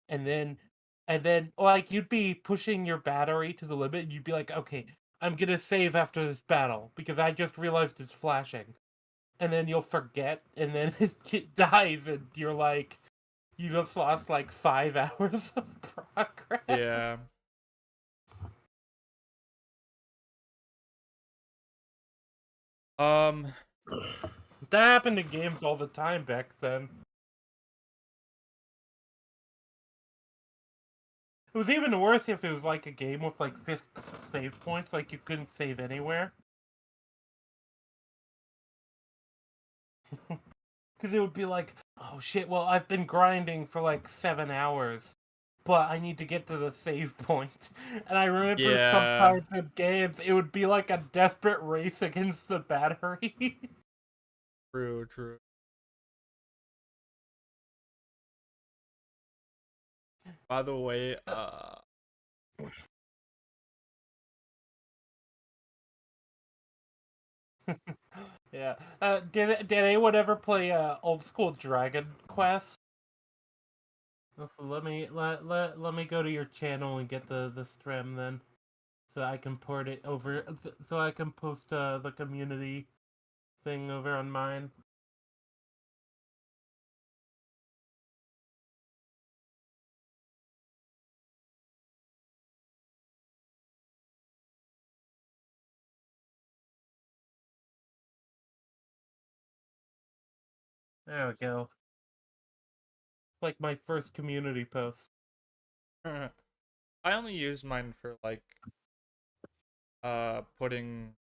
and then like you'd be pushing your battery to the limit, and you'd be like, okay, I'm gonna save after this battle because I just realized it's flashing, and then you'll forget, and then it dies, and you're like, you just lost like 5 hours of progress. Yeah. Um. That happened in games all the time back then. It was even worse if it was like a game with like fixed save points, like you couldn't save anywhere. Because it would be like, oh shit, well, I've been grinding for like 7 hours, but I need to get to the save point. And I remember Yeah. sometimes in games, it would be like a desperate race against the battery. True. True. By the way, Yeah. Did anyone ever play old school Dragon Quest? Let me go to your channel and get the stream then, so I can port it over, so I can post the community thing over on mine. There we go. Like my first community post. I only use mine for like putting.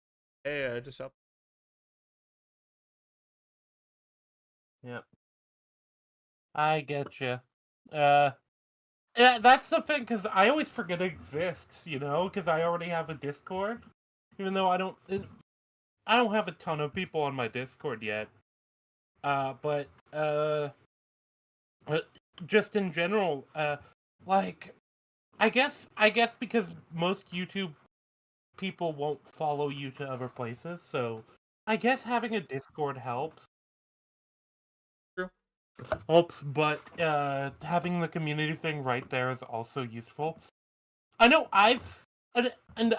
Hey, I just up. Yep, I get you. Uh, yeah, that's the thing, because I always forget it exists. Because I already have a Discord, even though I don't have a ton of people on my Discord yet. But uh, just in general, like I guess because most YouTube people won't follow you to other places, so I guess having a Discord helps. True. Helps, but having the community thing right there is also useful. I know and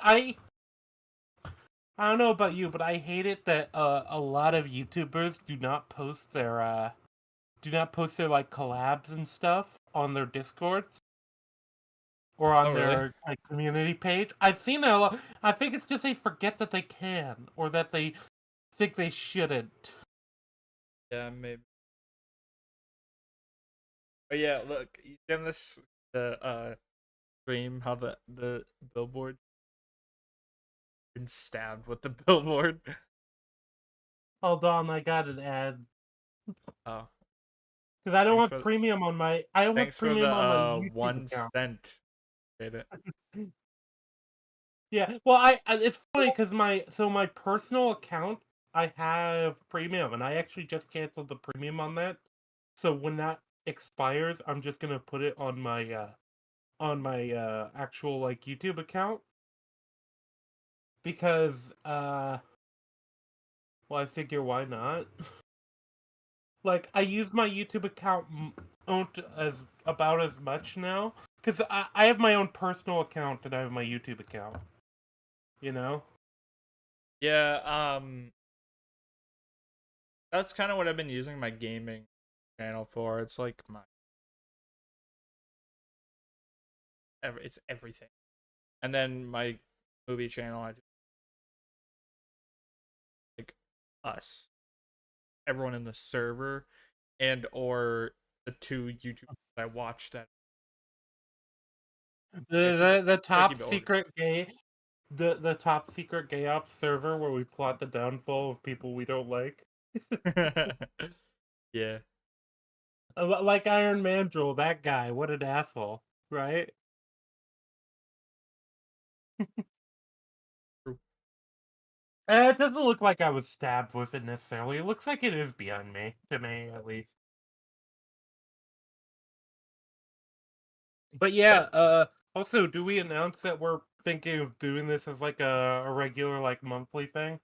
I don't know about you, but I hate it that a lot of YouTubers do not post their like collabs and stuff on their Discords or Oh, on really? their like community page. I've seen that a lot. I think it's just they forget that they can, or that they think they shouldn't. Yeah, maybe. But yeah, look, you can this the stream how the billboard been stabbed with the billboard. Hold on, I got an ad Oh, because I don't thanks have for premium on my. I don't have thanks for the premium on my YouTube 1 account. cent. Did it? Yeah, well, it's funny because my personal account, I have premium, and I actually just canceled the premium on that. So when that expires, I'm just gonna put it on my actual like YouTube account because well, I figure why not? Like I use my YouTube account as about as much now because I have my own personal account and I have my YouTube account. You know? Yeah, that's kind of what I've been using my gaming channel for. It's like it's everything. And then my movie channel, I just like us, everyone in the server, and or the two YouTube I watched that The I keep top it ordered. secret gay the top secret gay ops server where we plot the downfall of people we don't like. Yeah. Like Iron Mandrill, that guy, what an asshole, right? True. It doesn't look like I was stabbed with it necessarily. It looks like it is beyond me, to me at least. But yeah, also, do we announce that we're thinking of doing this as like a regular, like monthly thing?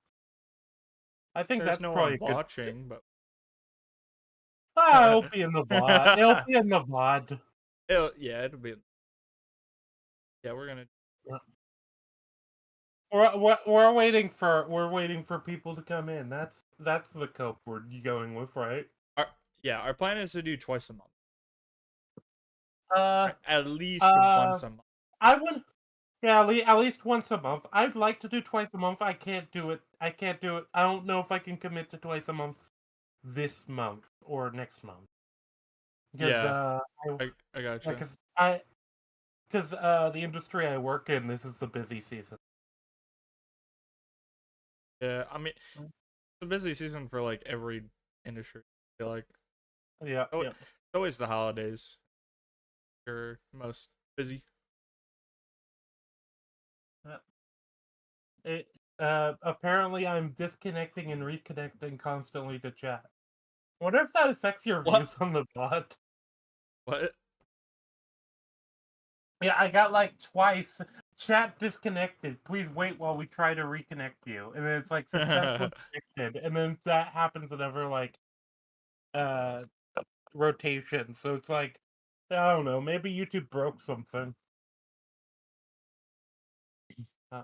I think There's that's no probably one a good. watching, but Ah, it'll be in the VOD. It'll be in the VOD. it'll be. Yeah, we're gonna. We're waiting for people to come in. That's the cope we're going with, right? Our, yeah, our plan is to do twice a month. Uh, At least uh, once a month. I would, yeah, at least once a month. I'd like to do twice a month. I can't do it. I can't do it. I don't know if I can commit to twice a month this month or next month because Yeah, I gotcha. the industry I work in, this is the busy season. Yeah, I mean, it's a busy season for like every industry. I feel like Yeah, oh, it's yeah. always the holidays. You're most busy. Yeah. It apparently I'm disconnecting and reconnecting constantly to chat. Wonder if that affects your What? views on the bot. What? Yeah, I got like twice. Chat disconnected. Please wait while we try to reconnect you. And then it's like successfully connected. And then that happens another like uh rotation. So it's like I don't know, maybe YouTube broke something. Uh,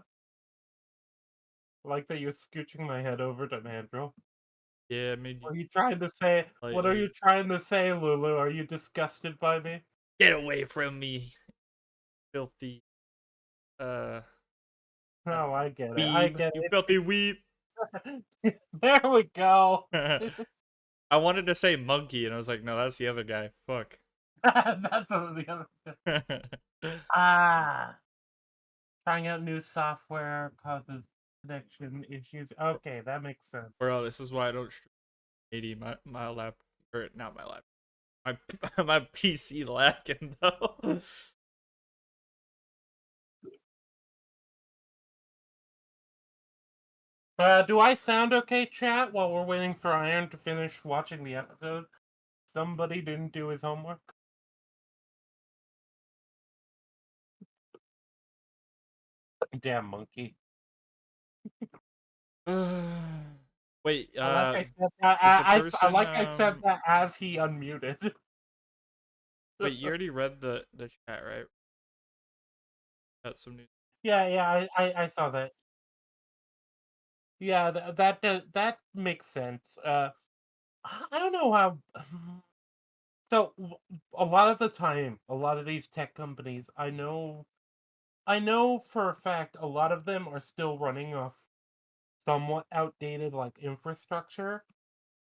like that you're scooching my head over to Mandrill. Yeah, I made you Are you trying to say what are you slightly. trying to say, Lulu? Are you disgusted by me? Get away from me, filthy uh, uh Oh, I get it. I weeb. get You it. filthy weeb. There we go. I wanted to say monkey, and I was like, no, that's the other guy. Fuck. That's the other. Ah, trying out new software causes connection issues. Okay, that makes sense. Bro, this is why I don't stream 80 my lap or not my lap. My PC lacking though. Do I sound okay, chat, while we're waiting for Iron to finish watching the episode? Somebody didn't do his homework? Damn monkey. Wait, Like I said that, is the I person like I said that as he unmuted. wait, you already read the chat, right? Got some news. Yeah, yeah, I saw that. Yeah, that makes sense. I don't know how. So a lot of the time, a lot of these tech companies, I know for a fact, a lot of them are still running off somewhat outdated like infrastructure.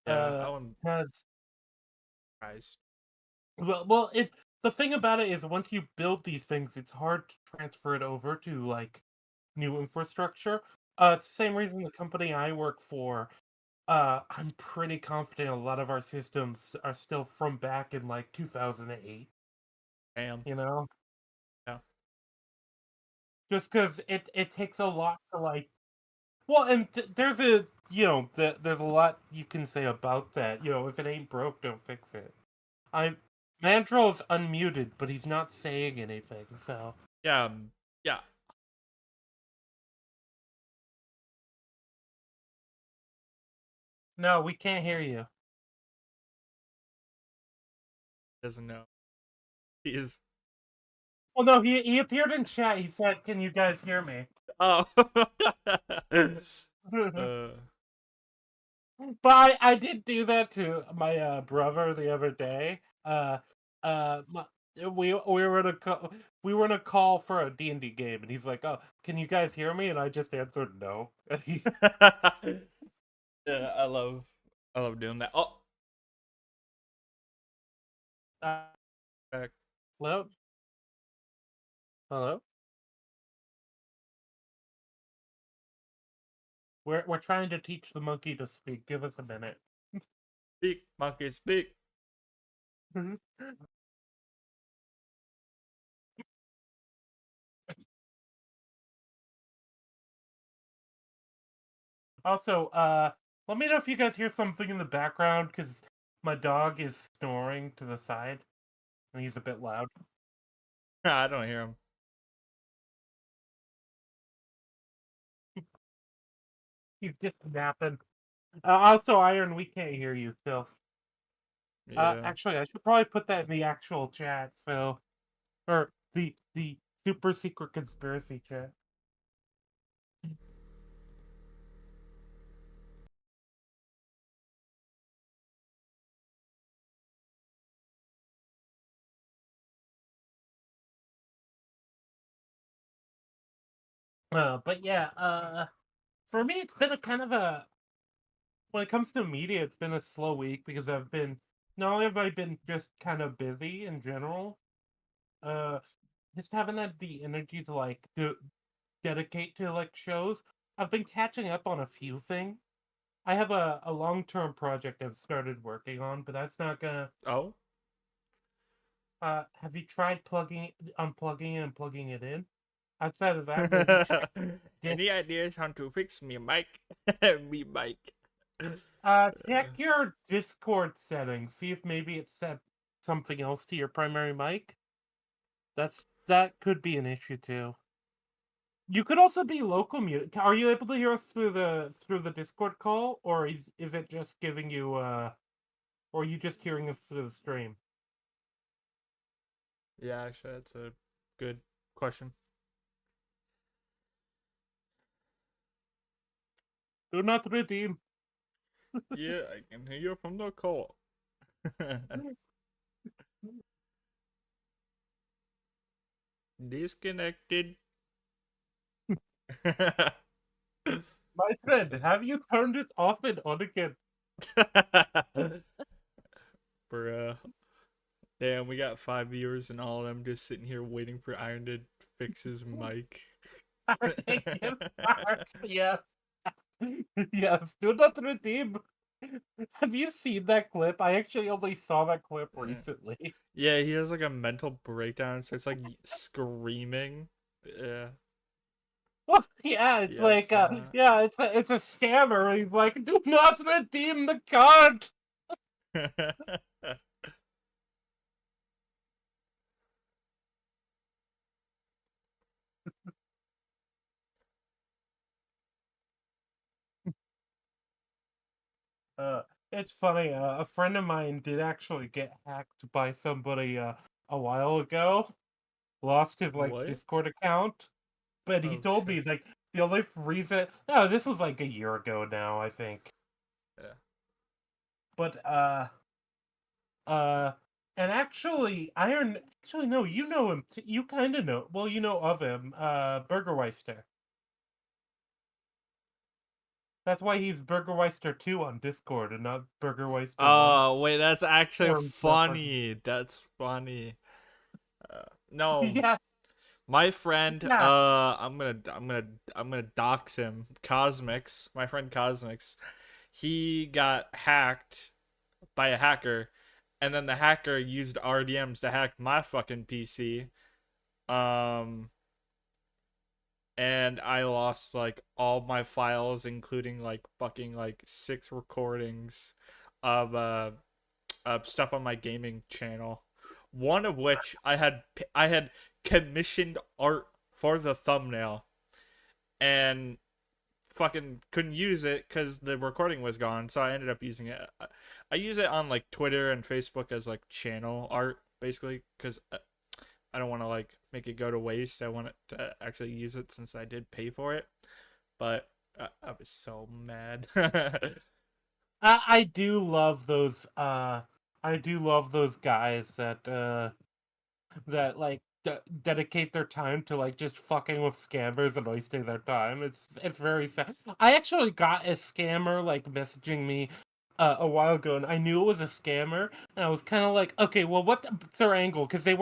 Yeah, I wouldn't Has surprise. well, it the thing about it is once you build these things, it's hard to transfer it over to like new infrastructure. It's the same reason the company I work for. I'm pretty confident a lot of our systems are still from back in like 2008. Damn. You know, Yeah. just because it takes a lot to like. Well, and there's a there's a lot you can say about that. You know, if it ain't broke, don't fix it. I'm Mandrill's unmuted, but he's not saying anything. So Yeah, yeah. no, we can't hear you. Doesn't know. He is Well, no, he appeared in chat. He said, "Can you guys hear me?" oh But uh I did do that to my brother the other day. My, we were in a we were in a call for a D&D game, and he's like, "Oh, can you guys hear me?" And I just answered no. And he, yeah, I love doing that. Oh, uh, back. hello, hello. We're trying to teach the monkey to speak. Give us a minute. Speak, monkey, speak. Also, let me know if you guys hear something in the background because my dog is snoring to the side and he's a bit loud. I don't hear him. He's just napping. Also, Iron, we can't hear you still. Yeah. Actually, I should probably put that in the actual chat. So or the super secret conspiracy chat. But yeah, for me, it's been a kind of a when it comes to media, it's been a slow week because I've been not only have I been just kind of busy in general, uh, just haven't had the energy to like dedicate to like shows. I've been catching up on a few things. I have a long term project I've started working on, but that's not gonna. Oh. Have you tried unplugging it and plugging it in? Outside of that, maybe check this. Any ideas how to fix me mic? Me mic. Check your Discord settings. See if maybe it set something else to your primary mic. That could be an issue too. You could also be local mute. Are you able to hear us through the Discord call, or is it just giving you or are you just hearing us through the stream? Yeah, actually, that's a good question. Do not redeem. Yeah, I can hear you from the call. Disconnected. My friend, have you turned it off and on again? Bruh. Damn, we got 5 viewers and all of them just sitting here waiting for Iron to fix his mic. I think it works. Yeah. Yes, do not redeem. Have you seen that clip? I actually only saw that clip recently. Yeah, he has like a mental breakdown and starts like screaming. Yeah. Well, yeah, it's Yeah, like, it's not. yeah, it's a scammer. He's like, do not redeem the card. Uh, it's funny. A friend of mine did actually get hacked by somebody a while ago. Lost his like What? Discord account, but he Oh told me shit. like the only reason. No, this was like a year ago now, I think. Yeah. But uh, and actually, Iron. Actually, no, you know him. You kind of know. Well, you know of him. Burgerweister. That's why he's Burgerweister 2 on Discord and not Burgerweister 1. Oh wait, that's actually Or not Burger. funny. That's funny. No, Yeah, my friend. yeah. I'm gonna dox him. Cosmix, my friend Cosmix. He got hacked by a hacker, and then the hacker used RDMs to hack my fucking PC. Um, and I lost like all my files, including like fucking like 6 recordings of stuff on my gaming channel. One of which I had commissioned art for the thumbnail, and fucking couldn't use it because the recording was gone. So I ended up using it. I use it on like Twitter and Facebook as like channel art, basically, because I don't want to like make it go to waste. I want it to actually use it since I did pay for it. But I was so mad. I do love those. I do love those guys that like dedicate their time to like just fucking with scammers and wasting their time. It's very sad. I actually got a scammer like messaging me a while ago, and I knew it was a scammer, and I was kind of like, okay, well, what's their angle? Because they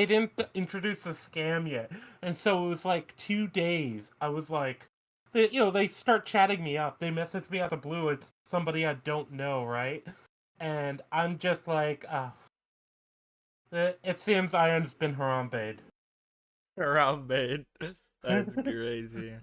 didn't introduce the scam yet, and so it was like 2 days. I was like, they start chatting me up. They message me out the blue. It's somebody I don't know, right? And I'm just like, it seems Ion's been Harambe'd. Around made. That's crazy.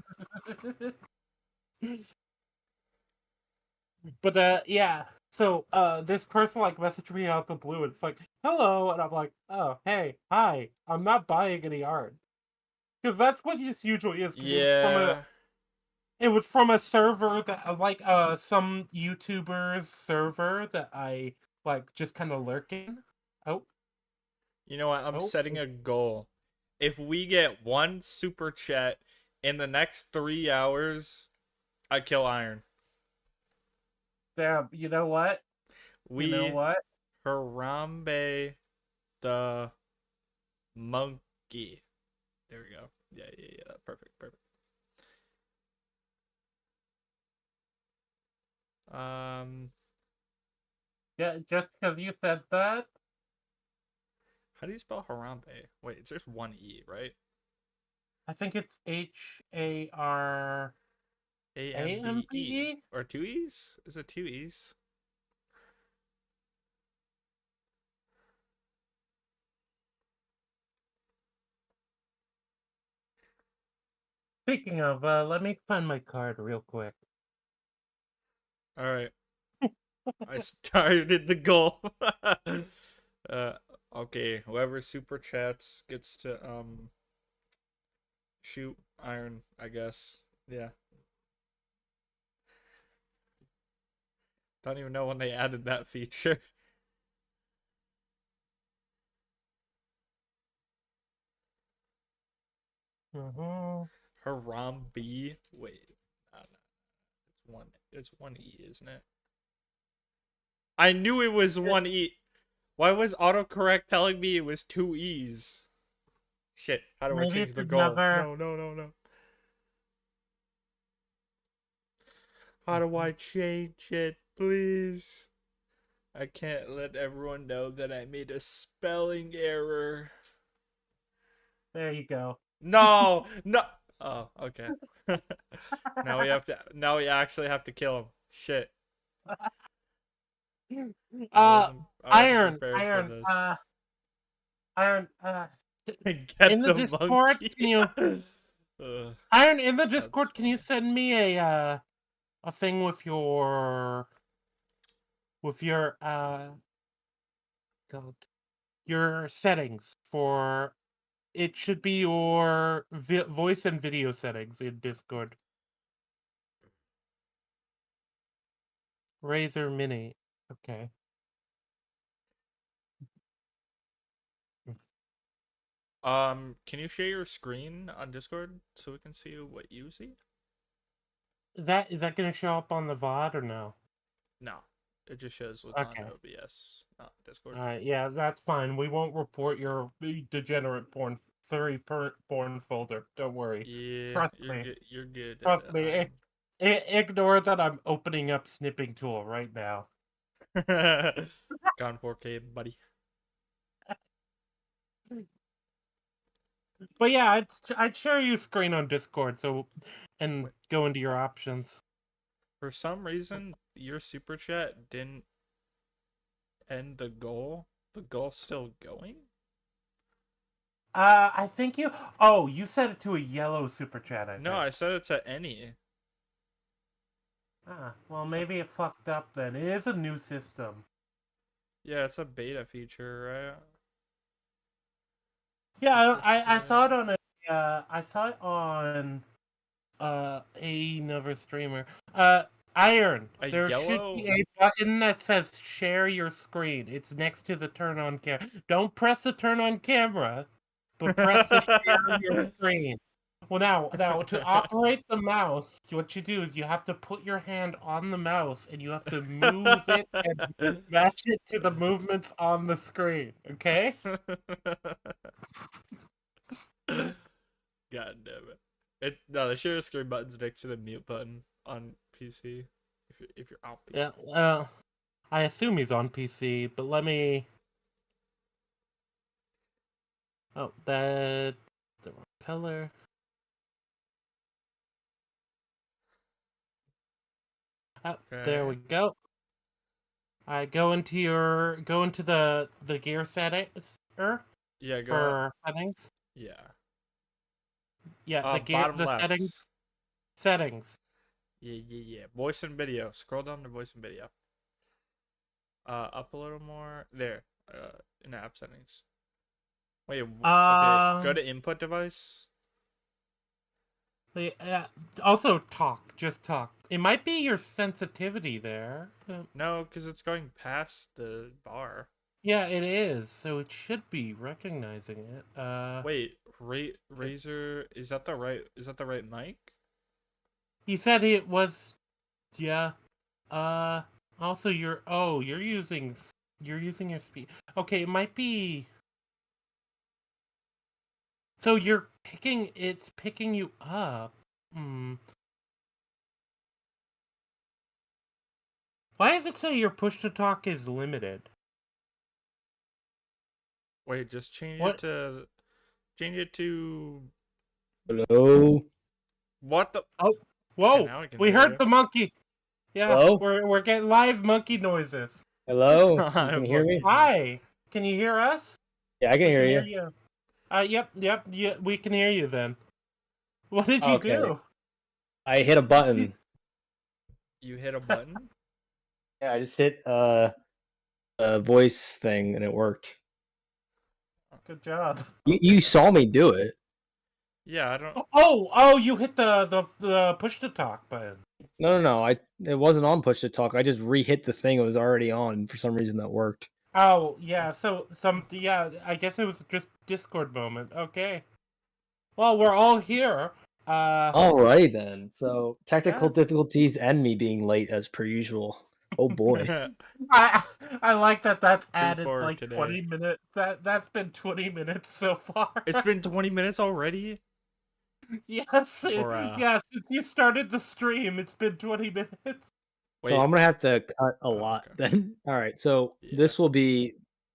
But yeah. So this person like messaged me out the blue. It's like, hello, and I'm like, oh, hey, hi. I'm not buying any art because that's what this usually is. Because Yeah. it was from a server that like some YouTuber's server that I like just kind of lurk in. Oh. You know what? I'm Oh, setting a goal. If we get one super chat in the next 3 hours, I kill Iron. damn. You know what? You know We what? Harambe the monkey. There we go. Yeah, yeah, yeah. Perfect, perfect. Um, Yeah, just because you said that. how do you spell Harambe? Wait, it's just one E, right? I think it's Harambe. AMBE or two E's? Is it two E's? Speaking of, let me find my card real quick. All right, I started the goal. uh, okay, whoever super chats gets to shoot Iron, I guess. Yeah, don't even know when they added that feature. Mm-hmm. Harambe. Wait, no, no, it's one. It's one E, isn't it? I knew it was one E. Why was autocorrect telling me it was two E's? Shit, how do I Maybe change it's the goal? another. No, no, no, no. How do Mhm. I change it, please? I can't let everyone know that I made a spelling error. There you go. No, no. Oh, okay. Now we actually have to kill him. Shit. uh, I wasn't Iron, prepared for Iron, this. Iron. Get In the the Discord, monkey. can you Ugh, Iron in the that's Discord? Can you funny. send me a thing with God, your settings for it should be your voice and video settings in Discord. Razer Mini. Okay. Can you share your screen on Discord so we can see what you see? Is that gonna show up on the VOD or no? No, it just shows what's on Okay. OBS, not Discord. Alright, yeah, that's fine. We won't report your degenerate porn folder. Don't worry. Yeah, Trust you're me. good. You're good, Trust me. Iron. Ignore that I'm opening up snipping tool right now. Gone 4K, buddy. But yeah, I'd share your screen on Discord and Wait, go into your options. for some reason, your super chat didn't end the goal. The goal's still going. I think you. Oh, you set it to a yellow super chat. I No, think. I set it to any. Ah, well, maybe it fucked up then. It is a new system. Yeah, it's a beta feature, right? Yeah, Super I saw it chat. on I saw it on another streamer. Iron. A There should be yellow. a button that says share your screen. It's next to the turn on camera. Don't press the turn on camera, but press the share your screen. Well, now to operate the mouse, what you do is you have to put your hand on the mouse and you have to move it and match it to the movements on the screen. Okay? God damn it! No, the share screen button's next to the mute button on PC. If you're on PC. Yeah. I assume he's on PC, but let me. Oh, that the wrong color. Oh, there Okay. we go. I go into the gear settings Yeah, go. for settings. Yeah. Yeah, Bottom the left. settings. Yeah, yeah, yeah. Voice and video. Scroll down to voice and video. Up a little more. There. In app settings. Wait. Okay. Go Um, to input device. also talk, just talk. It might be your sensitivity there. No, because it's going past the bar. Yeah, it is. So it should be recognizing it. Wait, Razor, is that the right mic? He said it was. Yeah. Uh. Also, you're using your speed. Okay, it might be. So it's picking you up. Hmm. Why does it say your push to talk is limited? Wait, just What? change it to Hello? what the Oh, Okay, whoa! now I can We hear heard you. the monkey. Yeah, Hello? we're getting live monkey noises. Hello? You can hear me? Monkey noise. Hi, can you hear us? Yeah, I can We hear can hear you. you. Yep. Yeah, we can hear you then. What did you Okay. do? I hit a button. You hit a button? Yeah, I just hit a voice thing and it worked. Good job. You saw me do it. Yeah, I don't Oh, you hit the push to talk button. No. It wasn't on push to talk. I just re-hit the thing it was already on. For some reason that worked. Oh, yeah. So yeah. I guess it was just Discord moment. Okay. Well, we're all here. Alrighty then. So technical Yeah. difficulties and me being late as per usual. Oh boy. I I like that. That's Free added for like today. 20 minutes. That's been 20 minutes so far. It's been 20 minutes already? Yes, Bruh. yes. Since you started the stream, it's been 20 minutes. So Wait. I'm gonna have to cut a Oh, lot okay. then. Alright, so Yeah. this will be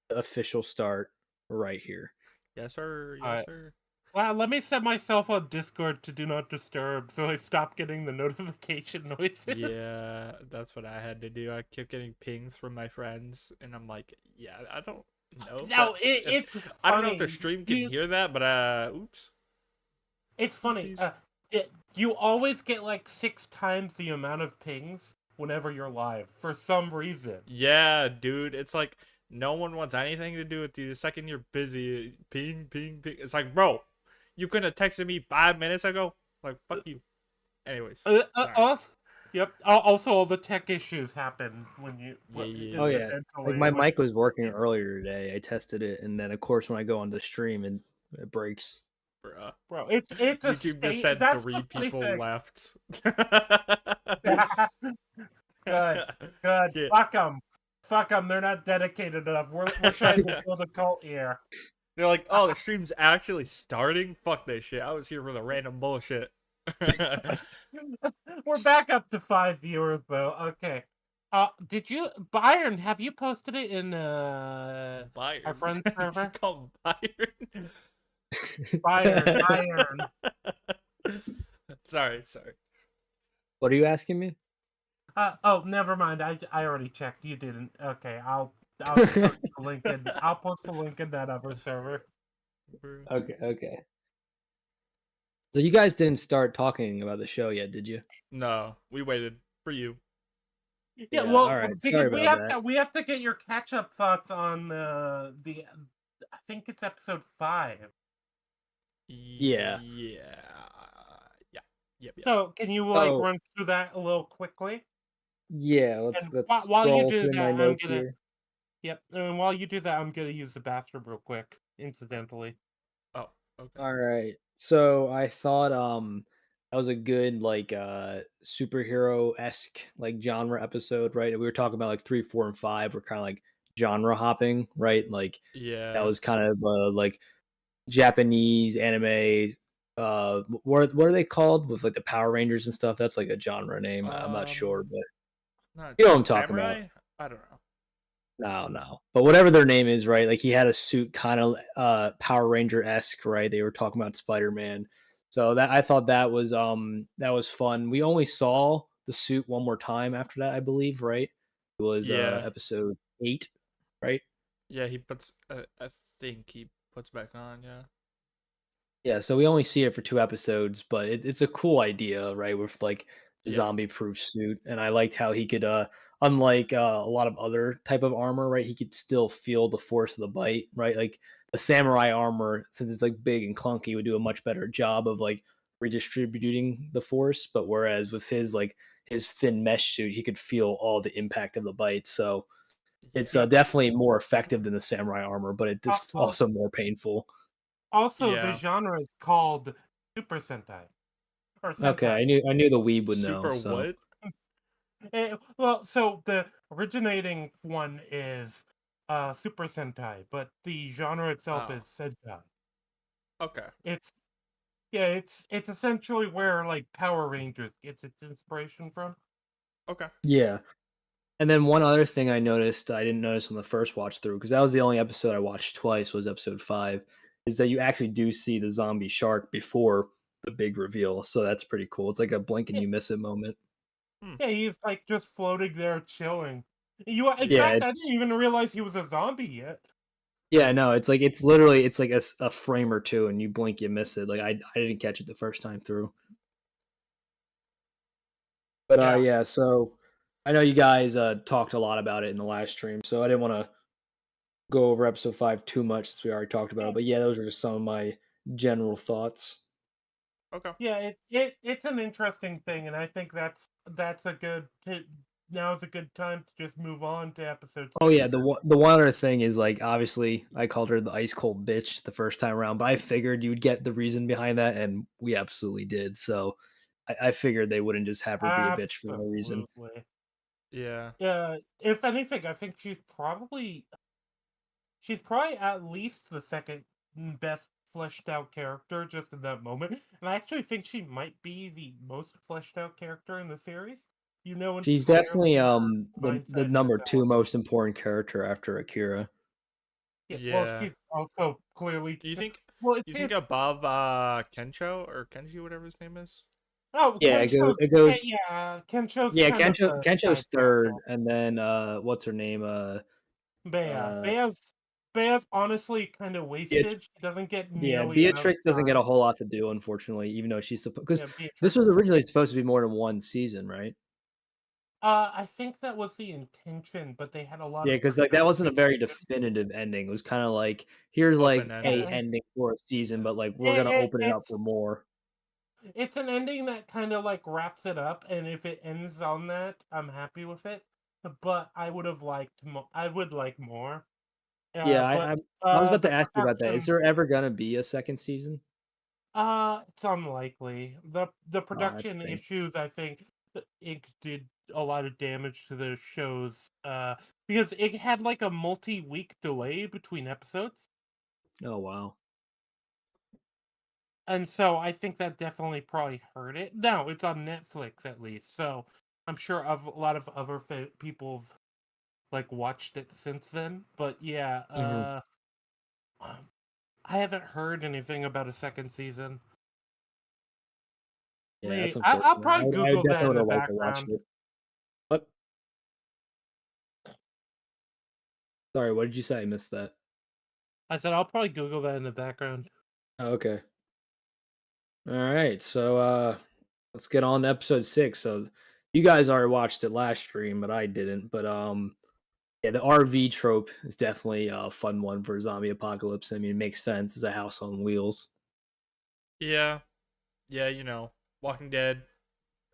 the official start right here. Yes, sir. All Yes, right. sir. Wow, let me set myself on Discord to do not disturb, so I stop getting the notification noises. Yeah, that's what I had to do. I kept getting pings from my friends, and I'm like, yeah, I don't know if No, if it's I don't know if the funny. stream can You, hear that, but oops, it's funny. oopsies. You always get like 6 times the amount of pings whenever you're live for some reason. Yeah, dude, it's like no one wants anything to do with you the second you're busy. Ping, ping, ping. It's like, bro, you couldn't have texted me 5 minutes ago. Like, fuck you. Anyways, sorry. Off. Yep. Also, all the tech issues happen when you Yeah, yeah, Oh yeah, yeah, like incidentally my when. mic was working earlier today. I tested it, and then of course when I go on the stream, it breaks. bruh. Bro, it's a YouTube just state. said That's the three funny people thing. left. Good, good. Yeah. Fuck them. They're not dedicated enough. We're trying to build a cult here. They're like, oh, the stream's actually starting? Fuck this shit. I was here for the random bullshit. We're back up to 5 viewers though. Okay. Did you Byron? Have you posted it in our Byron. friend It's server? called Byron. Byron. Sorry. What are you asking me? Oh, never mind. I already checked. You didn't. Okay. I'll post the link in. I'll post the link in that other server. Okay. So you guys didn't start talking about the show yet, did you? No, we waited for you. Yeah, Yeah. All well, right. because Sorry about that. we have to get your catch up thoughts on the I think it's episode 5. Yeah. Yep. So can you like So run through that a little quickly? yeah, And let's while you scroll do through my that, I'm notes gonna here. yep. And while you do that, I'm gonna use the bathroom real quick, incidentally. Oh, okay. All right. So I thought that was a good like superhero-esque like genre episode, right? We were talking about like 3, 4, and 5 were kind of like genre hopping, right? Like that Yeah. was kind of like Japanese anime what are they called with like the Power Rangers and stuff? That's like a genre name. I'm not sure, but Not you know what I'm talking about. samurai. I don't know. No. But whatever their name is, right? Like he had a suit kind of Power Ranger esque, right? They were talking about Spider-Man. So that I thought that was fun. We only saw the suit one more time after that, I believe, right? It was Yeah. episode 8, right? Yeah, he puts. I think he puts back on. Yeah. Yeah, so we only see it for 2 episodes, but it's a cool idea, right? With like the Yeah. zombie-proof suit, and I liked how he could, unlike a lot of other type of armor, right? He could still feel the force of the bite, right? Like the samurai armor, since it's like big and clunky, would do a much better job of like redistributing the force. But whereas with his like his thin mesh suit, he could feel all the impact of the bite. So It's Yeah. definitely more effective than the samurai armor, but it is Also, also more painful. the Yeah. genre is called Super Sentai or Okay, Sentai. I knew the weeb would know. Super So what? Well, so the originating one is Super Sentai, but the genre itself Oh, is Sentai. okay. It's Yeah, it's essentially where like Power Rangers gets its inspiration from. Okay. yeah. And then one other thing I noticed I didn't notice on the first watch through because that was the only episode I watched twice was episode 5 is that you actually do see the zombie shark before the big reveal. So that's pretty cool. It's like a blink and Yeah, you miss it moment. Hmm. yeah, he's like just floating there chilling. In Yeah, fact, I it's didn't even realize he was a zombie yet. yeah, no, it's like it's literally it's like a frame or two and you blink you miss it. Like I didn't catch it the first time through. But Yeah, yeah, so I know you guys talked a lot about it in the live stream, so I didn't want to go over episode 5 too much since we already talked about yeah, it. But yeah, those are just some of my general thoughts. Okay. yeah. It's an interesting thing, and I think that's a good. Now's a good time to just move on to episode Oh 6. yeah, the one other thing is like obviously I called her the ice cold bitch the first time around, but I figured you'd get the reason behind that, and we absolutely did. So I figured they wouldn't just have her be a bitch for no reason. Absolutely. Yeah. If anything, I think she's probably at least the second best fleshed out character just in that moment. And I actually think she might be the most fleshed out character in the series. You know She's entirely definitely her the mindset and number two mentality. most important character after Akira. Yeah, well, Yeah. she's also clearly Do you think well. you think above Kensho or Kenji, whatever his name is? Oh, Yeah, Kensho's it goes Kensho's yeah, kind of the Kencho's side third, character. and then what's her name? Bea, Uh, Bea's honestly kind of Beat- wasted. She doesn't get yeah, nearly enough Beatrix doesn't get a time. whole lot to do, unfortunately, even though she's supposed because Yeah, this Beatrix. was originally supposed to be more than one season, right? I think that was the intention, but they had a lot Yeah, of because like that wasn't a production very issues. definitive ending. It was kind of like here's Open like a ended. Yeah, ending for a season, Yeah. but like we're gonna it, open it up it's for more. it's an ending that kind of like wraps it up, and if it ends on that, I'm happy with it. But I would have liked more. I would like more. Yeah, But I was about the to ask you about that. Is production, there ever gonna be a second season? it's unlikely. The Oh, that's production a shame. issues, I think, it did a lot of damage to the shows. Because it had like a multi-week delay between episodes. Oh wow. And so I think that definitely probably hurt it. Now it's on Netflix at least, so I'm sure a lot of other people have like watched it since then. But yeah, Mhm. um, I haven't heard anything about a second season. Yeah, that's I'll unfortunate. probably I Google that definitely in would the have liked to watch background. it. What? Sorry, what did you say? I missed that. I said I'll probably Google that in the background. Oh, okay. All right. So let's get on to episode 6. So you guys already watched it last stream, but I didn't. But yeah, the RV trope is definitely a fun one for zombie apocalypse. I mean, it makes sense as a house on wheels. Yeah. Yeah, Walking Dead,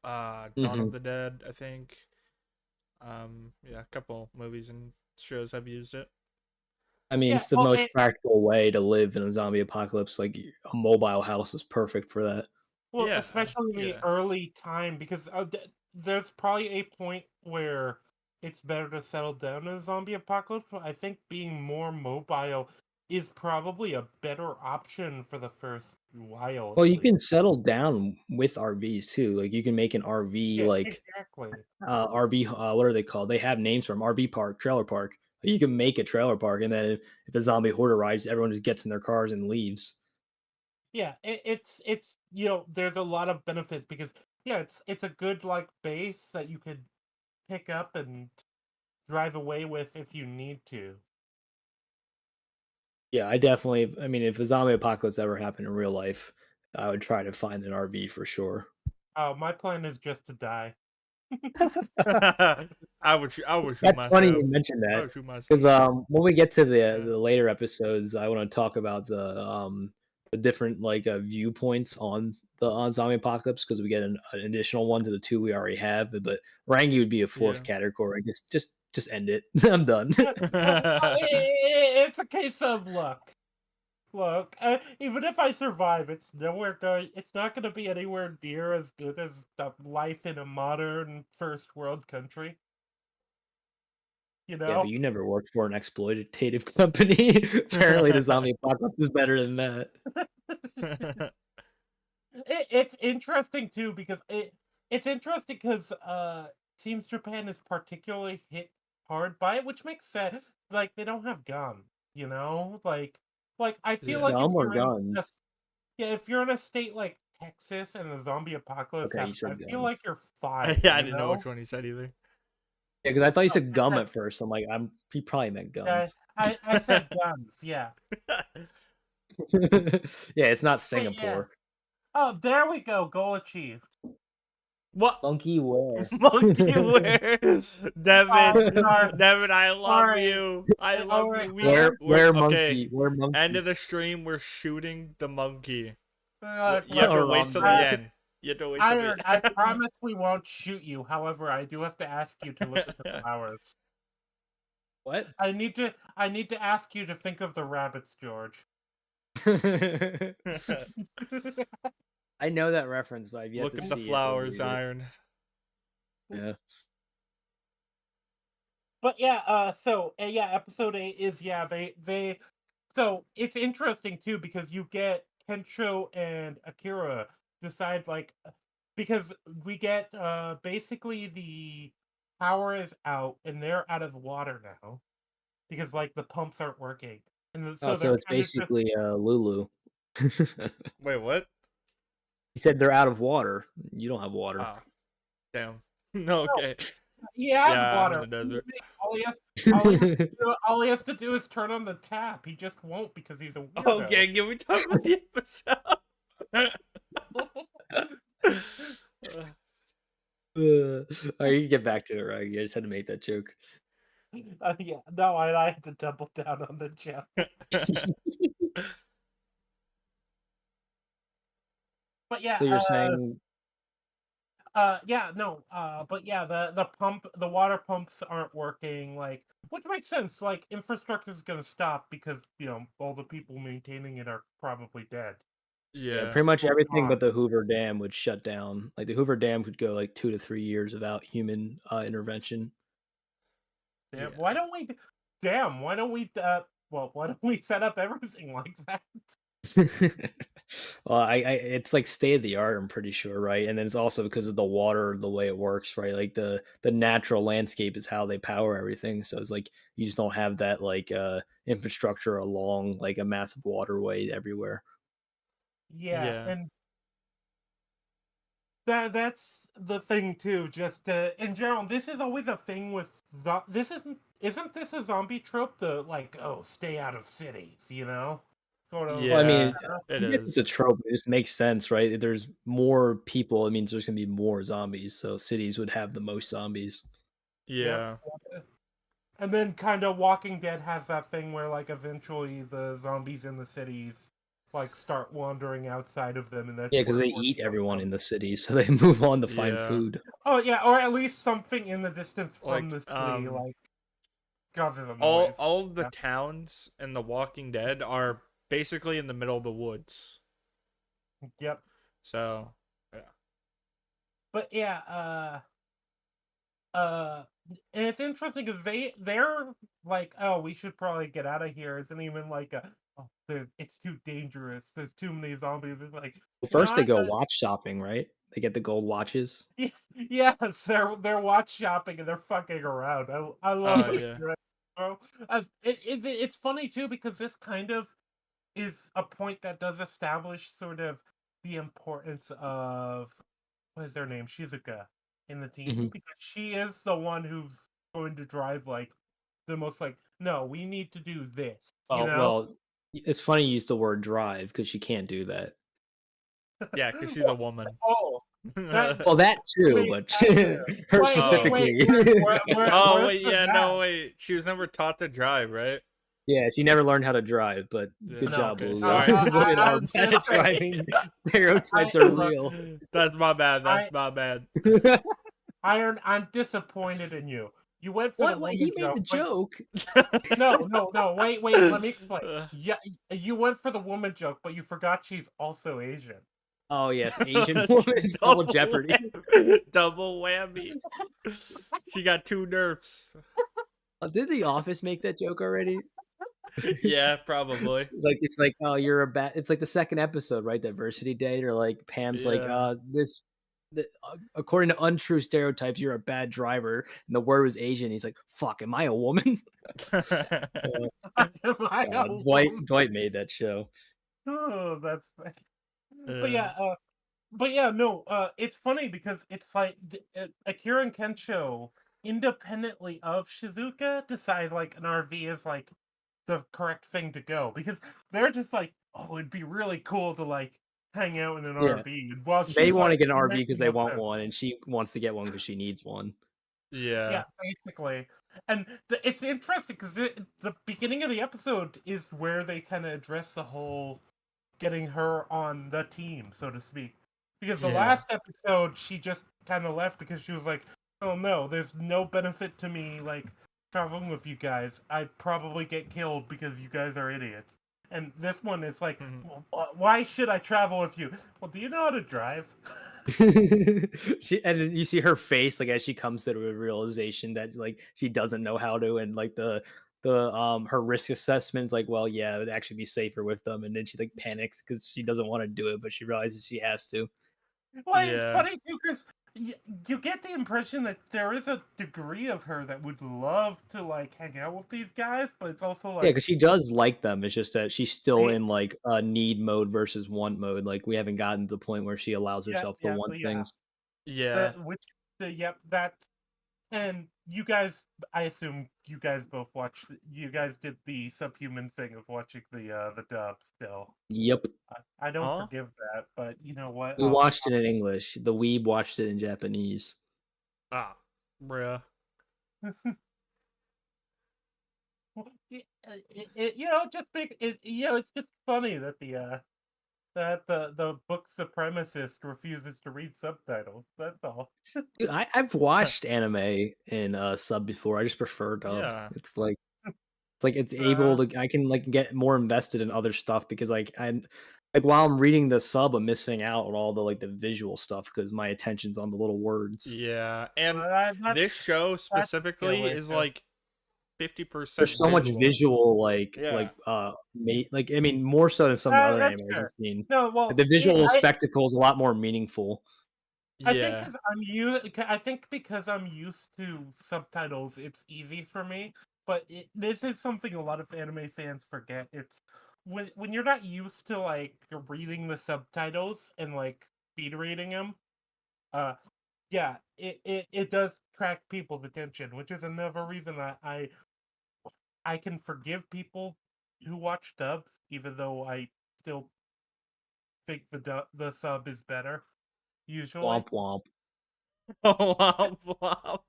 Dawn of Hmm. the Dead, I think. Yeah, a couple movies and shows have used it. I mean, Yeah, it's the most practical way to live in a zombie apocalypse. Like a mobile house is perfect for that. well, Yeah. especially in the Yeah. early time, because there's probably a point where it's better to settle down in a zombie apocalypse. But I think being more mobile is probably a better option for the first while, Well, at you least. can settle down with RVs too. Like you can make an RV Yeah, like exactly. RV. What are they called? They have names for them. RV park, trailer park. You can make a trailer park, and then if a zombie horde arrives, everyone just gets in their cars and leaves. Yeah, it's there's a lot of benefits because yeah, it's a good like base that you could pick up and drive away with if you need to. Yeah, I definitely. I mean, if a zombie apocalypse ever happened in real life, I would try to find an RV for sure. Oh, my plan is just to die. I would shoot That's funny you myself. mentioned I that would shoot because myself. when we get to Yeah. the later episodes, I want to talk about the different like viewpoints on the on zombie apocalypse because we get an additional one to the two we already have. But Rangi would be a fourth Yeah. category. Just just end it. I'm done. It's a case of look. Look, even if I survive, it's nowhere going. It's not going to be anywhere near as good as the life in a modern first world country. You Yeah, know, but you never worked for an exploitative company. Apparently, the zombie apocalypse is better than that. it's interesting too because it's interesting because seems Japan is particularly hit hard by it, which makes sense. Like they don't have guns, you know, like I feel Yeah. like if Dumb or you're in a, guns? yeah, if you're in a state like Texas and the zombie apocalypse Okay, you happens, I said feel like guns. you're fine, Yeah, I you didn't know which know. one he said either. Yeah, because I thought you No, said I gum said at first. I'm like, he probably meant yeah, guns. I said guns, yeah, Yeah, it's not but yeah. Singapore. Oh, there we go, goal achieved. What? Monkey where? Monkey where? Sorry, Devin, I love sorry. you. I All love right, you. We're Where okay. monkey? Where End monkey? of the stream, we're shooting the monkey. You have Look, to Oh, wait wrong till the day. end. You have to wait till the Iron, I promise we won't shoot you. However, I do have to ask you to look at the end. flowers. What? I need to ask you to think of the rabbits, George. I know that reference, but I've yet Look to at the see it or flowers, read it. Iron. Yeah. But yeah, so yeah, episode 8 is they so it's interesting too because you get Kensho and Akira decide like because we get basically the power is out and they're out of water now because like the pumps aren't working. And Oh, so so they're it's kind of just basically Lulu. Wait, what? He said they're out of water. You don't have water. Oh, damn. No, okay. he has Yeah, I'm in water. the desert. All he has to do is turn on the tap. He just won't because he's a weirdo. Okay, can we talk about the episode? All right, you can get back to it, right? You just had to make that joke. Yeah, no, I had to double down on the joke. But yeah, So you're saying, yeah, no, but yeah, the water pumps aren't working, like, which makes sense. Like, infrastructure is gonna stop because all the people maintaining it are probably dead. yeah, Yeah. pretty much Or everything gone. but the Hoover Dam would shut down. Like the Hoover Dam could go like 2 to 3 years without human intervention. Damn, Yeah. why don't we? Damn, why don't we? Why don't we set up everything like that? Well, it's like state of the art, I'm pretty sure, right? And then it's also because of the water, the way it works, right? Like the natural landscape is how they power everything. So it's like you just don't have that like infrastructure along like a massive waterway everywhere. Yeah, Yeah. and that's the thing too. Just in general, this is always a thing with this isn't this a zombie trope? The like, oh, stay out of cities, sort of. Well, I Yeah, mean, it I guess it's a is. trope. It just makes sense, right? If there's more people, it means there's gonna be more zombies. So cities would have the most zombies. Yep. Yeah. And then kind of Walking Dead has that thing where like eventually the zombies in the cities like start wandering outside of them, and that's Yeah, because where they hordes eat come everyone from. in the city, so they move on to find Yeah. food. Oh yeah, or at least something in the distance from Like, the city, like causes a all noise. all of the Yeah. towns in The Walking Dead are basically in the middle of the woods. Yep. So, yeah. But yeah, and it's interesting because they're like, oh, we should probably get out of here. It's even like oh, it's too dangerous. There's too many zombies. It's like, Well, first they not go watch shopping, right? They get the gold watches. yes, they're watch shopping and they're fucking around. I love Oh, it. yeah. Bro. It's funny too because this kind of is a point that does establish sort of the importance of what is their name, Shizuka, in the team Mhm. because she is the one who's going to drive like the most like no, we need to do this, Oh well, it's funny you use the word drive because she can't do that. Yeah, because she's a woman. Oh, that Well, that too, wait, but that too. her Wait, Oh. specifically. Oh, where's wait, the yeah, that? no, wait. She was never taught to drive, right? Yeah, she never learned how to drive, but Yeah. good No, job, Okay, Lulu. sorry. Look at I our was bad just saying. driving stereotypes are Look, real. That's my bad. That's my bad. Iron, I'm disappointed in you. You went for the What? woman He made the joke, joke. no. Wait. Let me explain. Yeah, you went for the woman joke, but you forgot she's also Asian. Oh yes, Asian woman is double jeopardy. Double whammy. She got 2 nerfs. Did The Office make that joke already? Yeah, probably. Like it's like, oh, you're a bad. It's like the second episode, right? Diversity date, or like Pam's like, Yeah. according to untrue stereotypes, you're a bad driver, and the word was Asian. He's like, fuck, am I a woman? Am I a woman? Dwight made that show. Oh, that's funny. But Uh, yeah, no, it's funny because it's like Akira and Kensho, independently of Shizuka, decide like an RV is like the correct thing to go because they're just like, oh, it'd be really cool to like hang out in an Yeah, RV. And while they she's want to like, get an it RV makes because they no want sense. one, and she wants to get one because she needs one. yeah. Yeah, basically. And it's interesting because the beginning of the episode is where they kind of address the whole getting her on the team, so to speak. Because the Yeah. last episode, she just kind of left because she was like, "Oh no, there's no benefit to me like traveling with you guys. I'd probably get killed because you guys are idiots." And this one, it's like, Mhm. well, why should I travel with you? Well, do you know how to drive? And then you see her face like as she comes to the realization that like she doesn't know how to, and like the her risk assessment's like, well, yeah, it would actually be safer with them, and then she like panics because she doesn't want to do it, but she realizes she has to. Well, it's Yeah. funny too because you get the impression that there is a degree of her that would love to like hang out with these guys, but it's also Yeah, like because she does like them. It's just that she's still they, in like a need mode versus want mode. Like we haven't gotten to the point where she allows herself to want yeah. things. Yeah. Yep, that. And you guys, I assume you guys both watched. You guys did the subhuman thing of watching the dub. Still, Yep, I don't Huh? forgive that, but you know what? we watched it in English. The weeb watched it in Japanese. Ah. Bruh. Just big. It's just funny that the book supremacist refuses to read subtitles. That's all. Dude, I've watched anime in sub before. I just prefer dub. Yeah. It's like it's able Uh, to I can like get more invested in other stuff because like I'm like while I'm reading the sub, I'm missing out on all the like the visual stuff because my attention's on the little words. Yeah. And that's this show that's specifically killer is too. like 50% There's so much visual. visual like Yeah. like I mean more so than some of the other That's animes I've fair. seen. No, Like, well, the visual spectacle is a lot more meaningful. I think Yeah. because I'm used to subtitles, it's easy for me. But this is something a lot of anime fans forget. It's when you're not used to like reading the subtitles and like speed reading them. Uh, yeah, it does track people's attention, which is another reason that I can forgive people who watch dubs, even though I still think the sub is better usually. Womp womp. Womp womp.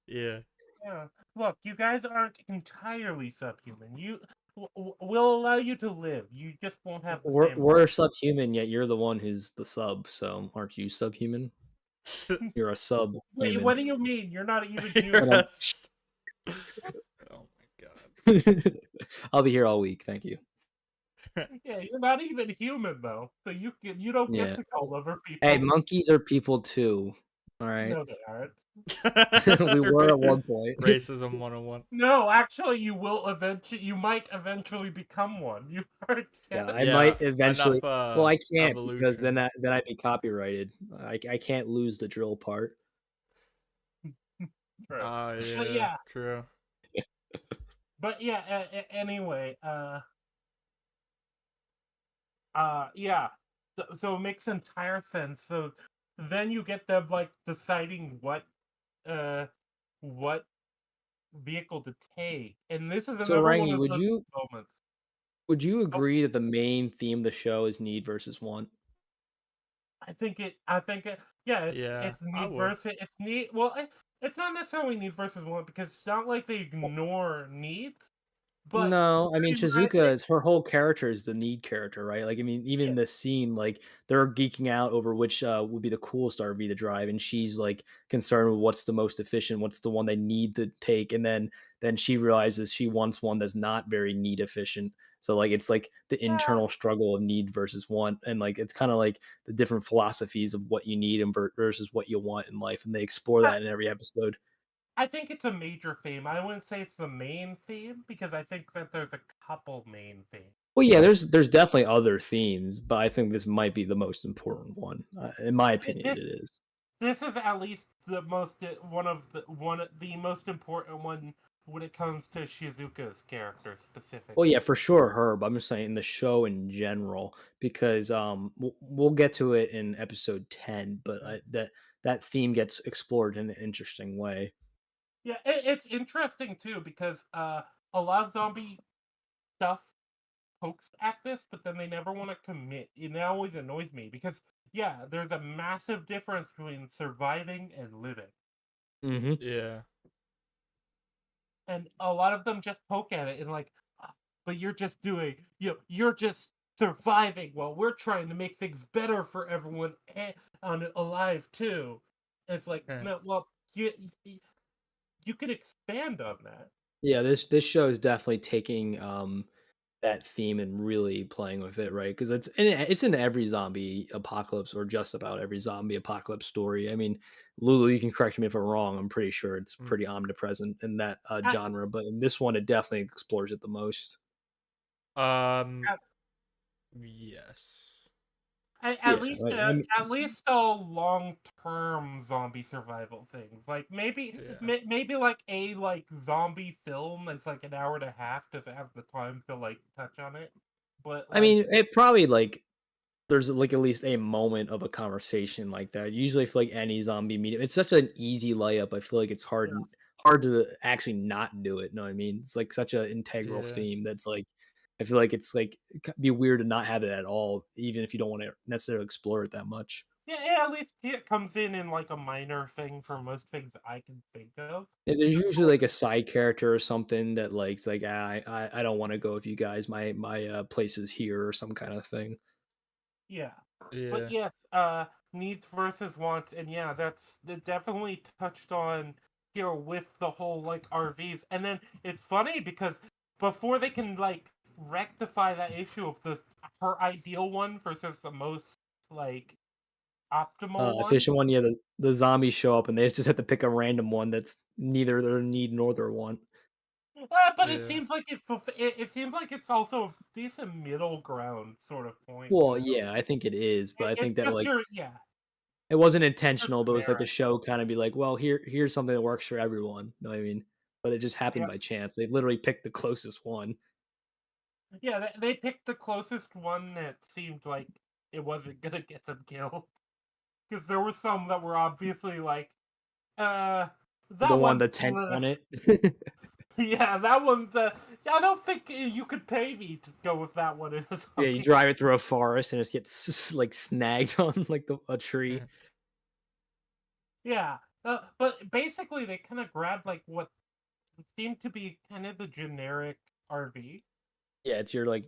Yeah. Yeah. Look, you guys aren't entirely subhuman. We'll allow you to live. You just won't have the We're same we're subhuman, yet you're the one who's the sub. So aren't you subhuman? life. You're a Wait, subhuman. what do you mean? You're not even human. Yes. Oh my god. I'll be here all week. Thank you. Yeah, you're not even human though. So you don't get Yeah. to call other Hey, people. monkeys are people too. All right. No, they aren't. We were at one point. Racism 101. No, actually, you might eventually become one. You aren't Yeah, yet. I Yeah, might eventually. enough Well, I can't because evolution. then I'd be copyrighted. I can't lose the drill part. True. But Yeah, yeah, true. Anyway, yeah. So it makes entire sense. So then you get them like deciding uh what vehicle to take, and this is So, another one Rangi, of would those you moments. would you Oh, agree that the main theme of the show is need versus want? Yeah, Yeah, it's I need would. versus it's need. Well, it's not necessarily need versus want because it's not like they ignore needs. But No, I mean, when I say Shizuka is her whole character is the need character, right? Like, I mean, yeah, even this scene, like, they're geeking out over which would be the coolest RV to drive, and she's like concerned with what's the most efficient, what's the one they need to take, and then she realizes she wants one that's not very need efficient. So like it's like the yeah, internal struggle of need versus want, and like it's kind of like the different philosophies of what you need and versus what you want in life, and they explore I that in every episode. I think it's a major theme. I wouldn't say it's the main theme because I think that there's a couple main themes. Well, yeah, there's definitely other themes, but I think this might be the most important one. In my opinion, This it is. this is at least the most one of the most important one when it comes to Shizuka's character Well, specifically. yeah, for sure, her. But I'm just saying the show in general because we'll get to it in episode 10, but that theme gets explored in an interesting way. Yeah, it's interesting too because a lot of zombie stuff pokes at this, but then they never want to commit. And that always annoys me because yeah, there's a massive difference between surviving and living, Hmm. Yeah. and a lot of them just poke at it and like, "Ah, but you're just doing, you're just surviving while we're trying to make things better for everyone on alive too." And it's like, Huh. no, well, you could expand on that. Yeah, this show is definitely taking that theme and really playing with it, right? Because it's in every zombie apocalypse or just about every zombie apocalypse story. I mean, Lulu, you can correct me if I'm wrong. I'm pretty sure it's Mm. pretty omnipresent in that I, genre, but in this one, it definitely explores it the most. Um. Yes. Yeah, like I mean, At least all long term zombie survival things. Like Yeah. maybe like a like zombie film that's like an hour and a half doesn't have the time to like touch on it. But I like mean, it probably like there's like at least a moment of a conversation like that. Usually, for like any zombie medium, it's such an easy layup. I feel like it's yeah, hard to actually not do it. Know what I mean? It's like such an integral Yeah. theme that's like I feel like it's like be weird to not have it at all, even if you don't want to necessarily explore it that much. at least it comes in like a minor thing for most things I can think of. Yeah, there's usually like a side character or something that like it's like I don't want to go with you guys. My place is here or some kind of thing. Yeah. But Yeah. yes, needs versus wants, and yeah, that definitely touched on here with the whole like RVs. And then it's funny because before they can like rectify that issue of the her ideal one versus the most like optimal one. Efficient one, yeah, the zombies show up and they just have to pick a random one that's neither their need nor their want. But it Yeah. seems like it seems like it's also a decent middle ground sort of point, Well, yeah, I think it is, but I It's think that, just like, your yeah, it wasn't your intentional, but it was like the generic. show kinda be like, "Well, here's something that works for everyone." Know what I mean? But it just happened Yeah. by chance. They literally picked the closest one. Yeah, they picked the closest one that seemed like it wasn't gonna get them killed. Because there were some that were obviously like, uh, The that one one, the tent on it. yeah, that one's, I don't think you could pay me to go with that one in a Yeah, you zombie. drive it through a forest and just get like, snagged on, like, a tree. Yeah, but basically they kind of grabbed like what seemed to be kind of the generic RV. Yeah, it's your, like,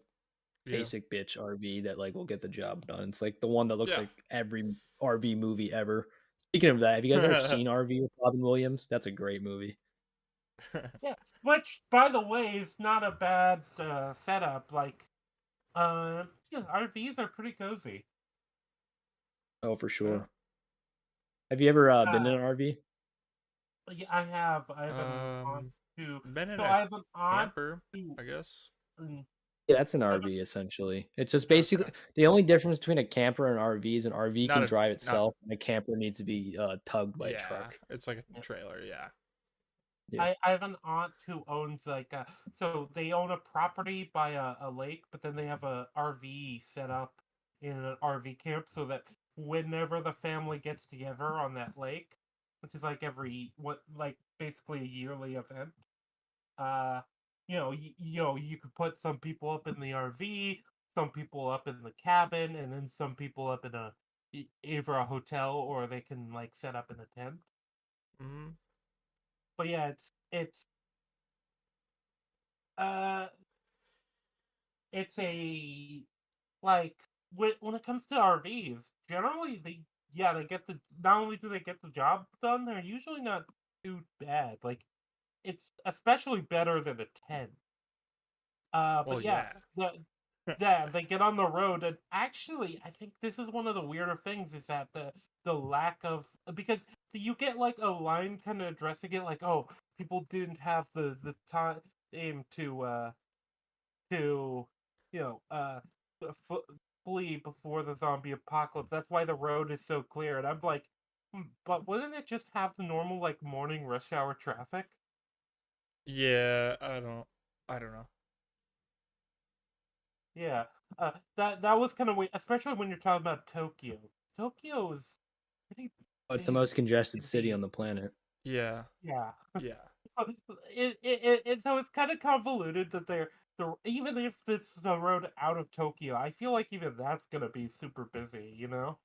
Yeah. basic bitch RV that like will get the job done. It's like the one that looks Yeah. like every RV movie ever. Speaking of that, have you guys ever seen RV with Robin Williams? That's a great movie. Yeah, which by the way is not a bad setup. Like, yeah, RVs are pretty cozy. Oh, for Yeah. sure. Have you ever been in Uh, an RV? yeah, I have an aunt who. Been in So a I have an aunt camper, who. I guess. mm, Yeah, that's an I have RV essentially. It's just Okay. basically the only difference between a camper and RV is an RV Not can a drive not itself and a camper needs to be tugged by a yeah. truck. It's like a a, trailer, yeah. Yeah. I have an aunt who owns like so they own a property by a lake, but then they have a RV set up in an RV camp so that whenever the family gets together on that lake, which is like every what like basically a yearly event, uh, you could put some people up in the RV, some people up in the cabin, and then some people up in either a hotel or they can like set up in a tent. Mhm. But yeah, uh, it's a like when it comes to RVs, generally they get the not only do they get the job done, they're usually not too bad. Like it's especially better than a tent. Well, But yeah, yeah. the yeah, they get on the road, and actually, I think this is one of the weirder things is that the lack of because you get like a line kind of addressing it, like, oh, people didn't have the time to you know f- flee before the zombie apocalypse. That's why the road is so clear, and I'm like, but wouldn't it just have the normal like morning rush hour traffic? Yeah, I don't know. Yeah, that was kind of weird, especially when you're talking about Tokyo. Tokyo is pretty Oh, it's the big most congested city city. on the planet. Yeah, Yeah, yeah. so it's kind of convoluted that they're even if it's the road out of Tokyo, I feel like even that's gonna be super busy. You know?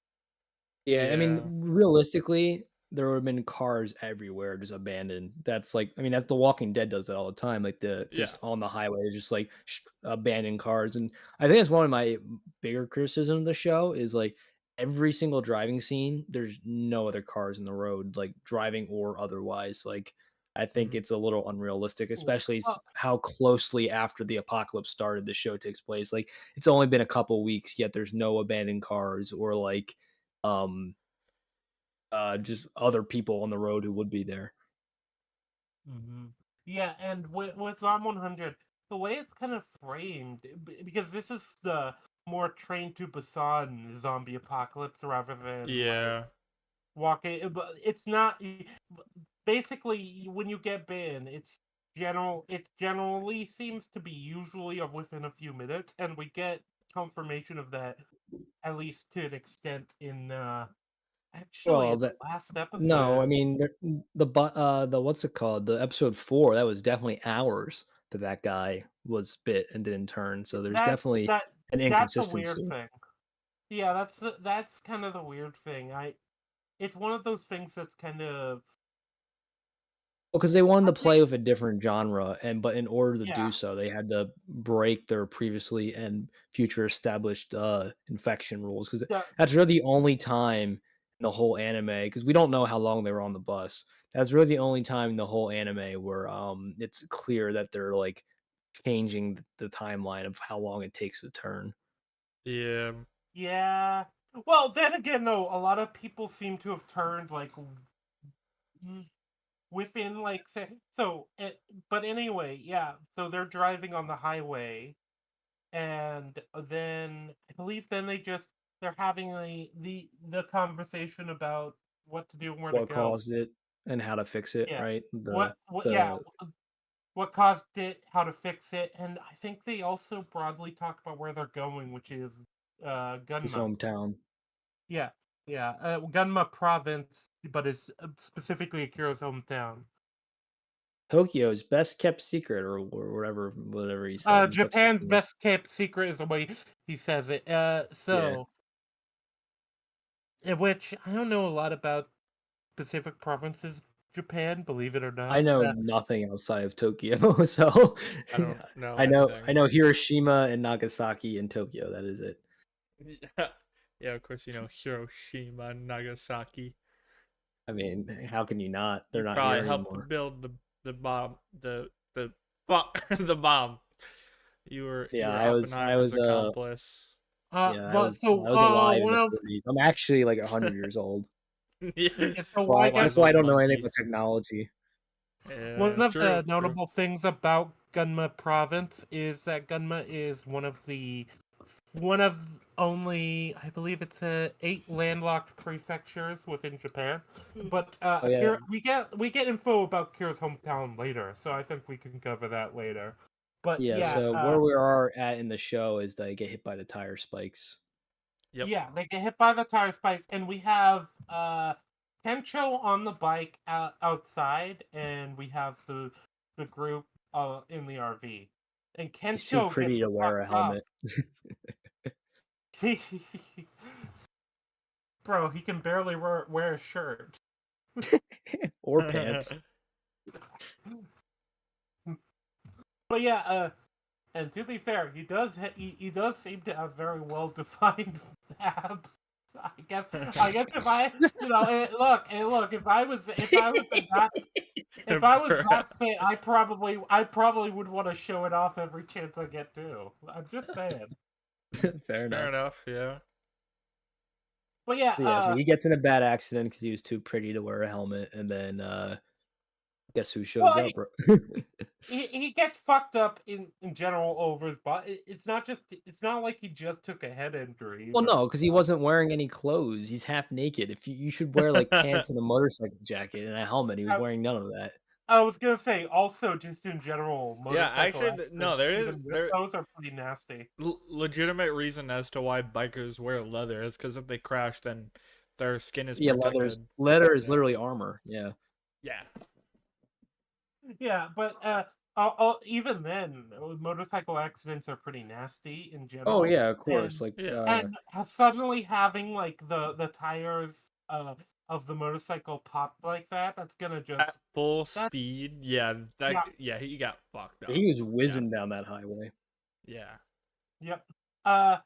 Yeah, I mean, Yeah. realistically, there would have been cars everywhere just abandoned. That's like, I mean, that's The Walking Dead does that all the time. Like the Yeah. just on the highway, just like abandoned cars, and I think it's one of my bigger criticism of the show is like every single driving scene, there's no other cars in the road, like driving or otherwise. Like I think Mhm. it's a little unrealistic, Cool. especially Well, how closely after the apocalypse started the show takes place. Like it's only been a couple weeks, yet there's no abandoned cars or like um just other people on the road who would be there. yeah, and with Zom 100, the way it's kind of framed, because this is the more Train to Busan zombie apocalypse rather than like Yeah. walking. But it's not basically when you get banned, it generally seems to be usually of within a few minutes, and we get confirmation of that at least to an extent in actually Well, in that the last no, episode. I mean the what's it called? The episode 4, that was definitely hours that that guy was bit and didn't turn. So there's That definitely that an that's a weird inconsistency. thing. Yeah, that's kind of the weird thing. It's one of those things that's kind of Well, because they wanted I to think play with a different genre, and but in order to yeah. do so, they had to break their previously and future established infection rules. Because Yeah, that's really the only time in the whole anime. Because we don't know how long they were on the bus. That's really the only time in the whole anime where it's clear that they're like changing the timeline of how long it takes to turn. Yeah. yeah. Well, then again, though, a lot of people seem to have turned like mm, within like say so. But anyway, yeah. So they're driving on the highway, and then I believe then they're having the conversation about what to do and where to What go. caused it and how to fix it, Yeah. right? What? Yeah. The What caused it? How to fix it? And I think they also broadly talk about where they're going, which is his Gunma. hometown. Yeah. Yeah. Gunma province, but it's specifically Akira's hometown. Tokyo's best kept secret, or whatever he said. He kept Japan's saying it. best kept secret is the way he says it. Yeah. In which I don't know a lot about specific provinces of Japan, believe it or I not. know nothing outside of Tokyo, so I don't know I anything. know Hiroshima and Nagasaki and Tokyo. That is it. Yeah. Yeah, of course, Hiroshima, Nagasaki. I mean, how can you not? You They're not here probably helped to anymore. build the bomb, the fuck the bomb. You Yeah, were I Oppenheimer's was accomplice. But so I was alive in one the of 40s. I'm actually like 100 years old. Yeah, yeah, so I guess That's survival why of I the don't know anything monkey. about technology. Yeah, one of the true, true. notable things about Gunma province is that Gunma is one of only I believe it's 8 landlocked prefectures within Japan. But Oh yeah. Akira, we get info about Kira's hometown later, so I think we can cover that later. But Yeah, yeah, so where we are at in the show is they get hit by the tire spikes. Yep. yeah, they get hit by the tire spikes, and we have Kencho on the bike outside, and we have the group in the RV, and He's too Kencho pretty gets to wear a fucked up. helmet Bro, he can barely wear a shirt. or pants. But yeah, and to be fair, he does seem to have very well defined abs. I guess if I look if I was that fit, I probably would want to show it off every chance I get too. I'm just saying. Fair Fair enough. enough. Yeah. But yeah, So, yeah, so he gets in a bad accident because he was too pretty to wear a helmet, and then guess who shows well, up? he gets fucked up in general over his body. It's not like he just took a head injury Well, either. no, because he wasn't wearing any clothes. He's half naked. If you should wear like pants and a motorcycle jacket and a helmet. He was I, wearing none of that. I was gonna say also just in general Yeah. motorcycle Actually, no. accidents, There is even with there those are pretty nasty. legitimate reason as to why bikers wear leather is because if they crash, then their skin is Yeah, protected. leather is Yeah. literally armor. Yeah. Yeah. Yeah, but even then, motorcycle accidents are pretty nasty in Oh general, yeah, of course. and Like Yeah. suddenly having like the tires of the motorcycle pop like that, that's gonna just At full that speed, yeah, yeah he got fucked up. he was Yeah. whizzing down that highway. Yeah. yep. Uh,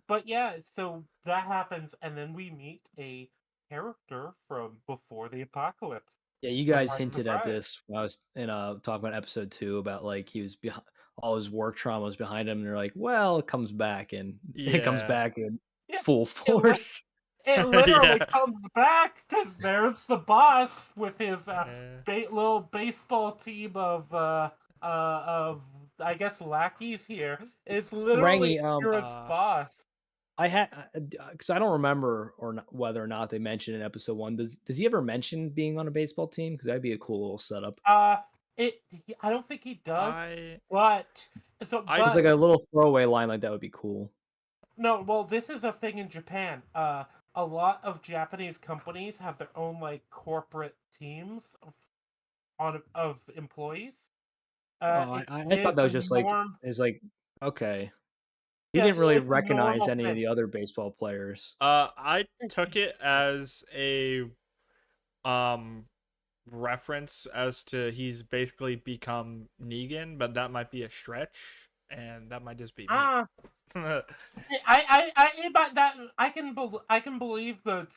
but yeah, so that happens, and then we meet a character from before the apocalypse. Yeah, you guys Surprise, hinted at surprise. this when I was in talking about episode 2 about like he was behind all his work trauma was behind him, and they're like, well, it comes back and it comes Yeah. back in Yeah, full it force. It literally Yeah. comes back because there's the boss with his Yeah. little baseball team of I guess lackeys here. It's literally Rangy, Kira's boss. I had because I don't remember or not, whether or not they mentioned in episode 1. Does he ever mention being on a baseball team? Because that'd be a cool little setup. Uh, I don't think he does, I but I It's like a little throwaway line like that would be cool. no. Well, this is a thing in Japan. A lot of Japanese companies have their own like corporate teams of employees. Oh, I thought It's that a was just like norm. is like okay. He Yeah, didn't really it's a recognize normal any of thing. the other baseball players. I took it as a um reference as to he's basically become Negan, but that might be a stretch, and that might just be me. Ah, but that I can believe that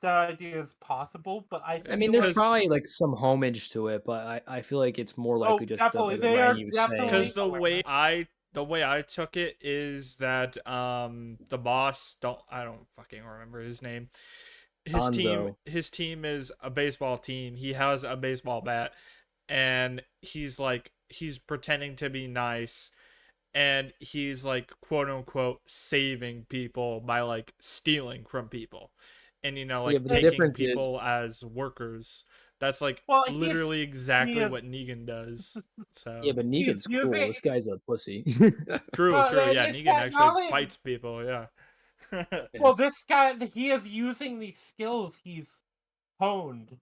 idea is possible, but I I mean, feel there's like Because probably like some homage to it, but I feel like it's more likely just definitely like they are Rangy was saying. because definitely aware. the way I took it is that the boss I don't fucking remember his name. Hanzo. His team is a baseball team. He has a baseball bat, and he's pretending to be nice, and he's like quote unquote saving people by like stealing from people, and Yeah, like but the taking difference is, people as workers. That's like Well, literally he exactly is what Negan does. yeah, So but he's Negan's cool. using This guy's a pussy. true, yeah, this Negan guy actually not only fights people, yeah. Yeah. well this guy he is using the skills he's honed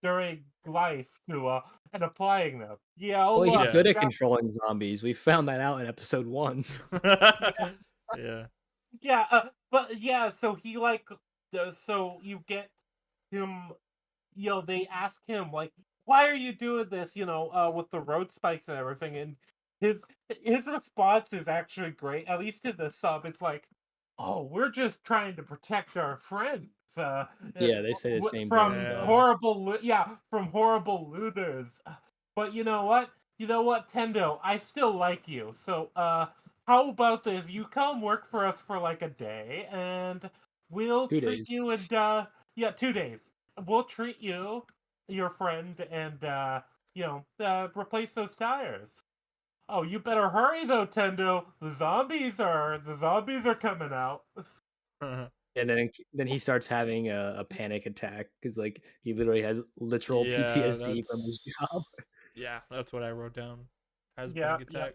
during life to and applying them. Yeah, oh Well, he's look, Yeah. good you at got controlling zombies. We found that out in episode 1. yeah. Yeah. Yeah, but yeah, so he like, so you get him. They ask him like, "Why are you doing this?" With the road spikes and everything, and his his response is actually great. At least in the sub, it's like, "Oh, we're just trying to protect our friends Yeah, they say the same thing. from Yeah. from horrible looters." But you know what? Tendo, I still like you. So, how about this? You come work for us for like a day, and we'll 2 treat days. you and yeah, 2 days. We'll treat you, your friend, and replace those tires. Oh, you better hurry though, Tendo. The zombies are coming out. And then he starts having a panic attack because like he literally has literal Yeah, PTSD from his job. that's what I wrote down. Has a Yeah, panic yeah. attack.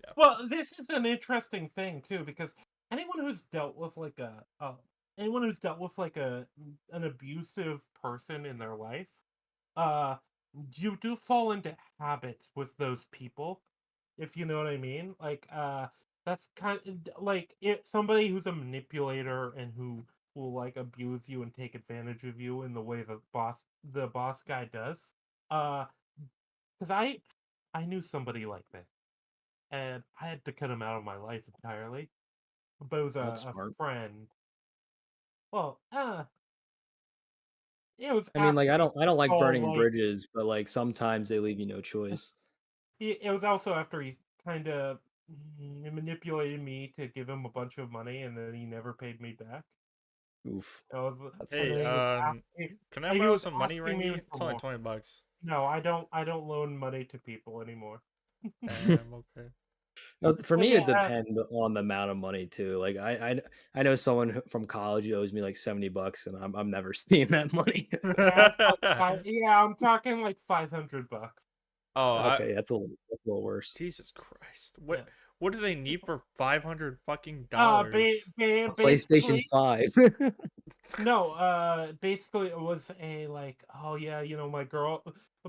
Yeah. Well, this is an interesting thing too because anyone who's dealt with like anyone who's dealt with like an abusive person in their life, uh, you do fall into habits with those people, if you know what I mean. Like, that's kind of like somebody who's a manipulator and who will like abuse you and take advantage of you in the way the boss guy does. Uh, because I knew somebody like that. and I had to cut him out of my life entirely. But it was That's a smart. friend. Well, it was I mean, like, after I don't like all burning like bridges, but like sometimes they leave you no choice. it was also after he kind of manipulated me to give him a bunch of money, and then he never paid me back. Oof, I was, that and Hey, then sucks. can I he borrow was some money, asking me Randy? for It's only more. $20. No, I don't. I don't loan money to people anymore. Damn, okay. For But me, it yeah, depends on the amount of money too. Like I know someone from college who owes me like $70, and I'm never seeing that money. yeah, it's like yeah, I'm talking like $500. Oh, Okay, that's a little worse. Jesus Christ. Yeah. What do they need for 500 fucking Ba dollars? A PlayStation basically, 5. no, basically it was a like, oh yeah,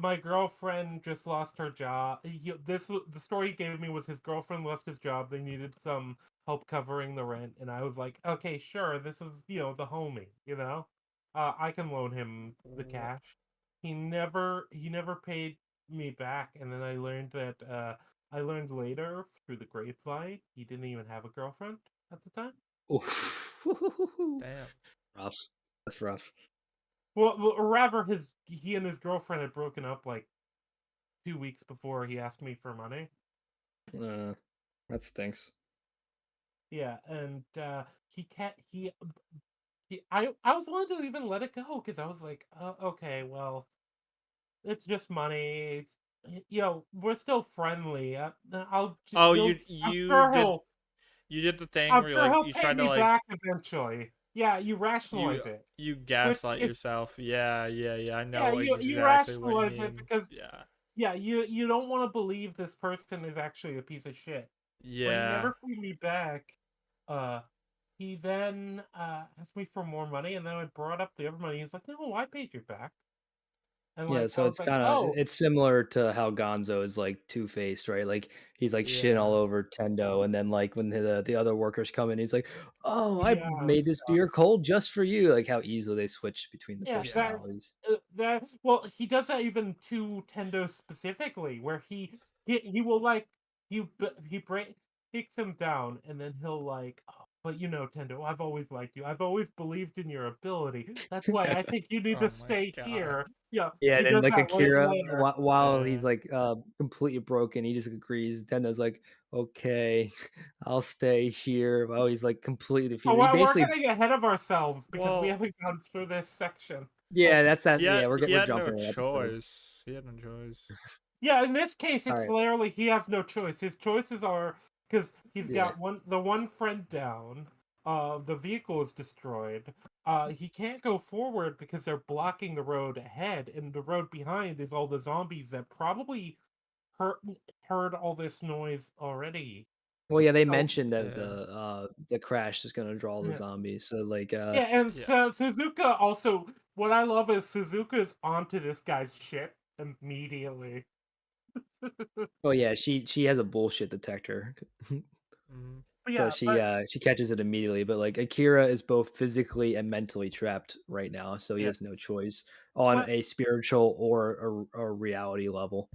my girlfriend just lost her job. The story he gave me was his girlfriend lost his job. They needed some help covering the rent, and I was like, okay, sure, this is the homie, I can loan him the Wha- cash. He never paid me back, and then I learned later through the grapevine he didn't even have a girlfriend at the time. Oof. Damn. Rough. That's rough. Or rather, he and his girlfriend had broken up like 2 weeks before he asked me for money. Uh, that stinks. Yeah, and he can't. I was willing to even let it go because I was like, okay, well, it's just money. We're still friendly. I'll Oh, he'll. I'm sure he'll. you did the thing I'm where sure he'll you pay tried to me like back eventually. Yeah, you rationalize it, you which gaslight is yourself. Yeah, yeah, yeah. I yeah, know you exactly what you rationalize it mean. because Yeah. yeah, you don't want to believe this person is actually a piece of shit. But he Yeah. never paid me back. Uh, he then asked me for more money, and then I brought up the other money. He's like, "No, I paid you back." And Yeah, like I so was it's like, kind of "Oh, it's similar to how Gonzo is like two-faced, right? Like he's like shitting all Yeah. over Tendo, and then like when the other workers come in, he's like, "Oh, I yeah, made this beer cold just for you." Like how easily they switch between the yeah." Yeah. personalities. That well, he does that even to Tendo specifically, where he will like takes him down, and then he'll like, oh, but Tendo, I've always liked you. I've always believed in your ability. That's why I think you need to Oh my stay god. here. Yeah, Yeah, he and then does like that Akira, later. while he's Yeah. like completely broken, he just agrees. Tendo's like, "Okay, I'll stay here." While he's like completely Oh, defeated. He we're basically, getting ahead of ourselves because we Well, haven't gone through this section. yeah, that's that. Yeah, he we're had no jumping an episode. choice. He had no choice. Yeah, in this case, All it's right, literally he has no choice. His choices are because he's yeah. got the one friend down. The vehicle is destroyed. He can't go forward because they're blocking the road ahead, and the road behind is all the zombies that probably heard heard all this noise already. Well, yeah, they So mentioned that Yeah. the crash is gonna draw the yeah, zombies. So like, yeah, and Yeah. Suzuka also. What I love is Suzuka's onto this guy's shit immediately. oh yeah, she has a bullshit detector, Mhm. But so yeah, but she catches it immediately. But like Akira is both physically and mentally trapped right now, so he yeah, has no choice on but a spiritual or a reality level.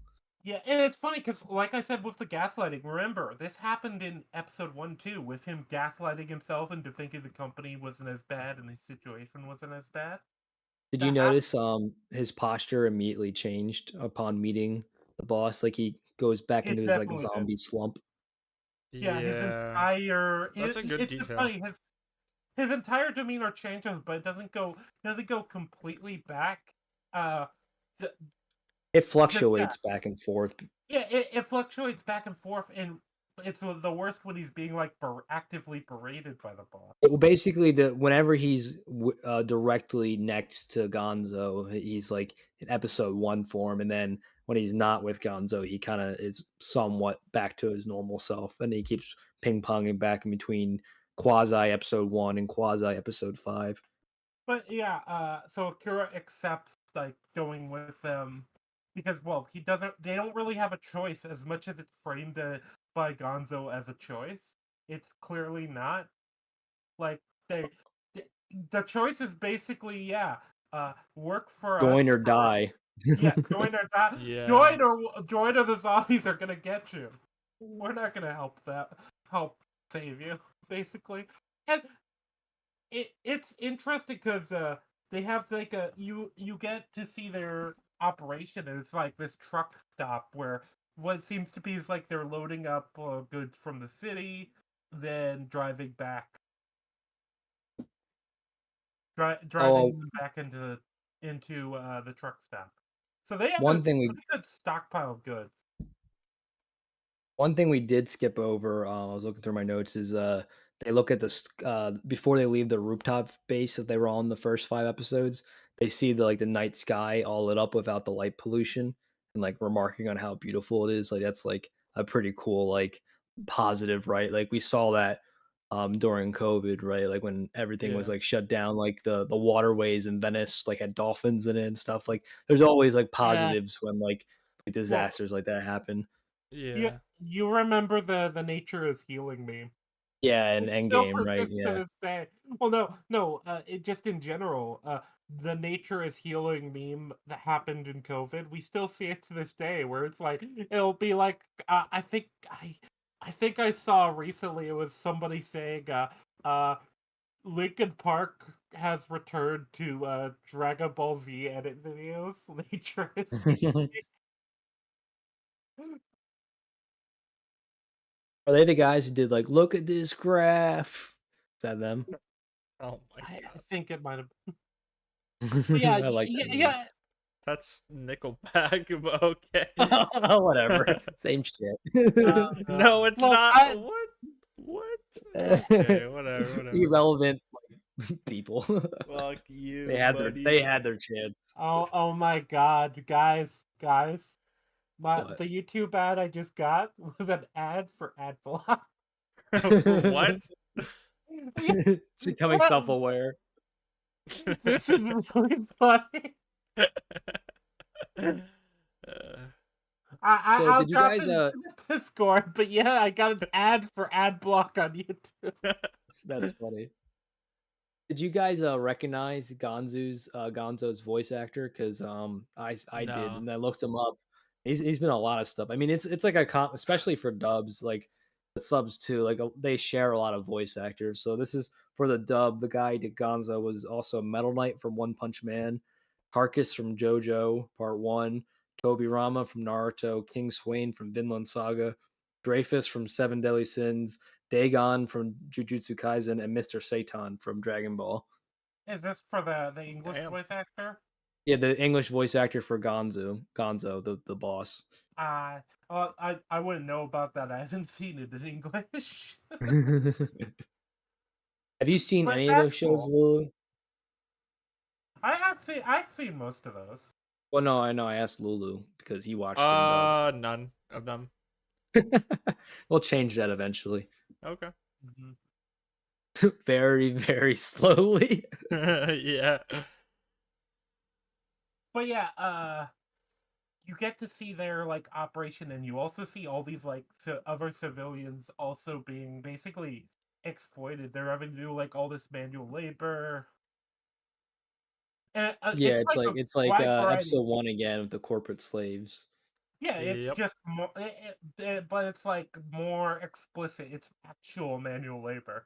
yeah, and it's funny because, like I said with the gaslighting, remember this happened in episode 1 too, with him gaslighting himself into thinking the company wasn't as bad and his situation wasn't as bad. Did you That happened. notice his posture immediately changed upon meeting the boss? Like he goes back It into his like definitely did. zombie slump. Yeah, his Yeah. entire That's a good it's just detail. funny his entire demeanor changes, but it doesn't go completely back. Uh, th- It because yeah, fluctuates back and forth. yeah, it fluctuates back and forth, and it's the worst when he's being like actively berated by the boss. Well, basically, the whenever he's directly next to Gonzo, he's like in episode one form, and then when he's not with Gonzo, he kind of is somewhat back to his normal self, and he keeps ping ponging back in between quasi episode one and quasi episode five. But yeah, so Akira accepts like going with them because well, he doesn't. They don't really have a choice as much as it's framed by Gonzo as a choice. It's clearly not. Like they, the choice is basically work for us. Join or For die. yeah, join or die. Yeah. Join or the zombies are gonna get you. we're not gonna help save you, basically. And it's interesting because they have like you get to see their operation, and it's like this truck stop where what seems to be is like they're loading up goods from the city, then driving back, Oh, driving them back into the truck stop. So they have a one thing we pretty good stockpile of goods. One thing we did skip over, I was looking through my notes, is they look at this before they leave the rooftop base that they were on the first 5 episodes. They see the night sky all lit up without the light pollution, and like remarking on how beautiful it is. Like that's like a pretty cool positive, right? Like we saw that during COVID, right? Like when everything was Yeah. like shut down, like the waterways in Venice like had dolphins in it and stuff. Like there's always like Yeah. positives when like Well, disasters like that happen. Yeah. you remember the nature is healing meme. Yeah, and It still Endgame, right? persists to Yeah. this day. Well, no. It just in general, the nature is healing meme that happened in COVID. We still see it to this day, where it's like it'll be like I think I saw recently it was somebody saying uh Linkin Park has returned to Dragon Ball Z edit videos. Nature is healing. Are they the guys who did like, "Look at this graph"? Is that them? Oh my I god. think it might have. But yeah, I like that movie. yeah. That's Nickelback, but okay. Whatever, same shit. No, it's Look, not. What? What? Okay, whatever, whatever. Irrelevant people. Fuck They you, had their buddy. they had their chance. oh my God, guys, What? the YouTube ad I just got was an ad for AdBlock. For what? Yeah, Becoming well, self-aware. this is really funny. Uh, So I'll did you drop guys it in the Discord, but yeah, I got an ad for AdBlock on YouTube. that's funny. Did you guys recognize Gonzo's voice actor? Because I did, no. and I looked him up. He's been in a lot of stuff. I mean, it's like especially for dubs, like the subs too. Like they share a lot of voice actors. So this is for the dub. The guy who did Gonzo was also Metal Knight from One Punch Man, Carcass from JoJo Part One, Toby Rama from Naruto, King Swain from Vinland Saga, Dreyfus from Seven Deadly Sins, Dagon from Jujutsu Kaisen, and Mr. Satan from Dragon Ball. Is this for the English Damn. voice actor? Yeah, the English voice actor for Gonzo, the boss. Uh, I wouldn't know about that. I haven't seen it in English. Have you seen But any of that's those shows, cool. Lulu? I've seen most of those. Well, no, I know. I asked Lulu because he watched in dub. None of them. We'll change that eventually. Okay. Mhm. Very, very slowly. Yeah. But yeah, you get to see their like operation, and you also see all these like other civilians also being basically exploited. They're having to do like all this manual labor, and Yeah, it's it's like like a it's like wide variety. episode one again with the corporate slaves. Yeah, it's Yep. just more, but it's like more explicit. It's actual manual labor.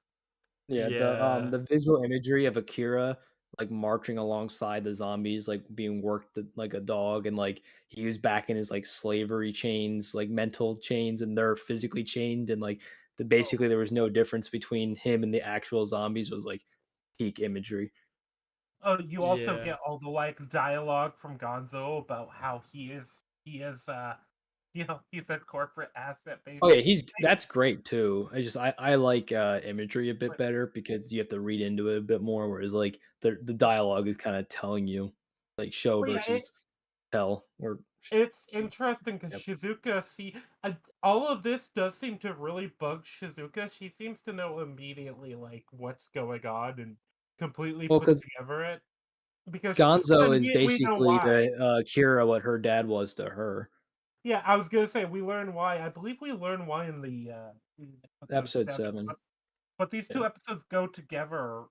Yeah, Yeah. the visual imagery of Akira like marching alongside the zombies, like being worked like a dog, and like he was back in his like slavery chains, like mental chains, and they're physically chained, and like Oh, basically there was no difference between him and the actual zombies was like peak imagery. oh, you also Yeah. get all the like dialogue from Gonzo about how he is he's a corporate asset Oh yeah, he's basically. that's great too. I like imagery a bit better because you have to read into it a bit more, whereas like the dialogue is kind of telling you like show But yeah, versus tell or it's interesting because yep. Shizuka, all of this does seem to really bug Shizuka. She seems to know immediately like what's going on and completely Well, put because together it because Gonzo and is we know basically why. to Kira what her dad was to her. Yeah, I was gonna say we learn why. I believe we learn why in episode Episode 7, 7. but these Yeah. two episodes go together.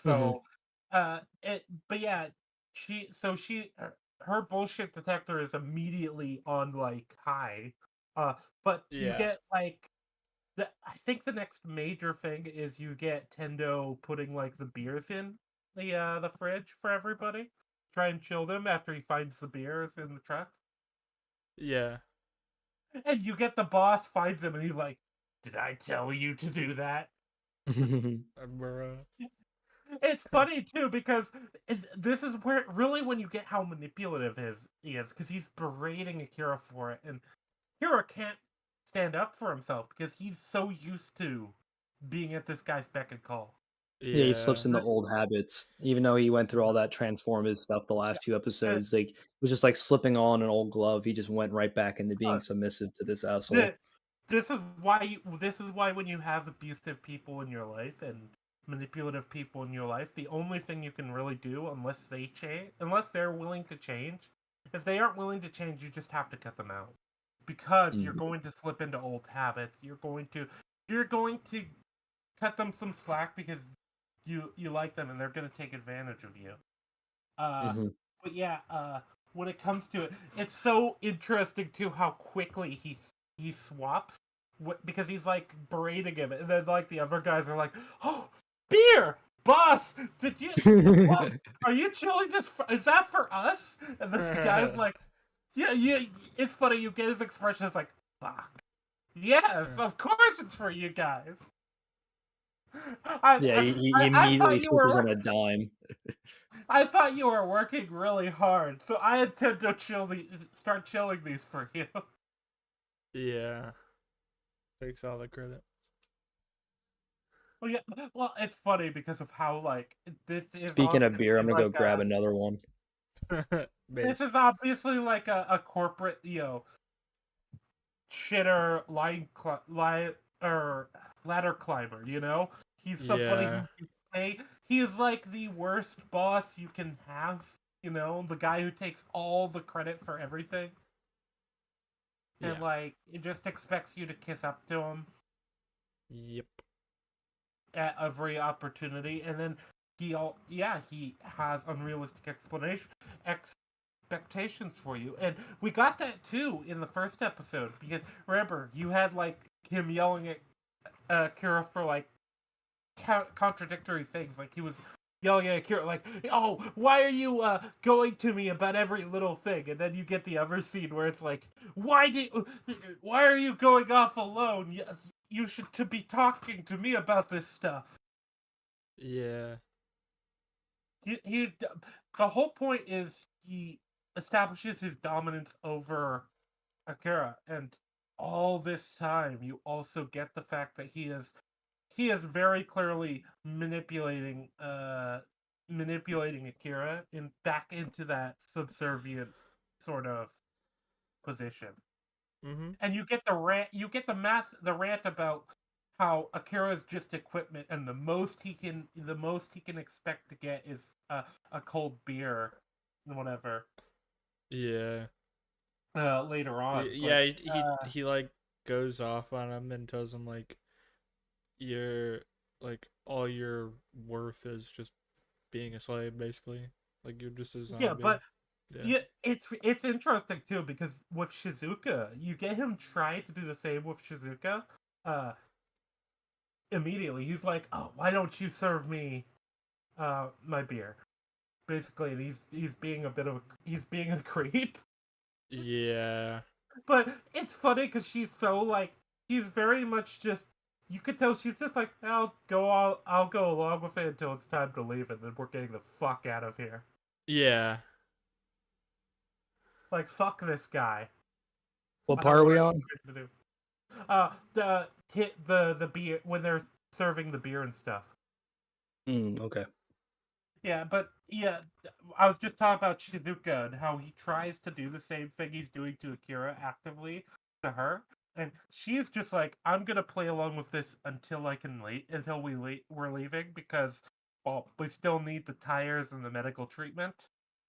Hmm. So, but yeah, her bullshit detector is immediately on like high, But you Yeah. get like I think the next major thing is you get Tendo putting like the beers in the fridge for everybody. Try and chill them after he finds the beers in the truck. Yeah. And you get the boss finds them and he's like, "Did I tell you to do that?" Bruh. It's funny too because this is where really when you get how manipulative he is because he's berating Akira for it, and Akira can't stand up for himself because he's so used to being at this guy's beck and call. Yeah, he slips Yeah. into old habits, even though he went through all that transformative stuff the last few Uh, episodes. Like, it was just like slipping on an old glove. He just went right back into being uh, submissive to this asshole. the, this is why when you have abusive people in your life and manipulative people in your life, the only thing you can really do unless they're willing to change, if they aren't willing to change, you just have to cut them out because you're Mm. going to slip into old habits. You're going to cut them some slack because you like them and they're going to take advantage of you. Uh, Hmm. but yeah, when it comes to it, it's so interesting too how quickly he swaps because he's like berating him, and then like the other guys are like, "Oh, beer, boss, did you? What? Are you chilling this? Is that for us?" And this guy's like, "Yeah, yeah." It's funny. You get his expression. It's like, "Fuck, yes, of course it's for you guys." I Yeah, I, he I immediately thought you switches were on a dime. I thought you were working really hard, so I intend to start chilling these for you. Yeah. Takes all the credit. Well, yeah, well, it's funny because of how like Speaking of beer, I'm gonna go like grab another one. this Base. is obviously like a corporate shitter line or ladder climber. He's somebody who Yeah. you pay. He is like the worst boss you can have. The guy who takes all the credit for everything. And Yeah. like it just expects you to kiss up to him Yep. at every opportunity, and then he has unrealistic expectations for you, and we got that too in the first episode because remember you had like him yelling at Kira for like contradictory things, like he was yelling at Kira like, "Oh, why are you going to me about every little thing?" And then you get the other scene where it's like, why are you going off alone? You should to be talking to me about this stuff." Yeah. He the whole point is he establishes his dominance over Akira, and all this time you also get the fact that he is very clearly manipulating Akira back into that subservient sort of position. Mm-hmm. And the rant about how Akira is just equipment, and the most he can expect to get is a cold beer and whatever Yeah. later on. Yeah, But he like goes off on him and tells him like you're like all your worth is just being a slave basically. Like you're just a yeah, zombie. but Yeah. yeah, it's interesting too because with Shizuka, you get him trying to do the same with Shizuka. Uh, Immediately he's like, "Oh, why don't you serve me my beer?" Basically, and he's being a creep. Yeah. But it's funny because she's very much just, you could tell she's just like, I'll go along with it until it's time to leave, and then we're getting the fuck out of here. Yeah. Like, fuck this guy. What I part don't are want we on? anything to do. The beer when they're serving the beer and stuff. Okay. Yeah, but yeah, I was just talking about Shizuka and how he tries to do the same thing he's doing to Akira actively to her, and she's just like, "I'm gonna play along with this until we're leaving because, well, we still need the tires and the medical treatment."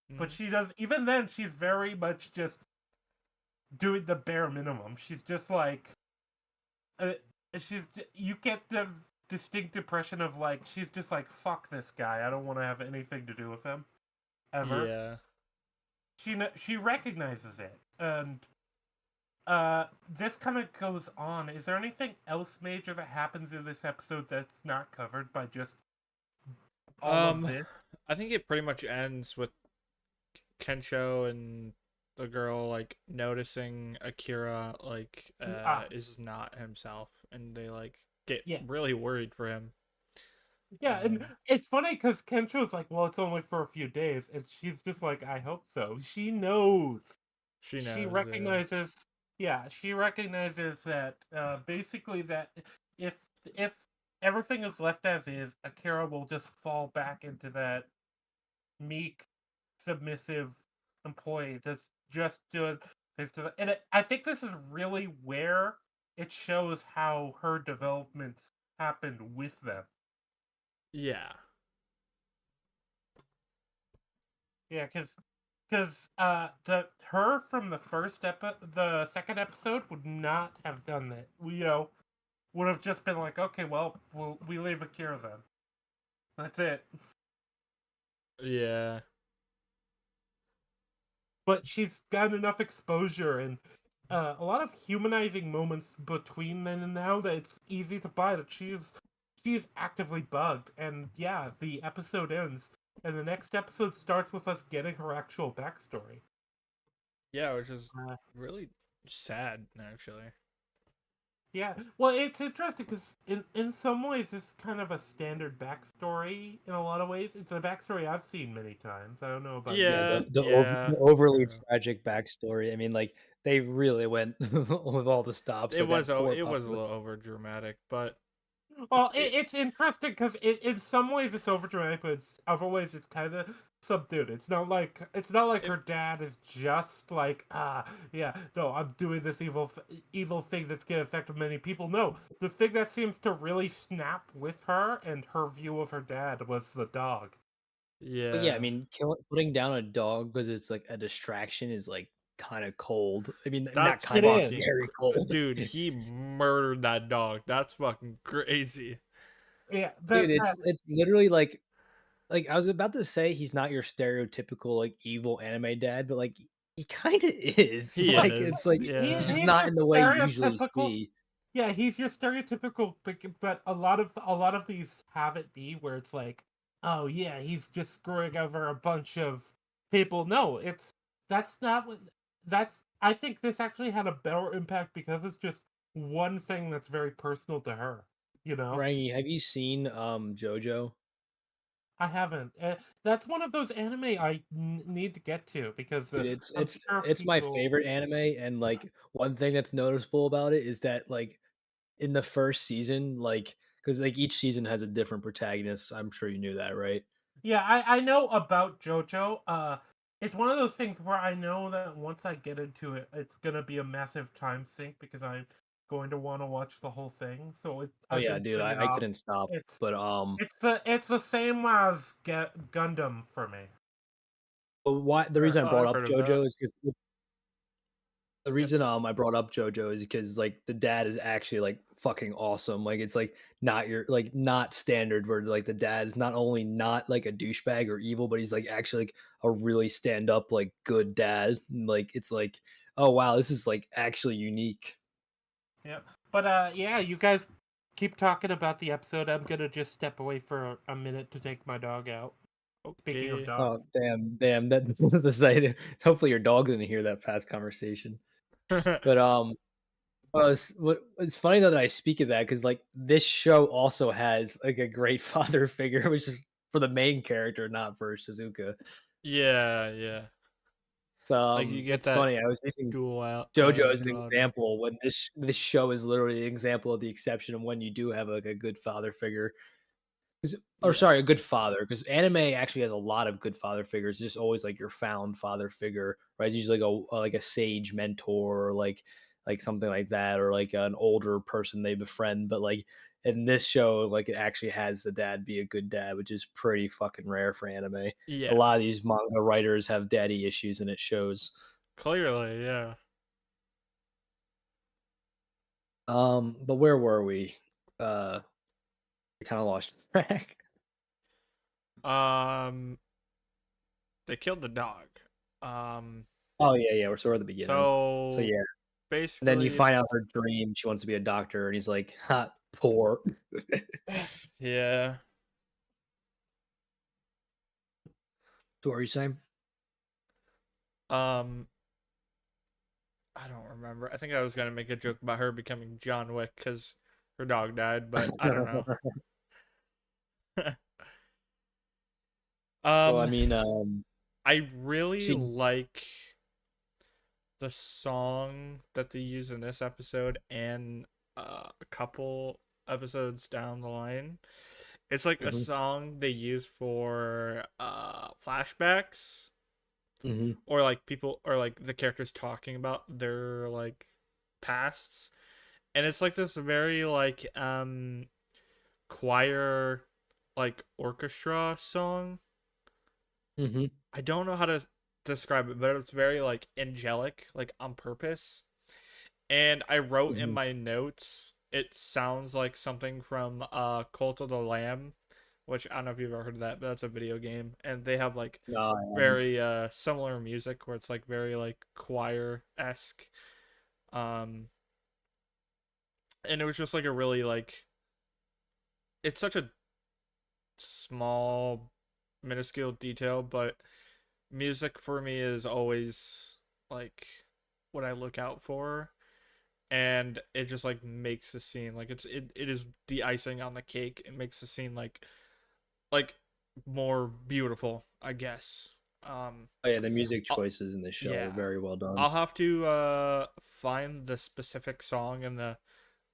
But Mm-hmm. she does. Even then, she's very much just doing the bare minimum. She's just like, uh, you get the distinct impression of like she's just like, "Fuck this guy. I don't want to have anything to do with him ever." Yeah. She recognizes it, and this kind of goes on. Is there anything else major that happens in this episode that's not covered by just all of this? I think it pretty much ends with Kensho and the girl like noticing Akira like Ah, is not himself, and they like get yeah. really worried for him. Yeah, and it's funny because Kentro's like, well, it's only for a few days, and she's just like, I hope so. She knows. She She knows. recognizes, yeah, she recognizes that basically that if if everything is left as is, Akira will just fall back into that meek, submissive employee that's just doing this. And I think this is really where it shows how her developments happened with them. Yeah. Yeah, because the her from the second episode would not have done that. Would have just been like, okay, well, we leave Akira then. That's it. Yeah. But she's got enough exposure and a lot of humanizing moments between then and now that it's easy to buy that she's actively bugged. And yeah, the episode ends, and the next episode starts with us getting her actual backstory. Yeah, which is Uh, really sad actually. Yeah, well, it's interesting because in some ways it's kind of a standard backstory. In a lot of ways, it's a backstory I've seen many times. I don't know about Yeah, you. Yeah, the yeah. overly tragic backstory. I mean, like they really went with all the stops. It Like that was poor it puppy. was a little over dramatic, but Well, it it's interesting because in some ways it's overdramatic, but other ways it's kind of subdued. It's not like it her dad is just like yeah, no, I'm doing this evil thing that's gonna affect many people. No, the thing that seems to really snap with her and her view of her dad was the dog. But yeah, I yeah. mean, putting down a dog because it's like a distraction is like kind of cold. I mean, not That's It kind of, it's is. fucking very cold. dude, he murdered that dog. That's fucking crazy. Yeah, Dude, that that it's literally like I was about to say he's not your stereotypical like evil anime dad, but like he kind of is. He Like it's is. like he, he's Yeah. just he's not your in the way you usually stereotypical. see. Yeah, he's your stereotypical, but a lot of these have it be where it's like, oh yeah, he's just screwing over a bunch of people. No, that's not what that's. I think this actually had a better impact because it's just one thing that's very personal to her. You know, Rangy, have you seen JoJo? I haven't. That's one of those anime I need to get to because Dude, it's I'm it's sure it's my people. favorite anime, and like one thing that's noticeable about it is that like in the first season, like because like each season has a different protagonist. I'm sure you knew that, right? Yeah, I know about JoJo. It's one of those things where I know that once I get into it, it's gonna be a massive time sink because I'm going to want to watch the whole thing. So Oh I've yeah, been dude, putting it I off. couldn't stop. It's But it's the same as Gundam for me. why the reason I Oh, brought I've up heard of that. JoJo is because the Yep. reason I brought up JoJo is because like the dad is actually like fucking awesome. Like it's like not your like not standard where like the dad is not only not like a douchebag or evil, but he's like actually like a really stand up like good dad. And, like it's like oh wow, this is like actually unique. Yeah, but yeah, you guys keep talking about the episode. I'm gonna just step away for a minute to take my dog out. Speaking of Okay. dogs. Oh damn that was the site. Hopefully your dog didn't hear that past conversation. But it's funny though that I speak of that because like this show also has like a great father figure, which is for the main character, not for Shizuka. Yeah, yeah. So Like you get it's that funny. I was using dual out JoJo as an God. example when this show is literally an example of the exception of when you do have like a good father figure. Or Yeah. sorry, a good father, because anime actually has a lot of good father figures. It's just always like your found father figure, right? It's usually like a sage mentor, or like something like that, or like an older person they befriend. But like in this show, like it actually has the dad be a good dad, which is pretty fucking rare for anime. A Yeah. lot of these manga writers have daddy issues, and it shows. Clearly, yeah. But where were we? I kind of lost track. Um they killed the dog. Um Oh yeah, yeah, we're sort of at the beginning. So so yeah. basically, then you find out her dream. She wants to be a doctor, and he's like, "Ha, poor." yeah. So what are you saying? Um, I don't remember. I think I was gonna make a joke about her becoming John Wick because her dog died, but I don't know. Well, I um, mean, I really she. like the song that they use in this episode and a couple episodes down the line. It's like a Mhm, song they use for flashbacks mhm, or like people or like the characters talking about their like pasts. And it's like this very like choir like orchestra song. mhm, I don't know how to describe it, but it's very like angelic, like on purpose. And I wrote in mhm. my notes, it sounds like something from Cult of the Lamb, which I don't know if you've ever heard of that, but that's a video game. And they have like No, I haven't. very similar music where it's like very like choir esque. Um and it was just like a really like it's such a small minuscule detail, but music for me is always like what I look out for, and it just like makes the scene like it is the icing on the cake. It makes the scene like more beautiful, I guess. Oh yeah, the music I'll, choices in this show are yeah, very well done. I'll have to find the specific song in the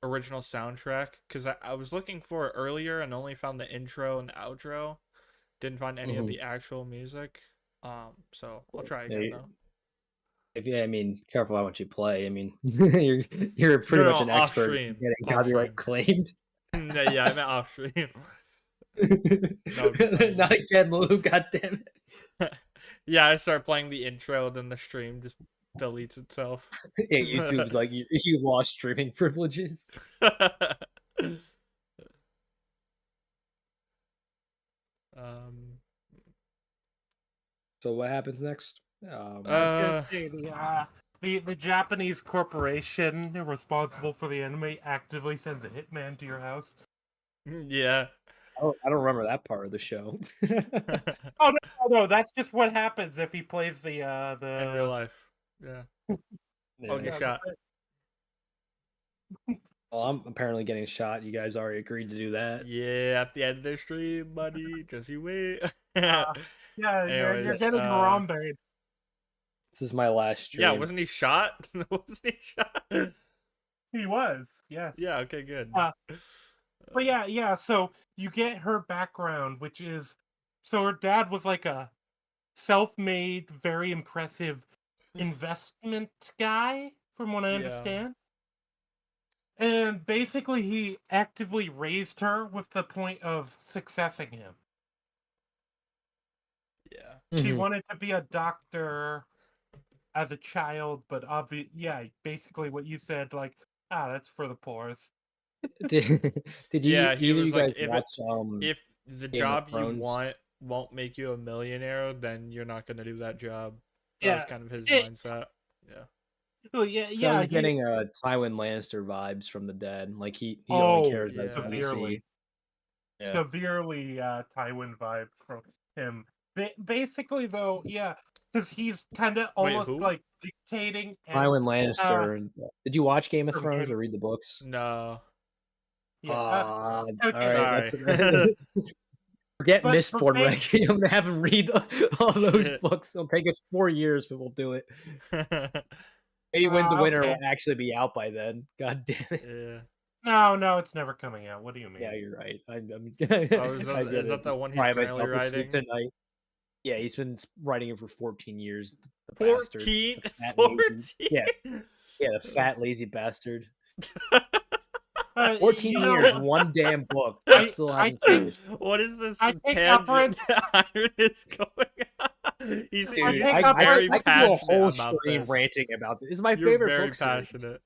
original soundtrack because I was looking for it earlier and only found the intro and the outro. Didn't find any of Mhm. the actual music. So I'll try Yeah, again though. if yeah, I mean, careful how much you play. I mean, you're No, pretty no, much an off expert stream, at getting off copyright stream. claimed. Yeah, I meant off stream. That would be funny. Not again, Lou. God damn Yeah, I start playing the intro, then the stream just deletes itself. it. Yeah, YouTube's like you lost streaming privileges. um, So what happens next? I was gonna uh, say the Japanese corporation responsible for the anime actively sends a hitman to your house. yeah. I don't remember that part of the show. Oh no, that's just what happens if he plays the In real life, yeah. I'll get Yeah. yeah. shot. Well, I'm apparently getting shot. You guys already agreed to do that. Yeah, at the end of the stream, buddy. Just you wait. Yeah, you're Anyways, getting harambe. This is my last yeah, stream. wasn't he shot? Wasn't he shot? He was, yes. Yeah, okay, good. But yeah. So you get her background, which is so her dad was like a self-made, very impressive investment guy, from what I Yeah. understand. And basically, he actively raised her with the point of successing him. Yeah. She Mhm. wanted to be a doctor as a child, but basically what you said, like, that's for the poorest. Did you Yeah, he either you was like guys watch if the Game of job you Thrones? want won't make you a millionaire, then you're not going to do that job. That was Yeah, kind of his it, mindset. Yeah. oh, yeah, So I yeah. was getting Tywin Lannister vibes from the dead. Like he only Oh, cares about his Yeah. NBC. Yeah. severely Tywin vibe from him. Basically, though, yeah, because he's kind of Wait, almost who? like dictating and Tywin Lannister. Did you watch Game of from Thrones him. or read the books? No. Yeah. All Okay. right. Sorry. That's forget But for Mistborn ranking. I'm gonna have him read all those Shit. books. It'll take us 4 years, but we'll do it. Maybe Wins a Winner okay. will actually be out by then. God damn it. Yeah. No, it's never coming out. What do you mean? Yeah, you're right. I'm Oh, is I'm is gonna that the just one he's cry currently myself to sleep writing? tonight. Yeah, he's been writing it for 14 years. The bastard. 14? The fat lazy. 14? Yeah, the fat lazy bastard. Uh, 14 you years, know, one damn book. I I still I haven't take finished. What is this I take tangent upfront. that Iron is going on? He's Dude, I he's take I, up I, for very I could do a passionate whole about stream this. ranting about this. It's my You're favorite very book series. passionate.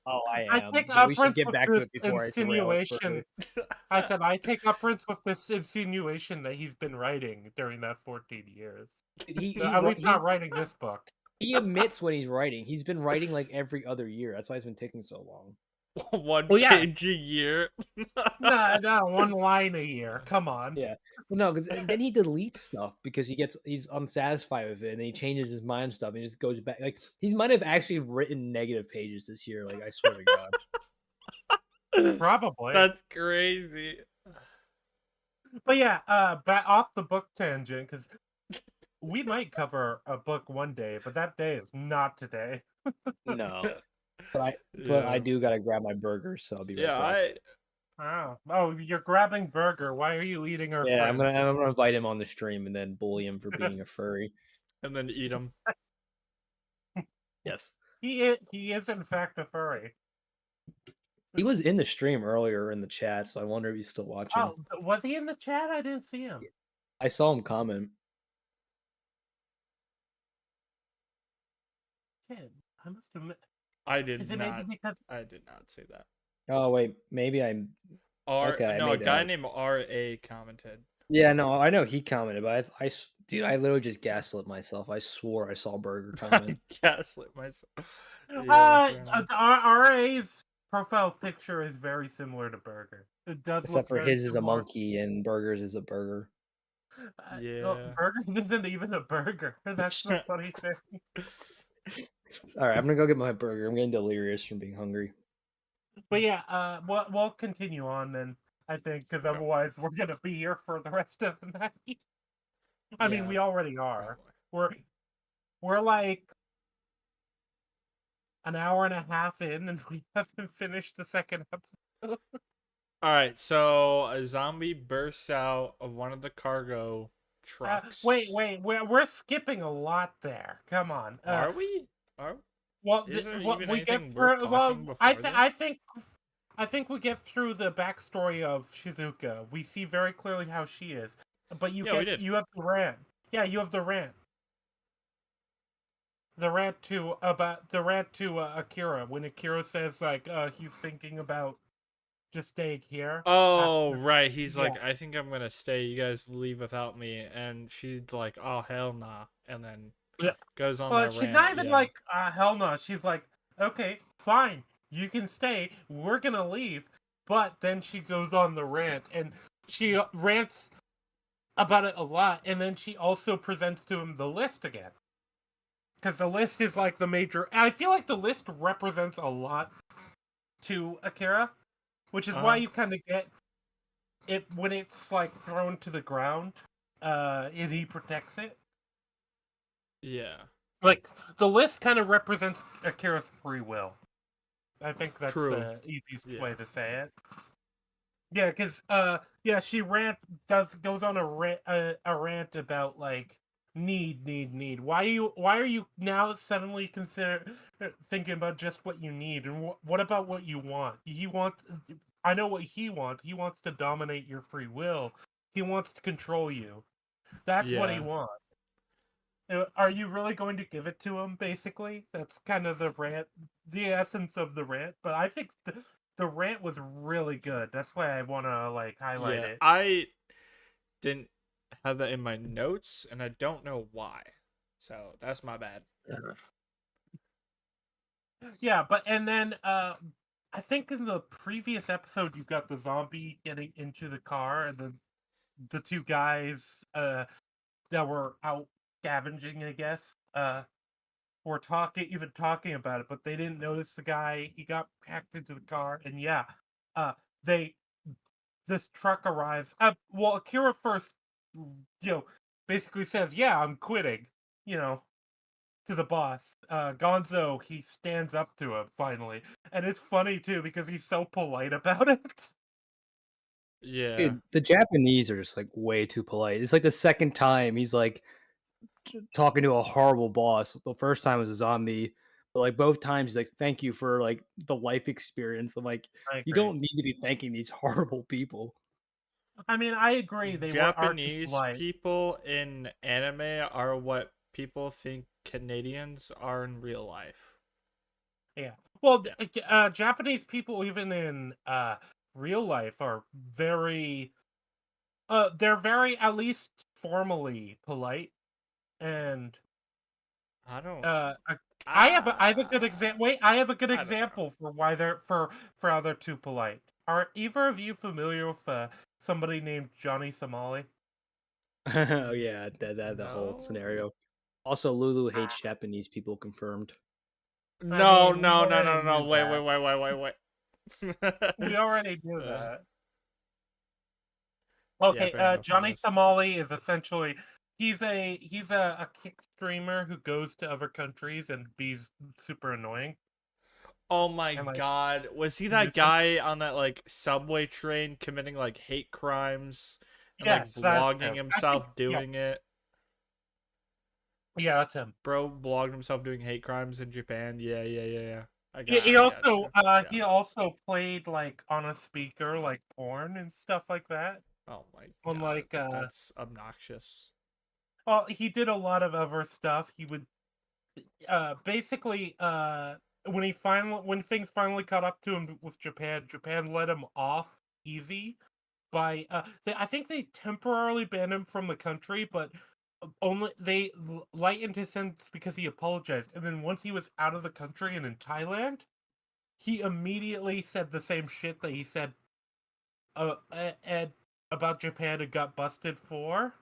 Oh, I I am. take But we should upfront get with back to this it before I derail it further. insinuation. I said I take upfront with this insinuation that he's been writing during that 14 years. He At least he not writing this book. He admits when he's writing. He's been writing like every other year. That's why it's been taking so long. One Well, yeah. page a year. No, one line a year. Come on. Yeah. Well, no, because then he deletes stuff because he's unsatisfied with it, and then he changes his mind and stuff, and he just goes back. Like he might have actually written negative pages this year. Like I swear to God. Probably. That's crazy. But yeah, back off the book tangent, because we might cover a book one day, but that day is not today. No, but I Yeah. do gotta grab my burger, so I'll be right Yeah, back. Oh, you're grabbing Burger. Why are you eating our Yeah, friend? I'm gonna invite him on the stream and then bully him for being a furry. and then eat them. Yes. He is in fact a furry. He was in the stream earlier in the chat, so I wonder if he's still watching. Oh, was he in the chat? I didn't see him. I saw him comment. Shit, I must admit. I did Is it maybe not. because I did not say that. Oh wait, maybe I'm okay. No, a guy named R.A. commented. Yeah, no, I know he commented, but dude, I literally just gaslit myself. I swore I saw Burger comment. Gaslit myself. Yeah, RA's profile picture is very similar to Burger. It does Except look for very his is a similar. monkey and Burger's is a burger. Yeah. Burger isn't even a burger. That's the funny thing. All right, I'm gonna go get my burger. I'm getting delirious from being hungry. But yeah, we'll continue on then. I think because otherwise we're gonna be here for the rest of the night. I mean, Yeah, we already are. probably. We're like an hour and a half in, and we haven't finished the second episode. All right, so a zombie bursts out of one of the cargo trucks. Wait, we're skipping a lot there. Come on. Are we? Well, Is there what even we get anything worth through. talking Well, before that? I think we get through the backstory of Shizuka. We see very clearly how she is. But Yeah, we did. you have the rant. Yeah, you have the rant. The rant to Akira when Akira says like he's thinking about just staying here. Oh, after- right. He's yeah. like, I think I'm gonna stay. You guys leave without me. And she's like, oh, hell nah. And then Yeah. goes on But that she's rant. not even yeah. like hell no. She's like, okay, fine, you can stay. We're gonna leave. But then she goes on the rant, and she rants about it a lot, and then she also presents to him the list again. Because the list is like the major. I feel like the list represents a lot to Akira, which is why you kind of get it when it's like thrown to the ground, and he protects it. Yeah. Like the list kind of represents Akira's free will. I think that's True. the easiest Yeah. way to say it. Yeah, because she goes on a rant about like need. Why are you now suddenly thinking about just what you need, and what about what you want? I know what he wants. He wants to dominate your free will. He wants to control you. That's what he Yeah. wants. Are you really going to give it to him? Basically, that's kind of the rant, the essence of the rant. But I think the rant was really good. That's why I want to like highlight it. I didn't have that in my notes, and I don't know why. So that's my bad. Yeah, and then I think in the previous episode you got the zombie getting into the car, and then the two guys that were out scavenging, I guess, were talking about it, but they didn't notice the guy. He got packed into the car, and yeah, this truck arrives. Well, Akira first, basically says, "Yeah, I'm quitting," to the boss. Gonzo, he stands up to him finally, and it's funny too because he's so polite about it. Yeah. Dude, the Japanese are just like way too polite. It's like the second time he's like talking to a horrible boss. The first time was a zombie, but like both times he's like, "Thank you for like the life experience." I'm like, I you agree. don't need to be thanking these horrible people. I mean, I agree. Are too Japanese polite. people in anime are what people think Canadians are in real life. Yeah. Well, Japanese people, even in real life, are very. They're very, at least formally, polite, and I don't. I have a good example. Wait, I have a good I don't know. example for why they're for how they're too polite. Are either of you familiar with somebody named Johnny Somali? Oh yeah, the whole No. scenario. Also, Lulu hates Japanese people confirmed. I No, mean, we no, no, already no, no. knew Wait, wait, that. wait, wait, wait, We wait. already knew uh, that. yeah, Okay, fair enough, I Johnny guess. Somali is essentially he's a kick streamer who goes to other countries and be super annoying Oh my and like god. Was he that nuisance. guy on that like subway train committing like hate crimes and like Yes, that's vlogging him. I think himself yeah, doing it? yeah, that's him. Bro vlogged himself doing hate crimes in Japan. Yeah, yeah, yeah, yeah. Yeah, I got you. Yeah. he also played like on a speaker like porn and stuff like that. Oh my On god. like That's obnoxious. well, he did a lot of other stuff. He would basically when things finally caught up to him with Japan, Japan let him off easy by I think they temporarily banned him from the country, but only they lightened his sentence because he apologized. And then once he was out of the country and in Thailand, he immediately said the same shit that he said and about Japan and got busted for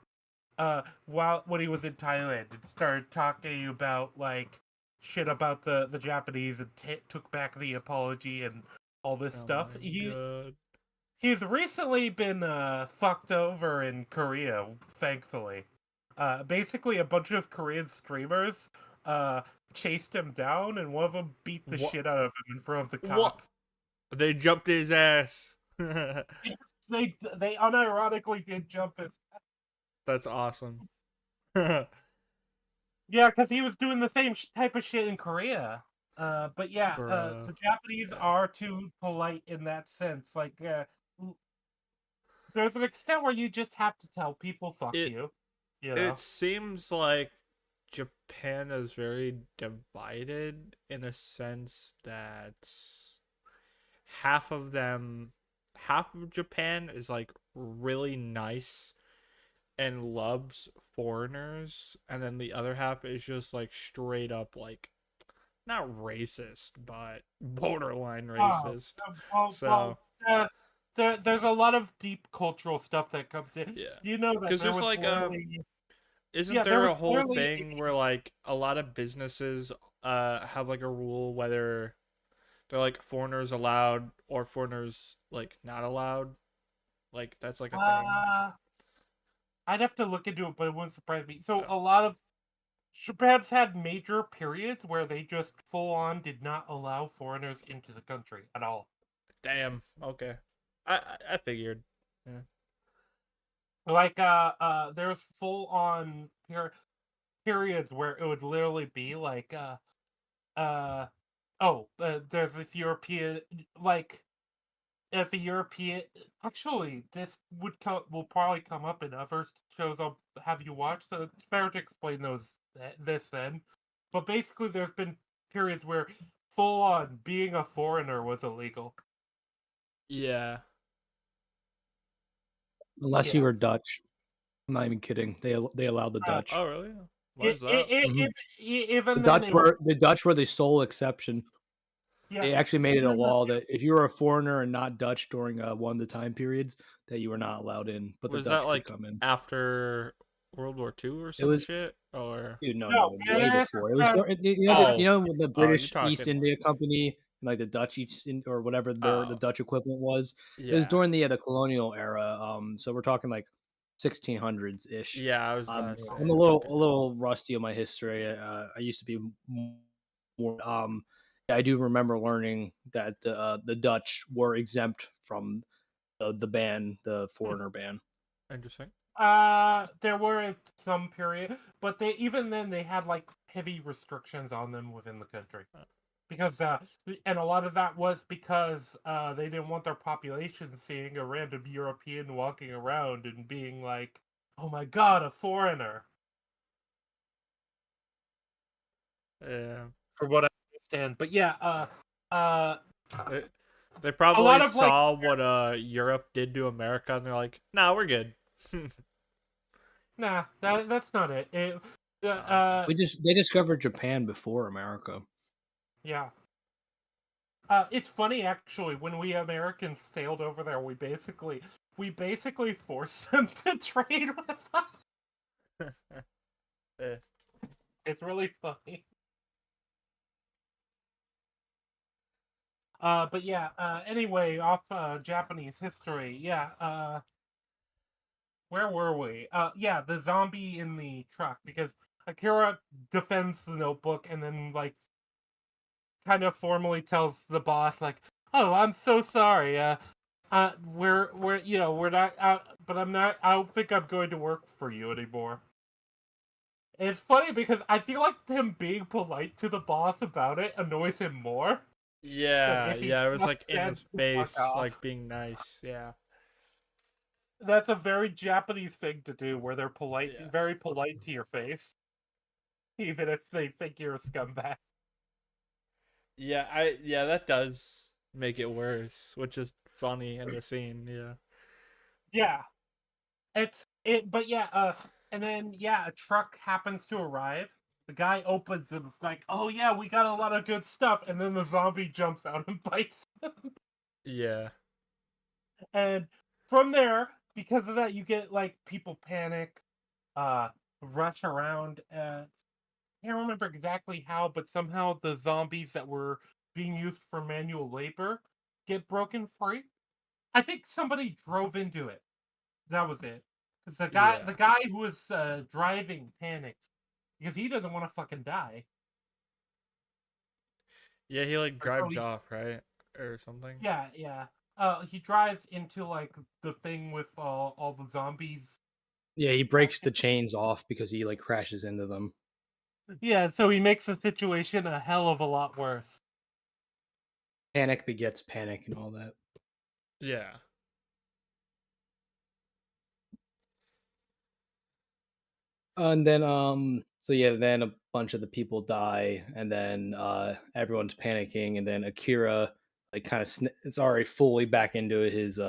while when he was in Thailand and started talking about like shit about the Japanese and took back the apology and all this Oh stuff. my god. He's recently been fucked over in Korea, thankfully. Basically, a bunch of Korean streamers uh, chased him down, and one of them beat the What? shit out of him in front of the What? cops. They jumped his ass. They unironically did jump him. That's awesome. Yeah, because he was doing the same type of shit in Korea. But yeah, Bro. the Japanese Yeah. are too polite in that sense. Like, there's an extent where you just have to tell people "fuck It you," you it know. seems like Japan is very divided in a sense that half of them half of Japan is like really nice and loves foreigners, and then the other half is just like straight up like not racist but borderline Oh, racist. well, So there's a lot of deep cultural stuff that comes in. yeah, You know that because there there's was like literally, isn't yeah, there there a was whole literally, thing where like a lot of businesses have like a rule whether they're like foreigners allowed or foreigners like not allowed? Like that's like a thing. uh, I'd have to look into it, but it wouldn't surprise me. So Oh, a lot of Japan's had major periods where they just full on did not allow foreigners into the country at all. damn. Okay. I figured. Yeah. Like there's full on periods where it would literally be like uh there's this European like if a European actually this will probably come up in other shows I'll have you watch, so it's fair to explain this then. But basically there's been periods where full on being a foreigner was illegal. Yeah. Unless you Yeah. were Dutch. I'm not even kidding. They allowed the Uh, Dutch. Oh really? Why it, is it, that? it, Mhm. it, even then it was The Dutch were the sole exception. yeah They actually made it a even the, law that if you were a foreigner and not Dutch during one of the time periods, that you were not allowed in, but the Was that Dutch could like come in. after World War II or It some was shit? Or dude, no, no no, way this is before. It was you oh, know when the oh, you're British East talking India Company and like the Dutch East or whatever the oh, Dutch equivalent was. It was yeah. during the colonial era. So we're talking like 1600s ish. Yeah, I was about to I'm say. a Okay. little rusty on my history. I used to be more. I do remember learning that the Dutch were exempt from the ban, the foreigner ban. Interesting. There were some period, but they even then they had like heavy restrictions on them within the country because and a lot of that was because they didn't want their population seeing a random European walking around and being like, "Oh my God, a foreigner." Yeah. For what I understand, but yeah, uh, They, they a probably lot of like saw what Europe did to America and they're like, "Nah, we're good." nah, that's not it. Uh, They discovered Japan before America. yeah. It's funny actually. When we Americans sailed over there, we basically forced them to trade with us. Eh, It's really funny. But yeah. Anyway, off Japanese history. Yeah. Where were we? Yeah, the zombie in the truck because Akira defends the notebook and then like kind of formally tells the boss like, "Oh, I'm so sorry. we're not out, but I'm not. I don't think I'm going to work for you anymore." And it's funny because I feel like him being polite to the boss about it annoys him more than yeah, if he yeah. It was just like in said his "fuck face, off." like being nice. Yeah, That's a very Japanese thing to do, where they're yeah, very polite to your face, even if they think you're a scumbag. yeah. Yeah, that does make it worse, which is funny in the scene. Yeah, Yeah, but yeah, and then yeah, a truck happens to arrive. The guy opens and it's like, "Oh yeah, we got a lot of good stuff," and then the zombie jumps out and bites. yeah, And from there, because of that, you get like people panic, uh, rush around. I can't remember exactly how, but somehow the zombies that were being used for manual labor get broken free. I think somebody drove into it. That was it. Because the yeah, guy who was driving panics because he doesn't want to fucking die. yeah. He like So drives off, right, or something. yeah, yeah. He drives into like the thing with all the zombies. Yeah, he breaks the chains off because he like crashes into them. Yeah, so he makes the situation a hell of a lot worse. Panic begets panic and all that. Yeah, And then so yeah, then a bunch of the people die and then everyone's panicking and then Akira like kind of is already fully back into his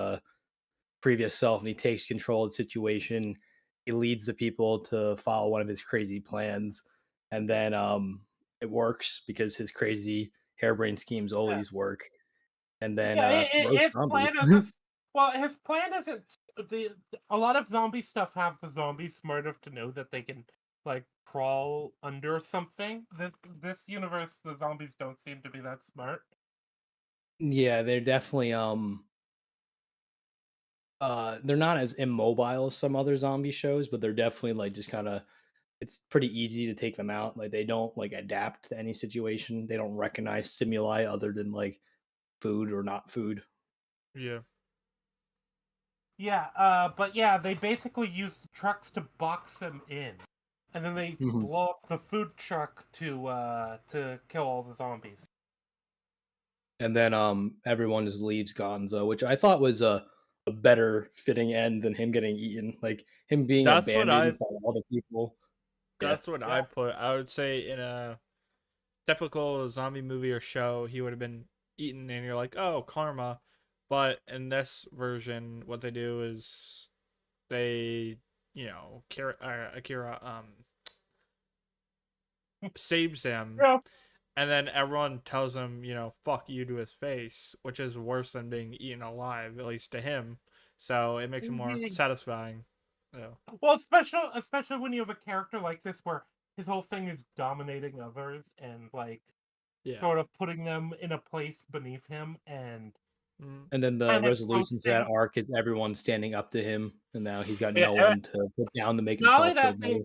previous self and he takes control of the situation. He leads the people to follow one of his crazy plans and then it works because his crazy harebrained schemes Yeah, always work. And then yeah. roast His zombie. plan isn't. Well, his plan isn't. A lot of zombie stuff have the zombies smart enough to know that they can like crawl under something. This universe, the zombies don't seem to be that smart. Yeah, they're definitely they're not as immobile as some other zombie shows, but they're definitely like just kind of it's pretty easy to take them out. Like they don't like adapt to any situation. They don't recognize stimuli other than like food or not food. yeah, Yeah, but yeah, they basically use the trucks to box them in, and then they Mhm. blow up the food truck to kill all the zombies. And then everyone just leaves Gonzo, which I thought was a better fitting end than him getting eaten. Like him being that's what I abandoned by all the people. Yeah. that's what I Yeah, put. I would say in a typical zombie movie or show, he would have been eaten, and you're like, oh, karma. But in this version, what they do is they, Akira saves him, yeah, and then everyone tells him, fuck you to his face, which is worse than being eaten alive, at least to him. So it makes it more yeah. satisfying. Yeah, Well, especially when you have a character like this where his whole thing is dominating others and like yeah. sort of putting them in a place beneath him Mm. And then the and resolution to that roasting. arc is everyone standing up to him, and now he's got Yeah, no one to put down to make not only himself feel that,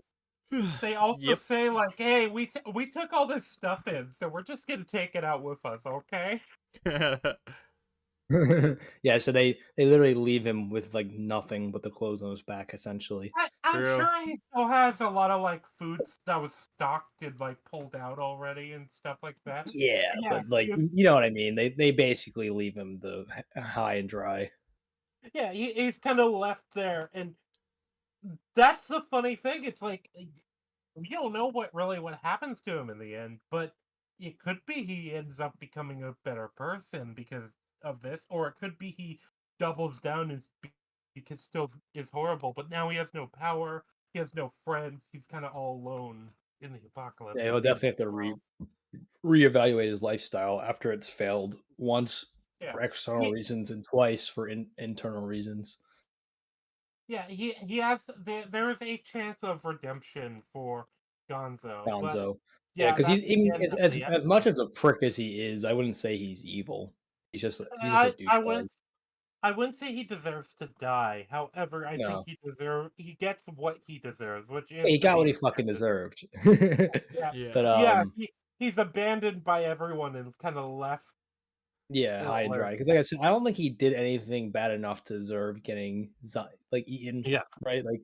better. they also Yep. say like, "Hey, we took all this stuff in, so we're just gonna take it out with us, okay?" Yeah, so they literally leave him with like nothing but the clothes on his back, essentially. I'm True. sure he still has a lot of like foods that was stocked and like pulled out already and stuff like that. Yeah, Yeah, but like you know what I mean. They basically leave him the high and dry. yeah, he's kind of left there, and that's the funny thing. It's like we don't know what happens to him in the end, but it could be he ends up becoming a better person because of this, or it could be he doubles down and because still is horrible, but now he has no power, he has no friends, he's kind of all alone. in the apocalypse. Yeah, It'd he'll be a definitely have to reevaluate his lifestyle after it's failed once yeah. for external He, reasons and twice for internal reasons. yeah, he has there is a chance of redemption for Gonzo, but Gonzo. Yeah, yeah, because he's that's I the mean, end of as the as much episode. as a prick as he is, I wouldn't say he's evil. He's just a I I douchebag. wouldn't I wouldn't say he deserves to die. However, I think No, he gets what he deserves, which is he to got what be he fucking abandoned. deserved. Yeah, But Yeah. yeah, he's abandoned by everyone and kind of left yeah, in high a and dry. lurch. Because like I said, I don't think he did anything bad enough to deserve getting like eaten. Yeah, Right? Like,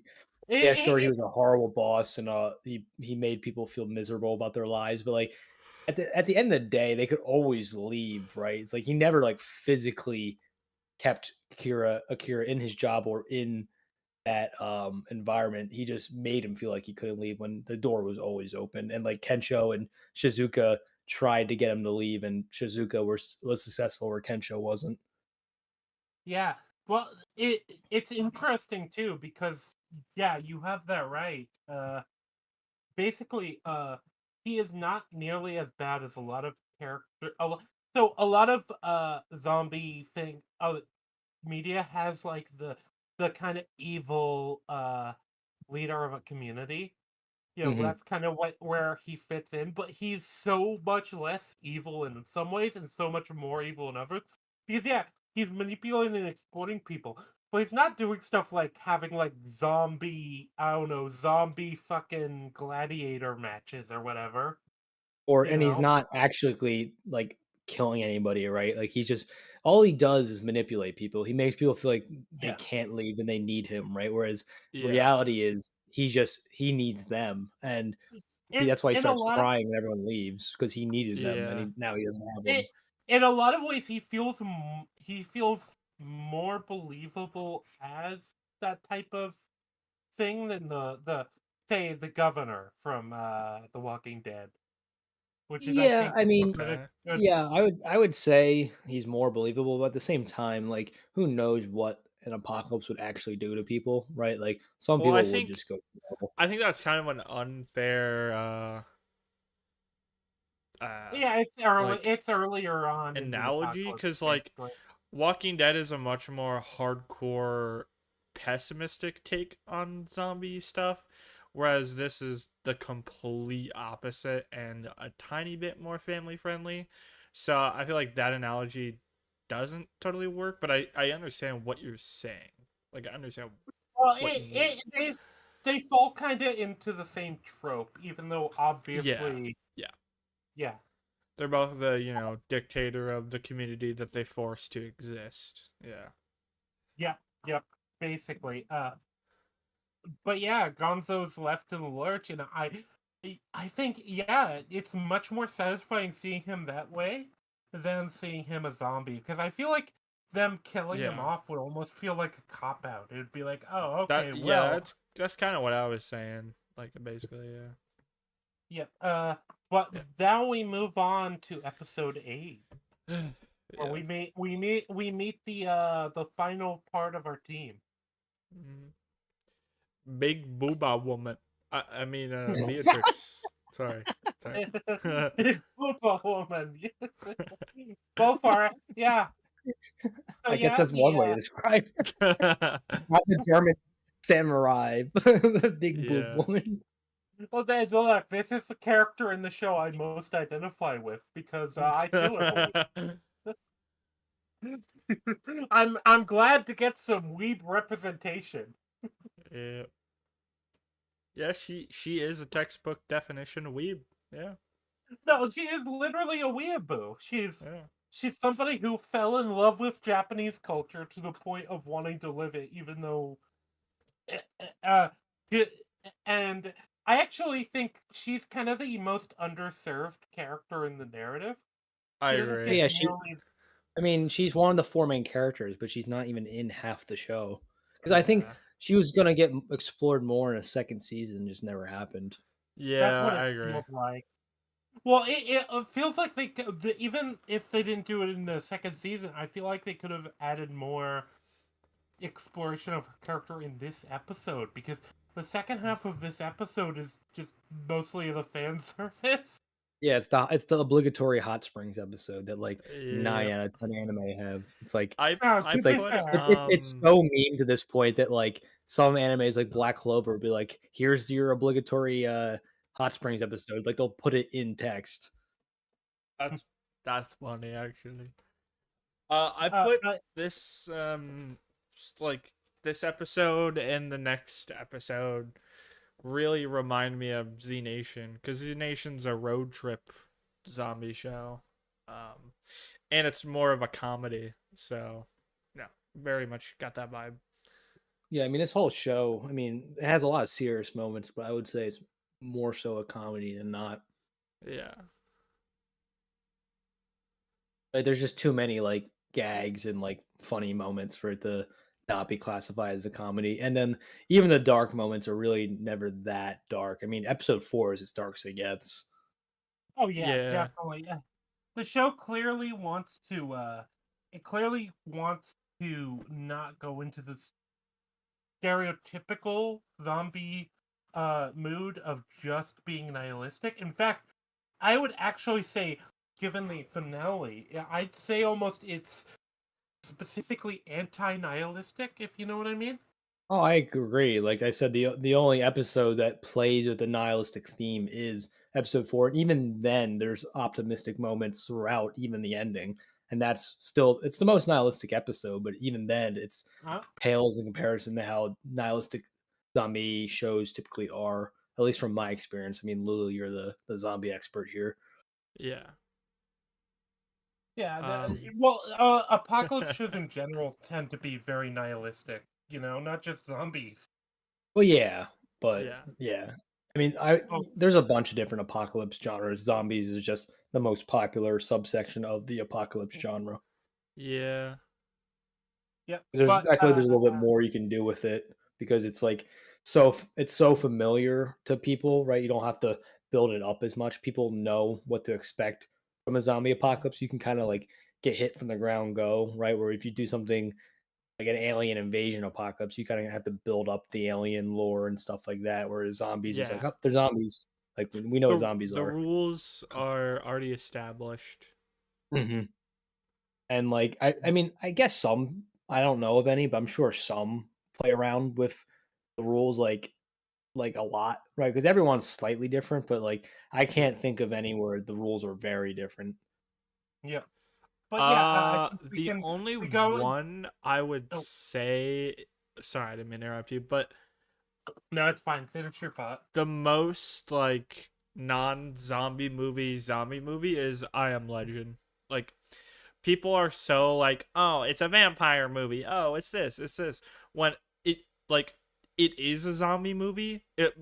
yeah, it, sure, he it, was a horrible boss and he made people feel miserable about their lives, but like at the end of the day, they could always leave, right? It's like he never like physically kept Akira in his job or in that environment. He just made him feel like he couldn't leave when the door was always open. And like Kensho and Shizuka tried to get him to leave, and Shizuka was successful where Kensho wasn't. yeah. Well, it's interesting too because yeah, you have that right. Basically, he is not nearly as bad as a lot of character. So a lot of zombie thing media has like the kind of evil leader of a community. Hmm. That's kind of what where he fits in, but he's so much less evil in some ways and so much more evil in others. Because yeah, he's manipulating and exploiting people. But he's not doing stuff like having like zombie, I don't know, zombie fucking gladiator matches or whatever. You And he's know? not actually like killing anybody, right? Like he's just all he does is manipulate people. He makes people feel like they Yeah. can't leave and they need him, right? Whereas Yeah. reality is he needs them, and that's why he In a starts lot of crying when everyone leaves because he needed them, and Yeah. now he doesn't have it them. in a lot of ways he feels more believable as that type of thing than the say the governor from The Walking Dead, which is I Yeah, think I mean, good Okay. good. yeah, I would say he's more believable, but at the same time, like who knows what an apocalypse would actually do to people, right? Like some Well, I people would think just go feral. I think that's kind of an unfair Yeah, like it's earlier on in the analogy apocalypse cuz like basically. Walking Dead is a much more hardcore pessimistic take on zombie stuff, whereas this is the complete opposite and a tiny bit more family friendly. So I feel like that analogy doesn't totally work, but I understand what you're saying. Like I understand Well, what you mean. they fall kind of into the same trope, even though Yeah. obviously, Yeah. yeah, They're both the, dictator of the community that they force to exist. Yeah. yeah, yep, basically. But yeah, Gonzo's left in the lurch, and I think yeah, it's much more satisfying seeing him that way than seeing him a zombie because I feel like them killing him Yeah. off would almost feel like a cop out. It'd be like, oh, That okay, yeah, well, that's kind of what I was saying. Like basically, yeah. yeah. But Yeah. now we move on to episode 8, where Yeah. we meet the final part of our team. Mhm. Big booba woman. I mean, Beatrix. Sorry. Sorry. Football woman. Both are, yeah. So I guess yeah, that's one way to describe it. Not the German samurai, the big boob Yeah. woman. well then look, this is the character in the show I most identify with because I too am a weeb. I'm glad to get some weeb representation. Yeah. Yeah, she is a textbook definition of weeb. Yeah. No, she is literally a weeaboo. Yeah. She's somebody who fell in love with Japanese culture to the point of wanting to live it, even though eh, y- and I actually think she's kind of the most underserved character in the narrative. I She doesn't But agree. get yeah, nearly. I mean, she's one of the 4 main characters, but she's not even in half the show. Because I think Yeah. she was gonna get explored more in a second season, just never happened. That's Yeah, what it I agree. feels like. Well, it feels like even if they didn't do it in the second season, I feel like they could have added more exploration of her character in this episode because the second half of this episode is just mostly the fan service. Yeah, it's the obligatory hot springs episode that like Yeah. 9 out of 10 anime have. It's like No, I to it's like be put fair, it's so meme to this point that like some animes like Black Clover will be like, here's your obligatory hot springs episode. Like they'll put it in text. that's that's funny actually. I uh, put but this like this episode and the next episode really remind me of Z Nation because Z Nation's a road trip zombie show, um, and it's more of a comedy. So, yeah, very much got that vibe. Yeah, I mean this whole show, I mean, it has a lot of serious moments, but I would say it's more so a comedy than not. Yeah, Like there's just too many like gags and like funny moments for it to not be classified as a comedy. And then even the dark moments are really never that dark. I mean, episode 4 is as dark as it gets. oh yeah, yeah, definitely. The show clearly wants to it clearly wants to not go into the stereotypical zombie mood of just being nihilistic. In fact, I would actually say, given the finale, I'd say almost it's specifically anti-nihilistic, if you know what I mean. Oh, I agree. Like I said, the only episode that plays with the nihilistic theme is episode 4. And even then, there's optimistic moments throughout, even the ending. And that's still it's the most nihilistic episode, but even then it's Huh? pales in comparison to how nihilistic zombie shows typically are, at least from my experience. I mean, Lulu, you're the zombie expert here. yeah. Yeah, Um, well, apocalypse shows in general tend to be very nihilistic. You know, not just zombies. Well, yeah, but yeah, yeah. I mean, I Oh, there's a bunch of different apocalypse genres. Zombies is just the most popular subsection of the apocalypse genre. yeah, yeah, There's but I feel like there's a little bit more you can do with it because it's like it's so familiar to people, right? You don't have to build it up as much. People know what to expect from a zombie apocalypse. You can kind of like get hit from the ground go, right? Where if you do something like an alien invasion apocalypse, you kind of have to build up the alien lore and stuff like that. Whereas zombies is like, yeah. oh, they're zombies. Like we know what zombies The are. rules are already established. Mhm. And like I mean, I guess some I don't know of any, but I'm sure some play around with the rules like a lot, right? Because everyone's slightly different, but like I Yeah. can't think of any where the rules are very different. yeah, but yeah, I think The only we go. one I would Oh say, sorry, I didn't mean to interrupt you, but no, it's fine. Finish your thought. the most like non-zombie zombie movie is I Am Legend. Like people are so like, "Oh, it's a vampire movie. Oh, it's this." When it like it is a zombie movie. It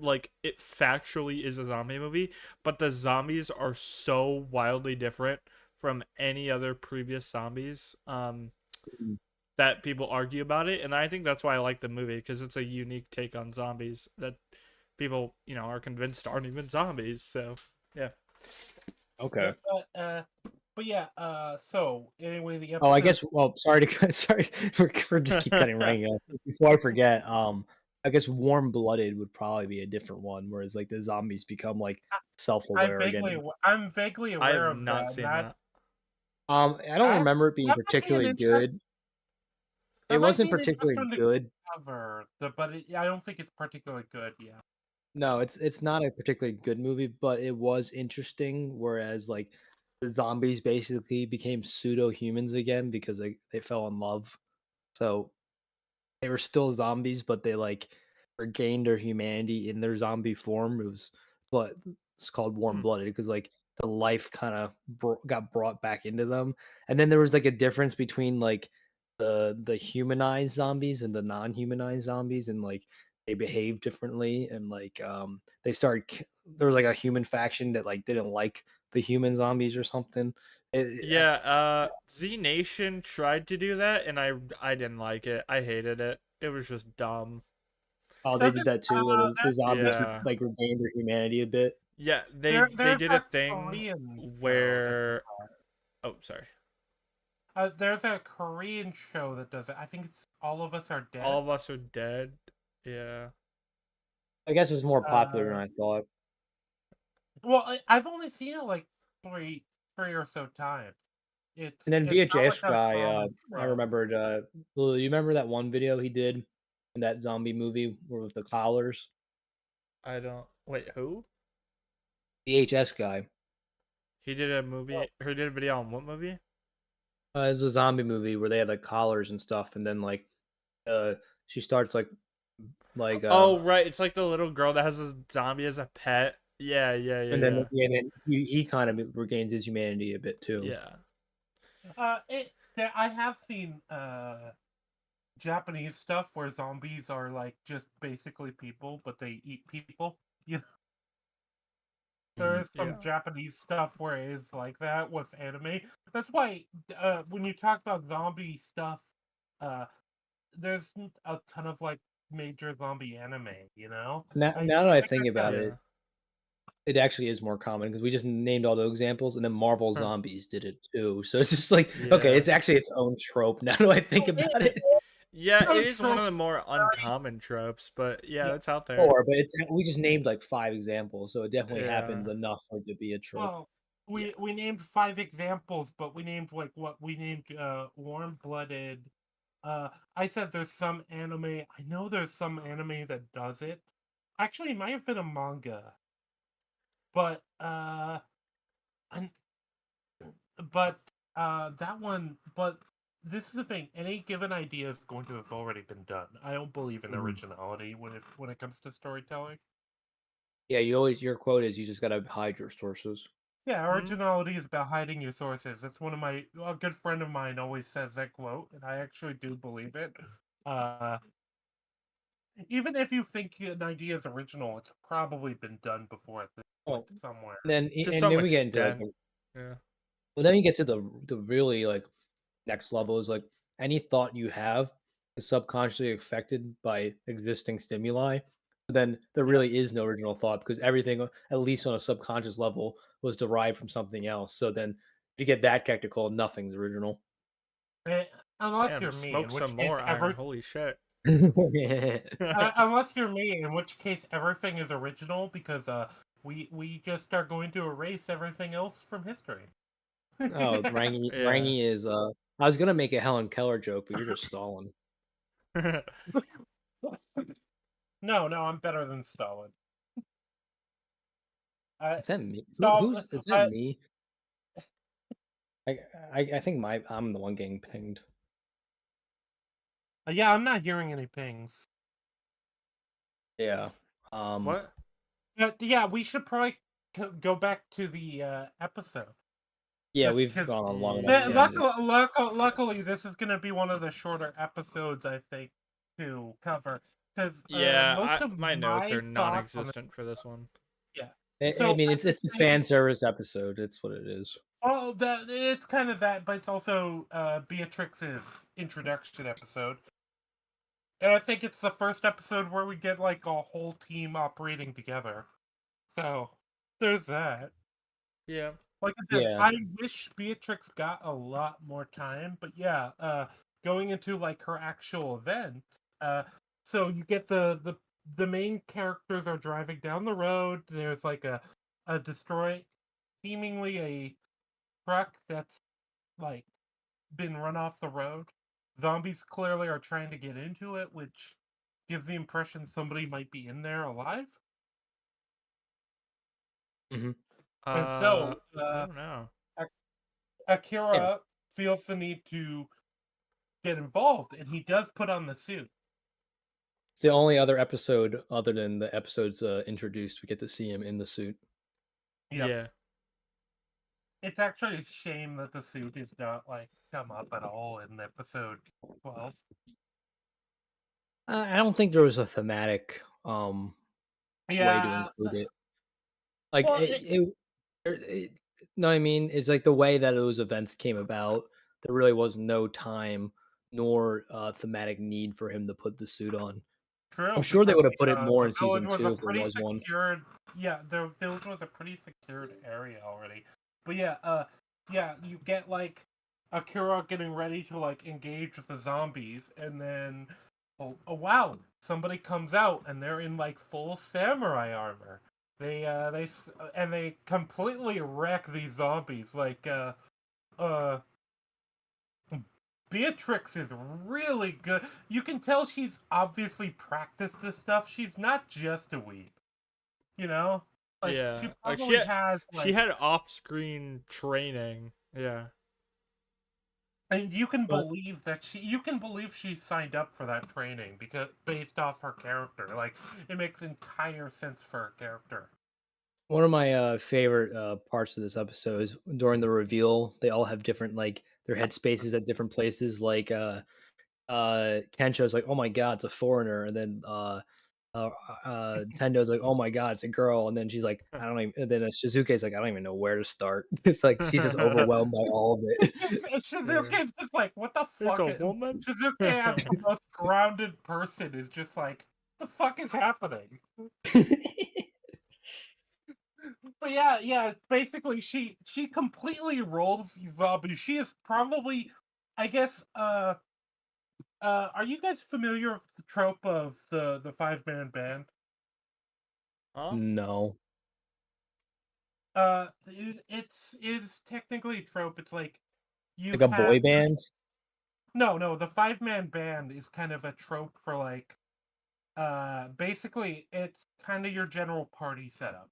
factually is a zombie movie, but the zombies are so wildly different from any other previous zombies. Mm. That people argue about it, and I think that's why I like the movie because it's a unique take on zombies that people are convinced aren't even zombies. So yeah, Okay. Yeah, but yeah, so anyway, the Oh, I episode. guess. Well, sorry to cut. Sorry, we're just keep cutting running off. Before I forget, I guess Warm Blooded would probably be a different one, whereas like the zombies become like self aware again. I'm vaguely I have aware of not that. And seen that. I don't remember it being that might be an particularly interest. good. It That might be wasn't an interest particularly from the good. cover, but I don't think it's particularly good. Yeah. No, it's not a particularly good movie, but it was interesting. Whereas like the zombies basically became pseudo humans again because they fell in love. So they were still zombies, but they like regained their humanity in their zombie form. It was what it's called warm Hmm. blooded because like the life kind of got brought back into them, and then there was like a difference between like the humanized zombies and the non-humanized zombies, and like they behave differently, and like they started. There was like a human faction that like didn't like the human zombies or something. Yeah, Z Nation tried to do that, and I didn't like it. I hated it. It was just dumb. Oh, they Does did it? that too, where the zombies Yeah, like regained their humanity a bit. yeah. They There's did a a thing Korean show that does where that. oh sorry, There's a Korean show that does it. I think it's All of Us Are all Dead. of us are dead. Yeah. I guess it's more popular than Uh, I thought. well, I've only seen it like three, three or so times. And then It's not VHS like a guy, common I trope. remembered. Lou, you remember that one video he did in that zombie movie with the collars? I don't. Wait, who? VHS guy. He did a movie. Who did a video on what movie? It's a zombie movie where they had like collars and stuff, and then like uh she starts like Oh, right. It's like the little girl that has this zombie as a pet. Yeah, yeah, yeah, and then yeah. yeah, then he kind of regains his humanity a bit too. Yeah. I have seen Japanese stuff where zombies are like just basically people, but they eat people. You know, there Mhm. is some Yeah. Japanese stuff where it is like that with anime. That's why when you talk about zombie stuff, uh, there's a ton of like major zombie anime. You know, Now that I like I think about said, it, Yeah. it actually is more common because we just named all the examples, and then Marvel Huh. Zombies did it too. So it's just like, okay, Yeah. it's actually its own trope. Now that I think about it, Yeah, it so is one trope. of the more uncommon tropes, but yeah, Yeah. it's out there. or but it's we just named like 5 examples, so it definitely happens Yeah. enough for it to be a trope. Well, Yeah. we named five examples, but we named like what we named warm blooded. I said there's some anime. I know there's some anime that does it. Actually, it might have been a manga, but and, but that one. But this is the thing. Any given idea is going to have already been done. I don't believe in Mhm. originality when it comes to storytelling. Yeah, you always your quote is you just gotta hide your sources. Yeah, Hmm? originality is about hiding your sources. That's one of a good friend of mine always says that quote, and I actually do believe it. Uh, even if you think an idea is original, it's probably been done before at this point Well, somewhere. To and some then we get into like extent. Yeah. well, then you get to the really like next level is like any thought you have is subconsciously affected by existing stimuli. But then there Yeah, really is no original thought because everything, at least on a subconscious level, was derived from something else. So then, if you get that technical, nothing's original. Eh, unless Damn, you're me, smoke in some which case more iron. Holy shit. unless you're me, in which case everything is original because we just are going to erase everything else from history. Oh, Yeah. Rangy is. I was gonna make a Helen Keller joke, but you're just stalling. No, no, I'm better than Stalin. I Is that me? Stalin. Who's is that me? I, I think I'm the one getting pinged. Yeah, I'm not hearing any pings. Yeah. Um. What? But yeah, we should probably go back to the episode. Yeah, Just we've because gone on long enough luckily, tangents. Yes. luckily, this is going to be one of the shorter episodes, I think, to cover. Because Yeah, most of my notes my are thoughts on it, non-existent for this one. yeah. I So mean, I it's just the think, fan service episode. It's what it is. oh, that it's kind of that, but it's also Beatrix's introduction episode. And I think it's the first episode where we get like a whole team operating together. So there's that. Yeah. Like I said, Yeah. I wish Beatrix got a lot more time, but yeah, going into like her actual event, so you get the main characters are driving down the road. There's like a destroy, seemingly a truck that's like been run off the road. Zombies clearly are trying to get into it, which gives the impression somebody might be in there alive. Hmm. And I so, don't know. Yeah. Akira feels the need to get involved, and he does put on the suit. It's the only other episode other than the episodes introduced. We get to see him in the suit. Yep. Yeah. It's actually a shame that the suit is not like come up at all in episode 12. I don't think there was a thematic way to Yeah. include it. Like Well, it know what I mean? It's like the way that those events came about. There really was no time nor thematic need for him to put the suit on. I'm true, sure they because would have put it more the in village season was a two if there pretty was one. secured. Yeah, the village was a pretty secured area already. But yeah, yeah, you get like Akira getting ready to like engage with the zombies, and then oh wow, somebody comes out and they're in like full samurai armor. And they completely wreck these zombies. Uh, Beatrix is really good. You can tell she's obviously practiced this stuff. She's not just a weeb, you know. Like she Yeah, like probably has she like, had off-screen training. Yeah. and But you can believe she signed up for that training because based off her character, like it makes entire sense for her character. one of my favorite parts of this episode is during the reveal. They all have different like their headspaces at different places. Like Kensho's like, "Oh my god, it's a foreigner," and then uh, Tendo's like, "Oh my god, it's a girl," and then she's like, "I don't even." And then Shizuke's like, "I don't even know where to start." It's like she's just overwhelmed by all of it. Yeah. Shizuke's just like, what the It's fuck? a woman. Shizuke as the most grounded person is just like, the fuck is happening? But yeah, basically she completely rolls these zombies. She is probably, I guess, are you guys familiar with the trope of the 5-man band? Huh? No, It's technically a trope. It's like you like a have boy band. no, the 5-man band is kind of a trope for like basically it's kind of your general party setup.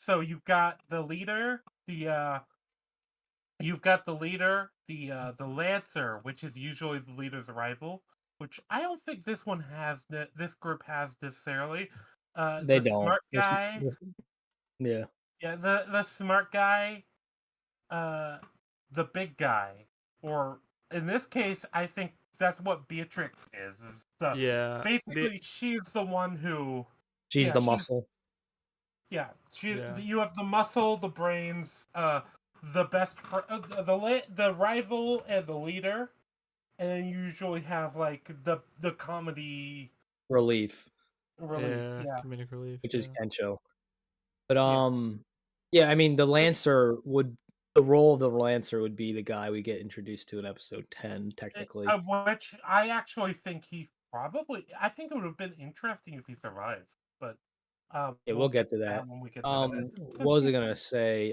So you've got the leader, the lancer, which is usually the leader's rival, which I don't think this group has necessarily. They The don't. smart guy, Yeah, yeah, the smart guy, uh, the big guy, or in this case, I think that's what Beatrix is the Yeah. basically she's the one who, she's yeah, the muscle. Yeah. you have the muscle, the brains, the the rival and the leader, and then you usually have like the comedy Relief, relief. Yeah. Yeah, Comedic relief. which is Yeah. Kensho. But yeah. yeah, I mean, It, the role of the Lancer would be the guy we get introduced to in episode 10, technically. of which I actually think I think it would have been interesting if he survived, but Yeah, we'll we'll get get to to that that. when we get to that. What was I gonna say?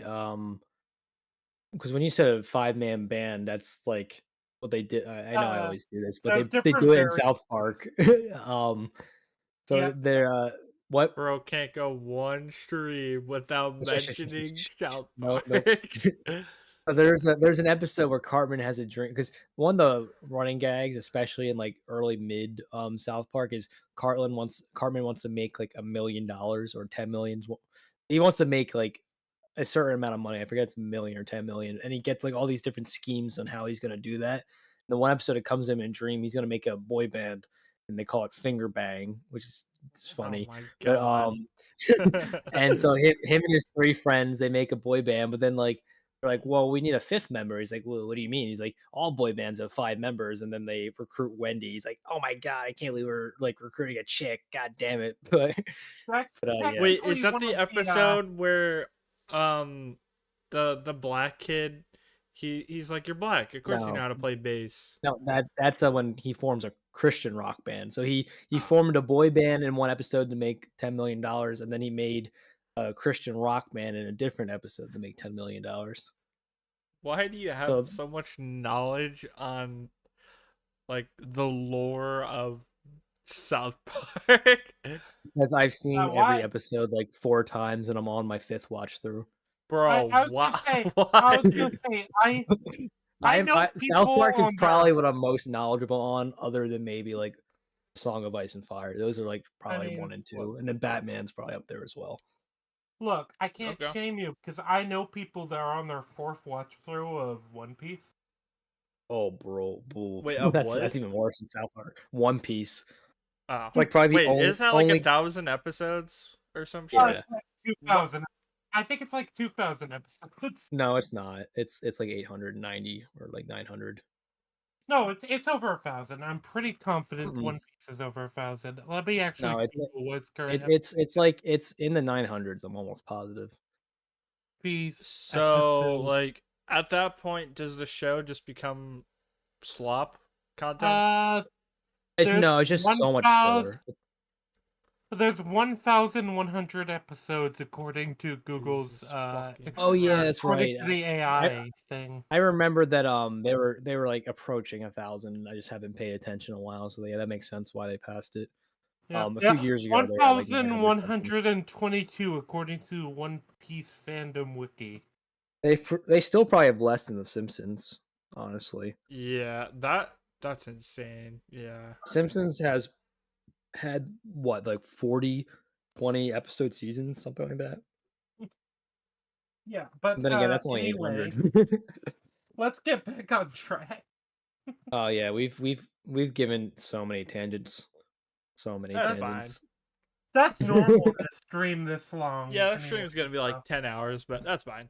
Because when you said a 5-man band, that's like what they did. I know I uh, always do this, but there's they different do it in vari South Park. um, so Yeah, they're what? Bro can't go one stream without mentioning South No, no. Park. There's an episode where Cartman has a drink because one of the running gags, especially in like early mid South Park, is Cartman wants to make like $1 million or 10 millions. He wants to make like a certain amount of money. I forget it's a million or 10 million, and he gets like all these different schemes on how he's gonna do that. The one episode it comes to him in a dream, he's gonna make a boy band, and they call it Finger Bang, which is it's Oh funny. my But god. and so him and his three friends they make a boy band, but then like they're like, well, we need a fifth member. He's like, well, what do you mean? He's like, all boy bands have 5 members, and then they recruit Wendy. He's like, oh my god, I can't believe we're like recruiting a chick. God damn it! that's But yeah, Wait, is technically that one the of the episode where um the black kid he's like, you're black, of course you know no, how to play bass. no, that's when he forms a Christian rock band. So he formed a boy band in one episode to make $10 million, and then he made a Christian rock band in a different episode to make $10 million. Why do you have So so much knowledge on like the lore of South Park? as I've seen every why episode like 4 times, and I'm on my fifth watch through. Bro, I was why? gonna say I Why? was gonna say I know South people Park is on there. probably what I'm most knowledgeable on, other than maybe like Song of Ice and Fire. Those are like I probably one mean, and two, and then Batman's probably up there as well. look, I can't Okay. shame you because I know people that are on their fourth watch through of One Piece. Oh, bro, boo. Wait, of That's what? even worse than South Park. One Piece, Oh. like probably the Wait, is that like only 1,000 episodes or some Oh, shit? yeah. it's like What? 2,000. I think it's like 2,000 episodes. No, it's not. It's like 890 or like 900. No, it's over 1,000. I'm pretty confident Mm-mm. One Piece is over 1,000. Let me actually No, Google what's current it's like it's in the 900s. I'm almost positive. Piece So, episode. like, at that point, does the show just become slop content? Uh, No, it's just so much filler. There's 1,100 episodes according to Google's Jesus fucking Oh yeah, Christ. that's according right. to the AI thing. I remember that they were like approaching 1,000. I just haven't paid attention in a while, so yeah, that makes sense why they passed it. Yeah, A few years ago they were at like 900 something. 1,122 according to One Piece fandom wiki. They still probably have less than the Simpsons, honestly. Yeah, that's insane. Yeah. Simpsons has had what, like 40, 20 episode seasons, something like that. Yeah, but And then again, that's only anyway, 800. let's get back on track. Oh yeah, we've given so many tangents. So many That's tangents. That's normal to stream this long. Yeah, that anyway, stream's gonna be like 10 hours, but that's fine.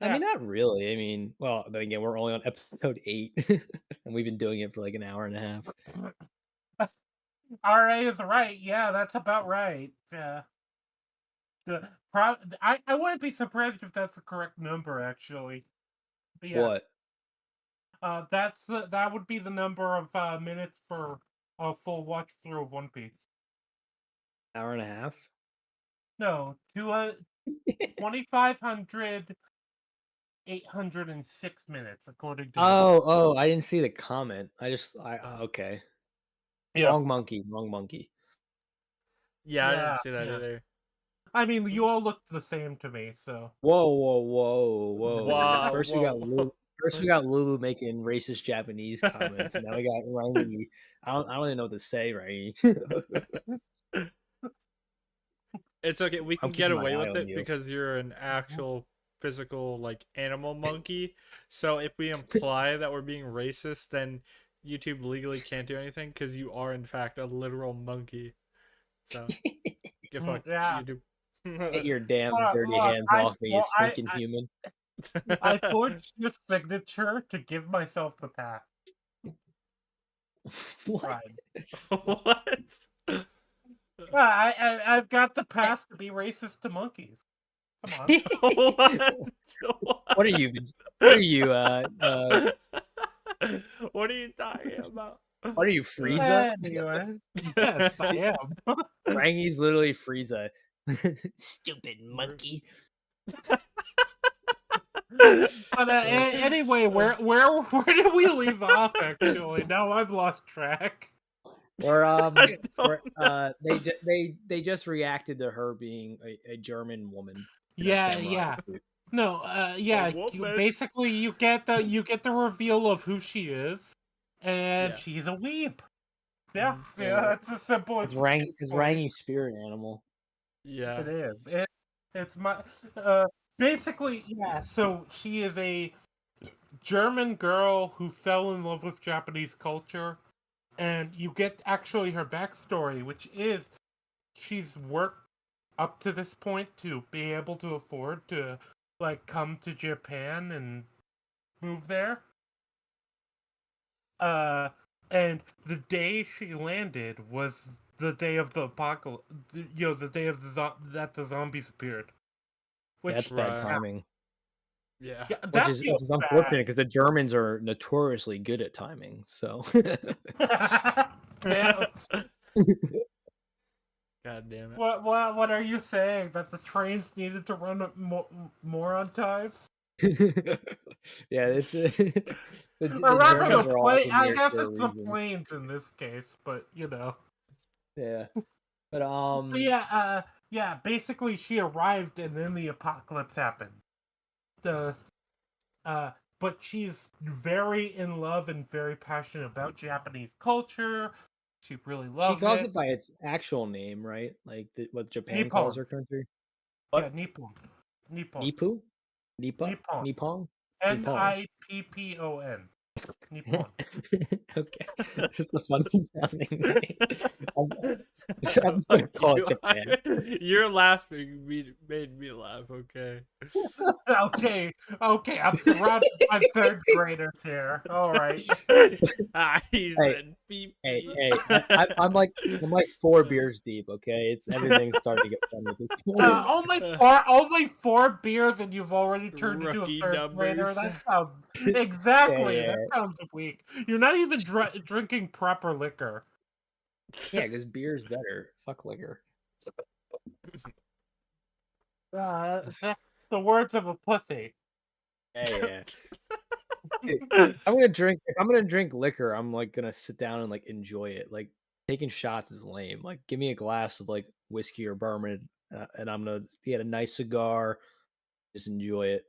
I mean, not really. I mean, well, then again, we're only on episode 8, and we've been doing it for like an hour and a half. RA is right. Yeah, that's about right. I wouldn't be surprised if that's the correct number, actually. But yeah, What? that would be the number of minutes for a full watch through of One Piece. Hour and a half? No, 2,500, 806 minutes according to. Oh, I didn't see the comment. Okay. Yeah. Wrong monkey. Yeah, I Yeah, didn't see that yeah. either. I mean, you all looked the same to me, so. Whoa. Wow, First we got Lulu making racist Japanese comments, and now we got Rangi. I don't even know what to say, Rangi. It's okay. We I'm can get keeping my away eye with on it you. because you're an actual physical like animal monkey. So if we imply that we're being racist, then YouTube legally can't do anything because you are in fact a literal monkey. So get fucked, Yeah. YouTube. Get your damn dirty Look, hands off me, you stinking I human. forged this signature to give myself the pass. What? Right. What? I've got the pass to be racist to monkeys. Come on. What are you? What are you? What are you talking about? What are you, Frieza? Anyway, yes, I am. Rangi's literally Frieza. Stupid monkey. But anyway, where did we leave off? Actually, now I've lost track. Or they just reacted to her being a German woman. in a Yeah. samurai suit. No, yeah. woman. Basically, you get the reveal of who she is, and Yeah. she's a weeb. Yeah, Yeah. that's as simple as It's Rangi's spirit animal. Yeah. It is. It's my basically, yeah. So she is a German girl who fell in love with Japanese culture, and you get actually her backstory, which is she's worked up to this point to be able to afford to like come to Japan and move there. And the day she landed was the day of the apocalypse. The day of that the zombies appeared. Which That's bad Right. timing. Yeah. yeah, Which that is feels unfortunate because the Germans are notoriously good at timing. So bad. Yeah. God damn it. What are you saying? That the trains needed to run more on time? yeah, it's the Or rather, Germans are all I engineered guess for a it's the reason. planes in this case, but you know. Yeah, but But yeah. Basically, she arrived, and then the apocalypse happened. But she's very in love and very passionate about Japanese culture. She really loves she calls it by its actual name, right? Like what Japan calls Nippon. her country. Yeah, What? Nippon. Nippon? Nippon. Nippon? Nippon. Nippon. Okay, just a funny sounding name. I'm just gonna call it Japan. Your laughing made me laugh, okay? Okay, I'm surrounded by third graders here. All right. He's Hey, in beep. Hey, I'm like 4 beers deep. Okay, everything's starting to get fun at this point. Only four beers, and you've already turned into Rookie a third grader. numbers. That sounds exactly. Yeah. That sounds times a week. You're not even drinking proper liquor. Yeah, because beer is better. Fuck liquor. That's the words of a pussy. Yeah. I'm gonna drink. If I'm gonna drink liquor, I'm like gonna sit down and like enjoy it. Like taking shots is lame. Like give me a glass of like whiskey or bourbon, and I'm gonna get a nice cigar, just enjoy it.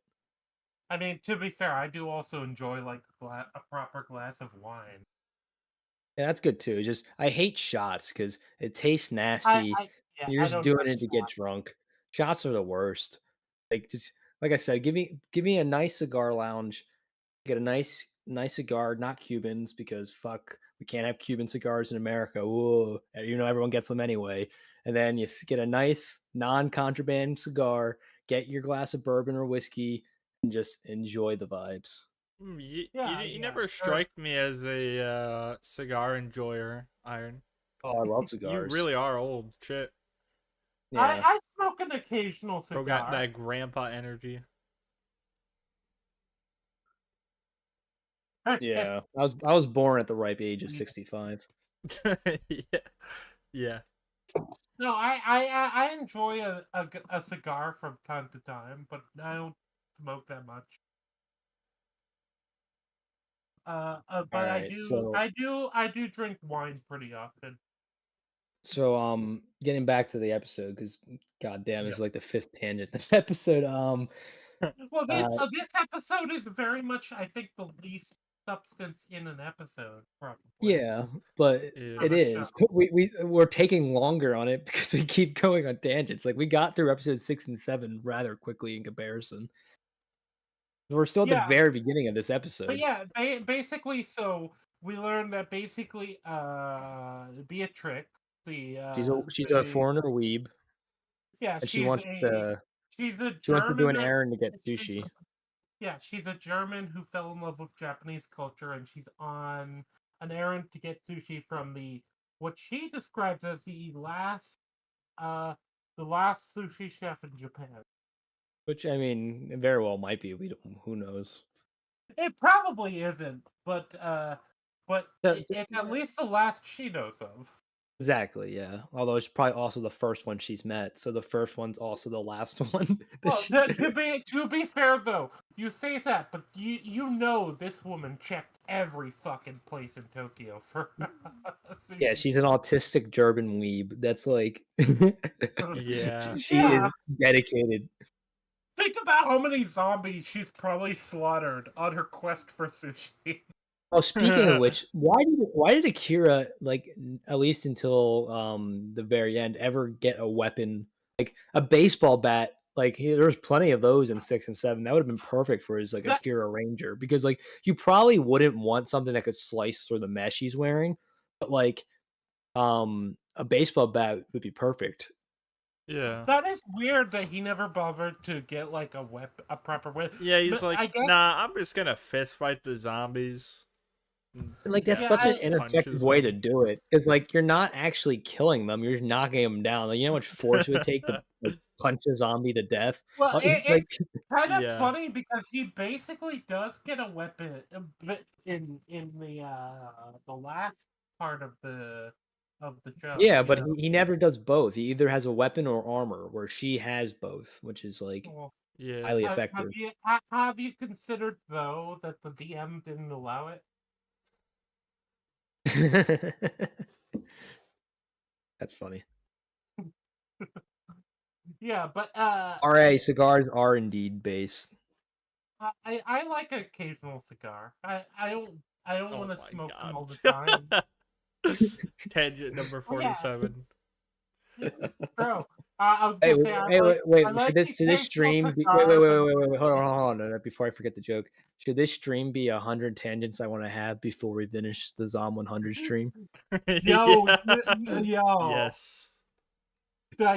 I mean, to be fair, I do also enjoy like a proper glass of wine. Yeah, that's good too. It's just I hate shots because it tastes nasty. Yeah, You're I just don't doing drink it to get shots. drunk. Shots are the worst. Like just like I said, give me a nice cigar lounge. Get a nice cigar, not Cubans, because fuck, we can't have Cuban cigars in America. Whoa, you know everyone gets them anyway. And then you get a nice non-contraband cigar, get your glass of bourbon or whiskey, and just enjoy the vibes. You never strike me as a cigar enjoyer, Iron. Oh, I love You cigars. really are old. Shit. Yeah, I smoke an occasional Bro got cigar. that grandpa energy. yeah. I was born at the ripe age of 65. Yeah. Yeah. No, I enjoy a cigar from time to time, but I don't smoke that much. All But right, so I do drink wine pretty often. getting back to the episode because goddamn, Yeah. it's like the fifth tangent this episode. Well, Uh, this episode is very much, I think, the least substance in an episode, probably, Yeah, but for it Yeah. the show. is. But we're taking longer on it because we keep going on tangents. Like we got through episode 6 and 7 rather quickly in comparison. We're still at the Yeah, very beginning of this but episode. yeah, basically, so we learned that basically, Beatrix, She's a foreigner weeb, yeah, and she's a she wants to do German an that errand to get she's sushi. yeah, she's a German who fell in love with Japanese culture, and she's on an errand to get sushi from what she describes as uh, the last sushi chef in Japan. Which I mean, it very well might be. We don't. Who knows? It probably isn't, but So- it's at least the last she knows of. Exactly. Yeah. Although it's probably also the first one she's met, so the first one's also the last one. that Well, she- to be fair though, you say that, but you know this woman checked every fucking place in Tokyo for Yeah, sushi. she's an autistic German weeb. That's like Yeah. she is Yeah. dedicated. Think about how many zombies she's probably slaughtered on her quest for sushi. Oh, speaking of which, why did Akira at least until the very end ever get a weapon like a baseball bat? Like there was plenty of those in 6 and 7. That would have been perfect for his like That Akira Ranger because like you probably wouldn't want something that could slice through the mesh he's wearing, but like a baseball bat would be perfect. Yeah. that is weird that he never bothered to get like a proper weapon. Yeah, he's But like, I guess nah, I'm just gonna fist fight the zombies. And like that's Yeah, such an I- ineffective Punches way to them. do it because like you're not actually killing them; you're just knocking them down. Like you know how much force it would take to like, punch a zombie to death. well, Like it's kind of Yeah. funny because he basically does get a weapon, but in the last part of the show. yeah, You but know, he never does both. He either has a weapon or armor, where she has both, which is like well, Yeah. highly effective. have you considered though that the DM didn't allow it? That's funny. Yeah, but RA cigars are indeed based. I like an occasional cigar. I don't Oh want to my smoke them all the god. time. Tangent number Oh, yeah. 47. Bro, I was Hey, gonna say I hey, like wait, I wait. like Should this the should this occasional stream be? Wait, cigar, wait, wait, but wait, wait, not wait. Hold on, all hold the on, hold on. Before I forget the joke, should this stream be 100 tangents I want to have before we finish the Zom 100 time. stream? Yo, Yeah. yo, Yes.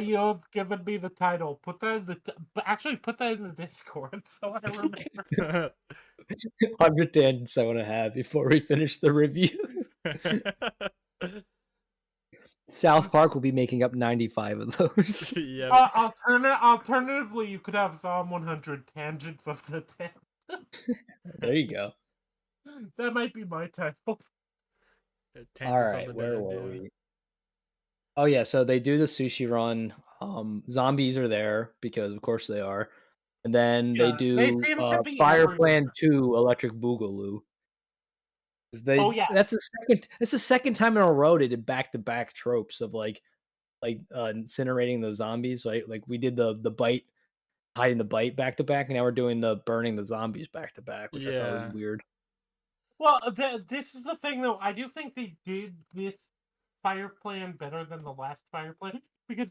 you've given me the title. Put that in but actually put that in the Discord so I remember. 100 tangents I want to have before we finish the review. South Park will be making up 95 of those. Yeah. Alternatively, you could have Psalm 100 tangents of the 10. There you go. That might be my title. All Tangents of right, the where Dead, were yeah. we? Oh yeah, so they do the sushi run. Zombies are there because of course they are. And then they Yeah, they do seem to be Fire everywhere. Plan 2 Electric Boogaloo. 'Cause Oh they yeah, that's the second time in a row they did back-to-back tropes of incinerating the zombies, right? Like we did the bite hiding the bite back to back, and now we're doing the burning the zombies back to back, which I thought was Yeah. weird. well, this is the thing though. I do think they did this fire plan better than the last fire plan because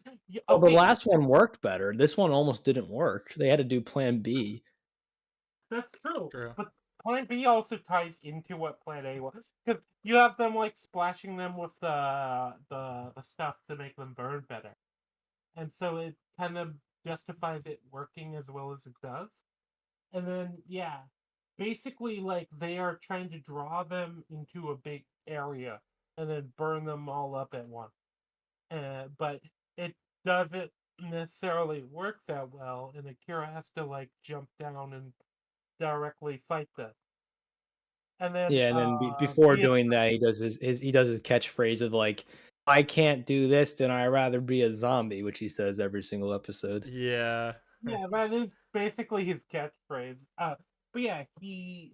Well, the okay, last one worked better. This one almost didn't work. They had to do Plan B. that's true. True. But Plan B also ties into what Plan A was because you have them like splashing them with the stuff to make them burn better, and so it kind of justifies it working as well as it does. And then yeah, basically like they are trying to draw them into a big area and then burn them all up at once. But it doesn't necessarily work that well, and Akira has to like jump down and directly fight them. And then Yeah, and then before Beatrice, doing that, he does his catchphrase of like, "I can't do this, then I'd rather be a zombie," which he says every single episode. Yeah. yeah, that is basically his catchphrase. But yeah, he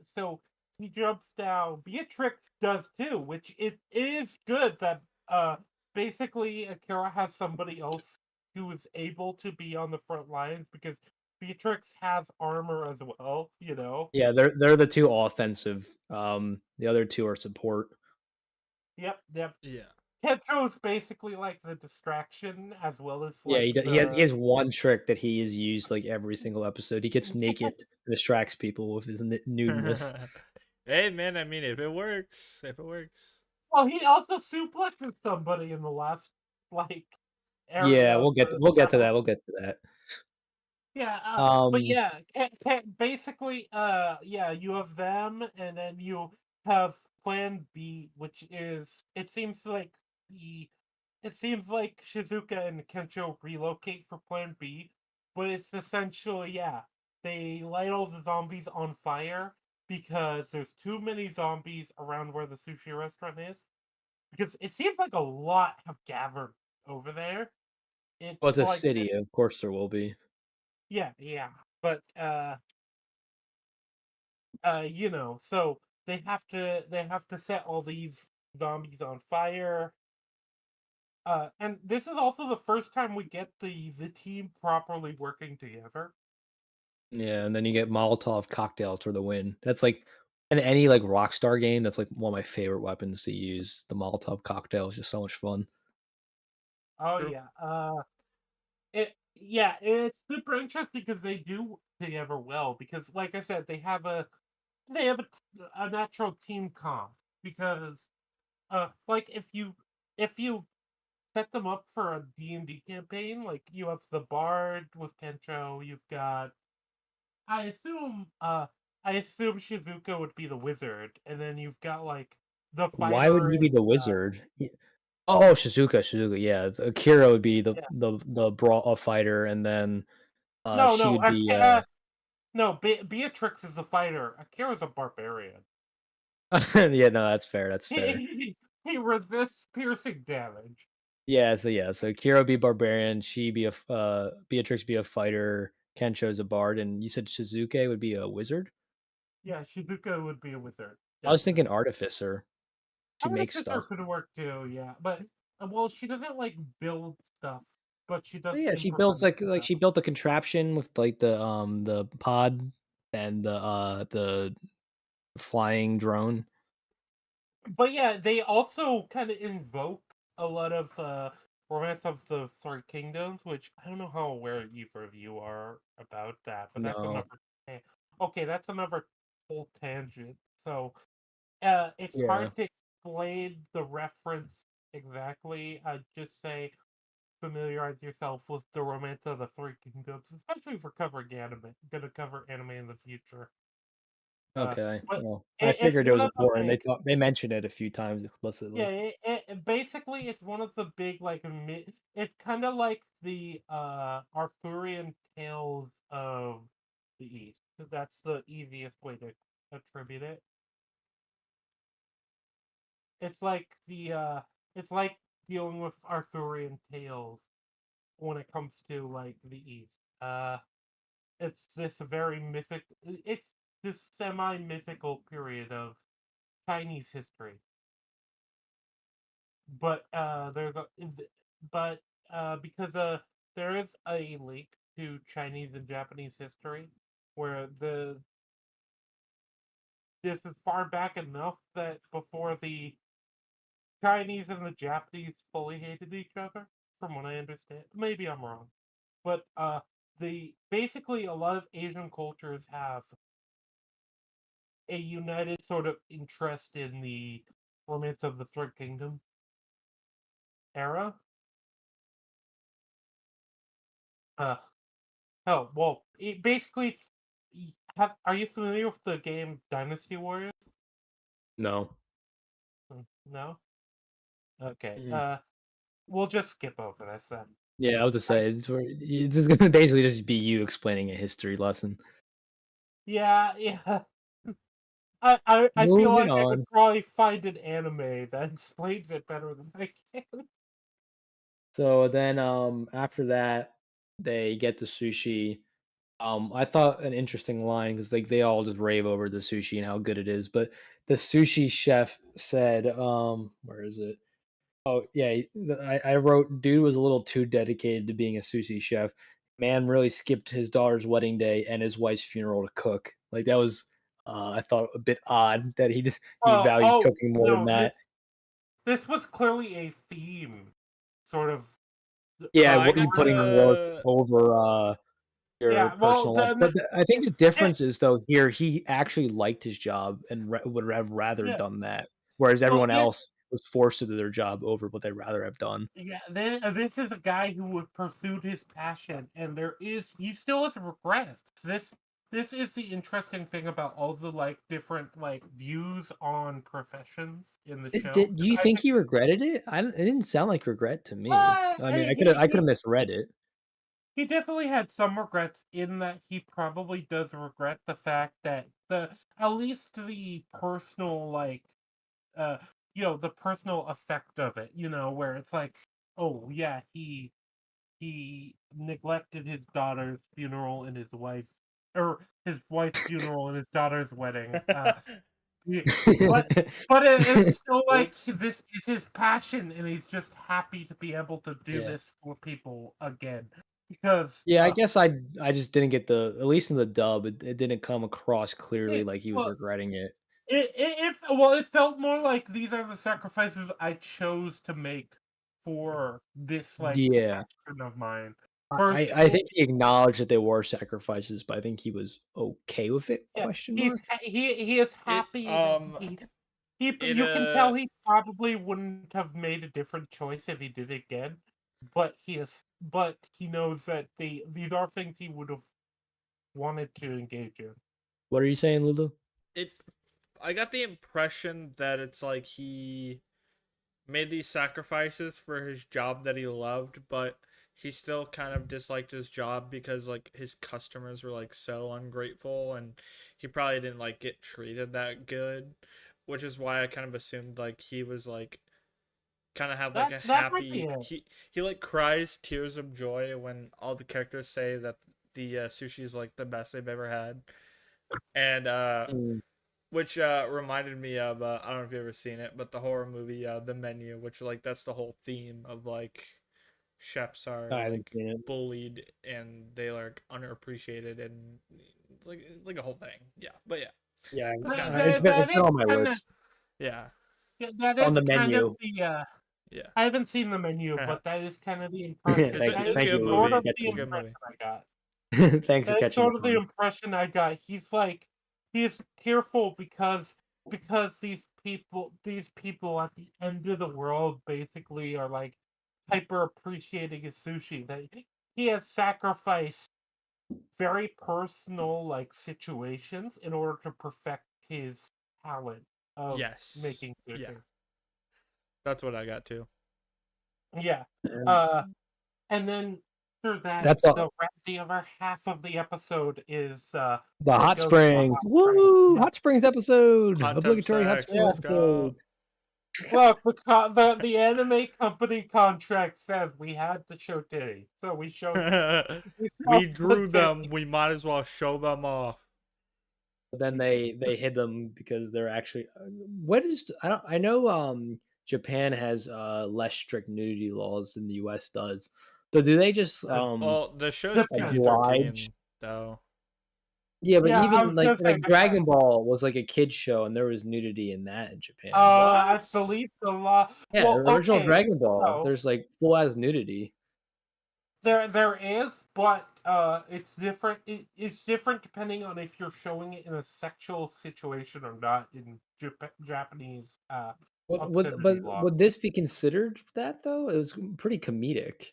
jumps down. Beatrix does too, which it is good that basically Akira has somebody else who is able to be on the front lines because Beatrix has armor as well, you know. Yeah, they're the two offensive. The other two are support. Yep, yep. Yeah. Kentro's basically like the distraction as well as Yeah, like he the has one trick that he is used like every single episode. He gets naked, and distracts people with his nudeness. Hey man, I mean, if it works, well, he also suplexes somebody in the last like area Yeah, of the we'll get to battle. that. We'll get to that. Yeah, but Um, yeah, basically, yeah, you have them, and then you have Plan B, which is it seems like the it seems like Shizuka and Kencho relocate for Plan B, but it's essentially yeah, they light all the zombies on fire because there's too many zombies around where the sushi restaurant is. Because it seems like a lot have gathered over there. well, It's it's a like city. Of course, there will be. yeah, yeah. But you know, so they have to set all these zombies on fire. And this is also the first time we get the team properly working together. Yeah, and then you get Molotov cocktails for the win. That's like in any like Rockstar game. That's like one of my favorite weapons to use. The Molotov cocktail is just so much fun. Oh true. yeah. It yeah, it's super interesting because they do work together well because like I said, they have a natural team comp because like if you set them up for a D&D campaign, like you have the bard with Kencho, you've got I assume uh I assume Shizuka would be the wizard, and then you've got like the Why would fighter he and be the wizard? Oh, Shizuka. Yeah, Akira would be yeah. the brawl fighter, and then No, she no, would be no, Beatrix is the fighter. Akira's a barbarian. yeah, no, that's fair. That's He fair. he resists piercing damage. Yeah, so Akira be barbarian, she be Beatrix be a fighter, Kensho's a bard, and you said Shizuke would be a wizard? Yeah, Shizuka would be a wizard, I was thinking definitely. artificer. She makes Artificer stuff. could work too, yeah, but well, she doesn't like build stuff, but she But does yeah, she builds improvise like stuff. she built the contraption with like the pod and the flying drone. But yeah, they also kind of invoke a lot of Romance of the Three Kingdoms, which I don't know how aware either of you are about that, but that's No. another. Okay, that's another whole tangent. So, it's Yeah. hard to explain the reference exactly. I'd just say familiarize yourself with the Romance of the Three Kingdoms, especially for covering anime. Gonna cover anime in the future. Uh, Okay. but Well, I it's figured it one was of the important. big They mentioned it a few times yeah, explicitly. basically it's one of the big like it's kind of like the Arthurian tales of the East. 'Cause that's the easiest way to attribute it. it's like it's like dealing with Arthurian tales when it comes to like the East. It's this very it's this semi-mythical period of Chinese history. But but because there is a link to Chinese and Japanese history where this is far back enough that before the Chinese and the Japanese fully hated each other, from what I understand. Maybe I'm wrong. But the basically a lot of Asian cultures have a united sort of interest in the romance of the Third Kingdom era. Uh oh, well, basically are you familiar with the game Dynasty Warriors? No. No? Okay. Mm. We'll just skip over this then. Yeah, I was to say this is gonna basically just be you explaining a history lesson. Yeah. I feel Moving like I could on. probably find an anime that explains it better than I can. So then after that they get the sushi. I thought an interesting line because like they all just rave over the sushi and how good it is, but the sushi chef said, where is it? Oh yeah, I wrote, dude was a little too dedicated to being a sushi chef. Man really skipped his daughter's wedding day and his wife's funeral to cook. Like that was, I thought a bit odd that he valued Oh cooking more than no, that. this was clearly a theme, sort of. Yeah, I you got putting work the over your Yeah, well, personal life. But I think the it, difference is though here he actually liked his job and would have rather yeah. done that, whereas Well, everyone else was forced to do their job over what they'd rather have done. yeah. Then this is a guy who would pursued his passion, and he still has regrets. This is the interesting thing about all the like different like views on professions in the show. Do you I think think he regretted it? It didn't sound like regret to me. I mean, I could have misread it. he definitely had some regrets in that he probably does regret the fact that the at least the personal like uh the personal effect of it, where it's like, oh yeah, he neglected his daughter's funeral and his wife's funeral and his daughter's wedding. He- but it's still like Whoops. this is his passion, and he's just happy to be able to do Yeah. this for people again. Because Yeah, I guess I just didn't get at least in the dub, it didn't come across clearly it, like he was well, regretting it. it felt more like these are the sacrifices I chose to make for this like Yeah. passion of mine. I think he acknowledged that there were sacrifices, but I think he was okay with it, Yeah, question mark? he is It happy that it you can tell he probably wouldn't have made a different choice if he did it again, but he knows that these are things he would have wanted to engage in. What are you saying, Lulu? it I got the impression that it's like he made these sacrifices for his job that he loved, but he still kind of disliked his job because like his customers were like so ungrateful and he probably didn't like get treated that good, which is why I kind of assumed like he was like kind of had like a That might be happy it. he like cries tears of joy when all the characters say that the sushi is like the best they've ever had. And Mm, which reminded me of I don't know if you've ever seen it, but the horror movie The Menu, which like that's the whole theme of like chefs are I haven't like seen it. bullied and they like underappreciated and like a whole thing. Yeah, but yeah, Yeah, that's kind of it's That been is on my kind of list. yeah, that On is the kind of menu. the yeah. I haven't seen the menu, it's but that is kind of the impression. a That it's a is Thank good you, Lulu, sort for of movie. the It's a catching good movie. impression I got. it. Thanks for That is catching the sort of the pun. impression I got. He's like, he is tearful because these people at the end of the world basically are like hyper appreciating his sushi. That he has sacrificed very personal like situations in order to perfect his talent of Yes, making yeah, sushi. that's what I got too. Yeah. And Uh, and then through that, that's all. the other half of the episode is The it hot goes to the springs. hot springs. Woo! Yeah. Hot springs episode. Hot tub Obligatory hot sex. springs Yeah. Let's go. episode. Look, the anime company contract says we had to show titty, so we showed We the drew them. titty. We might as well show them off. But then they hid them because they're actually what is I know Japan has less strict nudity laws than the US does. So do they just Well, the show's Depends. oblige? PG-13 though. Yeah, but Yeah, I even was gonna say like Dragon depends. Ball was like a kids show and there was nudity in that in Japan. I What? believe the law. Yeah, Well, original okay, Dragon Ball, so there's like full ass nudity. there is, but it's different. It's different depending on if you're showing it in a sexual situation or not in Japanese obscenity But law. would this be considered that though? It was pretty comedic.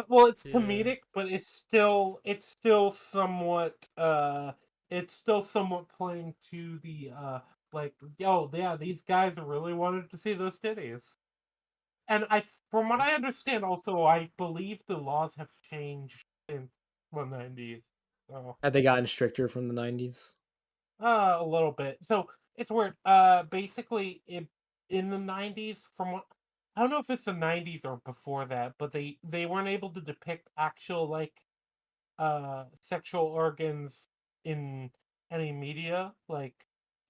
Well, it's Yeah. comedic, but it's still somewhat playing to the like, yo, yeah, these guys really wanted to see those titties. And from what I understand, also, I believe the laws have changed since the 90s. So, Have they gotten stricter from the 90s? a little bit. So it's weird. Basically, in the 90s, from what I don't know if it's the 90s or before that, but they weren't able to depict actual like sexual organs in any media, like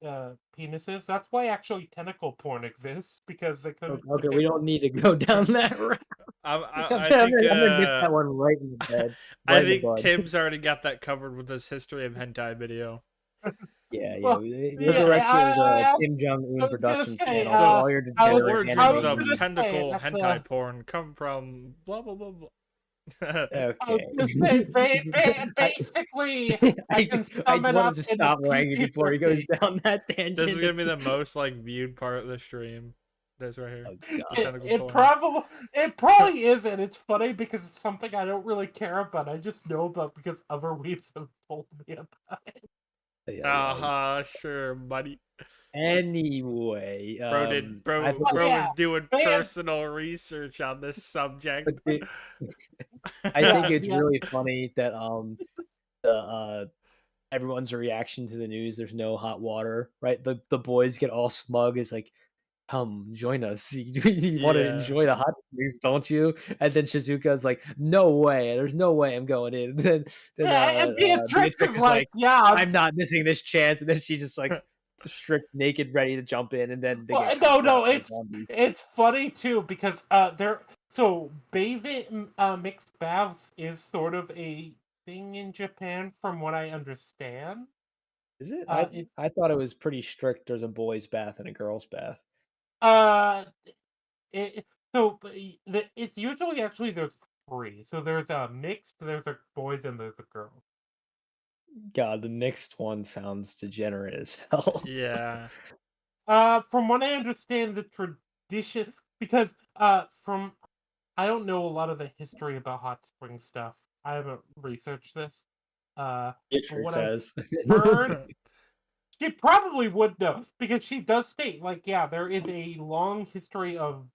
penises. That's why actually tentacle porn exists, because they couldn't Okay, we depict. don't need to go down that route. I think I'm gonna nip that one right in the bed, I right in the think bud. Tim's already got that covered with his history of hentai video. Yeah, yeah. Well, We'll yeah, direct you to the I Kim Jong Un was gonna Productions say, channel for all your The I degenerate I origins was of anime. gonna say tentacle that's hentai porn come from blah blah blah blah. I was Okay. gonna say basically I can I sum it wanted up to in a stop Rangy before he goes PG-13. down that This is tangent. gonna be the most like viewed part of the stream. This right here, Oh the god. It, tentacle it porn. probably it probably isn't. It's funny because it's something I don't really care about. I just know about because other weeps have told me about it. Yeah, yeah. Sure, buddy. Anyway, Bro did I bro think But bro yeah, was doing man, personal research on this subject. but I yeah, think it's yeah, really funny that the everyone's reaction to the news. There's no hot water, right? The boys get all smug. It's like, come join us. You want to Yeah. enjoy the hot springs, don't you? And then Shizuka's like, no way. There's no way I'm going in. Then yeah. And Beatrix Beatrix is is like, like, yeah. I'm not missing this chance. And then she's just like stripped naked, ready to jump in. And then they Well, get no, cocked out no. by It's zombies. it's funny too because they're so bathing mixed baths is sort of a thing in Japan, from what I understand. Is it? It I thought it was pretty strict. There's a boys' bath and a girls' bath. uh It so but it's usually actually there's three. So there's a mixed, there's a boys, and there's a girls. God, the mixed one sounds degenerate as hell. Yeah. From what I understand, the tradition, because from I don't know a lot of the history about hot spring stuff. I haven't researched this. But Beatrix what I've has. heard, she probably would know because she does state, like, yeah, there is a long history of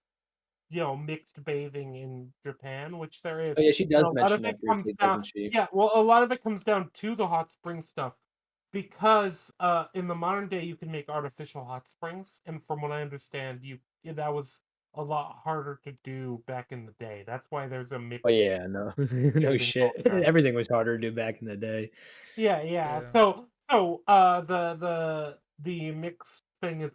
mixed bathing in Japan, which there is. Oh yeah, she And does a lot mention of it that comes briefly, down, doesn't she? yeah, well, a lot of it comes down to the hot spring stuff because in the modern day you can make artificial hot springs, and from what I understand, that was a lot harder to do back in the day. That's why there's a Oh mixed yeah, no, no bathing shit. culture. Everything was harder to do back in the day. Yeah, yeah. Yeah. The mix thing is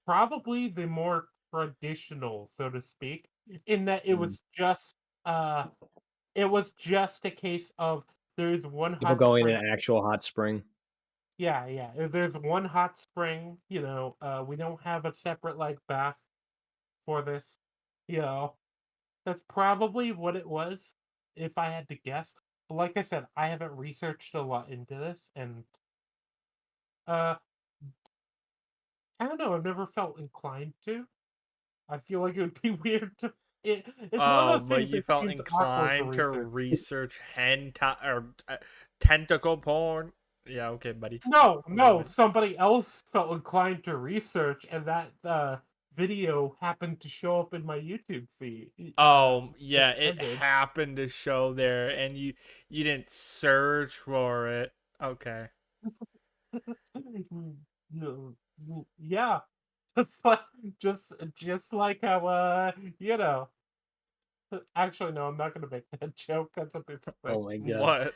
probably the more traditional, so to speak, in that Mm. uh it was just a case of there's one People hot going in spring. an actual hot spring. Yeah, yeah. If there's one hot spring, we don't have a separate like bath for this. You know, that's probably what it was, if I had to guess. But like I said, I haven't researched a lot into this, and uh I don't know. I've never felt inclined to. I feel like it would be weird to. It's one of Oh, those but things you that felt seems awkward to inclined to research. research hentai or tentacle porn? Yeah, okay, buddy. No, Okay, no. buddy. Somebody else felt inclined to research, and that video happened to show up in my YouTube feed. Oh, It yeah, it ended. happened to show there and you didn't search for it. Okay. Yeah. It's like just like how you know. Actually, no, I'm not gonna make that joke. That's a bit Oh sick. my god. What?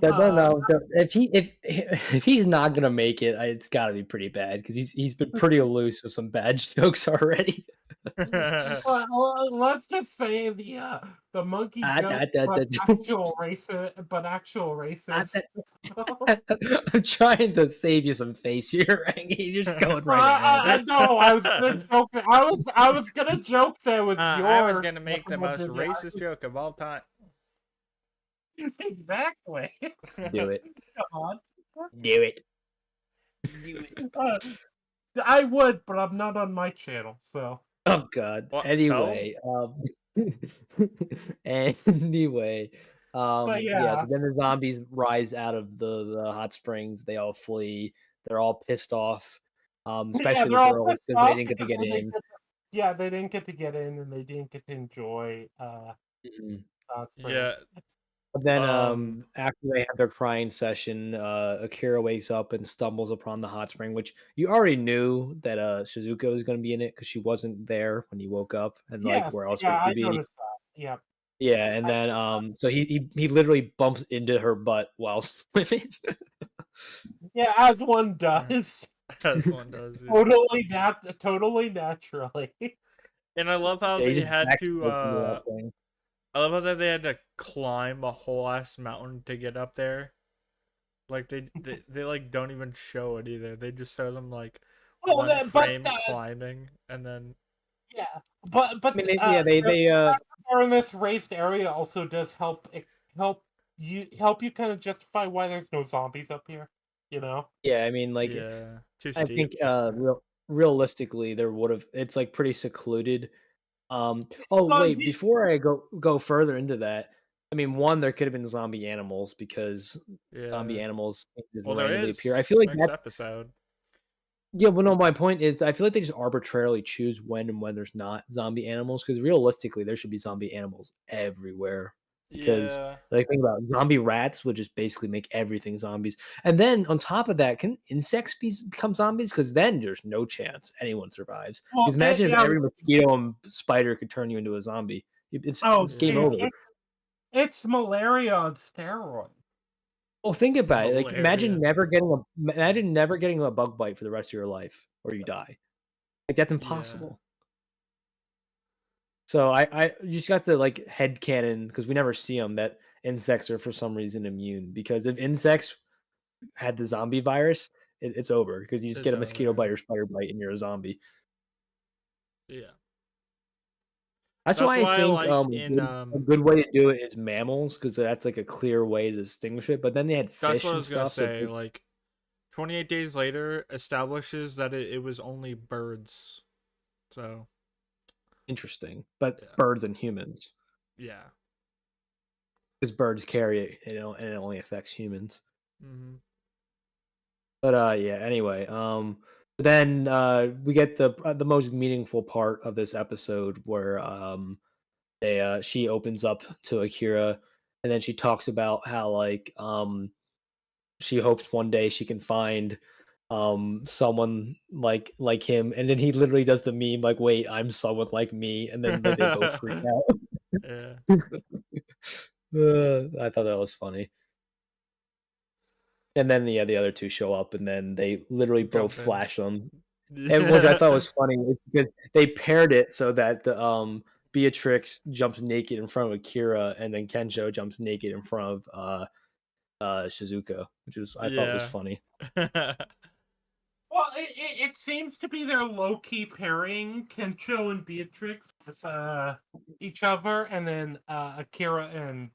Uh, If he's not gonna make it, it's got to be pretty bad because he's been pretty loose with some bad jokes already. let's just say the monkey Ah, joke, but actual Ah, racist. that- I'm trying to save you some face here, Rangy. You're just going right ahead. No, I was gonna joke. I was gonna joke that was I was yours. gonna make the most racist joke of all time. Exactly. Do it. Come on. Do it. Do it. Uh, I would, but I'm not on my channel, so. Oh god. What? Anyway, anyway, But yeah. yeah, So then the zombies rise out of the hot springs. They all flee. They're all pissed off. yeah, Especially the they're all girls pissed because they off didn't get to because get in. they didn't get to get in, and they didn't get to enjoy Mhm. spring. Yeah. But then, Um. after they have their crying session, Akira wakes up and stumbles upon the hot spring, which you already knew that Shizuka was going to be in it because she wasn't there when he woke up, and like, Yes, where else yeah, would she I be? noticed that. Yeah, Yeah, and I, then, so he literally bumps into her butt while swimming. yeah, as one does. As one does. Yeah. Totally naturally. And I love how Yeah, he they just had to. backflipped into that thing. I love how they had to climb a whole ass mountain to get up there. Like they like don't even show it either. They just show them like Well, one but frame climbing, and then yeah, I mean, yeah, the fact that they're in this raised area also does help you kind of justify why there's no zombies up here. You know? yeah, I mean, like, yeah, too I steep. think, realistically, there would have, it's like pretty secluded. Oh Well, wait, before I go further into that, I mean, one, there could have been zombie animals because zombie Yeah. animals just Well, there randomly appear. I is feel like next that. episode. Yeah, well, no, my point is, I feel like they just arbitrarily choose when and when there's not zombie animals because realistically, there should be zombie animals everywhere. Because, Yeah. like, think about it, zombie rats would just basically make everything zombies. And then on top of that, can insects become zombies? Because then there's no chance anyone survives. well, Because imagine if yeah. every mosquito and spider could turn you into a zombie. Oh, It's game Yeah. over. it's malaria on steroids. Well, think about it. Like, Malaria. imagine never getting a bug bite for the rest of your life, or you die. Like, that's Yeah. impossible. So I you just got the like head canon because we never see them that insects are for some reason immune. Because if insects had the zombie virus, it's over because you just It's get a mosquito bite over. or spider bite and you're a zombie. Yeah. That's That's why I why I think like in a good way to do it is mammals because that's like a clear way to distinguish it. But then they had that's fish what I and was gonna stuff, so it's say. Like 28 Days Later establishes that it was only birds. So interesting. But yeah. birds and humans, Yeah. because birds carry it, and it only affects humans. Mm-hmm. But yeah, anyway, then we get the most meaningful part of this episode where she opens up to Akira and then she talks about how like she hopes one day she can find someone like him, and then he literally does the meme like, wait, I'm someone like me, and then they both freak out. Yeah. I thought that was funny. And then yeah, the other two show up and then they literally both Jump in. flash them. And which I thought was funny is because they paired it so that the Beatrix jumps naked in front of Akira and then Kensho jumps naked in front of Shizuka, which was I thought was Yeah. funny. Well, it seems to be their low key pairing, Kencho and Beatrix with each other, and then Akira and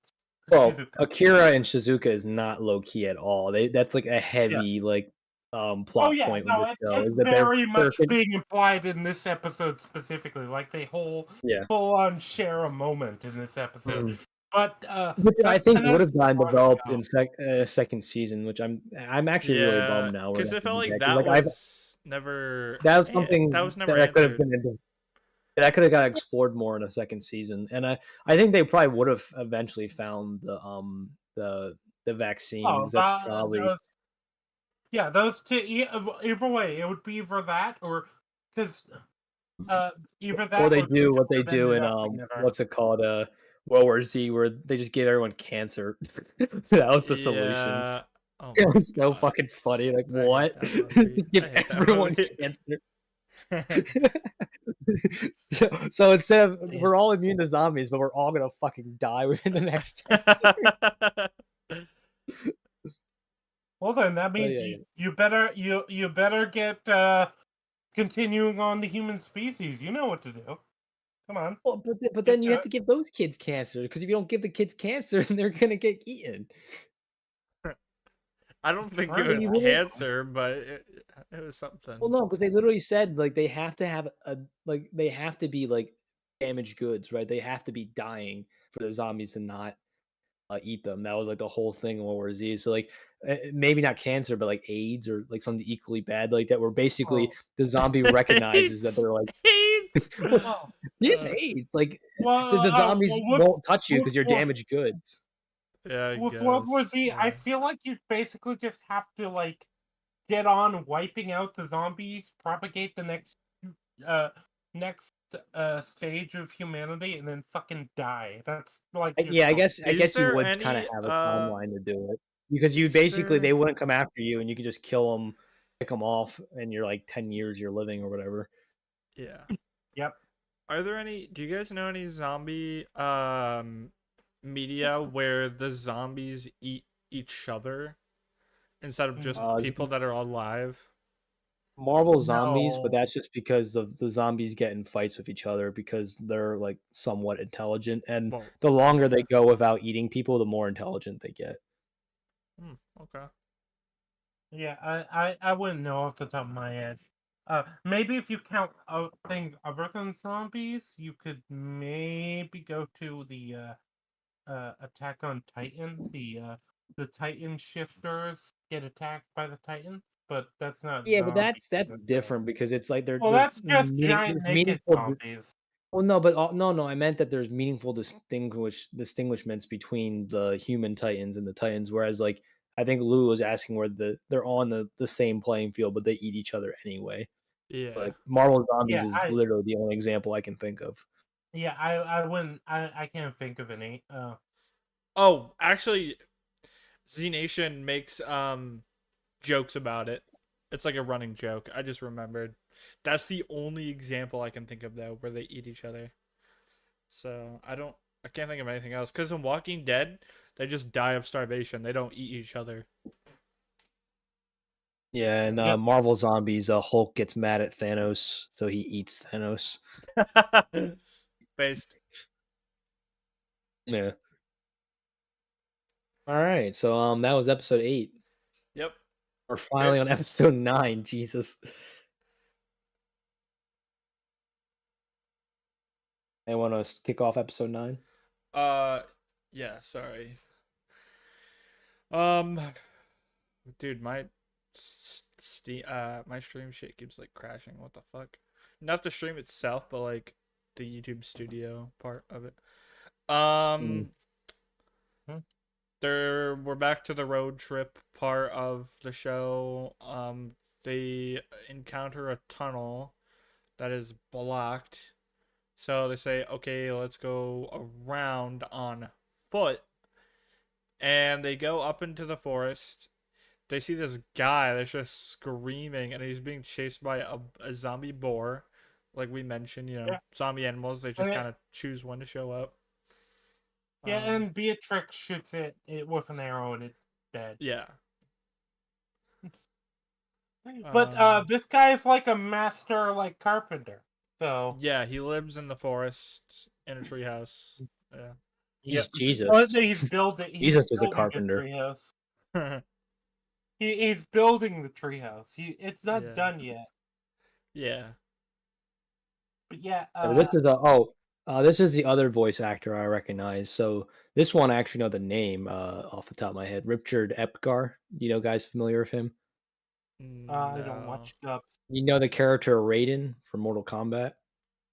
Well, Shizuka. Akira and Shizuka is not low key at all. That's like a Yeah. heavy like Oh plot yeah, point with no, the show it's is that they're very much perfect. being implied in this episode specifically. Like they Yeah. full on share a moment in this episode. Mhm. But Which I just think kind would of have gotten before we developed go. in second season, which I'm actually really Yeah. bummed now. We're Because not I felt doing like that. 'Cause, that like I've was never. that was That something was never that could have answered. been that could have got explored more in a second season, and I think they probably would have eventually found the vaccine Oh, because that's probably those two. Either way, it would be either that or because either Or that they or do what they have do ended in up together. what's it called? World War Z, where they just gave everyone cancer. That was the solution. Yeah. Oh It my was so god. fucking funny. Like, I hate what? that movie. Just give I hate that everyone movie. cancer. So instead of Yeah. we're all immune to zombies, but we're all gonna fucking die within the next 10. Well, then that Oh means yeah, yeah. you better get continuing on the human species. You know what to do. Come on, Well, but get then you to have it. to give those kids cancer because if you don't give the kids cancer, then they're gonna get eaten. I don't think it Right. So was you literally cancer, but it was well, something. no, because they literally said like they have to have a like they have to be like damaged goods, right? They have to be dying for the zombies to not eat them. That was like the whole thing in World War Z. So like maybe not cancer, but like AIDS or like something equally bad like that, where basically Oh, the zombie recognizes that AIDS. they're like, AIDS. well, well, yes, Uh, AIDS. Like well, the zombies won't touch you with because you're damaged goods. yeah, I with World War guess. Z, I Yeah. feel like you basically just have to like get on wiping out the zombies, propagate the uh next stage of humanity, and then fucking die. That's like your Yeah, I choice. guess I Is guess you there would kind of any have a timeline to do it because you is basically they there wouldn't come after you and you could just kill them, pick them off, and you're like 10 years you're living or whatever. yeah. Yep. Are there any do you guys know any zombie media where the zombies eat each other instead of just Uh, people that are alive? Marvel zombies, but No. that's just because of the zombies get in fights with each other because they're like somewhat intelligent, and Well, the longer yeah. they go without eating people, the more intelligent they get. Okay. Yeah, I wouldn't know off the top of my head. Maybe if you count things other than zombies, you could maybe go to the Attack on Titan. The Titan shifters get attacked by the Titans, but that's not Yeah, but zombies. that's That's different because it's like well, that's just giant there's naked meaningful. zombies. Well, no, but no, I meant that there's meaningful distinguishments between the human titans and the titans. Whereas, like, I think Lou was asking where they're on the same playing field, but they eat each other anyway. Yeah. Like Marvel Zombies Yeah, is literally the only example I can think of. I wouldn't I can't think of any. Oh, actually Z Nation makes jokes about it. It's like a running joke. I just remembered. That's the only example I can think of though where they eat each other. So I can't think of anything else cuz in Walking Dead, they just die of starvation. They don't eat each other. Yeah, and Yeah, Marvel Zombies, Hulk gets mad at Thanos, so he eats Thanos. Based. Yeah. All right, so that was episode 8. Yep. We're finally on Tits. episode 9. Jesus. I want to kick off episode 9. Uh yeah, sorry. Um dude, my stream shit keeps like crashing. What the fuck? Not the stream itself, but like the YouTube studio part of it. Mm. Hmm. We're back to the road trip part of the show. They encounter a tunnel that is blocked. So they say, "Okay, let's go around on foot." And they go up into the forest. They see this guy that's just screaming, and he's being chased by a zombie boar. Like we mentioned, yeah, zombie animals, they just and kind of choose when to show up. yeah, Um, and Beatrix shoots it with an arrow and it's dead. yeah. But Um, this guy is like a master like carpenter. So yeah, he lives in the forest in a treehouse. Yeah. yeah. He's Jesus. Well, he's building Jesus was a the carpenter. treehouse. He's building the treehouse. It's not Yeah. done yet. Yeah. But yeah, Yeah, this is the other voice actor I recognize. So this one I actually know the name off the top of my head. Richard Epgar. You know, guys familiar with him? I don't No. watch dubs. You know the character Raiden from Mortal Kombat?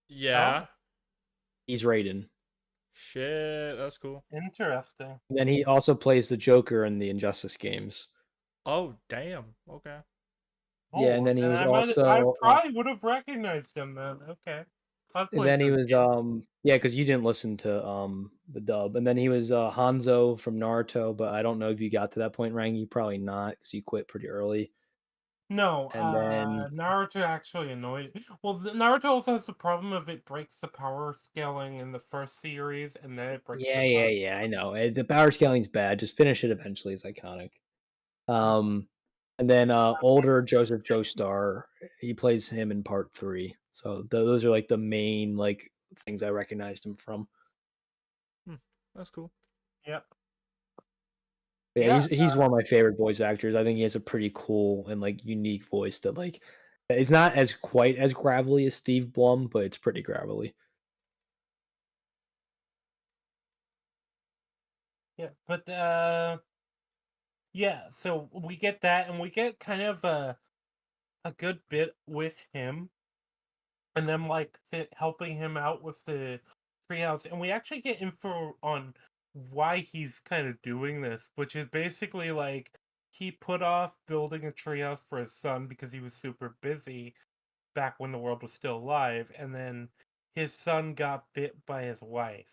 Yeah. Oh, He's Raiden. Shit, that's cool. interesting. And then he also plays the Joker in the Injustice games. Oh, damn. Okay. Yeah, and Oh, then he and was I also probably would have recognized him then. Okay. That's and like then he a was yeah, because you didn't listen to the dub, and then he was Hanzo from Naruto, but I don't know if you got to that point, Rangi. Probably not, because you quit pretty early. no, And then Naruto actually annoyed. Well, Naruto also has the problem of it breaks the power scaling in the first series, and then it breaks the power. yeah, I know the power scaling's bad. Just finish it eventually. It's iconic. Um, and then older Joseph Joestar, he plays him in part 3. So those are like the main like things I recognized him from. That's cool. Yeah, Yeah, yeah. he's one of my favorite voice actors. I think he has a pretty cool and like unique voice that like it's not as quite as gravelly as Steve Blum, but it's pretty gravelly. Yeah, but yeah. So we get that, and we get kind of a good bit with him, and them like helping him out with the treehouse, and we actually get info on why he's kind of doing this, which is basically like he put off building a treehouse for his son because he was super busy back when the world was still alive, and then his son got bit by his wife,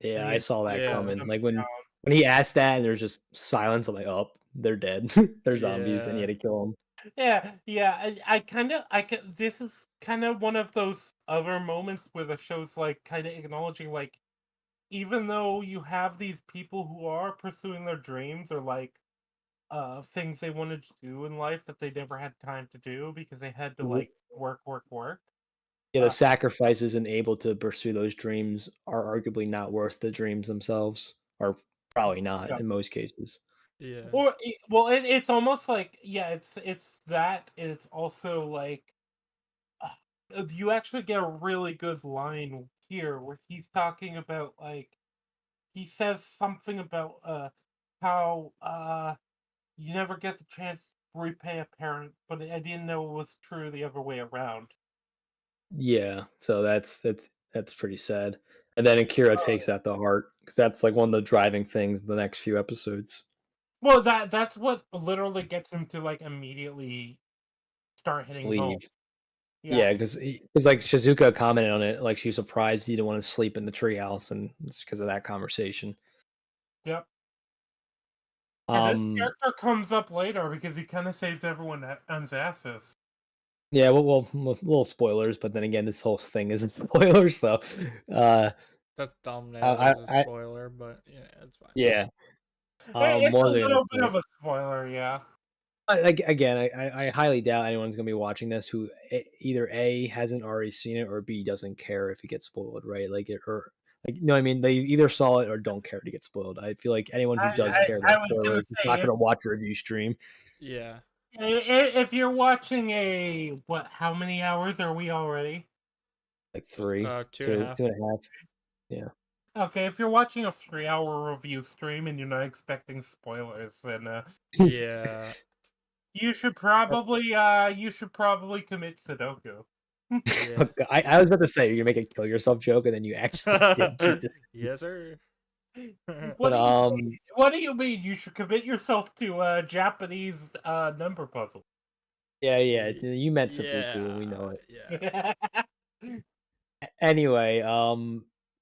and Yeah, he I had to saw that like, Yeah. hunt coming. them Like down. when he asked that and there's just silence, I'm like, oh, they're dead. They're zombies, and he Yeah. had to kill them. Yeah, yeah. I kind of, I can. This is kind of one of those other moments where the show's like kind of acknowledging, like, even though you have these people who are pursuing their dreams or like things they wanted to do in life that they never had time to do because they had to like work. Yeah, the Uh, sacrifices and able to pursue those dreams are arguably not worth the dreams themselves, or probably not yeah. in most cases. Yeah. Or well, it's almost like, yeah, it's that. And it's also like you actually get a really good line here where he's talking about like he says something about how you never get the chance to repay a parent, but I didn't know it was true the other way around. Yeah, so that's pretty sad. And then Akira takes that to heart because that's like one of the driving things the next few episodes. Well, that's what literally gets him to like immediately start hitting home. Leave. Yeah. Yeah, because like Shizuka commented on it, like she was surprised he didn't want to sleep in the treehouse, and it's because of that conversation. Yep. And this Um, character comes up later because he kind of saves everyone on's asses. yeah, little spoilers, but then again, this whole thing isn't spoilers, so uh, That thumbnail I, is a I spoiler, but yeah, it's fine. yeah. It's What a was I gonna little bit say? of a spoiler, yeah. I highly doubt anyone's gonna be watching this who either A hasn't already seen it or B doesn't care if it gets spoiled, right? Like it or like you know what I mean? They either saw it or don't care to get spoiled. I feel like anyone who does care I about was gonna spoilers is say not gonna watch a review stream. Yeah. if you're watching a what? How many hours are we already? Like three, Two and a half. two and a half. Yeah. Okay, if you're watching a 3 hour review stream and you're not expecting spoilers, then Yeah. you should probably commit Sudoku. Yeah. I was about to say you're gonna make a kill yourself joke and then you actually did. Jesus. Yes, sir. But What do you mean? You should commit yourself to Japanese number puzzle. yeah, you meant seppuku, we Yeah. know it. Yeah. Anyway,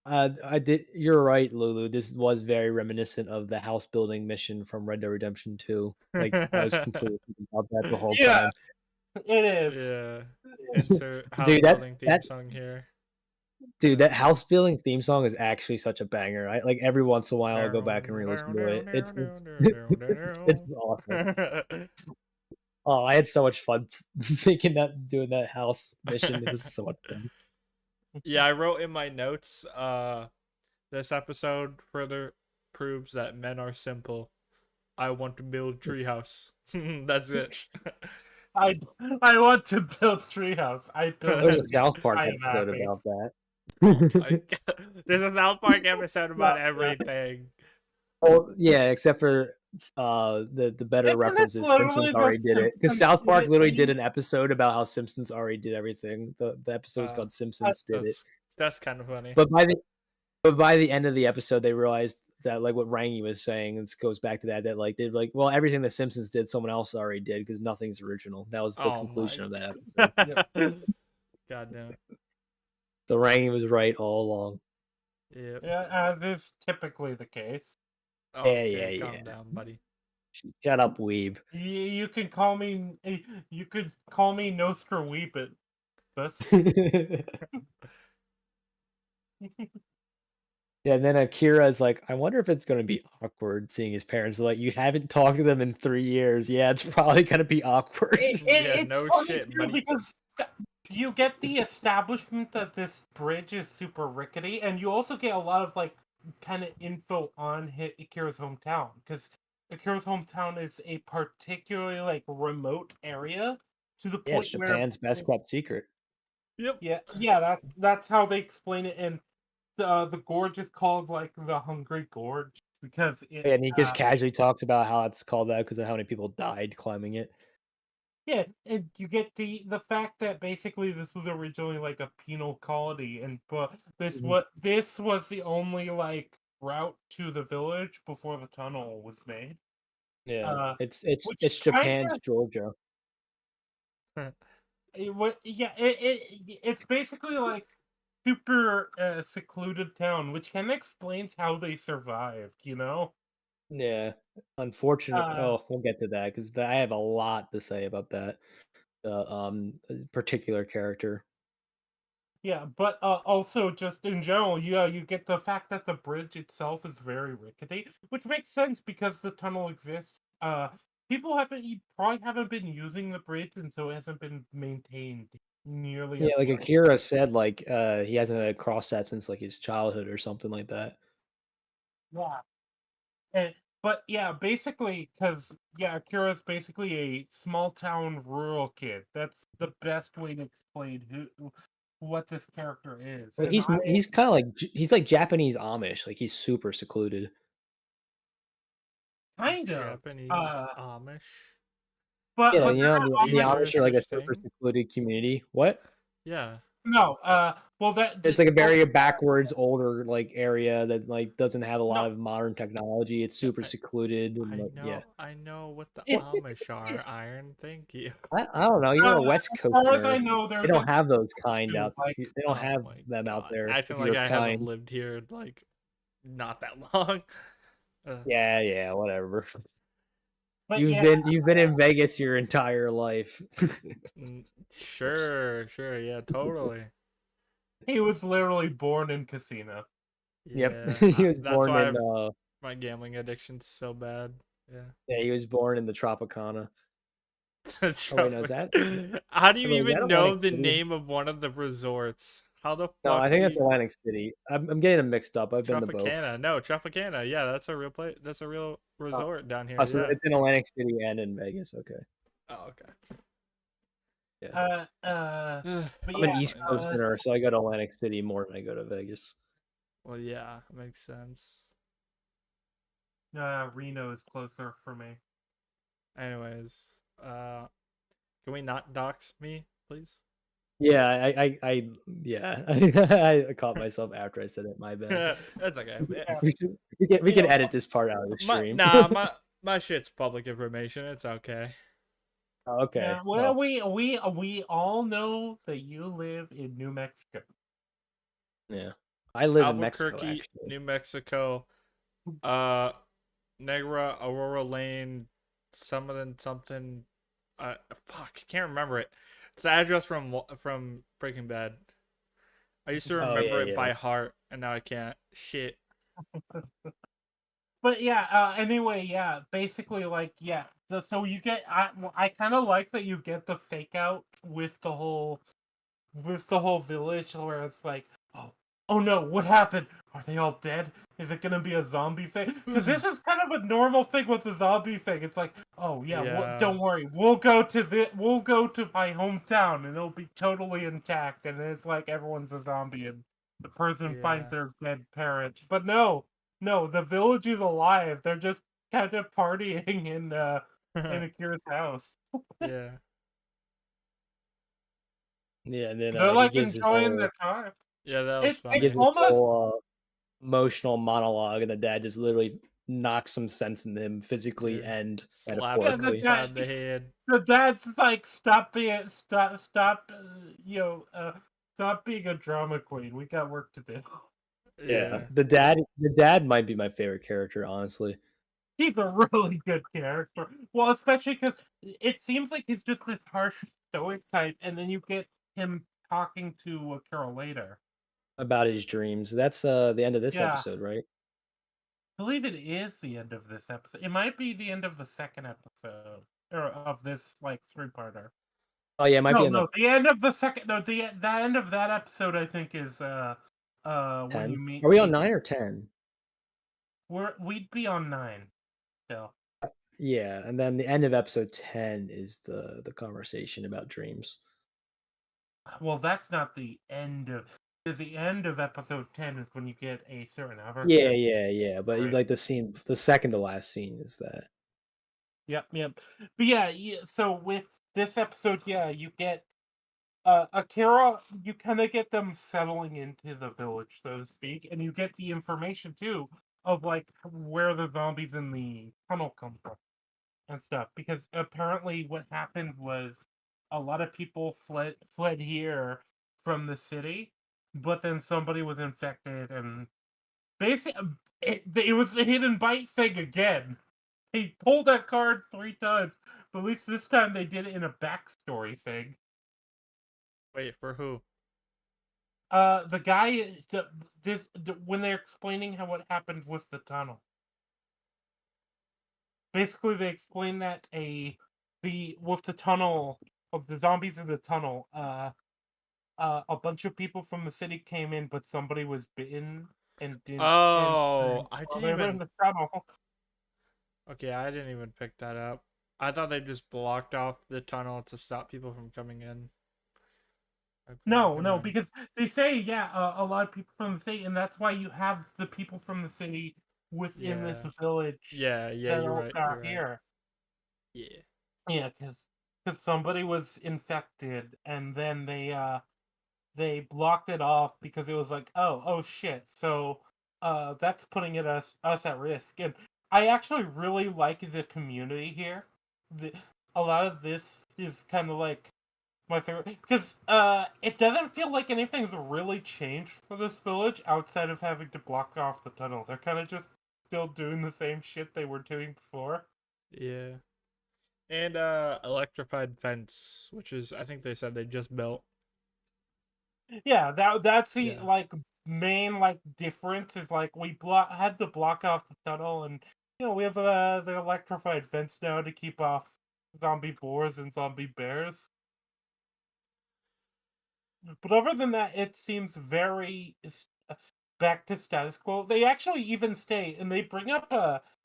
I did. You're right, Lulu. This was very reminiscent of the house building mission from Red Dead Redemption 2. Like I was completely thinking about that the whole Yeah, time, it is. Yeah. Insert house dude. That building theme that song here. dude, that house building theme song is actually such a banger. I like every once in a while I'll go back and re-listen to it. It's awesome. Oh, I had so much fun making that doing that house mission. It was so much fun. Yeah, I wrote in my notes, this episode further proves that men are simple. I want to build treehouse. That's it. I I want to build treehouse. I build There's a treehouse. South Park I am episode happy. about that. Oh my god. There's a South Park episode about Yeah. everything. Oh yeah, except for the better Isn't it references. Simpsons literally the already did it because Simpsons South did Park it literally did thing? an episode about how Simpsons already did everything. The episode is Uh, called Simpsons did it. that's kind of funny. But by the end of the episode, they realized that like what Rangy was saying. This goes back to that like they're like, well, everything the Simpsons did, someone else already did because nothing's original. That was the Oh conclusion my of that episode. God damn it. So Rangy was right all along. Yep. Yeah, as is typically the case. Okay, Yeah. calm down, buddy. Shut up, weeb. You can call me. You could call me Nostra Weepit. Yeah, and then Akira's like, I wonder if it's gonna be awkward seeing his parents. Like, you haven't talked to them in 3 years. Yeah, it's probably gonna be awkward. Yeah, It's no funny shit, too buddy. because you get the establishment that this bridge is super rickety, and you also get a lot of like kind of info on Akira's hometown because Akira's hometown is a particularly like remote area to the Yeah, point it's where Japan's best kept secret. Yep. yeah, that's how they explain it, and the gorge is called like the Hungry Gorge because it And he just casually talks about how it's called that because of how many people died climbing it. yeah, and you get the fact that basically this was originally like a penal colony, and but Mhm. this was the only like route to the village before the tunnel was made. Yeah, Uh, which it's kind Japan's of Georgia. it's basically like super secluded town, which kind of explains how they survived. You know. Yeah, unfortunate. Uh, Oh, we'll get to that because I have a lot to say about that particular character. Yeah, but also just in general, you get the fact that the bridge itself is very rickety, which makes sense because the tunnel exists. People probably haven't been using the bridge, and so it hasn't been maintained nearly Yeah, as like much. Akira said, like he hasn't crossed that since like his childhood or something like that. Yeah, and, but yeah, basically, because yeah, Akira's basically a small town rural kid. That's the best way to explain what this character is, Well, and he's kind of like he's like Japanese Amish, like he's super secluded. kind of. Japanese Amish. Yeah, But you they're know not the Amish. Is there a Amish are like a such super thing? secluded community. What? Yeah. No, well It's like a very backwards, older like area that like doesn't have a lot no, of modern technology. It's No, super secluded and like yeah. I know what the it, Amish are, Iron. Thank you. I don't know. You're a West as far as I Coaster. know, They there's a don't have those kind issue, out. like They don't Oh have my them out god. there. Acting If like you're I haven't kind. lived here like not that long. Yeah, whatever. but yeah, You've been in Vegas your entire life. Mm, Oops. sure, yeah, totally. he was literally born in Casino. Yep. Yeah, He was that's born why in my gambling addiction's so bad. Yeah. yeah, he was born in the Tropicana. Oh wait, no, is that How do you wait, is that even know Atlantic the City? name of one of the resorts? How the No, fuck I do think that's you Atlantic City. I'm getting them mixed up. I've been to both. Tropicana? No, Tropicana. Yeah, that's a real place. That's a real Oh, resort down here. oh, so Yeah. it's in Atlantic City and in Vegas. Okay. Oh, okay. Yeah. But I'm an yeah, East Fine then. Coaster, so I go to Atlantic City more than I go to Vegas. Well, yeah, makes sense. Reno is closer for me. Anyways, can we not dox me, please? Yeah, yeah. I caught myself after I said it. My bad. That's okay. Yeah, We you can know, edit this part out of the My stream. nah, my shit's public information. It's okay. Oh, okay. yeah. Well, we all know that you live in New Mexico. Yeah. I live in Mexico Albuquerque, actually. New Mexico. Uh, Negra, Aurora Lane, something. Fuck, I can't remember it. It's the address from Breaking Bad. I used to Oh remember it yeah. by heart, and now I can't. Shit. But yeah, anyway, yeah, basically, like, yeah. So you get, I kind of like that you get the fake out with the whole village, where it's like, oh no, what happened? Are they all dead? Is it gonna be a zombie thing? Because this is kind of a normal thing with the zombie thing. It's like, oh yeah, Yeah. don't worry, we'll go to my hometown, and it'll be totally intact. And it's like everyone's a zombie, and the person finds Yeah. their dead parents. But no, the village is alive. They're just kind of partying in Akira's house. Yeah. Yeah, and then They're he like gives his enjoying whole their time. Yeah, that was he It's gives funny. his almost whole emotional monologue, and the dad just literally knocks some sense into him physically Yeah. and Slaps him the metaphorically. upside the head. dad's like, stop, stop being a drama queen. We got work to do. Yeah, Yeah. the dad might be my favorite character, honestly. He's a really good character. Well, especially because it seems like he's just this harsh stoic type, and then you get him talking to Carol later. About his dreams. That's the end of this Yeah, episode, right? I believe it is the end of this episode. It might be the end of the second episode or of this like three-parter. Oh yeah, it might be No, in the no, the end of the second. No, the end of that episode I think is when you 10. meet Are we on Peyton. 9 or 10? We'd be on 9 still. Yeah, and then the end of episode 10 is the conversation about dreams. Well, that's not the end of. Because the end of episode 10 is when you get a certain Yeah, avatar. yeah, but Right. like the scene, the second to last scene is that. Yep. But yeah, so with this episode, yeah, you get Akira, you kind of get them settling into the village, so to speak, and you get the information too of like where the zombies in the tunnel come from and stuff. Because apparently, what happened was a lot of people fled here from the city, but then somebody was infected, and basically, it was the hidden bite thing again. He pulled that card 3 times, but at least this time they did it in a backstory thing. Wait, for who? The guy, when they're explaining how what happened with the tunnel, basically they explain that the with the tunnel of the zombies in the tunnel, a bunch of people from the city came in, but somebody was bitten and didn't, and Oh, I while didn't they were in even. the tunnel. Okay, I didn't even pick that up. I thought they just blocked off the tunnel to stop people from coming in. Okay, No, never no, mind. because they say, yeah, a lot of people from the city, and that's why you have the people from the city within this Yeah. village Yeah, that you're right. are You're right. here. Yeah. Yeah, because somebody was infected, and then they blocked it off because it was like, oh shit, so that's putting us at risk. And I actually really like the community here. The, a lot of this is kind of like my favorite because it doesn't feel like anything's really changed for this village outside of having to block off the tunnel. They're kind of just still doing the same shit they were doing before. Yeah. And electrified fence, which is I think they said they just built. Yeah, that's the Yeah. like main like difference is like we had to block off the tunnel, and we have the electrified fence now to keep off zombie boars and zombie bears. But other than that, it seems very back to status quo. They actually even stay, and they bring up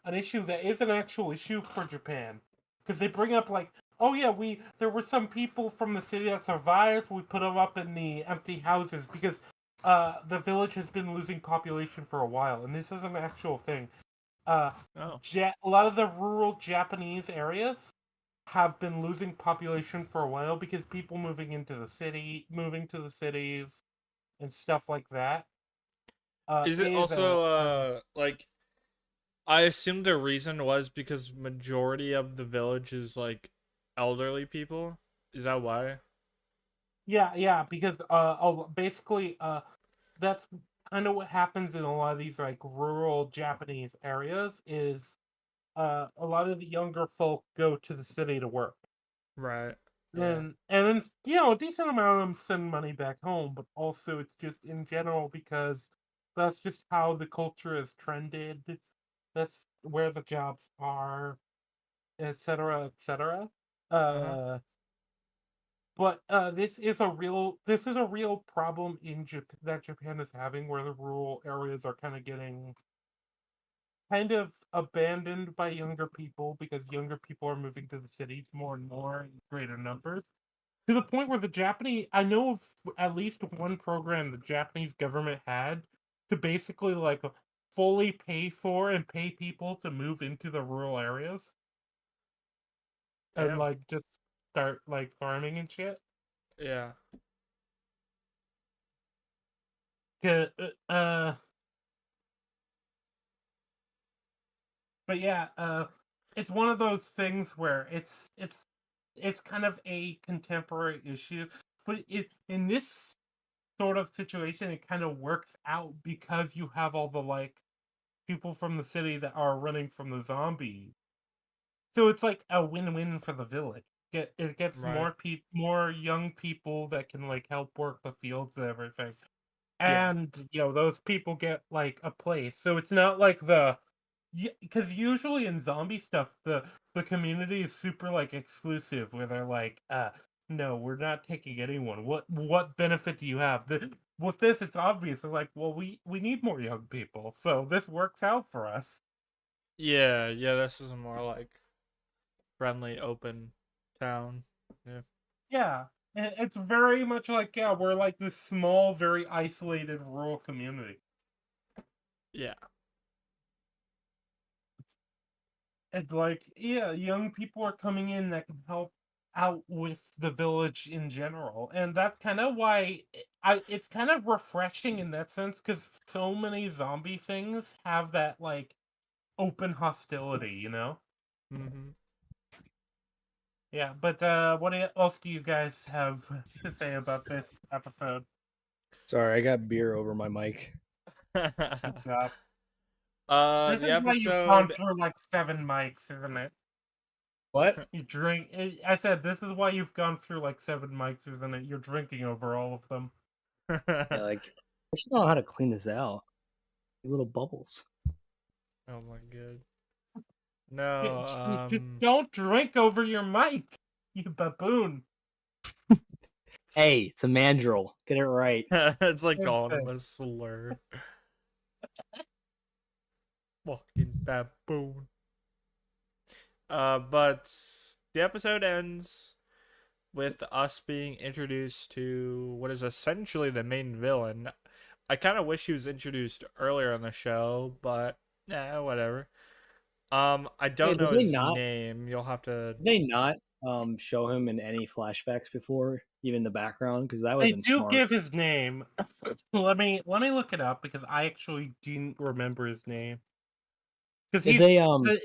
an issue that is an actual issue for Japan, because they bring up like, oh yeah, there were some people from the city that survived. We put them up in the empty houses because the village has been losing population for a while, and this is an actual thing. Uh, Oh. a lot of the rural Japanese areas have been losing population for a while because people moving to the cities and stuff like that. Is it Is also like I assume the reason was because majority of the village is like elderly people? Is that why? yeah, because basically that's kind of what happens in a lot of these like rural Japanese areas is a lot of the younger folk go to the city to work. Right. Yeah. And then a decent amount of them send money back home, but also it's just in general because that's just how the culture has trended. That's where the jobs are, etc., etc. Uh-huh. Uh, but this is a real problem in Japan that Japan is having, where the rural areas are kind of getting kind of abandoned by younger people because younger people are moving to the cities more and more in greater numbers. To the point where the Japanese, I know of at least one program the Japanese government had to basically like fully pay for and pay people to move into the rural areas and Damn. like just start like farming and shit. Yeah. 'Cause, But yeah, it's one of those things where it's kind of a contemporary issue, but in this sort of situation, it kind of works out because you have all the like people from the city that are running from the zombies. So it's like a win-win for the village. It gets Right. more young people that can like help work the fields and everything. Yeah. And those people get like a place. So it's not like because usually in zombie stuff the community is super like exclusive where they're like no, we're not taking anyone. What benefit do you have? With this it's obvious. They're like, well, we need more young people, so this works out for us. Yeah, this is a more like friendly, open town. Yeah. Yeah, and it's very much like, yeah, we're like this small, very isolated rural community. Yeah. And like, yeah, young people are coming in that can help out with the village in general, and that's kind of why it's kind of refreshing in that sense because so many zombie things have that like open hostility. Mm-hmm. Yeah, but what else do you guys have to say about this episode? Sorry, I got beer over my mic. Good job. This The is why you've gone episode. through like 7 mics, isn't it? What? You drink. I said this is why you've gone through like 7 mics, isn't it? You're drinking over all of them. Yeah, like I should know how to clean this out. Little bubbles. Oh my god. No, Just don't drink over your mic, you baboon. Hey, it's a mandrill. Get it right. it's like Good calling him thing. a slur. Fucking baboon. But the episode ends with us being introduced to what is essentially the main villain. I kind of wish he was introduced earlier in the show, but whatever. I Hey, don't did know they his not? name. You'll have to. Did they not show him in any flashbacks before, even the background? Because that would They have been do smart. give his name. Let me look it up because I actually didn't remember his name. Because Did they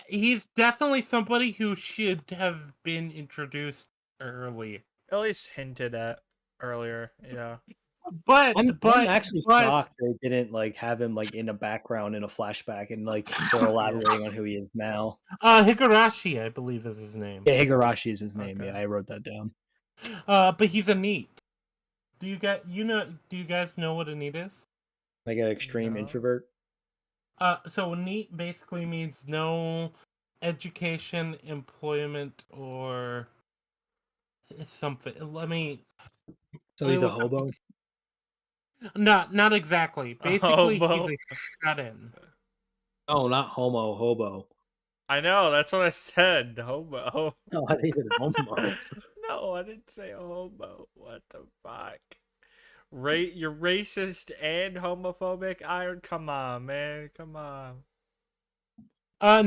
he's definitely somebody who should have been introduced early. At least hinted at earlier. Yeah. But I'm actually shocked they didn't like have him like in a background in a flashback and like they're elaborating on who he is now. Higurashi, I believe is his name. Yeah, Higurashi is his name. Okay. Yeah, I wrote that down. But he's a NEET. Do you guys know what a NEET is? Like an extreme No. introvert. So NEET basically means no education, employment, or it's something. So Let me he's a look up. hobo. Not exactly. Basically, he's Hobo. a shut-in. Oh, not homo, hobo. I know, that's what I said. Hobo. No, I think he said homo. No, I didn't say homo. What the fuck? You're racist and homophobic, Iron? Come on, man. Come on.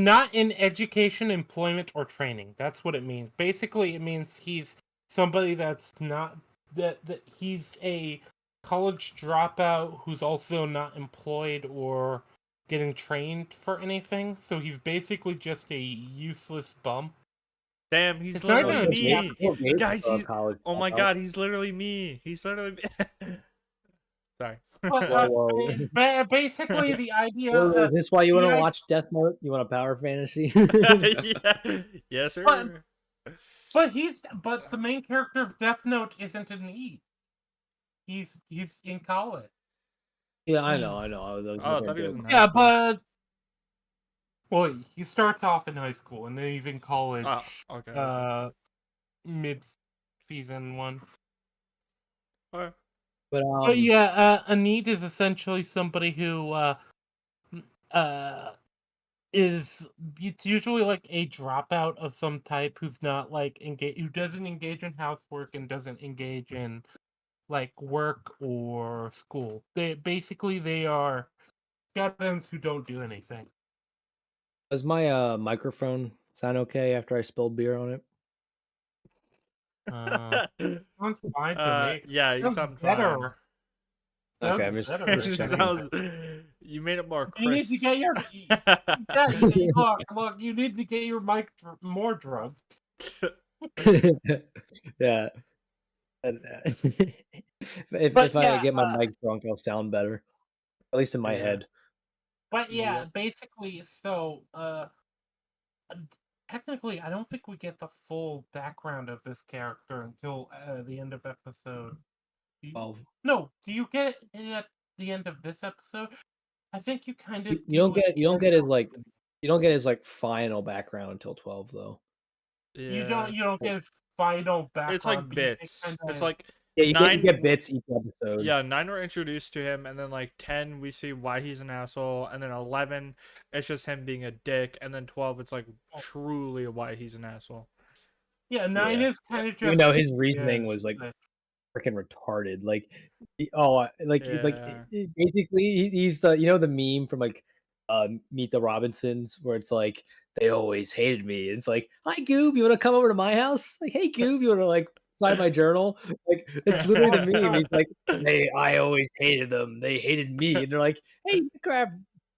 Not in education, employment, or training. That's what it means. Basically, it means he's somebody that's not that he's a college dropout who's also not employed or getting trained for anything. So he's basically just a useless bum. Damn, he's It's not literally even a jack. me. 4 days Guys, of he's. college Oh my dropout. god, he's literally me. He's literally me. Sorry. But, Whoa. basically, the idea. Whoa, is this why you want to the watch Death Note? You want a power fantasy? Yeah. Yes, sir. but the main character of Death Note isn't an E. He's in college. Yeah, I know. I was Oh, I making thought a he was joke. in high Yeah, school. but well, he starts off in high school and then he's in college. Oh, okay. Mid season 1. Okay. But yeah, a NEET is essentially somebody who is it's usually like a dropout of some type who's not like who doesn't engage in housework and doesn't engage in like work or school. They are shut-ins who don't do anything. does my microphone sound okay after I spilled beer on it? Sounds fine to me. Yeah, you Sounds sound fine. better. Okay, Sounds I'm just better. just It checking. sounds. You made it more You need to crisp. get your look. You need to get your mic more drunk. Yeah. But If I yeah, get my mic drunk, I'll sound better. At least in my Yeah. head. but yeah, Yep. basically, so technically, I don't think we get the full background of this character until the end of episode. Well, No, do you get it at the end of this episode? I think you kind of you don't do at get the end his of like you don't get his like final background until 12 though. Yeah. you don't get his final It's background, like but you get bits. kind It's of like Yeah, you get 9. bits each episode. Yeah, 9 we're introduced to him, and then like 10 we see why he's an asshole, and then 11 it's just him being a dick, and then 12 it's like truly why he's an asshole. yeah. 9 Yeah. is kind of Even just though his reasoning yes, was like but- freaking retarded. Like, it's like Yeah. basically he's the the meme from like Meet the Robinsons where it's like they always hated me. It's like, hi Goob, you want to come over to my house? Like, hey Goob, you want to like sign my journal? Like, it's literally the meme. He's like, I always hated them. They hated me, and they're like, hey, grab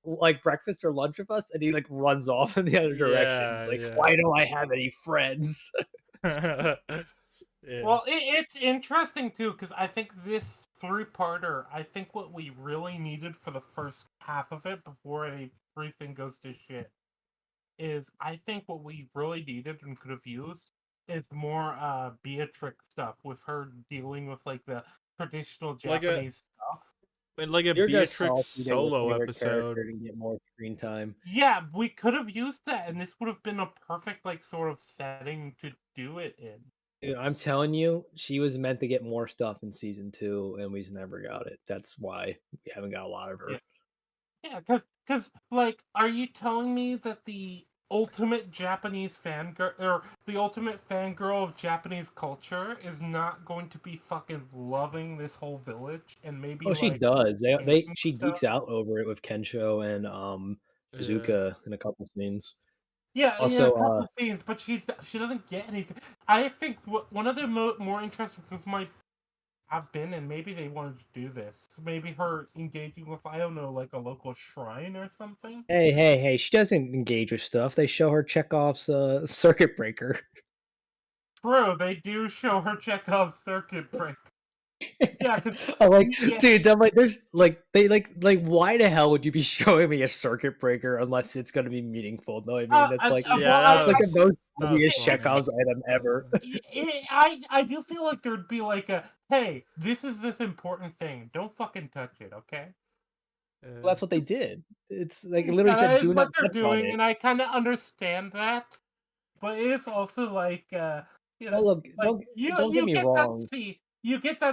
like breakfast or lunch with us, and he like runs off in the other direction. It's Yeah, like, yeah. why don't I have any friends? Yeah. Well, it's interesting too because I think this three-parter. I think what we really needed for the first half of it before everything goes to shit is I think what we really needed and could have used is more Beatrix stuff with her dealing with like the traditional Like a Japanese stuff. like a You're just Beatrix salty that your solo favorite character episode. didn't get more screen time. Yeah, we could have used that, and this would have been a perfect like sort of setting to do it in. Dude, I'm telling you, she was meant to get more stuff in season 2, and we just never got it. That's why we haven't got a lot of her. Yeah, yeah, because like, are you telling me that the ultimate Japanese fangirl or the ultimate fangirl of Japanese culture is not going to be fucking loving this whole village and maybe Oh, she like does. changing She stuff? geeks out over it with Kensho and Yeah. Shizuka in a couple scenes. Yeah, in a Also, couple scenes, but she doesn't get anything. I think one of the more interesting things might have been, and maybe they wanted to do this. Maybe her engaging with I don't know, like a local shrine or something. hey, she doesn't engage with stuff. They show her Chekhov's circuit breaker. True, they do show her check out circuit break. Yeah, because I'm like, yeah, dude, I'm like, there's like they why the hell would you be showing me a circuit breaker unless it's gonna be meaningful? No, I mean that's like Yeah, that's like that the was most that was obvious funny. Chekhov's item ever. I do feel like there'd be like a hey, this is this important thing. Don't fucking touch it, okay? Well, Yeah. that's what they did. It's like it Yeah, literally that said, is "Do what not they're touch on doing, it." and I kind of understand that. But it is also like, Well, look, like don't get you me get that wrong.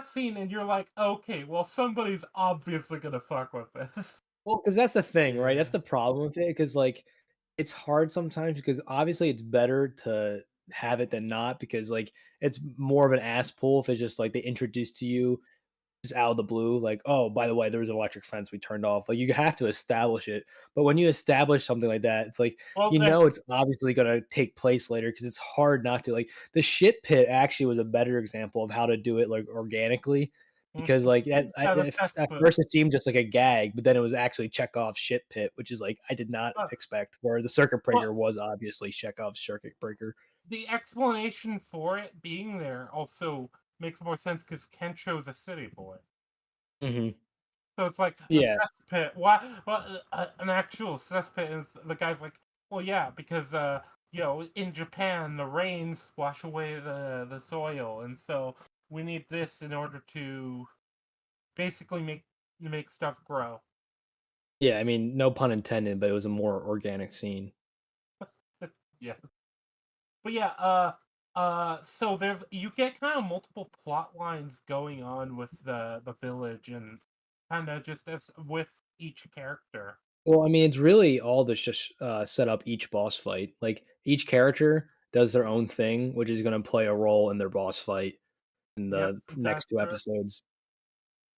scene, and you're like, okay, well somebody's obviously gonna fuck with this. Well, because that's the thing, right? That's Yeah. the problem with it. Because like, it's hard sometimes because obviously it's better to have it than not because like it's more of an ass pull if it's just like they introduce to you just out of the blue, like, oh, by the way, there was an electric fence we turned off. Like, you have to establish it. But when you establish something like that, it's like, Well, you know, it's obviously going to take place later because it's hard not to. Like, the shit pit actually was a better example of how to do it, like, organically. Because, like, yeah, the test at book. first it seemed just like a gag, but then it was actually Chekhov's shit pit, which is like, I did not expect. Whereas the circuit breaker But was obviously Chekhov's circuit breaker. the explanation for it being there also makes more sense because Kensho's a city boy. Hmm. So it's like a Yeah. cesspit. Why? Well, an actual cesspit, and the guy's like, well, yeah, because in Japan the rains wash away the soil, and so we need this in order to basically make stuff grow. Yeah. I mean, no pun intended, but it was a more organic scene. Yeah, but yeah, so you get kind of multiple plot lines going on with the village and kind of just as with each character. Well, I mean, it's really all that's just set up each boss fight. Like each character does their own thing, which is going to play a role in their boss fight in Yep, the that's next two true. episodes.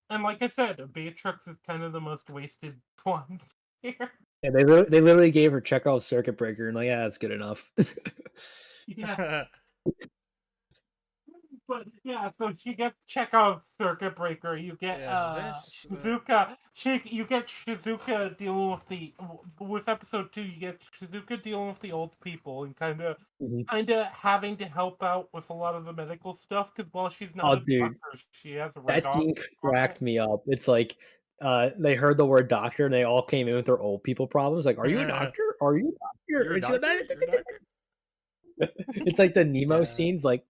And like I said, Beatrix is kind of the most wasted one here. Yeah, they literally gave her Chekhov's circuit breaker, and like, yeah, that's good enough. Yeah, But yeah, so she gets Chekhov's circuit breaker. You get you get Shizuka dealing with with episode 2. You get Shizuka dealing with the old people and Mhm. having to help out with a lot of the medical stuff because while she's not Oh, a dude, doctor, she has a red that dot scene on cracked it. me up. It's like, they heard the word doctor and they all came in with their old people problems. Like, "Are you a doctor? Are you a doctor?" You're a And she goes, doctor? You're a doctor? it's like the Nemo Yeah. scenes, like,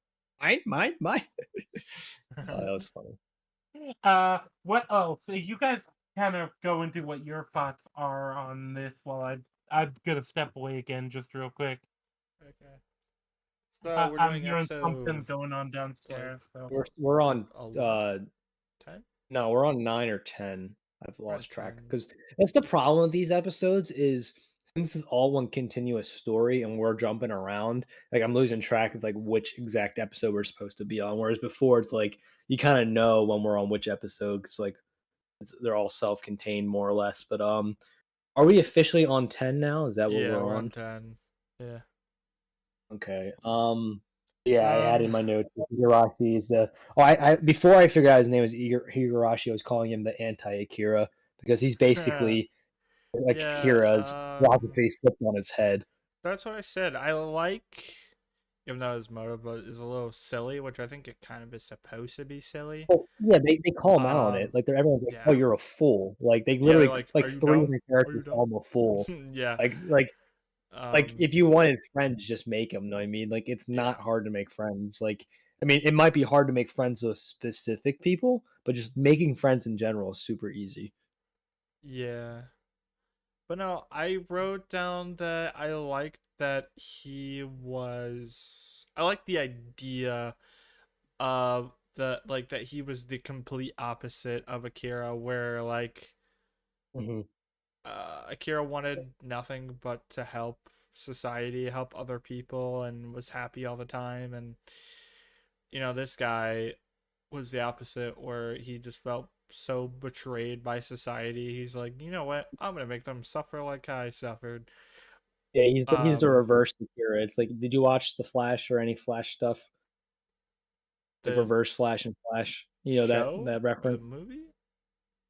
mine." Oh, that was funny. What? Oh, so you guys kind of go into what your thoughts are on this while I'm gonna step away again just real quick. Okay. So we're I'm doing hearing something episode going on like downstairs. So We're on, 11, 10? no, we're on 9 or 10. I've We're on lost track 10. because that's the problem with these episodes is since it's all one continuous story and we're jumping around, like I'm losing track of like which exact episode we're supposed to be on. Whereas before, it's like you kind of know when we're on which episode because like they're all self-contained more or less. But are we officially on 10 now? Is that what Yeah, we're we're on on? 10. Yeah. Okay. Yeah, I had in Um. my notes Higurashi is I before I figured out his name was Higurashi, I was calling him the anti-Akira because he's basically like Akira's Yeah. philosophy flipped on its head. That's what I said. I like, even though his motive is a little silly, which I think it kind of is supposed to be silly. Well, yeah, they call him out on it. Um. Like they're everyone's like, "Oh, Yeah. you're a fool." Like they Yeah. They're literally like, like are you 3 dumb? different Are you characters call dumb? him a fool. Yeah. Like like like Um. if you wanted friends, just make them. Know what I mean? Like it's Yeah. not hard to make friends. Like I mean, it might be hard to make friends with specific people, but just making friends in general is super easy. Yeah. But no, I wrote down that I liked that he was. I like the idea of that he was the complete opposite of Akira, where like Mhm. Akira wanted nothing but to help society, help other people, and was happy all the time. And this guy was the opposite, where he just felt so betrayed by society. He's like, you know what? I'm gonna make them suffer like I suffered. Yeah, he's the Um, reverse Akira. It's like, did you watch the Flash or any Flash stuff? Like the Reverse Flash and Flash. You know show that or the reference? movie?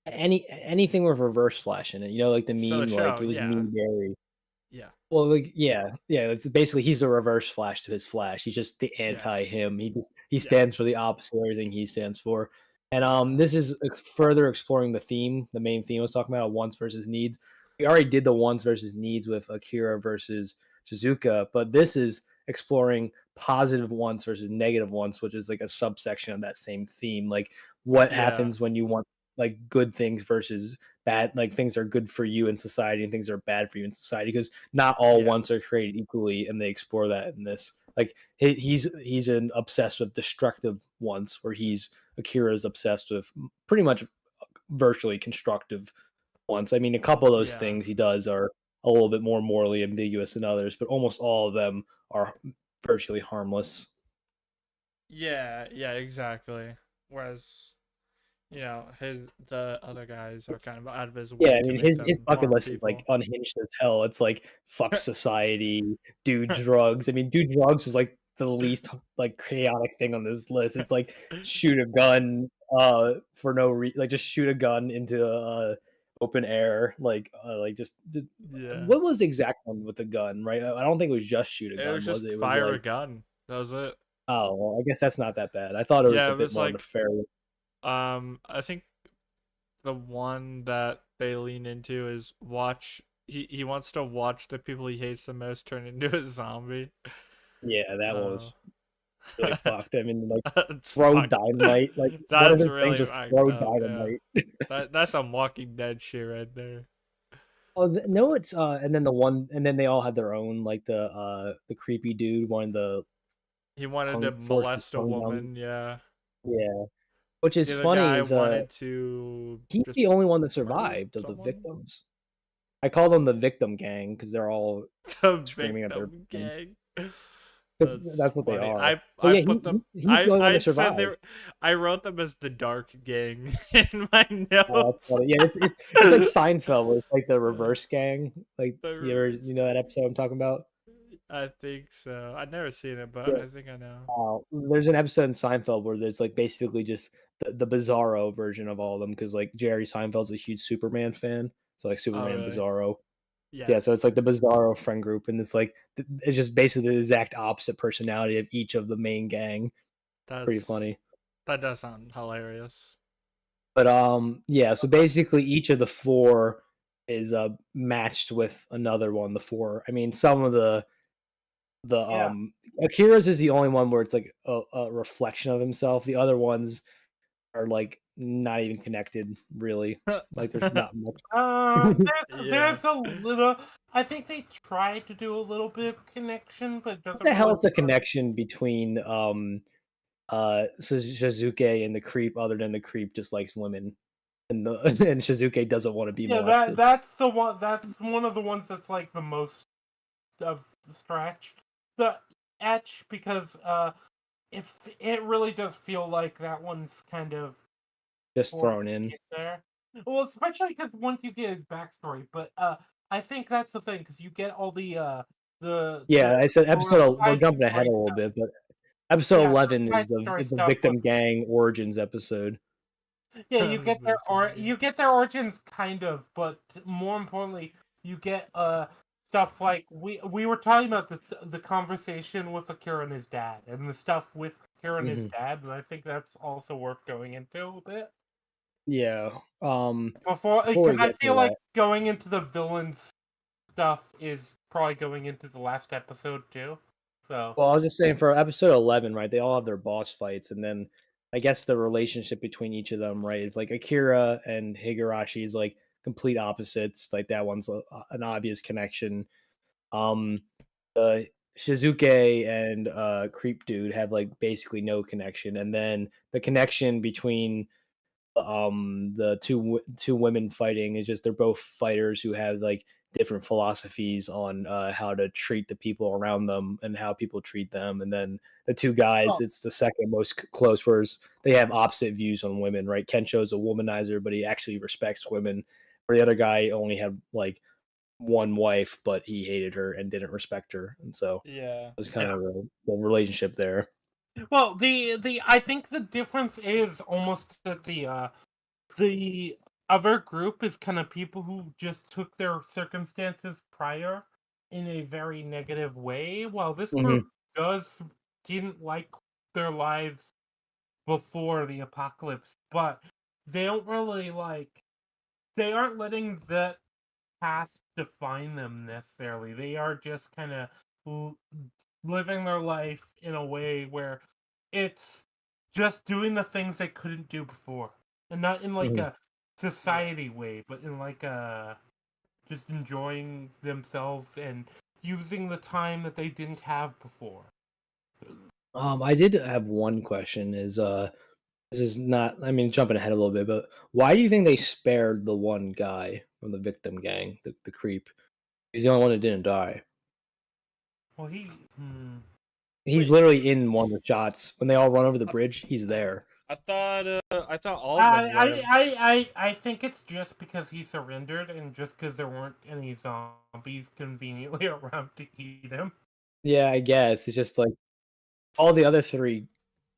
Anything with Reverse Flash in it. You know, like the So the meme, like show, it was yeah, me Barry. yeah, Well, like yeah. It's basically he's the reverse Flash to his Flash. He's just the anti yes, him. He yeah, stands for the opposite of everything he stands for. And yeah, this is further exploring the theme. The main theme I was talking about wants versus needs. We already did the wants versus needs with Akira versus Shizuka, but this is exploring positive wants versus negative wants, which is like a subsection of that same theme. Like what yeah, happens when you want like good things versus bad, like things are good for you in society and things are bad for you in society, because not all yeah, wants are created equally, and they explore that in this. Like he's an obsessed with destructive wants, where Akira's obsessed with pretty much virtually constructive wants. I mean, a couple of those yeah, things he does are a little bit more morally ambiguous than others, but almost all of them are virtually harmless. yeah, exactly. Whereas the other guys are kind of out of his Yeah, way I to mean, make his them bucket harm list is, like, people. unhinged as hell. It's like, fuck society, do drugs. I mean, do drugs is, like, the least, like, chaotic thing on this list. It's like, shoot a gun, for no like, just shoot a gun into, open air, just Yeah, what was the exact one with the gun, right? I don't think it was just shoot a it was gun, was just it? It was fire a like, gun. That was it. oh, well, I guess that's not that bad. I thought it was Yeah, a it bit was more like nefarious. I think the one that they lean into is watch. He wants to watch the people he hates the most turn into a zombie. Yeah, that one Uh, was really fucked. I mean, like, that's throw fucked. dynamite. Like one of That's his things really was fucked throw up. Yeah, dynamite. that's some Walking Dead shit right there. Oh no, it's and then the one, and then they all had their own. Like the creepy dude wanted the He wanted to force his molest a tongue down. woman. Yeah, Yeah, which is the other funny guy is wanted to he's just the only one that murder survived of the someone. victims. I call them the victim gang because they're all The screaming at their victim victim. gang. That's That's what they funny. are. I But yeah, put them. he's the only one I that said survived. they. I wrote them as the dark gang in my Oh, that's notes. funny. Yeah, it's like Seinfeld, where it's like the reverse gang. Like The you reverse. know that episode I'm talking about? I think so. I've never seen it, but Yeah. I think I know. There's an episode in Seinfeld where there's like basically just the Bizarro version of all of them because like Jerry Seinfeld's a huge Superman fan, so like Oh, Superman really? Bizarro. Yeah, Yeah, so it's like the Bizarro friend group, and it's like it's just basically the exact opposite personality of each of the main gang. Pretty that's funny. that does sound hilarious. But yeah, so basically each of the four is matched with another one. The four. I mean, some of the Yeah. Akira's is the only one where it's like a reflection of himself. The other ones are like not even connected really. Like there's not much. Yeah. There's a little. I think they try to do a little bit of connection, but it What doesn't the hell really is the work. connection between Shizuke and the creep other than the creep just likes women and the and Shizuke doesn't want to be Yeah, molested. that's the one. That's one of the ones that's like the most of the stretch. The etch because if it really does feel like that one's kind of Just thrown forced to in. get there. Well, especially because once you get his backstory, but I think that's the thing because you get all the Yeah, I said we're side jumping ahead story a little stuff. bit, but episode Yeah, the 11 is side story the stuff with victim gang origins episode. yeah, Victim you get their origins kind of, but more importantly, you get stuff like we were talking about the conversation with Akira and his dad, and the stuff with Akira and his Mhm. dad, and I think that's also worth going into a bit Yeah. before Before because we I get to feel like that, going into the villains stuff is probably going into the last episode too. So well, I was just saying for episode 11, right? They all have their boss fights, and then I guess the relationship between each of them, right? It's like Akira and Higurashi is like complete opposites. Like that one's an obvious connection. Um, uh, Shizuke and Creep Dude have like basically no connection, and then the connection between the two women fighting is just they're both fighters who have like different philosophies on how to treat the people around them and how people treat them, and then the two guys, oh, it's the second most close, whereas they have opposite views on women, right? Kensho's a womanizer but he actually respects women, where the other guy only had like one wife but he hated her and didn't respect her, and so Yeah. it was kind yeah. of the relationship there. Well, the I think the difference is almost that the other group is kind of people who just took their circumstances prior in a very negative way, while this Hmm. group does didn't like their lives before the apocalypse, but they don't really like they aren't letting that past define them necessarily. They are just kind of living their life in a way where it's just doing the things they couldn't do before, and not in like Hmm. a society way, but in like a just enjoying themselves and using the time that they didn't have before. I did have one question is this is not, I mean, jumping ahead a little bit, but why do you think they spared the one guy from the victim gang, the creep? He's the only one that didn't die. Well, he. He's Wait. literally in one of the shots. When they all run over the bridge, he's there. I thought all of them lived. I think it's just because he surrendered and just because there weren't any zombies conveniently around to eat him. Yeah, I guess. It's just like all the other three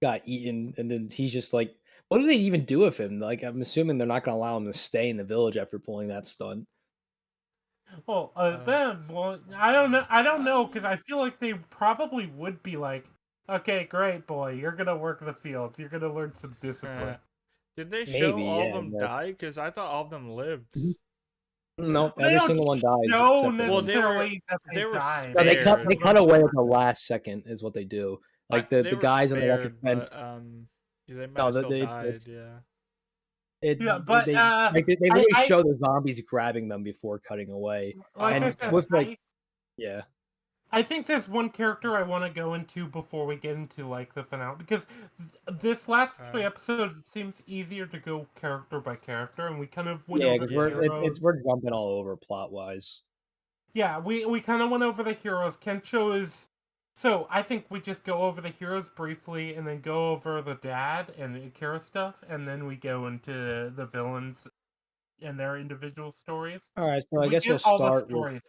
got eaten, and then he's just like, what do they even do with him? Like, I'm assuming they're not going to allow him to stay in the village after pulling that stunt. Well, Uh, I don't know, because I feel like they probably would be like, okay, great, boy, you're gonna work the fields, you're gonna learn some discipline. did they show Maybe, all of yeah. them die? Because I thought all of them lived. Mhm. Nope, They every don't single one dies show except for Well, him. necessarily that they they were died. No, they spared. cut away at the last second is what they do. Like They the were guys on the electric spared, fence. but yeah, they might No, have still it's died. Yeah. Yeah, but they like they I, literally I show the zombies grabbing them before cutting away, like Oh, I and said, okay. with like yeah. I think there's one character I want to go into before we get into like the finale because this last Okay. 3 episodes it seems easier to go character by character, and we kind of went Yeah, over because the heroes. we're jumping all over plot wise. Yeah, we kind of went over the heroes. Kencho is so I think we just go over the heroes briefly, and then go over the dad and the Akira stuff, and then we go into the villains and their individual stories. All right, so I We guess we'll get all the start with stories.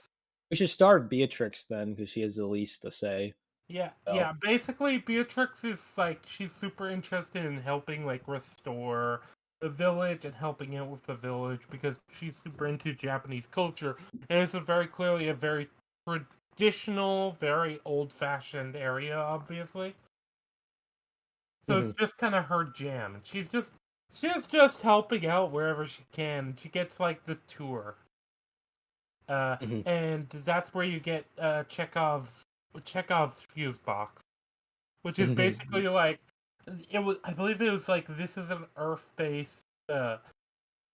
We should start Beatrix then, because she has the least to say. Yeah, So, yeah. Basically, Beatrix is like she's super interested in helping like restore the village and helping out with the village because she's super into Japanese culture, and it's a very clearly a very traditional, very old-fashioned area, obviously. So it's mhm, just kind of her jam, and she's just helping out wherever she can. She gets like the tour, uh, mhm, and that's where you get Chekhov's fuse box, which is basically mhm. like it was. I believe it was like this is an Earth-based uh,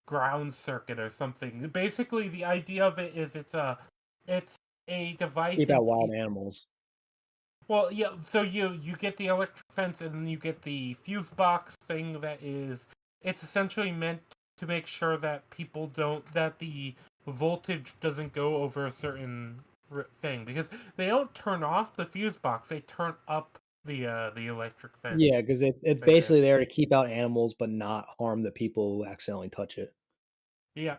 ground circuit or something. Basically, the idea of it is it's a device Keep in out wild case. animals. Well, yeah. So you get the electric fence, and then you get the fuse box thing. It's essentially meant to make sure that people don't that the voltage doesn't go over a certain thing because they don't turn off the fuse box; they turn up the electric fence. Yeah, because it's Right there. basically there to keep out animals, but not harm the people who accidentally touch it. Yeah,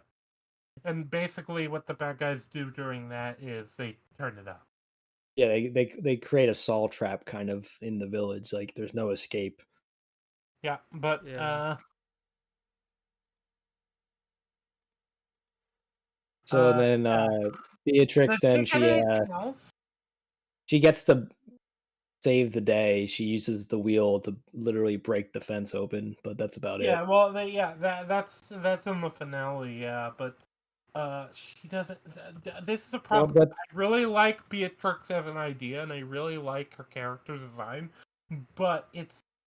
and basically, what the bad guys do during that is they turn it up. Yeah, they create a saw trap kind of in the village, like, there's no escape. Yeah, but Yeah. So then, yeah. Beatrix Does she then get anything else? she gets to save the day. She uses the wheel to literally break the fence open, but that's about Yeah, it. well, that's in the finale, yeah, but she doesn't. This is a Well, problem. that's I really like Beatrix as an idea, and I really like her character design, but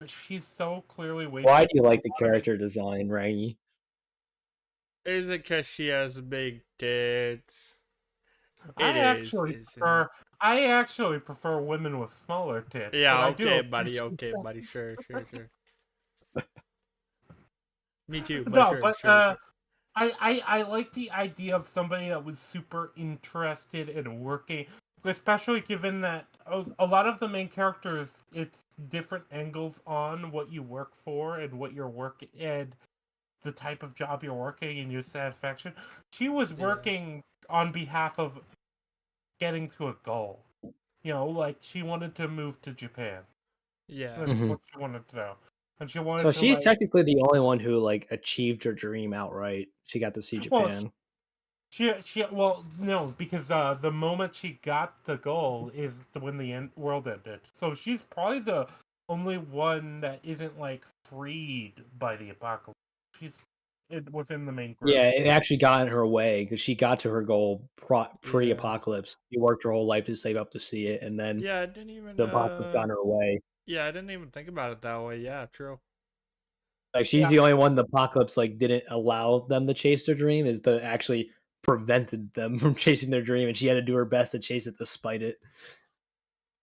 she's so clearly why wasted do you a like the lot of it. character design, Rangy? Is it because she has big tits? It I is, actually isn't it? I actually prefer women with smaller tits, but Yeah, I do appreciate. okay, buddy. Sure, sure, sure. Me too, but No, sure, but sure, sure. I like the idea of somebody that was super interested in working, especially given that a lot of the main characters, it's different angles on what you work for and what you're working and the type of job you're working and your satisfaction. She was Yeah, working on behalf of getting to a goal. Like she wanted to move to Japan. yeah, That's Mhm. what she wanted to do, and she So wanted to she's like. technically the only one who, like, achieved her dream outright. She got to see Well, Japan. well, no, because the moment she got the goal is when the world ended. So she's probably the only one that isn't like freed by the apocalypse. She's within the main group. Yeah, it actually got in her way because she got to her goal yeah. pre-apocalypse. She worked her whole life to save up to see it, and then Yeah, I didn't even, the apocalypse got in her way. yeah, I didn't even think about it that way. Yeah, true. Like, she's Yeah, the only one the apocalypse, like, didn't allow them to chase their dream, is that actually prevented them from chasing their dream, and she had to do her best to chase it despite it.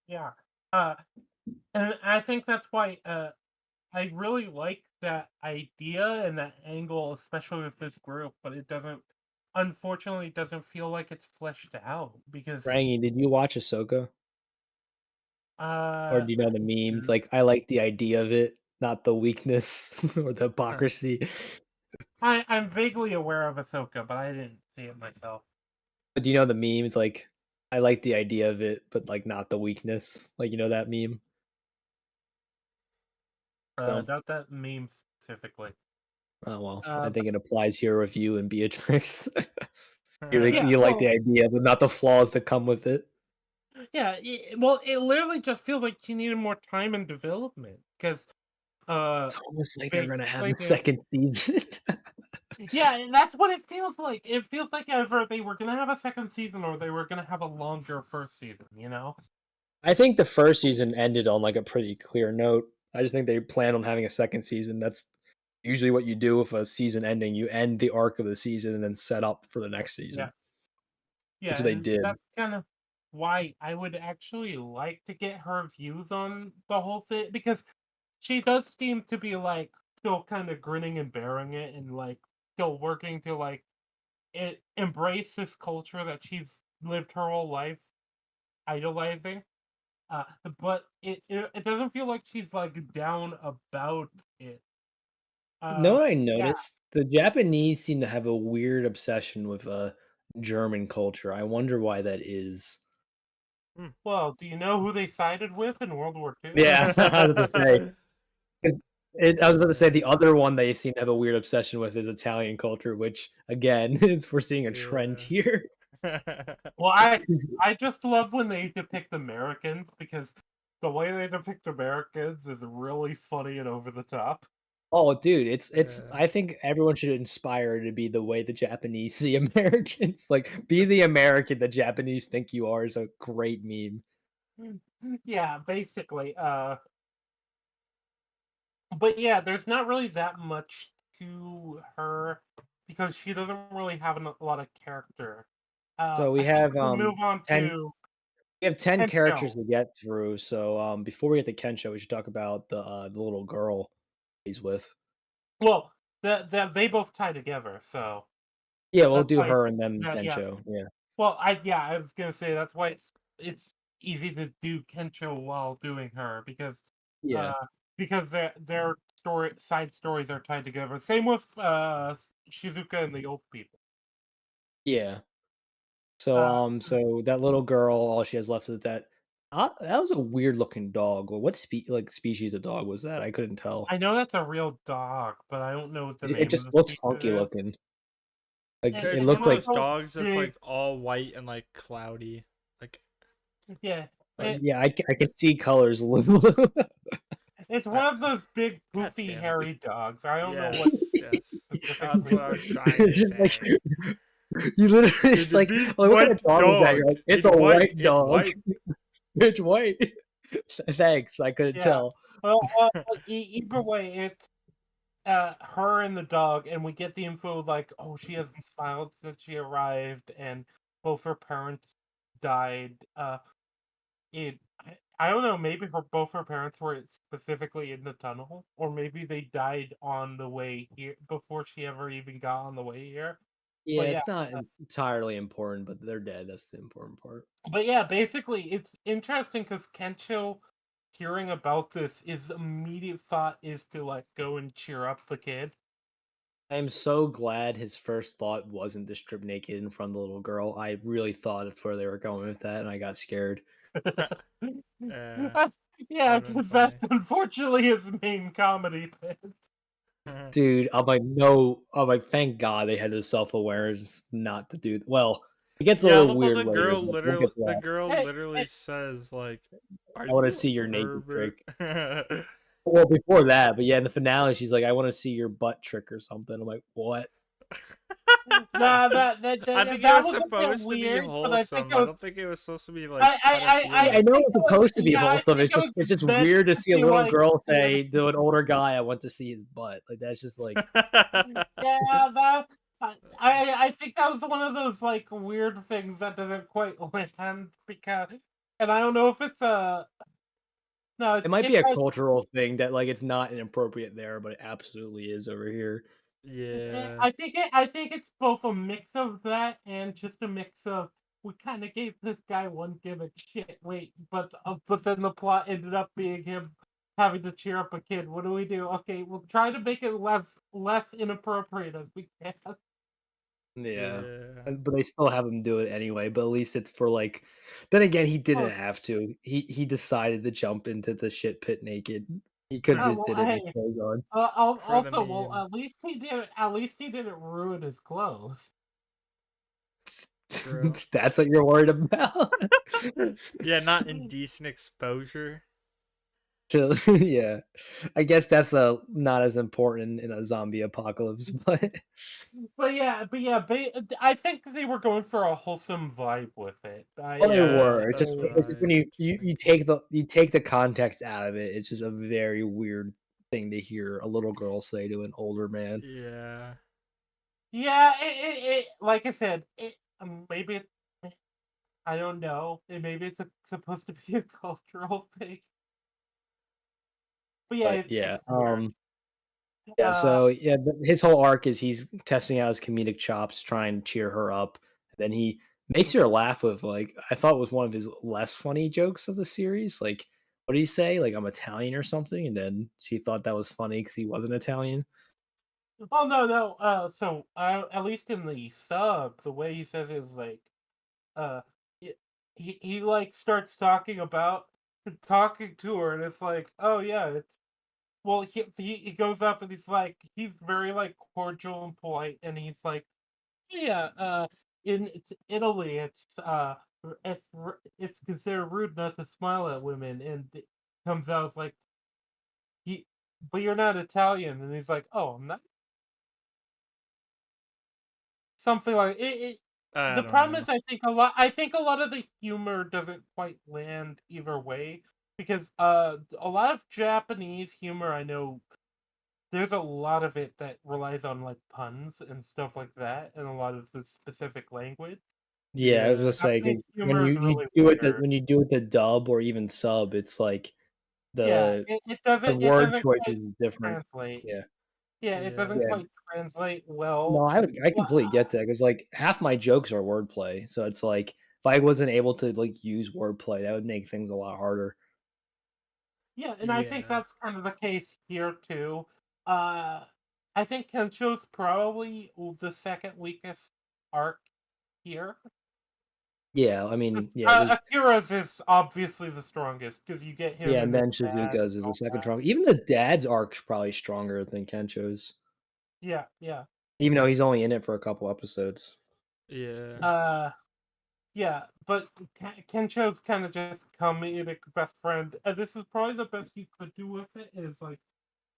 yeah. Uh, and I think that's why I really like that idea and that angle, especially with this group. But unfortunately, it doesn't feel like it's fleshed out because Rangy, did you watch Ahsoka? Or uh, do you know the memes? Like, I like the idea of it, not the weakness or the hypocrisy. I'm vaguely aware of Ahsoka, but I didn't see it myself. But do you know the memes? Like, I like the idea of it, but, like, not the weakness. Like, you know that meme? So, Not that meme specifically. oh, well, I Uh, think it applies here with you and Beatrix. yeah, You like the well, idea, but not the flaws that come with it. yeah. Well, it literally just feels like she needed more time and development because, uh, It's almost like they're gonna have basically a second season. yeah, and that's what it feels like. It feels like either they were gonna have a second season or they were gonna have a longer first season. I think the first season ended on, like, a pretty clear note. I just think they plan on having a second season. That's usually what you do with a season ending. You end the arc of the season and then set up for the next Yeah, season, which yeah, they and did. that's kind of why I would actually like to get her views on the whole thing because she does seem to be like still kind of grinning and bearing it and like still working to like embrace this culture that she's lived her whole life idolizing. Uh, but it doesn't feel like she's like down about it. You know what I Yeah, noticed? The Japanese seem to have a weird obsession with, German culture. I wonder why that is. Well, do you know who they sided with in World War II? Yeah, I was about to say. 'Cause I was about to say the other one they seem to have a weird obsession with is Italian culture, which again, we're seeing a trend Yeah. here. Well, I just love when they depict Americans because the way they depict Americans is really funny and over the top. Oh, dude, it's Yeah. I think everyone should inspire to be the way the Japanese see Americans. Like, be the American the Japanese think you are is a great meme. Yeah, basically. But yeah, there's not really that much to her because she doesn't really have a lot of character. So I we think have we move on 10 to we have 10 characters Kento. to get through. So before we get to Kensho, we should talk about the little girl he's with. Well, they both tie together, so Yeah, we'll that's do why her and then that yeah. Kensho. Yeah. Well, I was gonna say that's why it's easy to do Kensho while doing her Yeah. uh because their side stories are tied together. Same with Shizuka and the old people. Yeah. So Uh so that little girl, all she has left is that that was a weird looking dog. Well, what species of dog was that? I couldn't tell. I know that's a real dog, but I don't know what the It name of just the looked species funky is. looking. Like it It's one looked of It's like those one of those dogs that's big, like all white and like cloudy. Like yeah. It, yeah, I can see colors a little. it's I, one of those big, God poofy, damn it. hairy dogs. I don't know what Yes, yes. That's specifically. what I was trying to Just like say. you literally It's just a like, big "Oh, what kind of white dog is that?" You're dog. like, "It's It's a white. white It's dog." white. It's white. Thanks, I couldn't Yeah. tell. Either way, it's her and the dog, and we get the info like, oh, she hasn't smiled since she arrived, and both her parents died. I don't know. Maybe both her parents were specifically in the tunnel, or maybe they died on the way here before she ever even got on the way here. Yeah, But yeah, it's not entirely important, but they're dead. That's the important part. basically, it's interesting because Kensho hearing about this, his immediate thought is to like go and cheer up the kid. I'm so glad his first thought wasn't to strip naked in front of the little girl. I really thought that's where they were going with that, and I got scared. Yeah, Yeah, would have been because that's funny. unfortunately his main comedy bit. Dude, I'm like, no, I'm like, thank God they had the self awareness not to do. Well, it gets a Yeah, little look what weird later, but we'll get to the that. girl Hey, literally says like, "Are I want to you see your a naked pervert?" trick. Well, before that, but yeah, in the finale, she's like, I want to see your butt trick or something. I'm like, what? nah, I think it that was was a bit supposed to be weird, but I think wholesome. it I was don't think it was supposed to be like Yeah, I I know pedophilic. think it's it was supposed to be yeah, I wholesome. think it was It's just meant weird to to see a be little like girl yeah, say to an older guy, I want to see his butt. Like that's just like yeah, that I think that was one of those like weird things that doesn't quite land because and I don't know if it's a no, it might be it's a like cultural thing that like it's not inappropriate there, but it absolutely is over here. Yeah. I think it's both a mix of that and just a mix of we kind of gave this guy one gimmick. Shit, wait, but then the plot ended up being him having to cheer up a kid. What do we do? Okay, we'll try to make it less inappropriate as we can. Yeah. Yeah. But they still have him do it anyway, but at least it's for like then again, he didn't Oh, have to. He decided to jump into the shit pit naked. He could have just well, did it with hey, clothes on. For the also, well, meme. at least he didn't ruin his clothes. True. That's what you're worried about? Yeah, not indecent exposure. Yeah. I guess that's not as important in a zombie apocalypse, but I think they were going for a wholesome vibe with it. well, they Yeah, were. that's what It's just when I was thinking. you take the context out of it, it's just a very weird thing to hear a little girl say to an older man. Yeah. Yeah, like I said, maybe I don't know. Maybe it's supposed to be a cultural thing. But yeah, But yeah, it's weird. yeah, Uh, so yeah, his whole arc is he's testing out his comedic chops, trying to cheer her up. Then he makes her laugh with like I thought was one of his less funny jokes of the series. Like, what did he say? Like I'm Italian or something, and then she thought that was funny because he wasn't Italian. Oh no. So at least in the sub, the way he says it is like, uh, he he like starts talking to her, and it's like, oh yeah, it's well, he goes up and he's like, he's very like cordial and polite, and he's like, yeah, Italy, it's considered rude not to smile at women, and it comes out like he, but you're not Italian, and he's like, oh, I'm not. Something like it. I The don't problem know. is, I think a lot of the humor doesn't quite land either way because a lot of Japanese humor I know there's a lot of it that relies on like puns and stuff like that, and a lot of the specific language. Yeah, I was Yeah. gonna say 'cause Japanese when humor you is really do it weird. when you do it the dub or even sub, it's like Yeah, the it word doesn't choices quite is different. translate. Yeah. Yeah, it Yeah. doesn't Yeah. quite translate No, well. I Well, completely get that because like half my jokes are wordplay, so it's like if I wasn't able to like use wordplay, that would make things a lot harder. yeah, and I think Yeah. that's kind of the case here too. Uh, I think Kensho's probably the second weakest arc here. Yeah, I 'Cause, mean, yeah, because Akira's is obviously the strongest because you get him yeah, and and his then dad Shizuka's and is the all second that. strong. Even the dad's arc's probably stronger than Kensho's, Yeah. even though he's only in it for a couple episodes. Yeah. Uh, yeah, but Kensho's kind of just comedic best friend, and this is probably the best you could do with it. Is like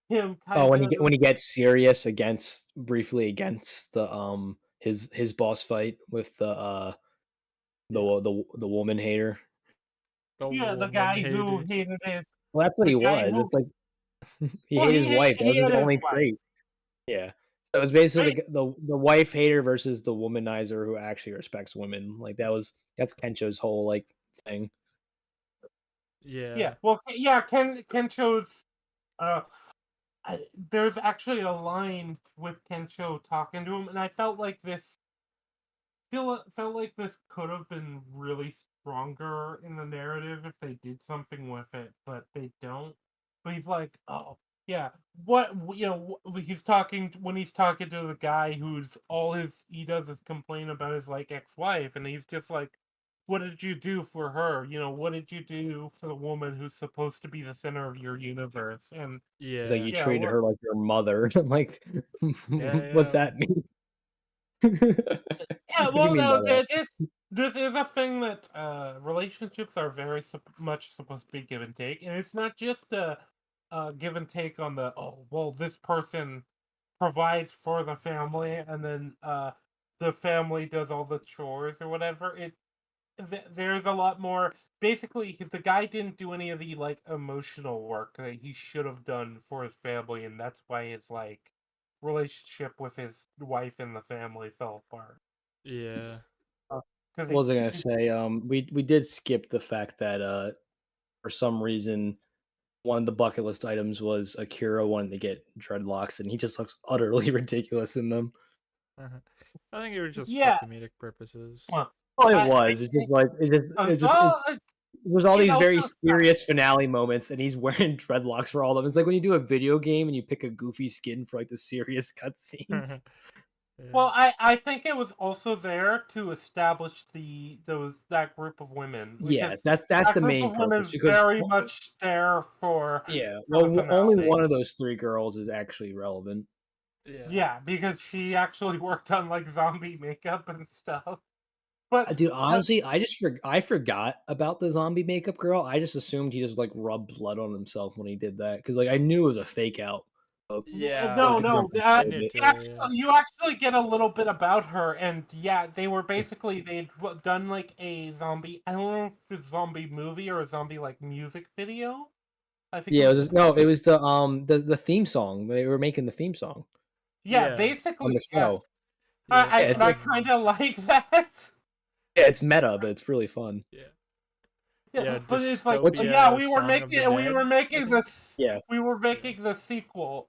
him Oh, kind of when he gets serious against briefly against the his boss fight with Yes. the woman hater. The yeah, the woman guy who hated. hated his Well, that's what the he guy was. who It's like he well hated his wife. That he was his had his only wife. trait. Yeah. So it was basically Right? the wife hater versus the womanizer who actually respects women. Like that's Kensho's whole like thing. Yeah. Yeah. Well, yeah. Kensho's uh, there's actually a line with Kensho talking to him, and I felt like this could have been really stronger in the narrative if they did something with it, but they don't. But he's like, oh yeah, he's talking when he's talking to the guy who's all he does is complain about his like ex-wife, and he's just like, what did you do for her? What did you do for the woman who's supposed to be the center of your universe? And He's like Yeah. you yeah, treated what her like your mother. I'm like, Yeah. what's Yeah. that mean? Yeah, What do you well, mean by no, that? this is a thing that relationships are very much supposed to be give and take, and it's not just a give and take on the oh well this person provides for the family and then the family does all the chores or whatever. There's a lot more. Basically, the guy didn't do any of the like emotional work that he should have done for his family, and that's why his like relationship with his wife and the family fell apart. Yeah. Because What was I gonna say? We did skip the fact that for some reason one of the bucket list items was Akira wanting to get dreadlocks, and he just looks utterly ridiculous in them. I think it was just for yeah, comedic purposes. uh, Oh, it I was. It's just like well, it was all it these also very kind serious finale moments, and he's wearing dreadlocks for all of them. It's like when you do a video game and you pick a goofy skin for like the serious cutscenes. Yeah. well, I think it was also there to establish that group of women because Yes, that's that the group main of women purpose is because very much there yeah, for well, the only finale. one of those three girls is actually relevant. Yeah. Yeah, because she actually worked on like zombie makeup and stuff. But Dude, uh, honestly, I forgot about the zombie makeup girl. I just assumed he just like rubbed blood on himself when he did that because like I knew it was a fake out. But Yeah. we no, could jump no. into I it a knew bit. too. Yeah. You actually get a little bit about her, and yeah, they were basically they'd done like a zombie. I don't know if it's a zombie movie or a zombie like music video. I think it Yeah, it was. was no, it was the theme song. They were making the theme song Yeah, Yeah. on the basically yes. show. Yeah. Yeah, And it's I like kind of like that. yeah, it's meta, but it's really fun. Yeah. Yeah. Yeah, but it's like, What's yeah, Dystopia Song of the we were Dead, I making think. this, yeah. we were Yeah. making the sequel,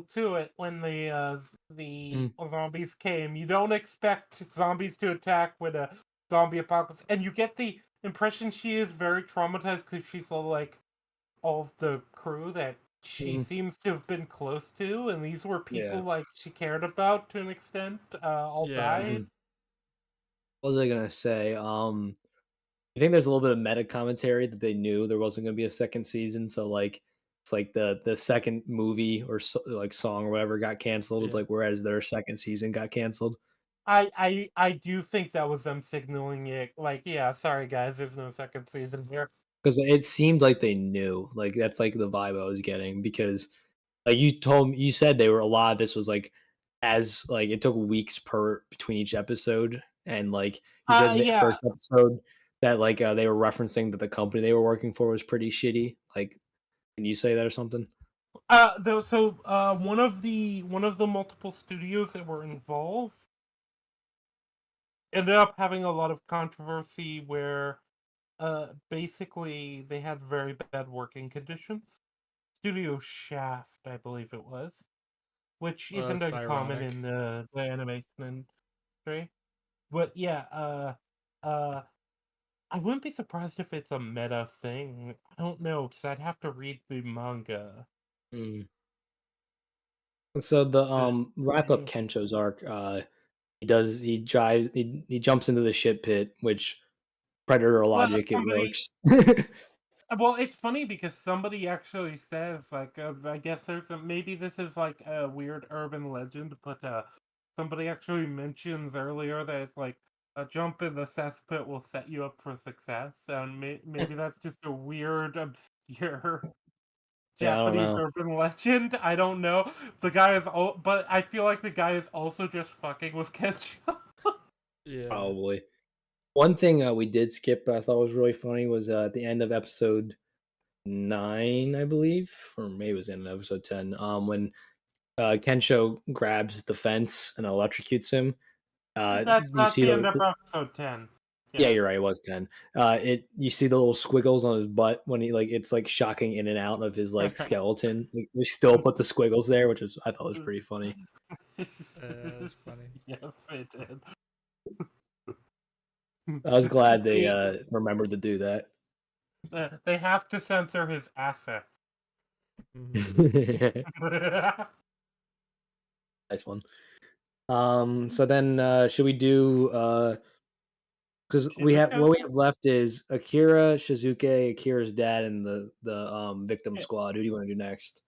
to it when the Mm. zombies came. You don't expect zombies to attack with a zombie apocalypse, and you get the impression she is very traumatized because she saw like all of the crew that she Mm, seems to have been close to, and these were people yeah. like she cared about to an extent, all Yeah. died. Mhm. What was I gonna say? I think there's a little bit of meta commentary that they knew there wasn't gonna be a second season, so like it's like the second movie or like song or whatever got canceled, Yeah. like whereas their second season got canceled I do think that was them signaling it, like, yeah, sorry guys, there's no second season here. because it seemed like they knew. Like that's like the vibe I was getting because like you said they were a lot of this was like as like it took weeks per between each episode and like you said in the Yeah. first episode that like they were referencing that the company they were working for was pretty shitty. Like, can you say that or something? One of the multiple studios that were involved ended up having a lot of controversy where basically they had very bad working conditions. Studio Shaft, I believe it was, which Well, isn't that's uncommon ironic. in the animation industry. But yeah, uh I wouldn't be surprised if it's a meta thing. I don't know, because I'd have to read the manga. Mm. And so the But wrap up Kencho's arc, he jumps into the shit pit, which predator well, logic it somebody works. Well, it's funny because somebody actually says, like, I guess maybe this is like a weird urban legend, but somebody actually mentions earlier that it's like a jump in the cesspit will set you up for success, and maybe that's just a weird, obscure Yeah, I don't Japanese know. urban legend. I don't know. The guy is but I feel like the guy is also just fucking with Kencho. Yeah. Probably. One thing we did skip that I thought was really funny was at the end of episode 9, I believe, or maybe it was in episode 10, when Kensho grabs the fence and electrocutes him. You That's see the end of the episode 10. yeah, Yeah. you're right. It was 10. It you see the little squiggles on his butt when he like it's like shocking in and out of his like skeleton. Like, we still put the squiggles there, which is I thought was pretty funny. That's funny. Yes, they did. I was glad they They, remembered to do that. they have to censor his assets. Hmm. Nice one. So then should we do because we have Shizuka? what we have left is Akira, Shizuke, Akira's dad, and the victim Yeah. squad. Who do you want to do next?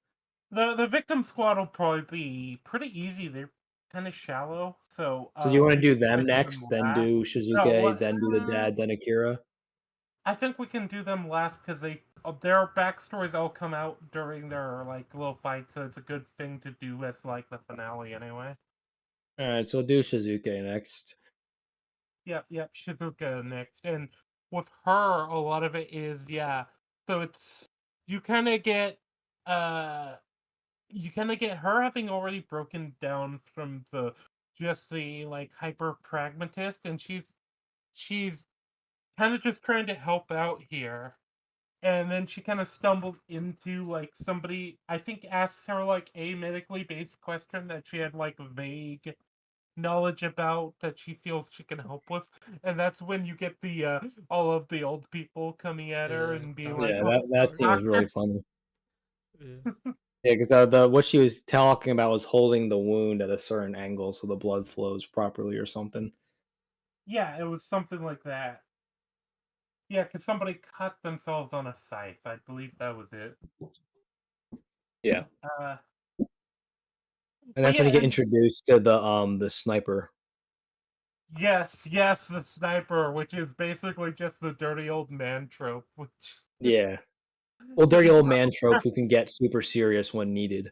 The victim squad will probably be pretty easy. They're kind of shallow, so So do you want to we do could them probably do them next, then last. do No, Shizuke, what? then do the dad, then Akira? I think we can do them last because their backstories all come out during their like little fight, so it's a good thing to do as like the finale anyway. All right, so we'll do Shizuke next. Yep, yep, Shizuka next. And with her, a lot of it is, yeah. So it's you kind of get uh you kind of get her having already broken down from the just the like hyper pragmatist, and she's kind of just trying to help out here. And then she kind of stumbled into like somebody I think asked her like a medically based question that she had like vague knowledge about that she feels she can help with, and that's when you get the all of the old people coming at her Yeah. and being like, Yeah, Doctor. "Oh, that scene was really doctor." funny. Yeah. Yeah, because the what she was talking about was holding the wound at a certain angle so the blood flows properly or something. Yeah, it was something like that. Yeah, because somebody cut themselves on a scythe. I believe that was it. Yeah, Uh, and but that's when yeah, you get and introduced to the sniper. yes, yes, the sniper, which is basically just the dirty old man trope, which Yeah, well, because dirty he's old man trope who can get super serious when needed.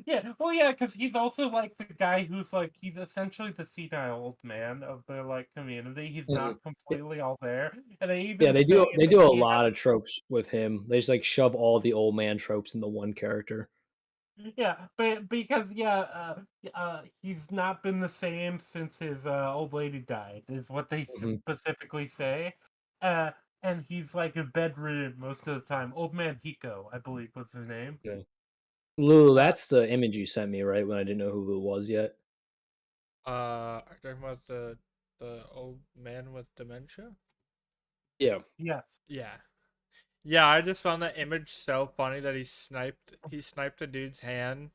yeah, well, yeah, because he's also like the guy who's like he's essentially the senile old man of the like community. He's Mhm. not completely all there, and they Yeah, even say they that do a he lot of tropes with him. They just like shove all the old man tropes into one character. yeah, but because yeah, he's not been the same since his old lady died, is what they Mhm. specifically say. Uh, and he's like bedridden most of the time. Old man Hiko, I believe, was his name. Yeah. Lulu, Uh, that's the image you sent me, right? When I didn't know who it was yet. Are you talking about the old man with dementia? Yeah. yes. Yeah. Yeah, I just found that image so funny that he sniped a dude's hand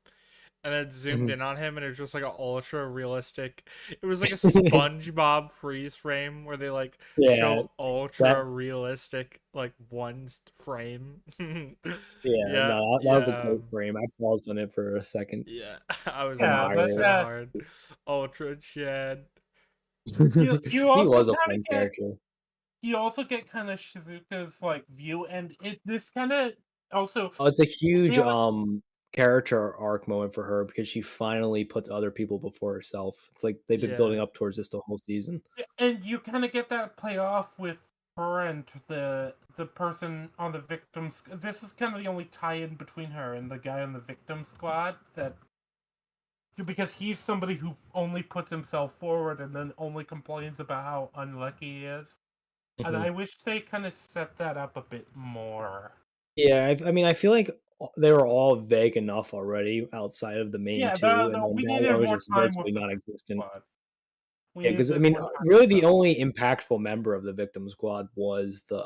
and then zoomed Mhm. in on him and it was just like an ultra realistic. It was like a SpongeBob freeze frame where they like Yeah, show ultra that realistic like one frame. yeah, Yeah, no, that was a yeah. great frame. I paused on it for a second Yeah, I was to Yeah, laughing admire but so it. hard. Ultra Chad. you He also was a kind fun of get character. you also get kind of Shizuka's like view, and it this kind of also Oh, it's a they huge, have character arc moment for her because she finally puts other people before herself. It's like they've been Yeah, building up towards this the whole season. and you kind of get that play off with her and the person on the victims. This is kind of the only tie-in between her and the guy on the victim squad that because he's somebody who only puts himself forward and then only complains about how unlucky he is. And Mhm. I wish they kind of set that up a bit more. Yeah, I mean, I feel like they were all vague enough already outside of the main Yeah, 2, and then we that needed one was more just time with virtually the victim non-existent. squad. We Yeah, need a because I bit mean, more time really with the them. only impactful member of the victim squad was the,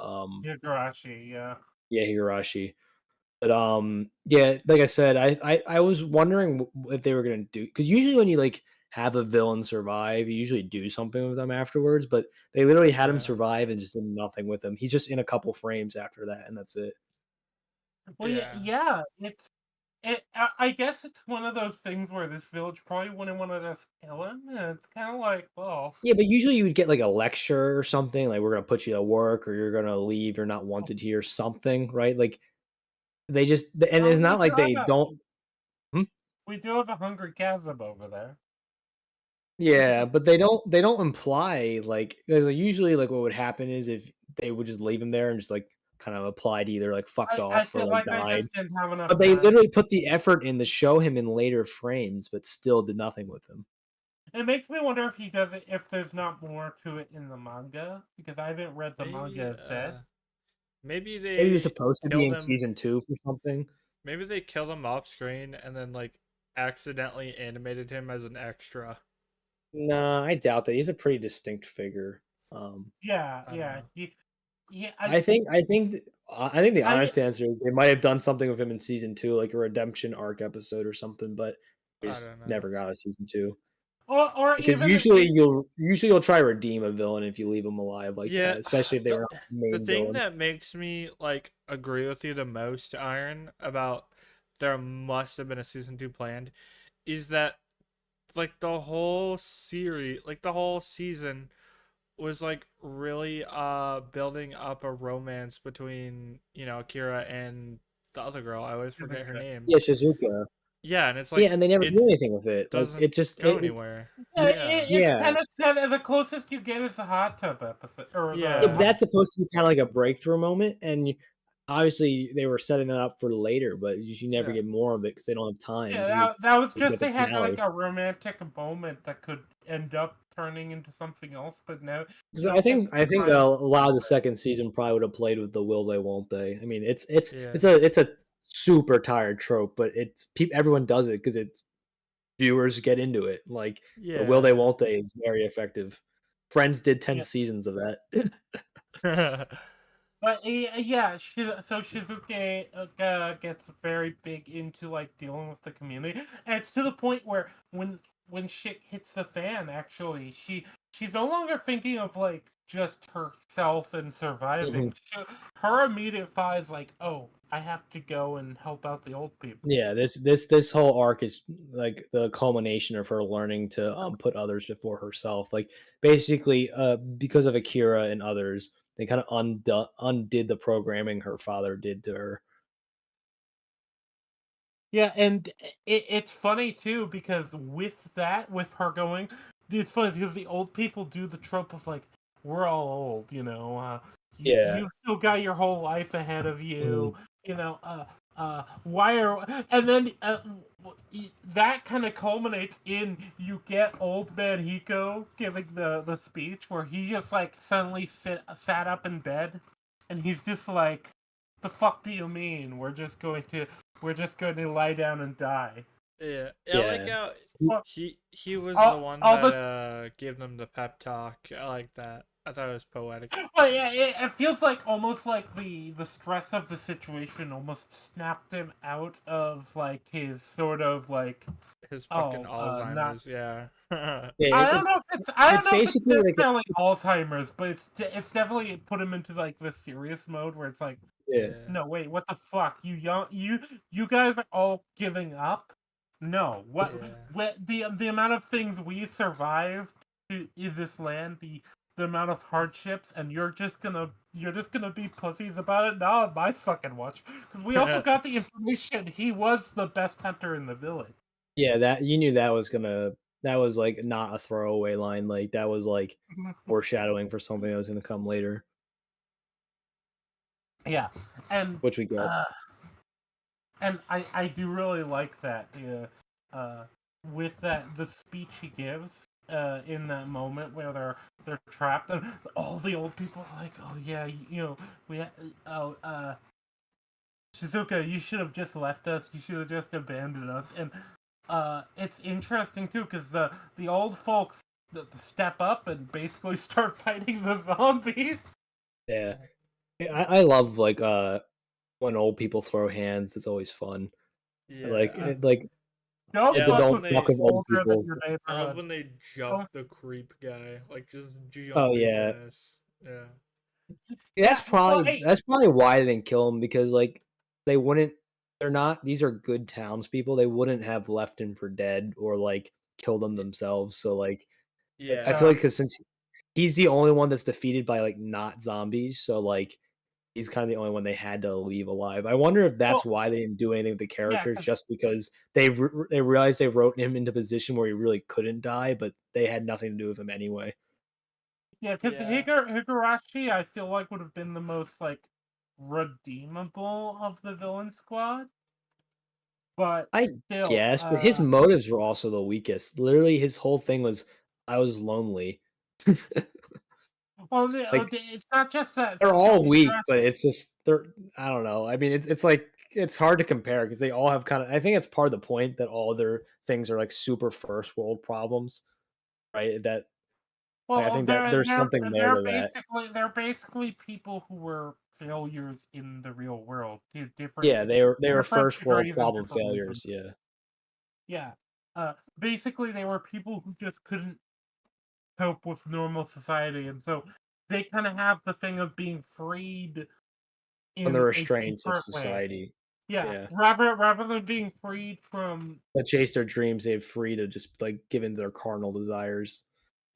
Higurashi, yeah. yeah, Higurashi. But, yeah, like I said, I was wondering if they were gonna do because usually when you, like, have a villain survive, you usually do something with them afterwards, but they literally had him yeah, survive and just did nothing with him. He's just in a couple frames after that, and that's it. Well, yeah, yeah. yeah. I guess it's one of those things where this village probably wouldn't want to just kill him, and it's kind of like, well, Yeah, but usually you would get, like, a lecture or something, like, "We're gonna put you to work," or "You're gonna leave, you're not wanted here," something, right? Like, they just and it's we not do like have they don't. Hmm? a hungry chasm over there. Yeah, but they don't imply, like 'cause usually, like, what would happen is if they would just leave him there and just, like, kind of applied either, like, fucked I off or, feel like, like they died. just didn't have enough But they time. literally put the effort in to show him in later frames, but still did nothing with him. It makes me wonder if he does it, if there's not more to it in the manga, because I haven't read the manga Maybe as said. maybe Maybe he was they supposed to be killed in him. season 2 for something. Maybe they killed him off screen and then like accidentally animated him as an extra. No, I doubt that. He's a pretty distinct figure. Um, Yeah, I don't yeah, know. I I, think the I, honest answer is they might have done something with him in season 2, like a redemption arc episode or something, but we I just don't know. never got a season 2. or Because even if usually they, you'll try to redeem a villain if you leave them alive like Yeah, that, especially if they the were not the the main thing villain. that makes me like agree with you the most, Iron, about there must have been a season 2 planned is that like the whole series, like the whole season was like really building up a romance between, Akira and the other girl. I always forget her name. Yeah, Shizuka. Yeah, and it's Yeah, like and they never it do anything with it. Like doesn't it just go anywhere. yeah, Yeah. it's yeah. kind of sad. The closest you get is the hot tub episode, or Yeah, the but Yeah. hot. that's supposed to be kind of like a breakthrough moment, and obviously they were setting it up for later, but you never Yeah. get more of it because they don't have time Yeah, because that was it's just got the they had like finale. a romantic moment that could end up turning into something else, but no, you Because I don't get think I think time. a lot of the second season probably would have played with the will they won't they. I mean, it's Yeah. it's a it's a super tired trope, but everyone does it because it's viewers get into it. Like the will they Yeah. won't they is very effective. Friends did 10 Yeah. seasons of that. But yeah, so Shizuke gets very big into like dealing with the community, and it's to the point where when shit hits the fan, actually, she's no longer thinking of like just herself and surviving. Mhm. Her immediate thought is like, oh, I have to go and help out the old people. Yeah, this whole arc is like the culmination of her learning to put others before herself. Like basically, because of Akira and others, they kind of undid the programming her father did to her. Yeah, and it's funny too because with her going, it's funny because the old people do the trope of like, we're all old, Yeah. you still got your whole life ahead of you, Mhm. you know, why are, and then that kind of culminates in you get old man Hiko giving the speech where he just like suddenly sat up in bed, and he's just like, the fuck do you mean? We're just going to lie down and die. Yeah. I like Yeah. how Well, he was the all, one all that the gave them the pep talk. I like that. I thought it was poetic. Well, yeah, it feels like almost like the stress of the situation almost snapped him out of like his sort of like His fucking not. Alzheimer's, yeah. Yeah, I don't know if it's basically like necessarily Alzheimer's, but it's definitely put him into like the serious mode where it's like, yeah, Yeah. no, wait, what the fuck? You guys are all giving up? No. Yeah. What the amount of things we survived in this land, the amount of hardships, and you're just gonna be pussies about it now on my fucking watch. Because we also got the information he was the best hunter in the village. yeah. That you knew that was gonna. That was like not a throwaway line. Like that was like foreshadowing for something that was gonna come later, Yeah, and which we get. uh, I do really like that. With that the speech he gives in that moment where they're trapped and all the old people are like, oh yeah, oh Shizuka, you should have just left us. You should have just abandoned us. And it's interesting too because the old folks step up and basically start fighting the zombies. Yeah, I love like when old people throw hands. It's always fun. Like Yeah. like Don't Yeah, I the love fuck when don't with fuck they with old older than people. your I love neighborhood. when they jump Don't, the creep guy. Like just Oh jump his yeah, ass. Yeah. yeah, well, hey, that's probably why they didn't kill him because like they wouldn't. They're not. These are good townspeople. They wouldn't have left him for dead or like killed him themselves. So like I Yeah. feel like because since he's the only one that's defeated by like not zombies, so like he's kind of the only one they had to leave alive. I wonder if that's well, why they didn't do anything with the yeah, characters, 'cause just because they realized they wrote him into a position where he really couldn't die, but they had nothing to do with him anyway. Yeah, because Yeah. Higurashi, I feel like would have been the most like redeemable of the villain squad, but I still, guess, but his motives were also the weakest. Literally, his whole thing was, "I was lonely." well, Like it's not just that. they're So all weak, but Higurashi, it's just they're. I don't know. I mean, it's like it's hard to compare because they all have kind of. I think it's part of the point that all their things are like super first world problems, right? That like, I well, think that there's something there to that. they're basically people who were failures in the real world, Yeah, they were different first world degrees and problem different failures. reasons. Yeah, Yeah, basically they were people who just couldn't cope with normal society, and so they kind of have the thing of being freed from the in a restraints of different way. society. Yeah, Yeah, rather than being freed from that chase their dreams, they're free to just like give in to their carnal desires.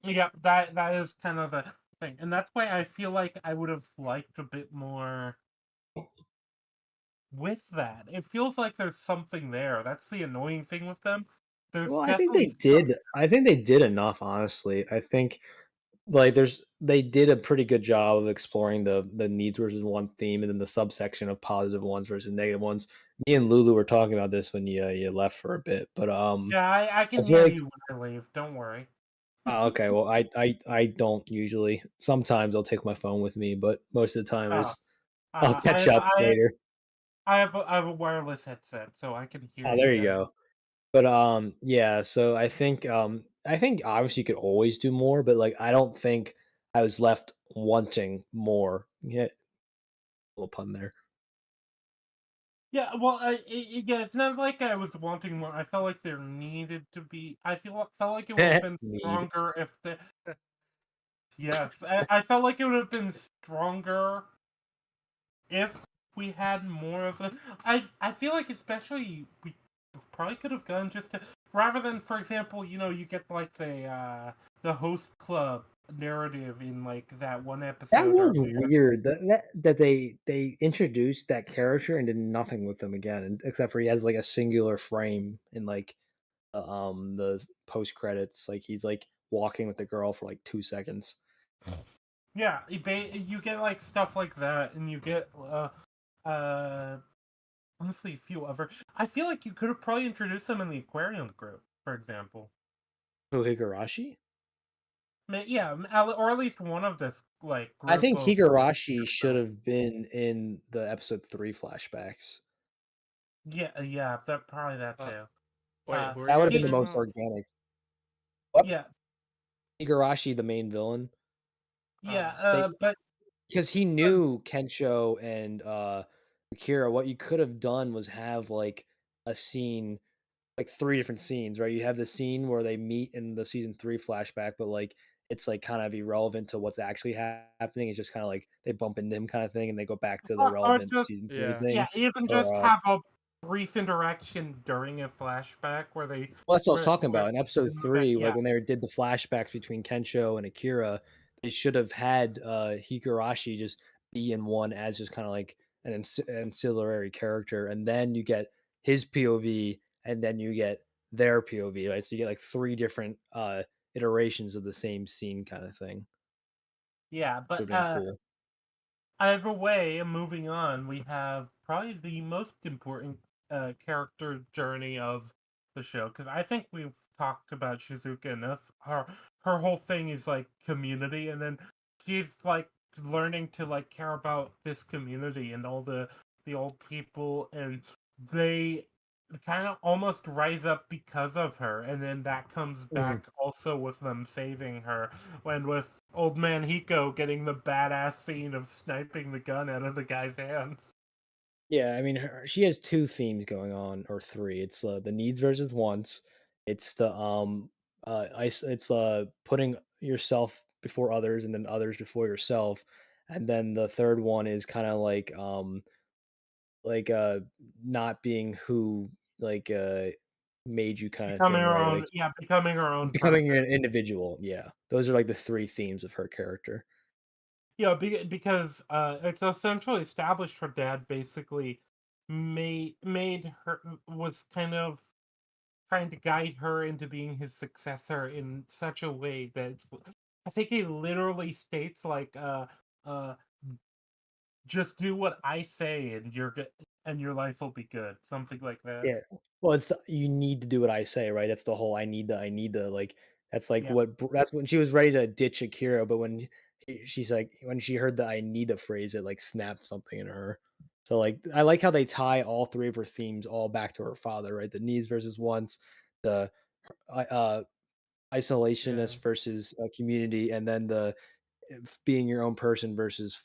yeah, that is kind of the thing, and that's why I feel like I would have liked a bit more with that. It feels like there's something there. That's the annoying thing with them. There's Well, I think they definitely some. did. I think they did enough, honestly. I think like they did a pretty good job of exploring the needs versus one theme and then the subsection of positive ones versus negative ones. Me and Lulu were talking about this when you left for a bit, but Yeah, I I can feel hear like you when I leave. Don't worry. oh, okay, well I don't usually. Sometimes I'll take my phone with me, but most of the time Uh, is I'll catch up later. I have a wireless headset, so I can hear Oh, you there you better. go. But yeah, so I think obviously you could always do more, but like I don't think I was left wanting more. Yeah, little pun there. Yeah, well, yeah, it's not like I was wanting more. I felt like there needed to be. Felt like it would have been Need. stronger if the. Yes, I felt like it would have been stronger if we had more of a. I feel like especially we probably could have gone just to rather than, for example, you get like the host club narrative in like that one That episode was earlier. weird that they introduced that character and did nothing with him again, except for he has like a singular frame in like the post credits. Like he's like walking with the girl for like 2 seconds. Yeah, you get like stuff like that, and you get uh honestly a few other. I feel like you could have probably introduced them in the aquarium group, for example. Oh, Higurashi? Yeah, or at least one of this like I group think of Higurashi should so. have been in the episode 3 flashbacks. Yeah, that probably that Uh, too. wait, who are That you would have guys been the talking most about? organic. What? Yeah, Higurashi, the main villain. Yeah, but Because he uh, knew Kensho and Akira. What you could have done was have like a scene, like 3 different scenes, right? You have the scene where they meet in the season 3 flashback, but like it's like kind of irrelevant to what's actually happening. It's just kind of like they bump into him kind of thing, and they go back to the or relevant just season 3 Yeah. yeah, thing. even Or just have a brief interaction during a flashback where they well, that's what I was talking where about in episode okay, 3, yeah, like when they did the flashbacks between Kensho and Akira. They should have had Higurashi just be in one as just kind of like an ancillary character, and then you get his POV, and then you get their POV, right? So you get like 3 different iterations of the same scene, kind of thing, yeah, which would but have been cool. either way, moving on, we have probably the most important character journey of the show because I think we've talked about Shizuka enough. Her whole thing is like community, and then she's like learning to like care about this community and all the old people, and they kind of almost rise up because of her, and then that comes Mhm. back also with them saving her when with old man Hiko getting the badass scene of sniping the gun out of the guy's hands. Yeah, I mean, she has 2 themes going on, or 3. It's the needs versus wants. It's the it's putting yourself before others, and then others before yourself. And then the third one is kind of like not being who like made you kind of Becoming thing, her right? own, Like yeah, becoming her own becoming person. an individual. Yeah, those are like the 3 themes of her character. Yeah, because it's essentially established her dad basically made her was kind of trying to guide her into being his successor in such a way that I think he literally states like uh just do what I say and you're good and your life will be good, something like that. Yeah. Well, it's you need to do what I say, right? That's the whole I need to like that's like Yeah. what that's when she was ready to ditch Akira, but when she's like when she heard the I need a phrase, it like snapped something in her. So like I like how they tie all 3 of her themes all back to her father, right? The needs versus wants, the uh Yeah. isolationist versus community, and then the being your own person versus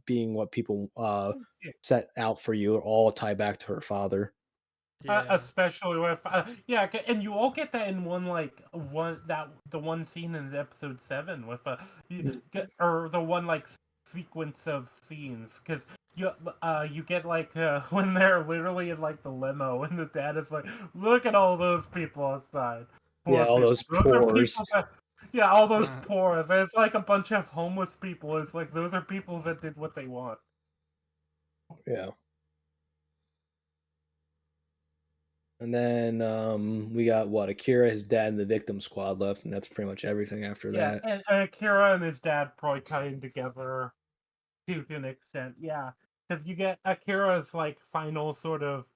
being what people set out for you all tie back to her father. Yeah. Especially with yeah, and you all get that in one like the one scene in episode 7 with or the one like sequence of scenes because you get like when they're literally in like the limo and the dad is like, look at all those people outside, Yeah, poor all people. those Those are pores. people that yeah, all those poor. There's like a bunch of homeless people. It's like those are people that did what they want. Yeah. And then we got what Akira, his dad, and the victim squad left, and that's pretty much everything after Yeah, that. and Akira and his dad probably tying together to an extent. Yeah, because you get Akira's like final sort of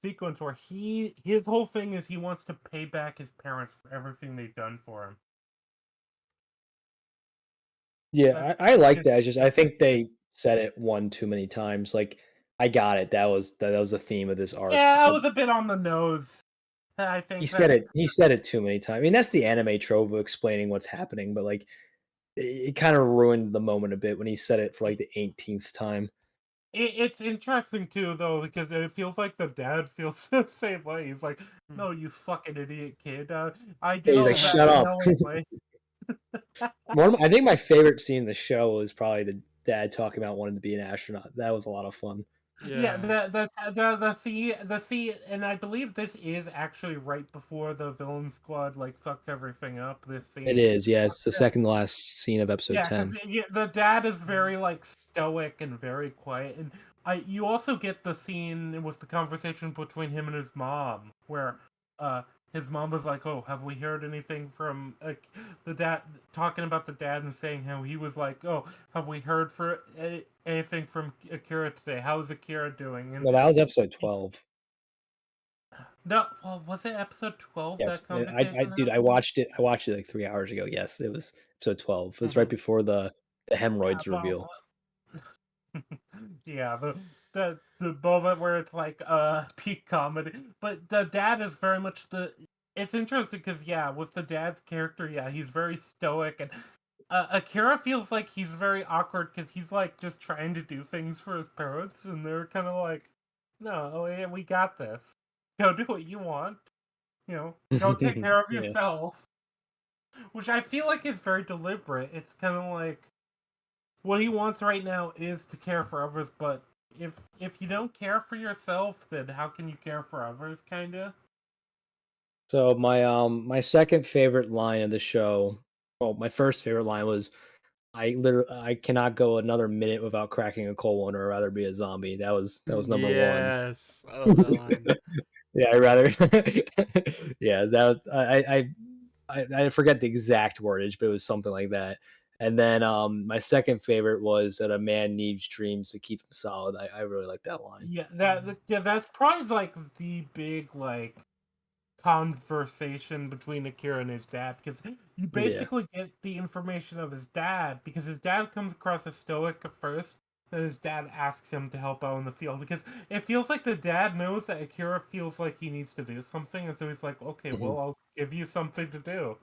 sequence where his whole thing is he wants to pay back his parents for everything they've done for him. That's Yeah, I like his, that. It's just I think they said it one too many times. Like I got it. That was the theme of this arc. yeah, that But was a bit on the nose. I he think said that it. He said it too many times. I mean, that's the anime trope of explaining what's happening. But like, it kind of ruined the moment a bit when he said it for like the 18th time. it's interesting too, though, because it feels like the dad feels the same way. He's like, Hmm. "No, you fucking idiot kid. I Yeah, did he's like, all that shut up. knowingly." I think my favorite scene in the show was probably the dad talking about wanting to be an astronaut. That was a lot of fun. Yeah, Yeah. the sea, and I believe this is actually right before the villain squad like fucks everything up. This It scene, is, yeah. It's the second last scene of episode yeah, because 10. the dad is Mhm. very like stoic and very quiet, and you also get the scene with the conversation between him and his mom, where uh his mom was like, "Oh, have we heard anything from the dad?" Talking about the dad and saying how he was like, "Oh, have we heard for anything from Akira today? How's Akira doing?" And No, that was episode 12. no, well, was it episode 12 that Yes, conversation dude, happened? I watched it like 3 hours ago. Yes, it was episode 12. It was right Mhm. before the Yeah, hemorrhoids well, reveal. yeah, the moment where it's like peak comedy, but the dad is very much the. It's interesting because yeah, with the dad's character, yeah, he's very stoic and Akira feels like he's very awkward because he's like just trying to do things for his parents, and they're kind of like, "No, we got this. Go do what you want. You know, go take care of Yeah. yourself." Which I feel like is very deliberate. It's kind of like what he wants right now is to care for others, but if you don't care for yourself, then how can you care for others? Kinda. So my second favorite line of the show, well, my first favorite line was I cannot go another minute without cracking a cold one or rather be a zombie. That was number one. Yes, I love that line. Yeah, I rather yeah, that was, I forget the exact wordage, but it was something like that. And then my second favorite was that a man needs dreams to keep him solid. I really like that line. Yeah, yeah, that's probably like the big like conversation between Akira and his dad because you Yeah. basically get the information of his dad because his dad comes across as stoic at first. Then his dad asks him to help out in the field because it feels like the dad knows that Akira feels like he needs to do something, and so he's like, "Okay, Mhm. well, I'll give you something to do."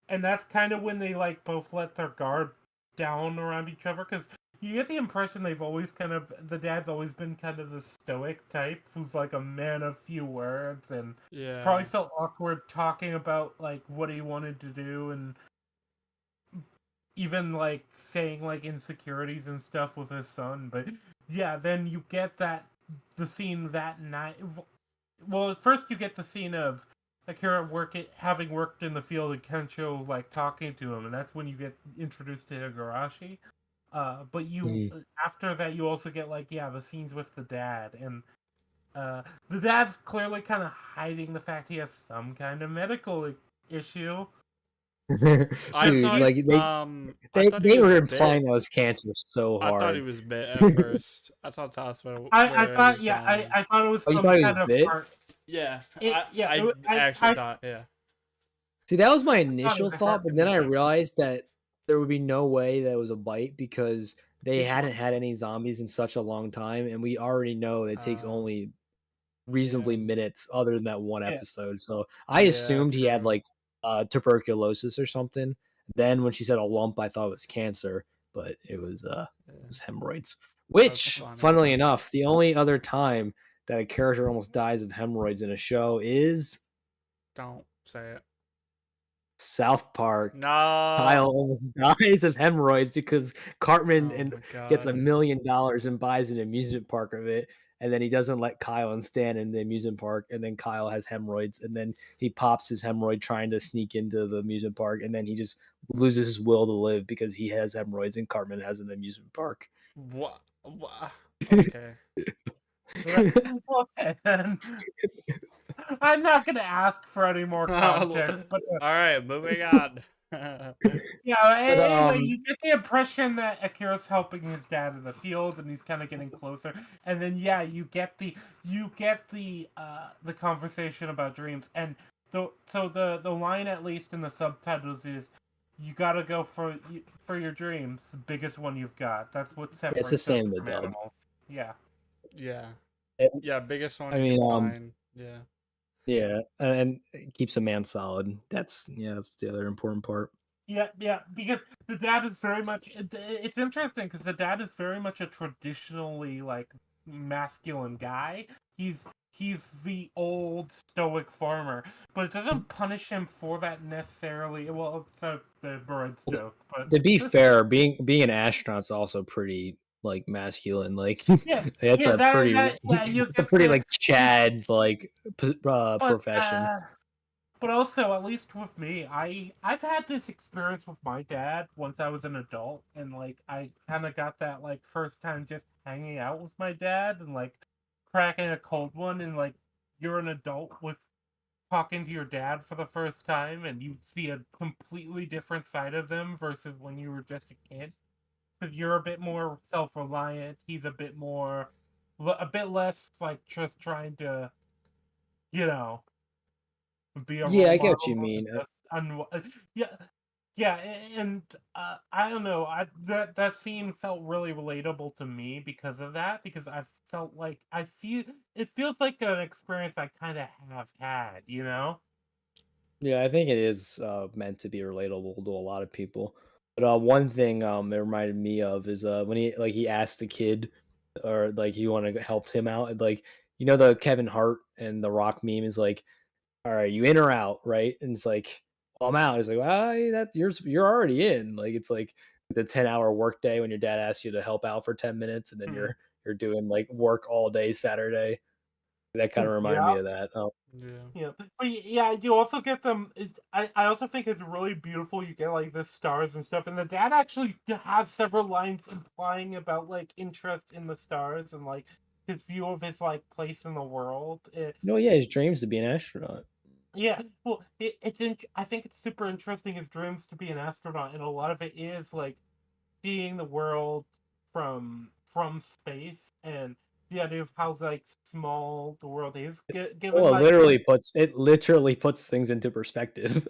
And that's kind of when they like both let their guard down around each other because you get the impression they've always kind of the dad's always been kind of the stoic type who's like a man of few words and probably Yeah. felt awkward talking about like what he wanted to do and even like saying like insecurities and stuff with his son. But yeah, then you get that the scene that night. Well, at first you get the scene of Akira having worked in the field and Kensho like talking to him, and that's when you get introduced to Higurashi. But you Mhm. after that you also get like the scenes with the dad, and the dad's clearly kind of hiding the fact he has some kind of medical issue. I Because Dude, thought like I thought he they was were bit. implying that was cancer so I thought he hard. was bit at first. I thought that's I where it was thought going. I thought it was Oh, you some thought he kind was of bit? heart. Yeah, It yeah it, I actually thought, yeah. See, that was my I thought it initial was a thought, heart but then I condition. realized that there would be no way that it was a bite because they He's hadn't had any zombies in such a long time, and we already know it takes uh only yeah. reasonably minutes other than that one Yeah. episode. So I Yeah, assumed he had true. like tuberculosis or something. Then when she said a lump, I thought it was cancer, but it Yeah, was hemorrhoids. that's Which, funny. funnily enough, the only other time that a character almost dies of hemorrhoids in a show is Don't say it. South Park. No. Kyle almost dies of hemorrhoids because Cartman Oh and my gets god. $1 million and buys an amusement park of it, and then he doesn't let Kyle and Stan in the amusement park, and then Kyle has hemorrhoids, and then he pops his hemorrhoid trying to sneak into the amusement park, and then he just loses his will to live because he has hemorrhoids and Cartman has an amusement park. What? Okay. Okay, then. I'm not gonna ask for any more All context, but right, moving on. yeah. But Anyway, you get the impression that Akira's helping his dad in the field, and he's kind of getting closer. And then yeah, you get the conversation about dreams, and the line at least in the subtitles is. You gotta go for your dreams, the biggest one you've got. That's what it's the separates us same in the from dub. animals. Yeah. Yeah. It- Yeah, biggest one I you mean, can find. Yeah. yeah, and it keeps a man solid. That's the other important part. Yeah, yeah, because the dad is very much. It's interesting because the dad is very much a traditionally like masculine guy. He's the old stoic farmer, but it doesn't punish him for that necessarily. Well, except the bird stoke, but To be fair, being an astronaut's also pretty like masculine. Like yeah, that's yeah, a that pretty that yeah, you it's a get pretty the like Chad like but profession. But also, at least with me, I've had this experience with my dad once I was an adult, and like I kind of got that like first time just hanging out with my dad and like cracking a cold one, and like you're an adult with talking to your dad for the first time, and you see a completely different side of them versus when you were just a kid. Because you're a bit more self-reliant, he's a bit less like just trying to, you know be a Yeah, role I get what you model and mean. just yeah, yeah, and I don't know, that scene felt really relatable to me because of that, because I felt like it feels like an experience I kind of have had, you know? Yeah, I think it is meant to be relatable to a lot of people. But one thing it reminded me of is when he asked the kid or like he wanted to help him out. Like the Kevin Hart and The Rock meme is like, all right, you in or out, right? And it's like, well, I'm out. It's like, well, that you're already in. Like it's like the 10-hour workday when your dad asks you to help out for 10 minutes and then Hmm. you're doing like work all day Saturday. That kind of reminded Yeah. me of that. Oh, Yeah. Yeah, but yeah, you also get them. I also think it's really beautiful. You get like the stars and stuff, and the dad actually has several lines implying about like interest in the stars and like his view of his like place in the world. no, yeah, his dreams to be an astronaut. Yeah, well, I think it's super interesting his dreams to be an astronaut, and a lot of it is like seeing the world from space and the idea of how like small the world is, given Well, like it literally puts things into perspective.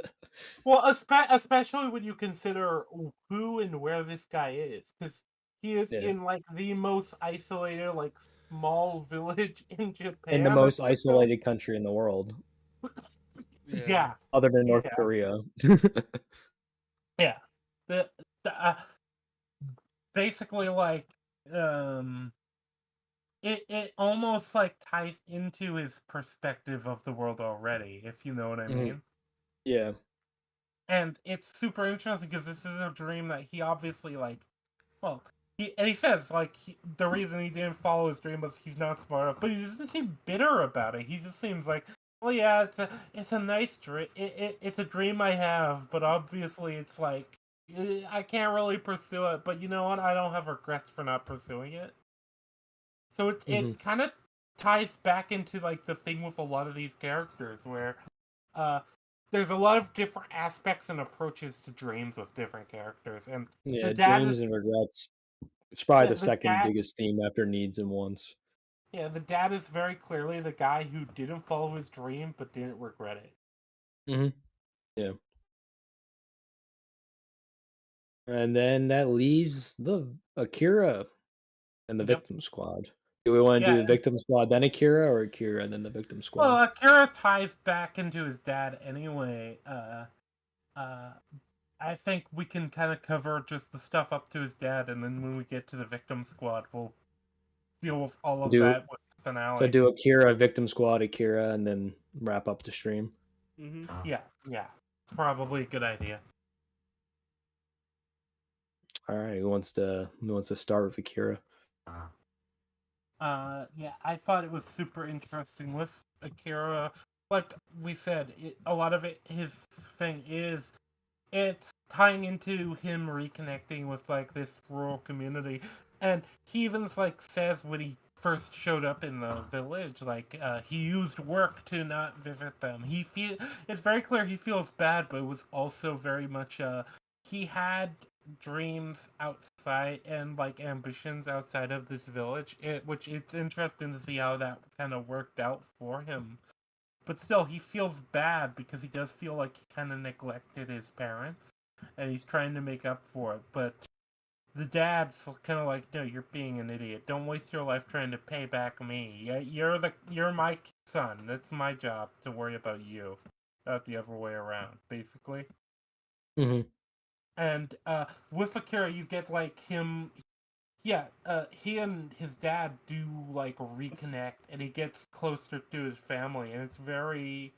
well, especially when you consider who and where this guy is, because he is Yeah. in like the most isolated, like small village in In the Japan, most essentially. isolated country in the world, Yeah. Yeah, other than North yeah, Korea. yeah. The basically like um, it almost like ties into his perspective of the world already, if you know what I Mhm. mean. Yeah. And it's super interesting because this is a dream that he obviously like. Well, he says like the reason he didn't follow his dream was he's not smart enough, but he doesn't seem bitter about it. He just seems like, well, yeah, it's a nice dream. It's a dream I have, but obviously it's like I can't really pursue it. But you know what? I don't have regrets for not pursuing it. So Mhm. it kind of ties back into like the thing with a lot of these characters where uh there's a lot of different aspects and approaches to dreams with different characters, and the Yeah, dad dreams is and regrets. It's probably yeah the the second dad biggest theme after needs and wants. Yeah, the dad is very clearly the guy who didn't follow his dream but didn't regret it. Mhm. Yeah. And then that leaves the Akira and the Yep. victim squad. Do we want to Yeah. do the victim squad then Akira or Akira and then the victim Well, squad? Akira ties back into his dad anyway. Uh, I think we can kind of cover just the stuff up to his dad, and then when we get to the victim squad, we'll deal with all of Do that with the finale. do Akira, victim squad, Akira, and then wrap up the stream. Mhm. Yeah, yeah, probably a good idea. All right, who wants to start with Akira? Yeah, I thought it was super interesting with Akira. Like we said, a lot of it, his thing is it's tying into him reconnecting with like this rural community, and he even like says when he first showed up in the village, like he used work to not visit them. It's very clear he feels bad, but it was also very much he had dreams outside and like ambitions outside of this village, which it's interesting to see how that kind of worked out for him. But still, he feels bad because he does feel like he kind of neglected his parents, and he's trying to make up for it. But the dad's kind of like, no, you're being an idiot. Don't waste your life trying to pay back me. Yeah, you're my son. That's my job to worry about you, not the other way around, basically. Mhm. And with Akira, you get like him. Yeah, he and his dad do like reconnect, and he gets closer to his family, and it's very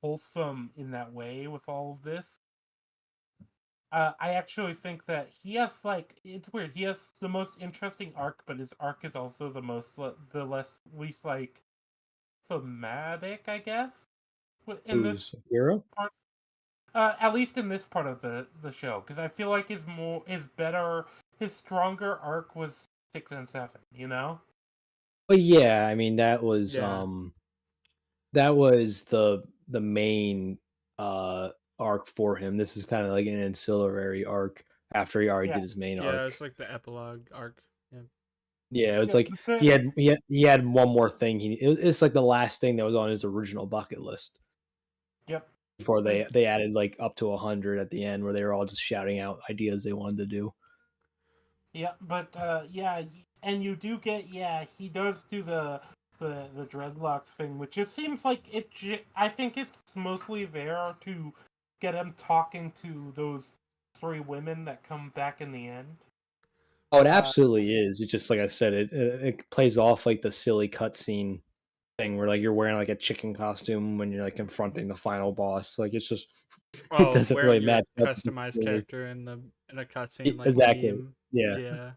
wholesome in that way with all of this. I actually think that he has like it's weird. He has the most interesting arc, but his arc is also the less least like thematic, I guess. In this Who's Akira? part, at least in this part of the show, because I feel like his stronger arc was 6 and 7. You know? Well, yeah, I mean Yeah. that was the main arc for him. This is kind of like an ancillary arc after he already Yeah, did his main Yeah, arc. it's like the epilogue arc. Yeah. Yeah, it was yeah, like he had one more thing. It's like the last thing that was on his original bucket list yep. before But they added like up to 100 at the end, where they were all just shouting out ideas they wanted to do. Yeah, but yeah, and you do get he does do the dreadlocks thing, which just seems like I think it's mostly there to get him talking to those 3 women that come back in the end. Oh, it Uh, absolutely is. It's just like I said, it plays off like the silly cutscene thing where like you're wearing like a chicken costume when you're like confronting the final boss. Like it's just it Oh, doesn't where really your match up with the customized series. character in a cutscene like Exactly. meme. Yeah. Yeah.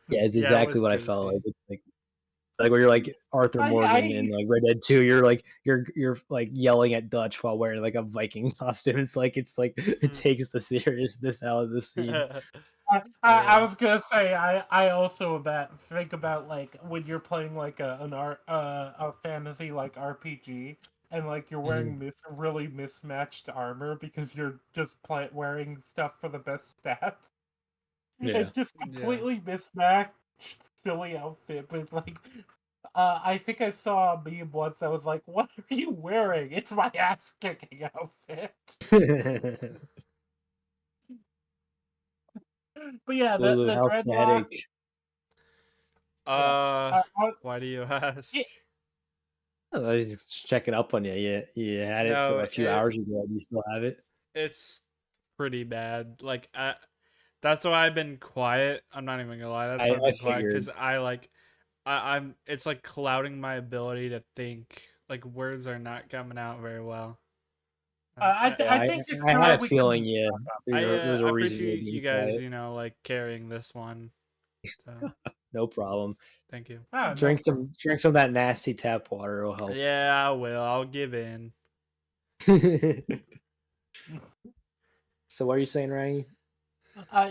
Yeah, it's Yeah, it exactly was what I felt like. goofy. It's like where you're like Arthur Morgan I in like Red Dead 2, you're like you're like yelling at Dutch while wearing like a Viking costume. It's like it takes the seriousness out of the scene. I Yeah. was gonna say I also think about like when you're playing like a fantasy like RPG and like you're Mhm. wearing really mismatched armor because you're just wearing stuff for the best stats. Yeah. It's just Yeah. completely mismatched, silly outfit, but it's like I think I saw a meme once that was like, "What are you wearing? It's my ass kicking outfit." But yeah, Ooh, the how's the dreadlock, headache? yeah. Uh, I, why do you ask? yeah, I was just checking up on you. You had it for No, a few hours ago. Do you still have it? it's pretty bad. Like that's why I've been quiet. I'm not even gonna lie. That's why I've I been quiet figured. because I'm it's like clouding my ability to think. Like words are not coming out very well. Yeah, I think I had Akira a we feeling can. there was a I reason you were appreciate being you guys, quiet. you know, like carrying this one. So No problem. thank you. Ah, no Drink problem. some of that nasty tap water. It'll help. Yeah, I will. I'll give in. So what are you saying, Ryan?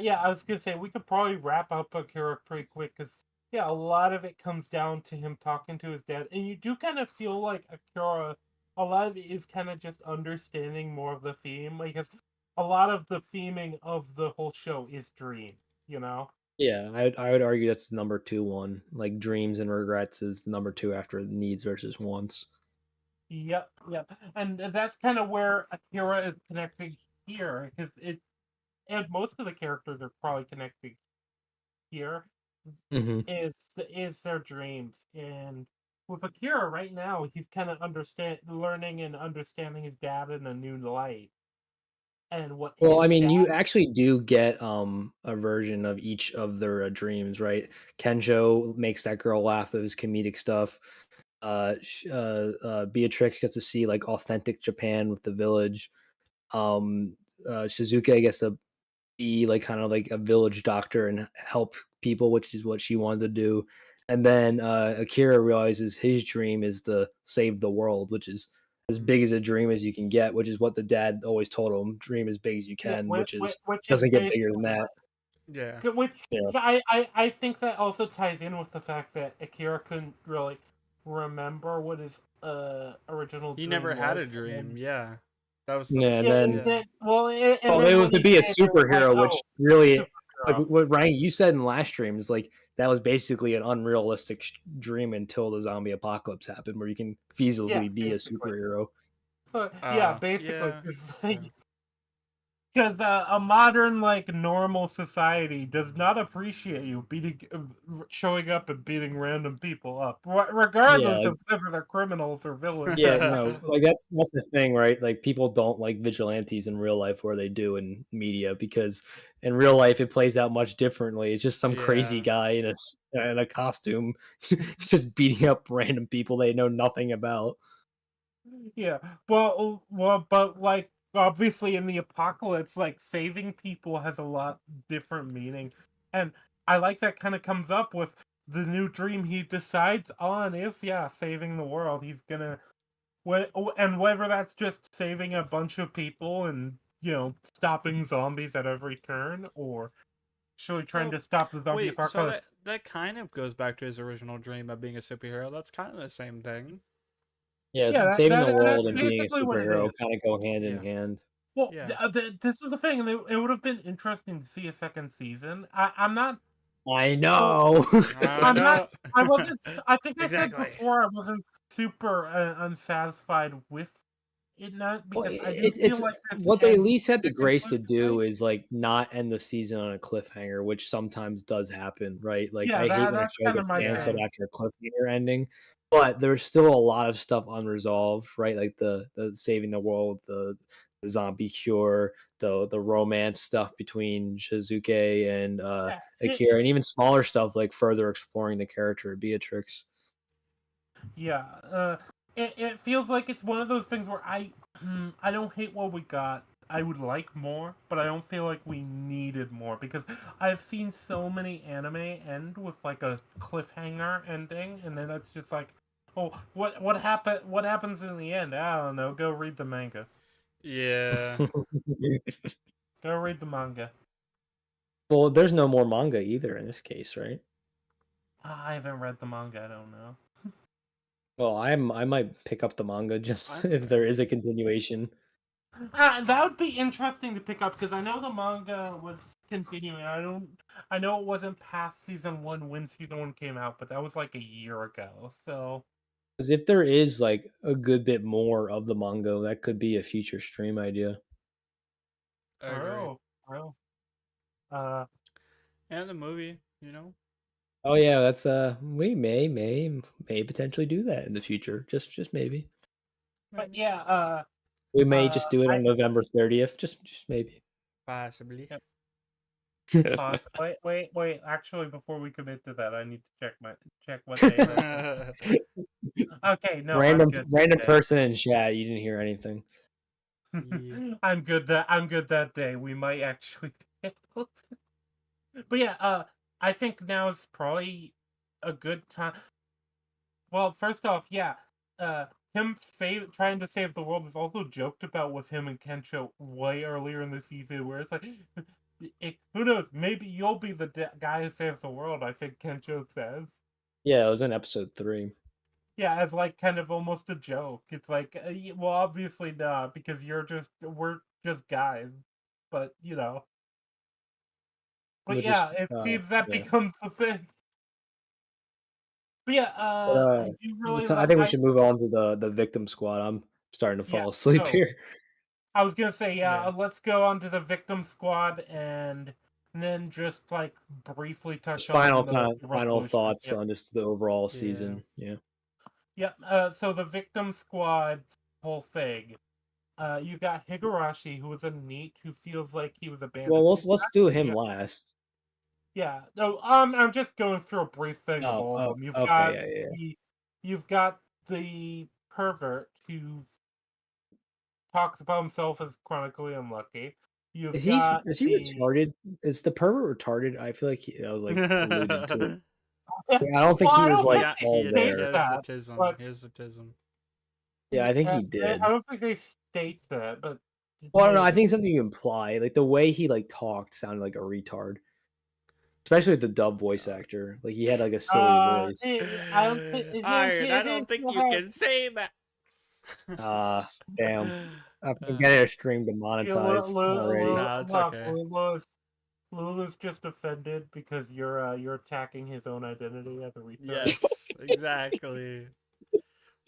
Yeah, I was gonna say we could probably wrap up Akira pretty quick because yeah, a lot of it comes down to him talking to his dad, and you do kind of feel like Akira. A lot of it is kind of just understanding more of the theme because a lot of the theming of the whole show is dream. You know. Yeah, I would argue that's the number two one. Like dreams and regrets is the number two after needs versus wants. Yep, yep, and that's kind of where Akira is connecting here because it and most of the characters are probably connecting here Hmm. is their dreams. And with Akira right now, he's kind of learning and understanding his dad in a new light, and what Well, I his mean, dad. you actually do get a version of each of their dreams, right? Kenjo makes that girl laugh, those comedic stuff. Beatrix gets to see like authentic Japan with the village. Um, Shizuka gets to be like kind of like a village doctor and help people, which is what she wanted to do. And then Akira realizes his dream is to save the world, which is as Mhm. big as a dream as you can get, which is what the dad always told him: dream as big as you Yeah, can, which is which is doesn't get bigger than basically that. Yeah. which Yeah, I think that also ties in with the fact that Akira couldn't really remember what his original He never dream had was, a and dream. then Yeah. That was yeah. And yeah, and then yeah. then well, and well, it then was when to he be a did, it was like, superhero, which oh, really like superhero. what Ryan you said in the last stream is like that was basically an unrealistic dream until the zombie apocalypse happened, where you can Yeah, feasibly be a basically. superhero. Yeah, basically, Yeah. because a modern like normal society does not appreciate you showing up and beating random people up, Yeah, regardless like of whether they're criminals or villains yeah, or no, not. like that's the thing, right? Like people don't like vigilantes in real life where they do in media because in real life it plays out much differently. It's just some crazy Yeah. guy in a costume just beating up random people they know nothing about. Yeah, but like obviously in the apocalypse, like saving people has a lot different meaning, and I like that kind of comes up with the new dream he decides on is yeah saving the world. He's gonna and whether that's just saving a bunch of people and stopping zombies at every turn, or actually trying Well, to stop the zombie wait, so apocalypse. that kind of goes back to his original dream of being a superhero. That's kind of the same thing. Yeah, Yeah, saving the that's world and being a basically what it superhero is. kind of go hand in Yeah. hand. Well, Yeah. this is the thing, and it would have been interesting to see a second season. I'm not. I Well, know. I I'm not. know. I wasn't. I think I said Exactly. before I wasn't super unsatisfied with it not Well, because I do feel it's like this what they at ends least had the in a grace to conclusive do way. is like not end the season on a cliffhanger, which sometimes does happen, right? Like Yeah, I hate when a that's show kind of gets my Yeah. canceled thing. after a cliffhanger ending, but there's still a lot of stuff unresolved, right? Like the saving the world, the zombie cure, the romance stuff between Shizuke and Yeah, Akira, and even smaller stuff like further exploring the character of Beatrix. yeah. It feels like it's one of those things where I don't hate what we got. I would like more, but I don't feel like we needed more because I've seen so many anime end with like a cliffhanger ending, and then it's just like, oh, what happens in the end? I don't know. Go read the manga. Yeah. Go read the manga. Well, there's no more manga either in this case, right? I haven't read the manga. I don't know. Well, I might pick up the manga just I'm if there is a continuation. That would be interesting to pick up because I know the manga was continuing. I know it wasn't past season one when season one came out, but that was like a year ago. So, Because if there is like a good bit more of the manga, that could be a future stream idea. I agree. oh, oh, uh, And the movie, you know? Oh yeah, that's we may potentially do that in the future. Just maybe. but Maybe. yeah, We may uh, just do it I on November 30th. Just maybe. Possibly. yeah, wait. Actually, before we commit to that, I need to check what day that is. Okay, no, I'm random good. random That person in chat, you didn't hear anything. Yeah. day. I'm good that day. We might actually be able to. But yeah, I think now is probably a good time. Well, first off, yeah, uh, trying to save the world is also joked about with him and Kensho way earlier in the season, where it's like, who knows? Maybe you'll be the guy who saves the world. I think Kensho says. Yeah, it was in episode 3. Yeah, as like kind of almost a joke. It's like, well, obviously not because we're just guys, but you know. But Which is yeah, it seems that yeah. becomes the thing. But yeah, But I do really so I like. think we should move on to the victim squad. I'm starting to Yeah. fall asleep So here. I was gonna say, yeah. Yeah. Let's go on to the victim squad and then just like briefly Just touch on the final resolution. thoughts Yep. on just the overall Yeah. season. Yeah. Yep. So the victim squad whole thing. You got Higurashi, who was a NEET who feels like he was Well, abandoned. He's let's do actually him last. yeah. No. I'm just going through a brief thing of all of them. Okay, yeah. You've got the pervert who talks about himself as chronically unlucky. You've got Is he the retarded? Is the pervert retarded? I feel like I was like alluded to it. well, Yeah, I don't think he I was don't he like think got they all state he there. has the that, tism. but He has the tism. Yeah, I think I he did. don't think they state that, but Well, I don't know. I maybe. think something you imply, like the way he like talked, sounded like a retard, especially with the dub voice God. actor. Like he had like a silly voice. I don't think Iron, I don't think you can say that. Ah, damn! I'm getting our stream demonetized already. Nah, it's okay. Lulu's just offended because you're attacking his own identity as a retard. Yes, exactly.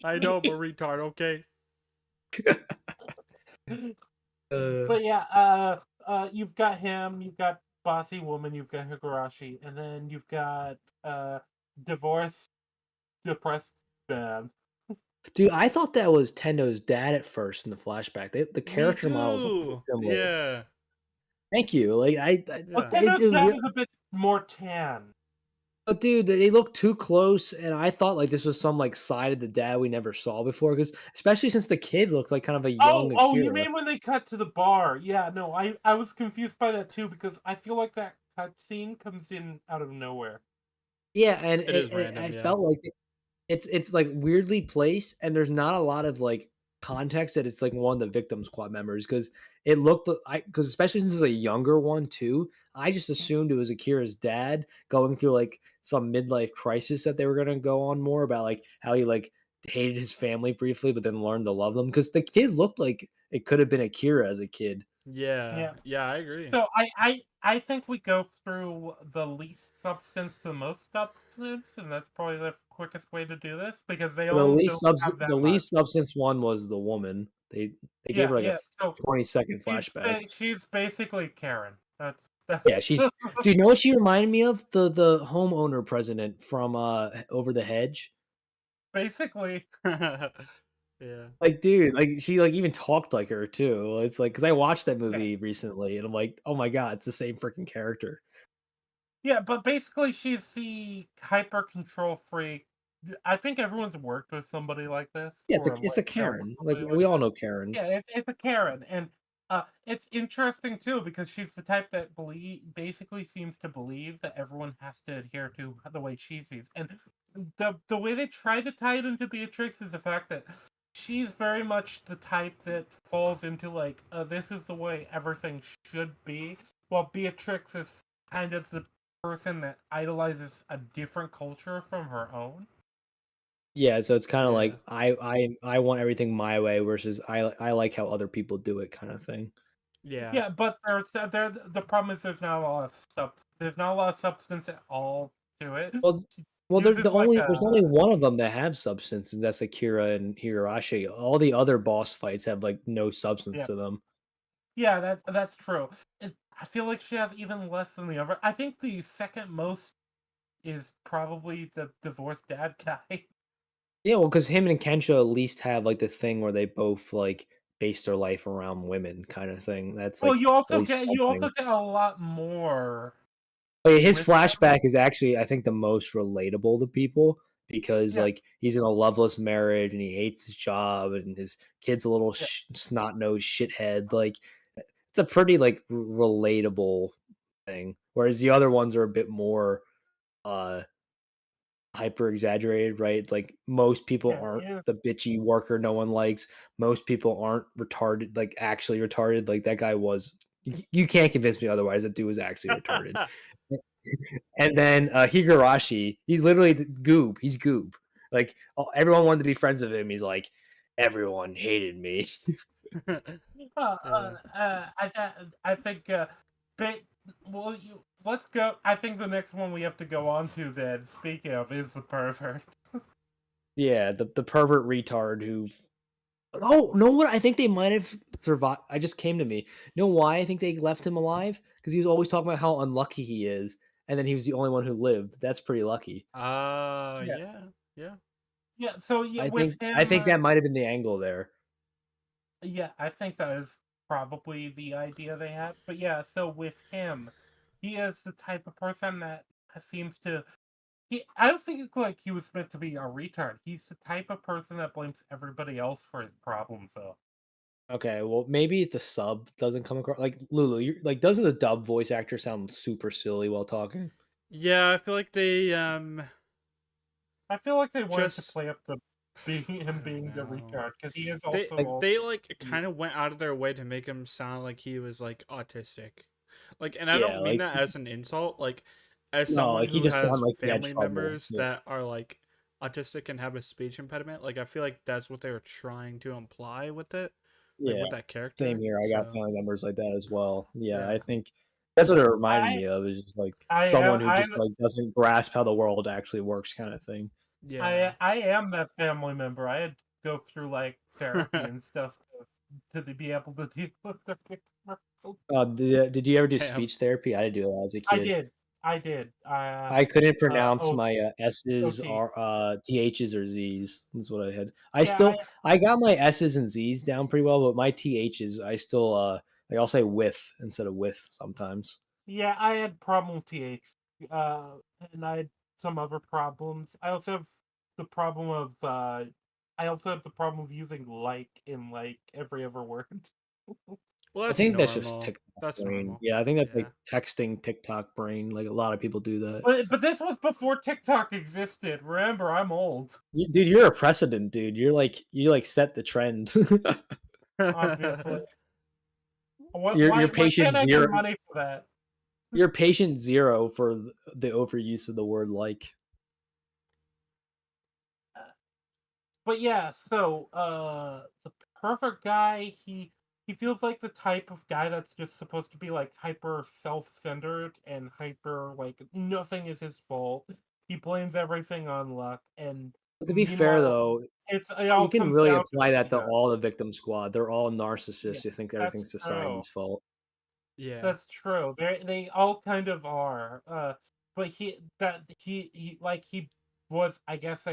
I know I'm a retard, okay? Uh, But yeah, you've got him, you've got bossy woman, you've got Higurashi, and then you've got divorced, depressed man. Dude, I thought that was Tendo's dad at first in the flashback. The Me character models look pretty too. similar. Yeah. Thank you. Like Well, Yeah. it, Tenno's dad it, is a bit more tan. but dude, they look too close, and I thought like this was some like side of the dad we never saw before. Because especially since the kid looked like kind of a young You Akira. mean when they cut to the bar? Yeah, no, I was confused by that too because I feel like that cut scene comes in out of nowhere. Yeah, and It is random, I yeah. felt like it's like weirdly placed, and there's not a lot of like context that it's like one of the victim squad members because it looked because especially since it's a younger one too, I just assumed it was Akira's dad going through like some midlife crisis that they were gonna go on more about like how he like hated his family briefly, but then learned to love them because the kid looked like it could have been Akira as a kid. Yeah. Yeah. Yeah, I agree. So I think we go through the least substance to the most substance, and that's probably the quickest way to do this because they all don't have that The much. least substance one was the woman. They gave Yeah, her like a yeah. So 20-second flashback. she's basically Karen. That's Yeah, she's do you know what she reminded me of? The homeowner president from Over the Hedge. basically. Yeah. Like, dude, like she like even talked like her too. It's like because I watched that Yeah. movie recently and I'm like, oh my god, it's the same freaking character. Yeah, but basically she's the hyper control freak. I think everyone's worked with somebody like this Yeah, or it's a like dealt with Karen. Like somebody like we all this. know Yeah, Karens. it's a Karen, and it's interesting too because she's the type that basically seems to believe that everyone has to adhere to the way she sees. And the way they try to tie it into Beatrix is the fact that she's very much the type that falls into like this is the way everything should be, while Beatrix is kind of the person that idolizes a different culture from her own. Yeah, so it's kind of Yeah. like I want everything my way versus I like how other people do it kind of thing. Yeah. Yeah, but the problem is there's not a lot of there's not a lot of substance at all to it. Well, She the uses like only there's only a one of them that have substance, and that's Akira and Higurashi. All the other boss fights have like no substance yeah to them. yeah that's true. I feel like she has even less than the other. I think the second most is probably the divorced dad guy. Yeah, well, because him and Kensho at least have like the thing where they both like base their life around women, kind of thing. That's Well, like at least you also something. get a lot more But yeah, his with him. flashback is actually, I think, the most relatable to people because Yeah like he's in a loveless marriage and he hates his job and his kid's a little yeah snot nosed shithead. Like it's a pretty like relatable thing. Whereas the other ones are a bit more uh hyper exaggerated, right? Like most people yeah. aren't He is, the bitchy worker no one likes. Most people aren't retarded, like actually retarded. Like that guy was. You can't convince me otherwise. That dude was actually retarded. And then Higurashi, he's literally the goob. He's goob. Like everyone wanted to be friends with him. He's like, everyone hated me. Yeah. I think, but well, let's go. I think the next one we have to go on to then, speaking of, is the pervert. Yeah, the pervert retard who. Oh, know what? I think they might have survived. I just came to me. Know why I think they left him alive? Because he was always talking about how unlucky he is, and then he was the only one who lived. That's pretty lucky. Yeah, Yeah. Yeah. yeah. So yeah, with I him, think that might have been the angle there. yeah, I think that is probably the idea they had. But yeah, so with him, he is the type of person that seems to. I don't think like he was meant to be a retard. He's the type of person that blames everybody else for his problems, though. Okay, well, maybe the sub doesn't come across like Lulu. You're, like, doesn't the dub voice actor sound super silly while talking? Yeah, I feel like they I feel like they wanted to just play up the being I him don't being the know. retard because he is They also Like, all. they like kind of went out of their way to make him sound like he was like autistic. Like, and I yeah, don't mean like that as an insult. Like, as no, someone like he who just sounded has like he had family trouble. members Yeah, that are like autistic and have a speech impediment, like I feel like that's what they were trying to imply with it, like yeah. with that Same character. here. I got So family members like that as well. Yeah, I yeah, think that's what it reminded I me of. Is just like I someone am who just I'm like doesn't grasp how the world actually works, kind of thing. yeah. I am that family member. I had to go through like therapy and stuff to be able to deal with the Did you ever do Damn. speech therapy? I did do that as a I kid. did. I did. I couldn't pronounce Oh, my S's OT. or THs or Z's. Is what I had. Yeah, I got my S's and Z's down pretty well, but my THs I still like I'll say with instead of with sometimes. I had problem with TH. Uh, and I had some other problems. I also have the problem of I also have the problem of using like in like every other word. Well, I that's think that's just normal. TikTok That's brain. normal. Yeah, I think that's like Yeah. texting TikTok brain. Like a lot of people do that. But this was before TikTok existed. Remember, I'm old, Dude, you're a precedent, dude. You like set the trend. obviously. You're Why patient can't I get zero. money for that? You're patient zero for the overuse of the word like. But yeah, so the perfect guy, he feels like the type of guy that's just supposed to be like hyper self-centered and hyper like nothing is his fault. He blames everything on luck, and But to be fair meanwhile, though, it all you can comes really down to apply what that he to does. all the victim squad. They're all Yeah, narcissists who think that's everything's true. society's fault. Yeah. That's true. They all kind of are. But he like he was I guess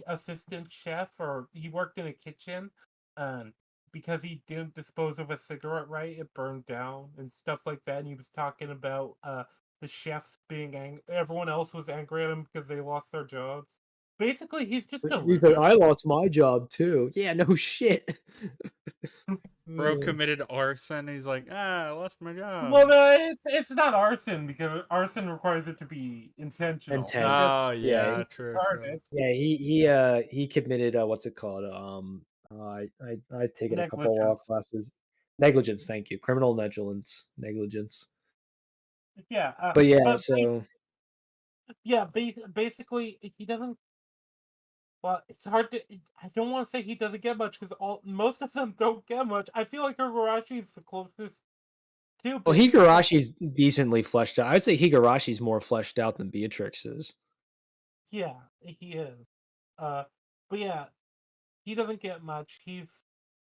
assistant chef, or he worked in a kitchen. Um, because he didn't dispose of a cigarette right, it burned down and stuff like that. And he was talking about the chefs being angry. Everyone else was angry at him because they lost their jobs. Basically, he's just a He's like, loser. I lost my job too. Yeah, no shit. Bro Mm. committed arson. He's like, I lost my job. Well, no, it's not arson because arson requires it to be intentional. He Intent. just Oh Yeah, yeah, true, true. started yeah. He committed what's it called? I taken a couple law negligence. classes. Negligence. Thank you. Criminal negligence. Negligence. Yeah, But yeah, but so yeah, basically he doesn't. Well, it's hard to. I don't want to say he doesn't get much because all most of them don't get much. I feel like Higurashi is the closest to well, basically. Higurashi's decently fleshed out. I'd say Higurashi's more fleshed out than Beatrix is. Yeah, he is. Uh, but yeah, he doesn't get much. He's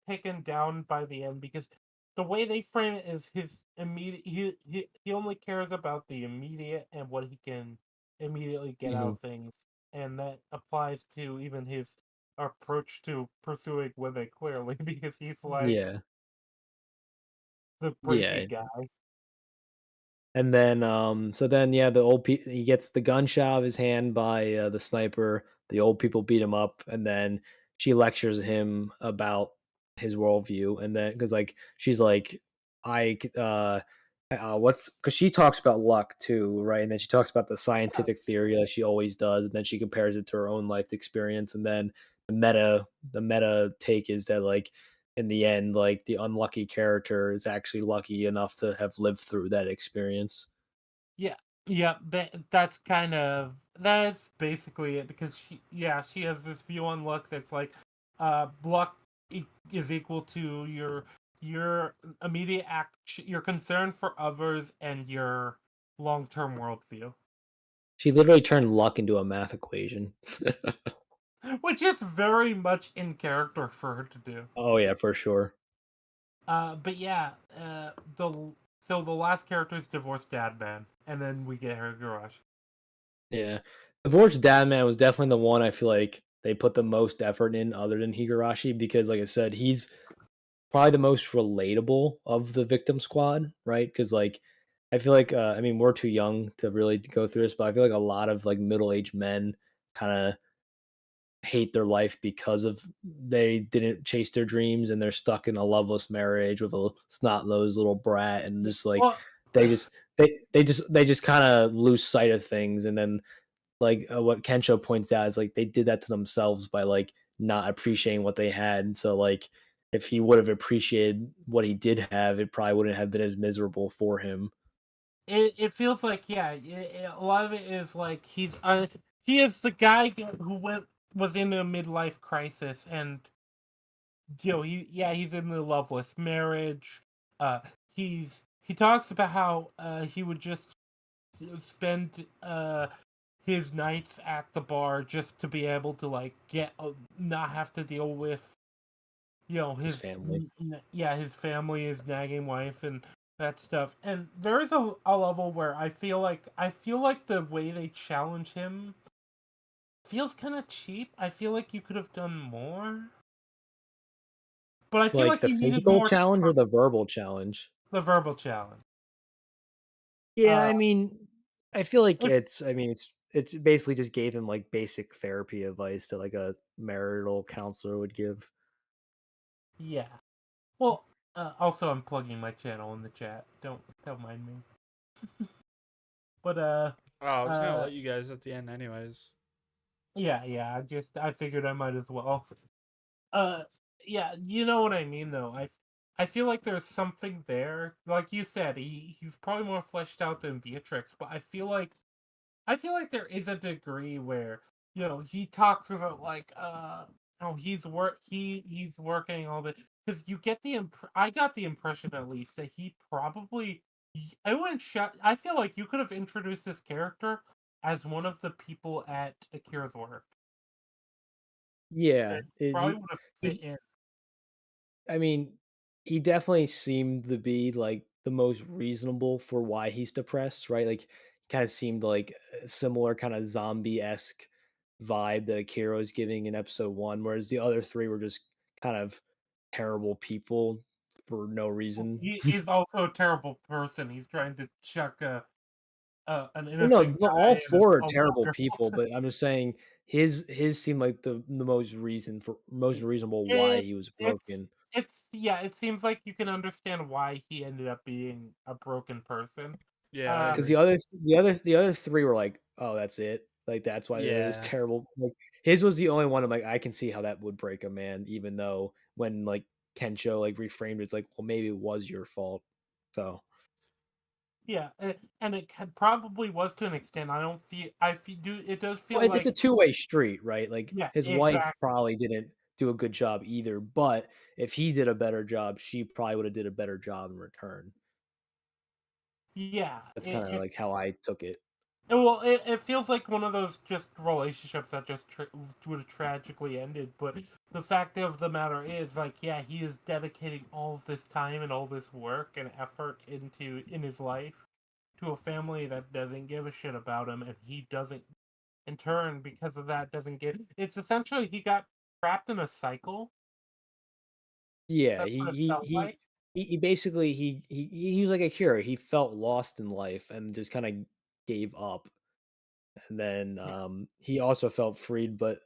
taken down by the end because the way they frame it is his immediate. He only cares about the immediate and what he can immediately get out Mhm. of things, and that applies to even his approach to pursuing women. Clearly, because he's like Yeah, the yeah. breaky guy. And then, so then, yeah, he gets the gunshot out of his hand by the sniper. The old people beat him up, and then she lectures him about his worldview. And then, because like she's like, what's because she talks about luck too, right? And then she talks about the Yeah, scientific theory that she always does, and then she compares it to her own life experience. And then the meta take is that like in the end, like the unlucky character is actually lucky enough to have lived through that experience. yeah, yeah. That's basically it because she has this view on luck that's like, luck is equal to your immediate act, your concern for others, and your long term worldview, She literally turned luck into a math equation. which is very much in character for her to do. Oh yeah, for sure. But yeah, the so the last character is divorced dad man, and then we get her garage. Yeah. Divorced Dad Man was definitely the one I feel like they put the most effort in other than Higurashi because like I said, he's probably the most relatable of the victim squad, right? Because like I feel like I mean we're too young to really go through this, but I feel like a lot of like middle-aged men kind of hate their life because of they didn't chase their dreams and they're stuck in a loveless marriage with a snot-nosed little brat and Yeah. just like Well, they just kind of lose sight of things and then like what Kensho points out is like they did that to themselves by like not appreciating what they had. So like if he would have appreciated what he did have, it probably wouldn't have been as miserable for him. it feels like a lot of it is like he is the guy who was in a midlife crisis, and he's in the loveless marriage. Uh, he talks about how he would just spend his nights at the bar just to be able to like get not have to deal with His family. his family, his nagging wife, and that stuff. And there is a level where I feel like the way they challenge him feels kind of cheap. I feel like you could have done more, but I feel Like like the you needed physical more challenge or from the verbal challenge? the verbal challenge. Yeah, Uh, I mean, I feel like if, it's basically just gave him like basic therapy advice that like a marital counselor would give. yeah. Well, also I'm plugging my channel in the chat. Don't mind me. But Oh, I was gonna uh, let you guys at the end, anyways. yeah. I figured I might as well. Uh, yeah, you know what I mean, though. I feel like there's something there. Like you said, he's probably more fleshed out than Beatrix, but I feel like there is a degree where he talks about like how he's working all the because you get I got the impression at least that he probably I wouldn't shut I feel like you could have introduced this character as one of the people at Akira's work. Yeah, It probably would have fit he in. I mean, he definitely seemed to be like the most reasonable for why he's depressed, right? Like, kind of seemed like a similar kind of zombie esque vibe that Akira was giving in episode 1, whereas the other 3 were just kind of terrible people for no reason. He's also a terrible person. He's trying to chuck an Well, no, innocent no, all guy in a 4 are terrible water. people, but I'm just saying his seemed like the most reasonable why It he was it's broken. yeah, it seems like you can understand why he ended up being a broken person. Yeah, I Uh, Because agree. the other 3 were like, "Oh, that's it?" Like, that's why they're this Yeah. terrible like, his was the only one I'm like, I can see how that would break a man, even though when, like, Kensho, like, reframed it, it's like, "Well, maybe it was your fault." So yeah, and it probably was to an extent. I don't feel I feel do it does well, feel it's a like two-way street, right? Like, yeah, his wife exactly. probably didn't do a good job either, but if he did a better job, she probably would've did a better job in return. Yeah, That's kinda, like, how I took it. well, it feels like one of those just relationships that just would have tragically ended. But the fact of the matter is, like, yeah, he is dedicating all of this time and all this work and effort in his life to a family that doesn't give a shit about him, and he doesn't, in turn, because of that, doesn't get. It's essentially he got trapped in a cycle. Yeah, That's what it felt like. he basically he was like a hero. He felt lost in life and just kinda gave up. And then, Yeah, he also felt freed, but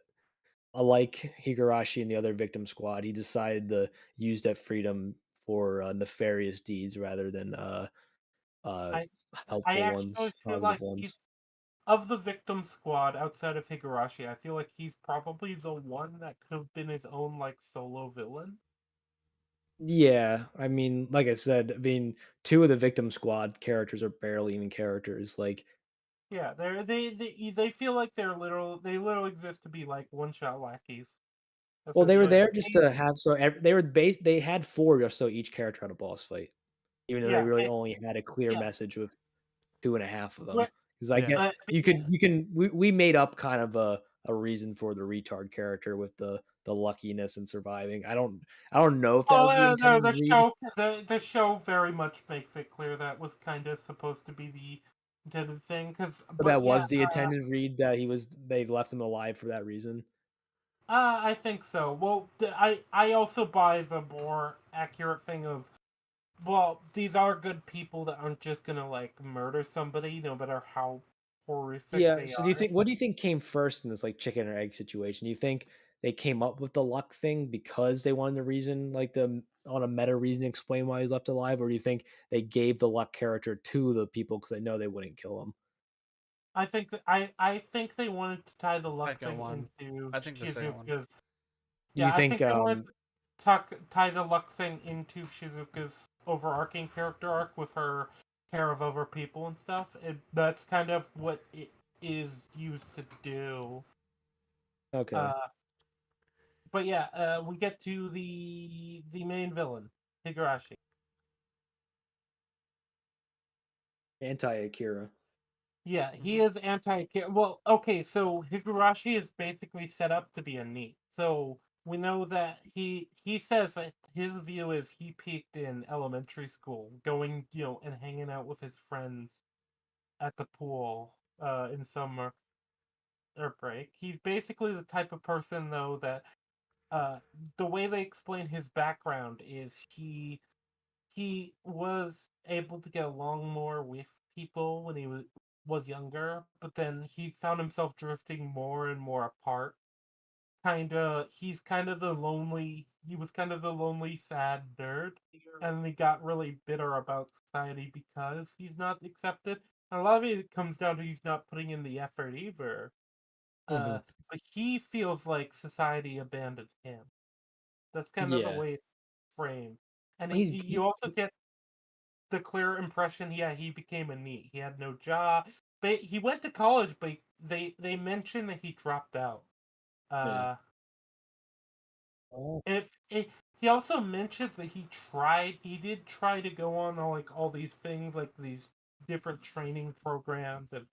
unlike Higurashi and the other victim squad, he decided to use that freedom for, nefarious deeds rather than, uh, I I helpful actually ones, feel positive like he's ones. of the victim squad outside of Higurashi. I feel like he's probably the one that could have been his own like solo villain. Yeah, I mean, like I said, I mean, 2 of the victim squad characters are barely even characters, like Yeah, they feel like they literally exist to be like one shot lackeys. well, they were Essentially, there like just to have so they were they had 4 just so each character had a boss fight, even though they yeah, really only had a clear yeah, message with 2 and a half of them. but, Because I Yeah. get but you can we made up kind of a reason for the retard character with the luckiness and surviving. I don't know if that oh was the no, intended read, the show very much makes it clear that was kind of supposed to be the intended thing. Because but but that yeah, was the intended read that they left him alive for that reason. I think so. Well, I also buy the more accurate thing of well, these are good people that aren't just gonna like murder somebody, no matter how horrific Yeah, they so do you are. think what do you think came first in this, like, chicken or egg situation? Do you think they came up with the luck thing because they wanted a reason, like, the on a meta reason to explain why he's left alive, or do you think they gave the luck character to the people because they know they wouldn't kill him? I think they wanted to tie the luck Second thing one. into I think the second one. Shizuka's. Do you Yeah, I think, think they wanted to tie the luck thing into Shizuka's overarching character arc with her care of other people and stuff. That's kind of what it is used to do. okay, Uh, but yeah, we get to the main villain, Higurashi. anti-Akira. Yeah, he Mhm. is anti. Well, okay, so Higurashi is basically set up to be a NEET. So we know that he says that his view is he peaked in elementary school, going and hanging out with his friends at the pool in summer or break. He's basically the type of person though that uh the way they explain his background is he was able to get along more with people when he was younger, but then he found himself drifting more and more apart. He was kind of the lonely, sad nerd, and he got really bitter about society because he's not accepted. And a lot of it comes down to he's not putting in the effort either. Uh, Mhm. but he feels like society abandoned him. That's kind of the Yeah. way it's framed. And Well, you also get the clear impression, yeah, he became a NEET. He had no job. But he went to college, but they mentioned that he dropped out. yeah. Uh, Oh. if he also mentions that he did try to go on all these things, like these different training programs and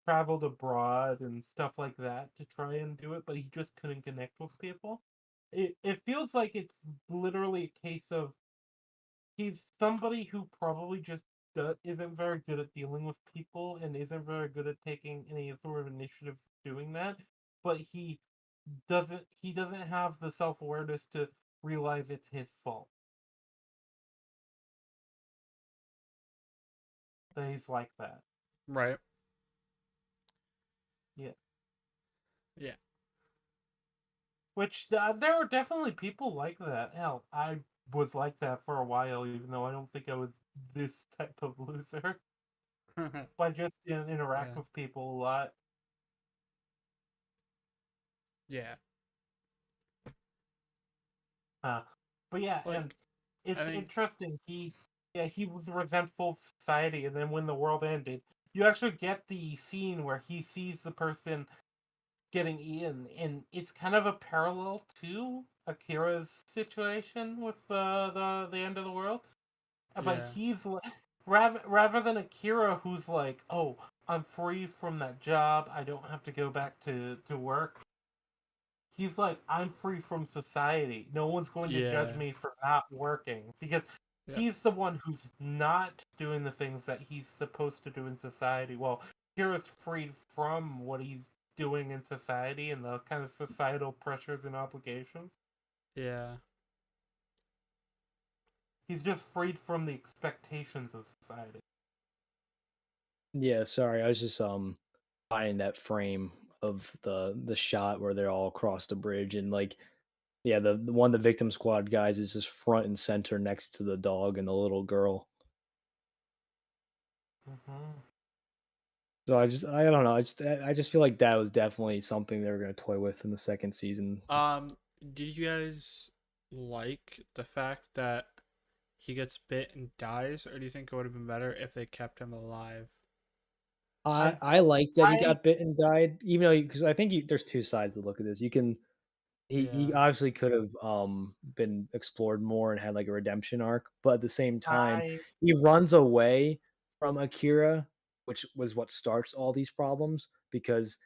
traveled abroad and stuff like that to try and do it, but he just couldn't connect with people. It feels like it's literally a case of he's somebody who probably just isn't very good at dealing with people and isn't very good at taking any sort of initiative doing that. but he doesn't have the self-awareness to realize it's his fault that he's like that. Right. Yeah. Yeah. Which there are definitely people like that. Hell, I was like that for a while, even though I don't think I was this type of loser. But I just didn't interact Yeah. with people a lot. Yeah. Uh, but yeah, and Like, I it's think, interesting. He was resentful of society, and then when the world ended, you actually get the scene where he sees the person getting eaten, and it's kind of a parallel to Akira's situation with the end of the world. But yeah. he's rather than Akira, who's like, "Oh, I'm free from that job. I don't have to go back to work." He's like, "I'm free from society. No one's going to judge Yeah. me for not working because Yeah. he's the one who's not doing the things that he's supposed to do in society." Well, Akira's freed from what he's doing in society and the kind of societal pressures and obligations. Yeah. He's just freed from the expectations of society. Yeah, sorry, I was just finding that frame of the shot where they're all across the bridge and like yeah, the one of the victim squad guys is just front and center next to the dog and the little girl. Hmm. So I don't know. I just feel like that was definitely something they were gonna toy with in the second season. Just Um, did you guys like the fact that he gets bit and dies, or do you think it would have been better if they kept him alive? I I I liked that he I got bit and died, even though because I think there's two sides to look at this. You can he Yeah. obviously could have been explored more and had like a redemption arc, but at the same time, I he runs away from Akira, which was what starts all these problems because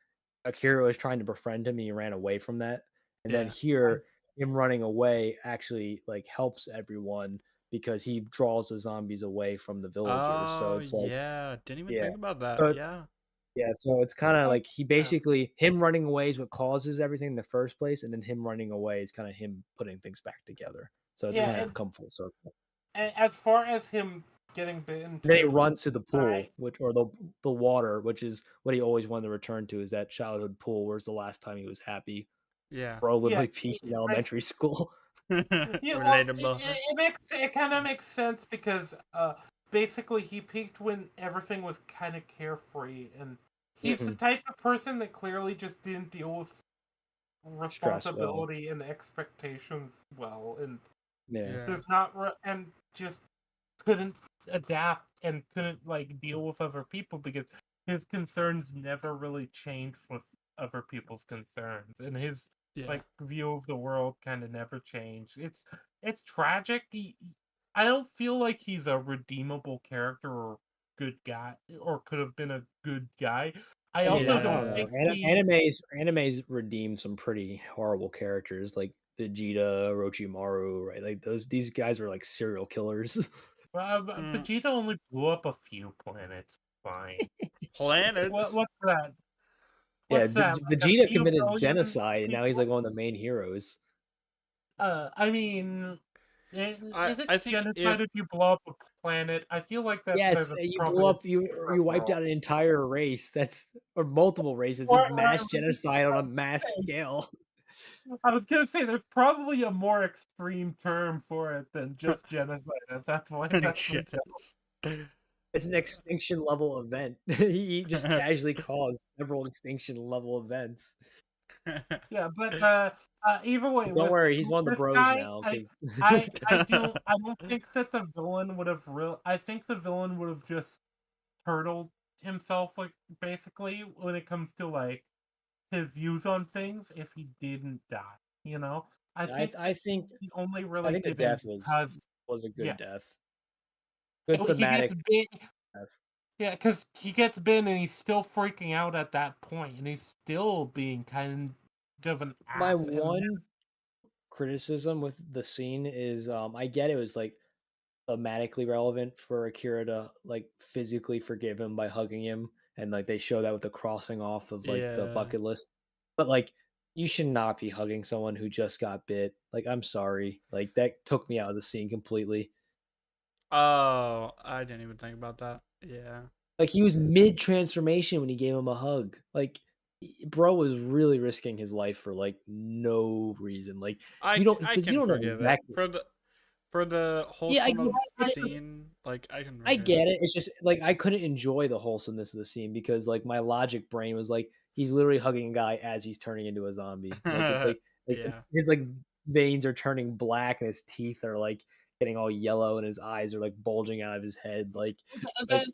Akira was trying to befriend him and he ran away from that. And then Yeah. I here, him running away actually like helps everyone because he draws the zombies away from the villagers. So Oh, it's like, yeah. Didn't even yeah. think about that. So Yeah. yeah, so it's kinda I like he yeah. basically him running away is what causes everything in the first place, and then him running away is kinda him putting things back together. So it's Yeah, kinda and come full circle. as far as him getting bitten And then he too, runs to the I pool, which or the water, which is what he always wanted to return to, is that childhood pool where's the last time he was happy. Yeah. Bro yeah, literally peaked in elementary school. yeah. Well, Relatable. it kind of makes sense because basically he peaked when everything was kind of carefree, and he's the Mhm. type of person that clearly just didn't deal with Stress well. responsibility and expectations well, and Yeah. Yeah. does not and just couldn't adapt and couldn't like deal with other people because his concerns never really changed with other people's concerns, and his Yeah. like view of the world kind of never changed. It's tragic. I don't feel like he's a redeemable character or good guy or could have been a good guy. I I mean, also I don't don't Yeah. know. think he Animes redeem some pretty horrible characters like Vegeta, Orochimaru, right? Like these guys are like serial killers. Mm, Vegeta only blew up a few planets. Fine. planets. What's that? Yeah, What's that? Like a Vegeta few committed billion genocide, and now he's like people? one of the main heroes. I mean, I is it I think genocide if if you blow up a planet? I feel like that Yes, there's a you blew probably a up you different wiped role. out an entire race. That's or multiple races. It's Or mass genocide on a mass say, scale. I was gonna say there's probably a more extreme term for it than just genocide at that point. That's the joke. yes. It's an extinction level event. He just casually caused several extinction level events. Yeah, but either way, But don't worry, he's with one of the this bros guy, now I because I I don't think that the villain would have real. I think the villain would have just turtled himself, like basically when it comes to like his views on things. If he didn't die, I I think I think he only I really think the did it death because was a yeah, good death. Good he gets thematic bit. death. Yeah, because he gets bit and he's still freaking out at that point, and he's still being kind of an My ass. And one criticism with the scene is I get it was like thematically relevant for Akira to like physically forgive him by hugging him, and like they show that with the crossing off of like the Yeah. bucket list. But, like, you should not be hugging someone who just got bit. Like, I'm sorry. Like, that took me out of the scene completely. Oh, I didn't even think about that. Yeah. Like, he was mid-transformation when he gave him a hug. Like, bro was really risking his life for, like, no reason. Like, you don't I because you can don't know forgive it exactly. for the Yeah, wholesome of scene. Like I can I forgive it. get it. It's just, like, I couldn't enjoy the wholesomeness of the scene because, like, my logic brain was like, he's literally hugging a guy as he's turning into a zombie. Like, it's like, Yeah. his, like, veins are turning black and his teeth are, like, getting all yellow and his eyes are, like, bulging out of his head. Then,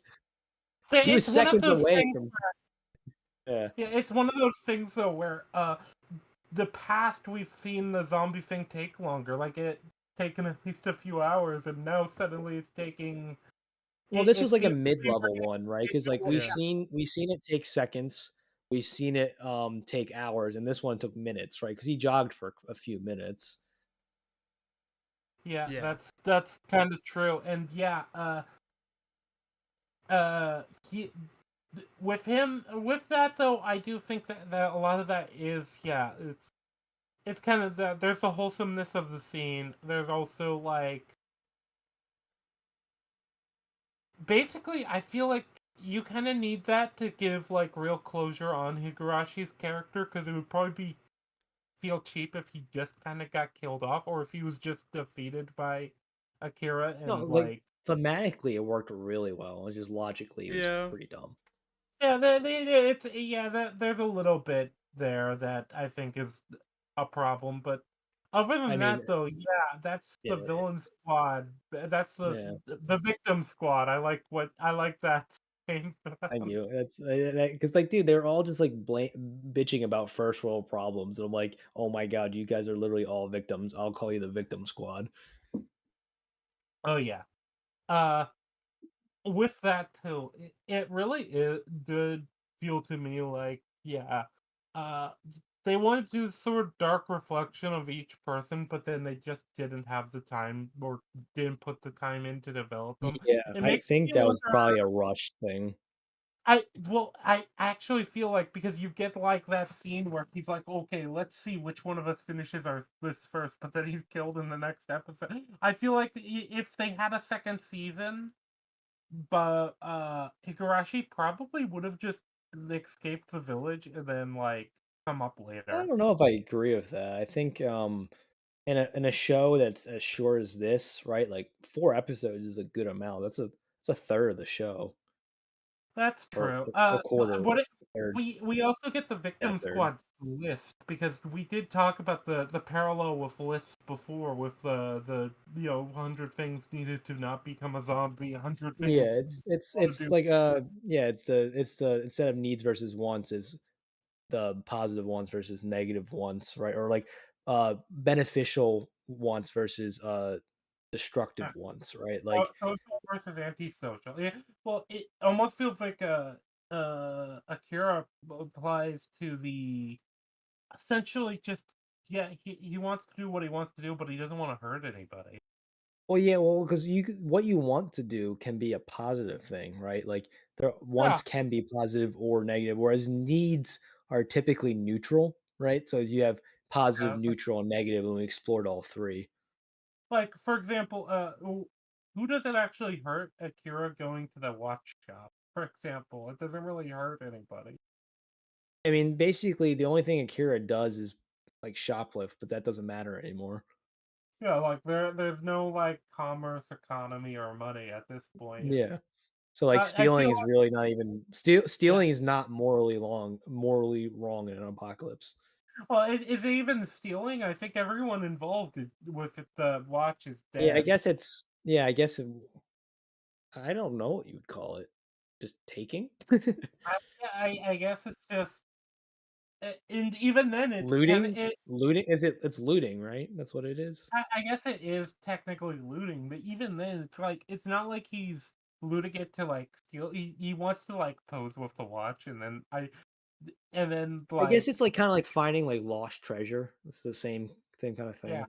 Like, he was it's one of seconds those away things. from yeah. Yeah, it's one of those things though where the past we've seen the zombie thing take longer. Like it taken at least a few hours, and now suddenly it's taking. Well, this It was like a seems to be mid-level one, right? Because like Yeah. we've seen it take seconds, we've seen it take hours, and this one took minutes, right? Because he jogged for a few minutes. yeah, Yeah. that's kind of true, and yeah, he with him with that though, I do think that a lot of that is it's kind of that there's the wholesomeness of the scene. There's also like basically I feel like you kind of need that to give like real closure on Higurashi's character because it would probably be feel cheap if he just kind of got killed off or if he was just defeated by Akira No, and like like thematically, it worked really well. It's just logically, it was Yeah. pretty dumb. yeah, it's yeah, there's a little bit there that I think is a problem, but other I than mean, that, though, yeah, that's the yeah, villain squad. That's yeah. the victim squad. I like that name for Thank them. you. That's because like, dude, they're all just like bitching about first world problems. And I'm like, oh my god, you guys are literally all victims. I'll call you the victim squad. Oh yeah. Uh, with that too, it really did feel to me like yeah, uh, they wanted to do sort of dark reflection of each person, but then they just didn't have the time or didn't put the time in to develop them. Yeah, It I makes think me that wonder. was probably a rush thing. I actually feel like because you get like that scene where he's like, okay, let's see which one of us finishes our this first, but then he's killed in the next episode. I feel like if they had a second season, but Higurashi probably would have just escaped the village and then like come up I later. don't know if I agree with that. I think in a show that's as short as this, right? Like 4 episodes is a good amount. That's a third of the show That's or true. a quarter, What it, a third. we also get the Yeah, victim third. squad list because we did talk about the parallel with lists before with the 100 things needed to not become a zombie, 100 Yeah, things to it's do. like yeah, it's the instead of needs versus wants is the positive wants versus negative wants, right? Or like beneficial wants versus destructive wants, right? Like Social versus antisocial. Yeah. Well, it almost feels like Akira applies to the essentially just yeah he wants to do what he wants to do, but he doesn't want to hurt anybody. well, yeah, well, because what you want to do can be a positive thing, right? Like there Yeah. wants can be positive or negative, whereas needs are typically neutral, right? So as you have positive, Yeah. It's neutral, and negative, and we explored all three. like for example, who does it actually hurt Akira going to the watch shop? For example, it doesn't really hurt anybody. I mean, basically, the only thing Akira does is like shoplift, but that doesn't matter anymore. Yeah, like there's no like commerce economy or money at this point. Yeah. So like I feel stealing is like really not even yeah. stealing is not morally wrong in an apocalypse. Well, is it even stealing? I think everyone involved with it, the watch is Yeah, I dead. guess it's yeah, I guess I don't know what you would call it. Just taking? I guess it's just, and even then, it's kind of Looting? Looting? It's looting, right? That's what it is? I guess it is technically looting, but even then, it's like it's not like he's looting it to like steal. He wants to like pose with the watch, and then I guess like it's like kinda like finding like lost treasure. It's the same kind of yeah, thing.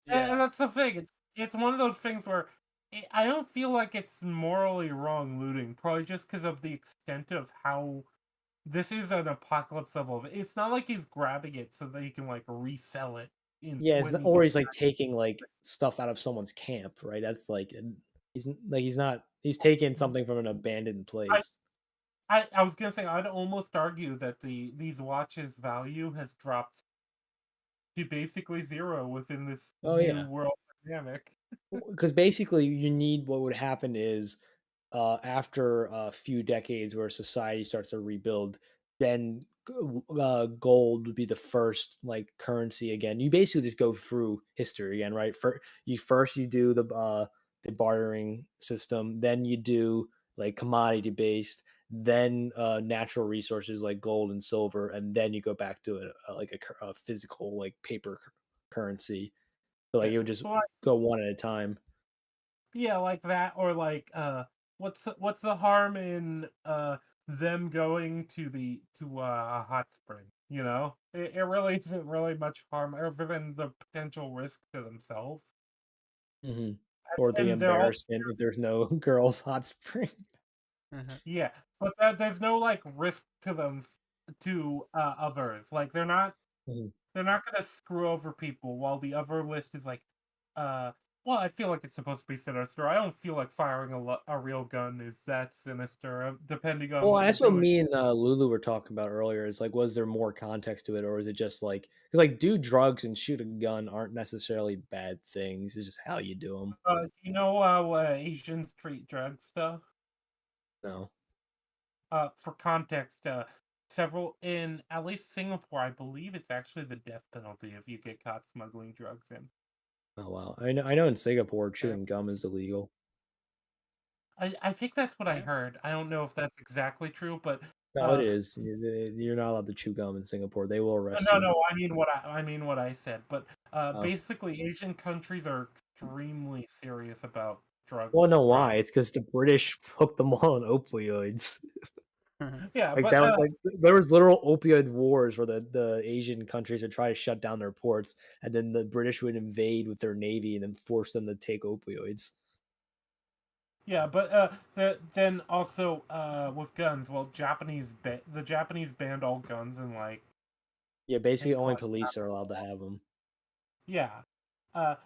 and Yeah. that's the thing. It's one of those things where I don't feel like it's morally wrong looting, probably just because of the extent of how this is an apocalypse level. It's not like he's grabbing it so that he can like resell it in Yeah, when he or gets he's like taking like stuff out of someone's camp, right? That's like he's not he's taking back. something from an abandoned I, place. I was gonna say I'd almost argue that these watches' value has dropped to basically zero within this Oh new yeah. world dynamic. Because basically you need what would happen is after a few decades where society starts to rebuild, then gold would be the first like currency again. You basically just go through history again, right? First you do the bartering system, then you do like commodity based, then natural resources like gold and silver, and then you go back to like a physical like paper currency. So like Yeah, it would just well, like, go one at a time. yeah, like that, or like what's the harm in them going to a hot spring? You know, it really isn't really much harm other than the potential risk to themselves, Hmm. Or the and they're all embarrassment if there's no girls' hot spring. Uh-huh. yeah, but there's no like risk to them to others. Like Mhm. they're not gonna screw over people while the other list is like, uh, well, I feel like it's supposed to be sinister. I don't feel like firing a real gun is that sinister, depending on Well, what you're that's what doing. me and Lulu were talking about earlier. Is like, was there more context to it, or is it just like, because like, do drugs and shoot a gun aren't necessarily bad things. It's just how you do them. You know what Asians treat drug stuff? No. For context, several in at least Singapore, I believe it's actually the death penalty if you get caught smuggling drugs in. Oh wow. I know in Singapore Yeah. chewing gum is illegal. I think that's what I Yeah. heard. I don't know if that's exactly true, but No, it uh, is. You're not allowed to chew gum in Singapore. They will arrest no, you. no, I mean what I said. But Oh. basically, Asian countries are extremely serious about drug Well, no, why? problems. It's because the British hooked them all on opioids. Yeah, Like but that was like there was literal opioid wars where the Asian countries would try to shut down their ports, and then the British would invade with their navy and then force them to take opioids. yeah, but then also with guns, well, the Japanese banned all guns in like Yeah, I basically think only like police are allowed to have them. yeah, uh,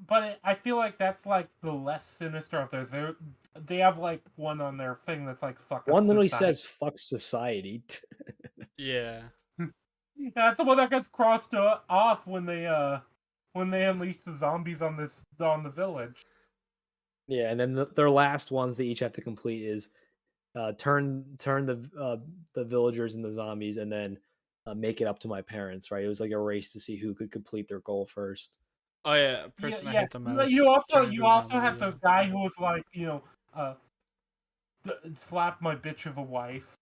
but I feel like that's like the less sinister of those. They have like one on their thing that's like fuck up One literally society. says "fuck society." Yeah. Yeah, that's the one that gets crossed off when they unleash the zombies on the village. Yeah, and then their last ones they each have to complete is turn the villagers into zombies, and then make it up to my parents. Right? It was like a race to see who could complete their goal first. Oh yeah, Yeah, person I yeah. hate the You most also turn you into a also zombie. had the Yeah. guy who was like uh slap my bitch of a wife.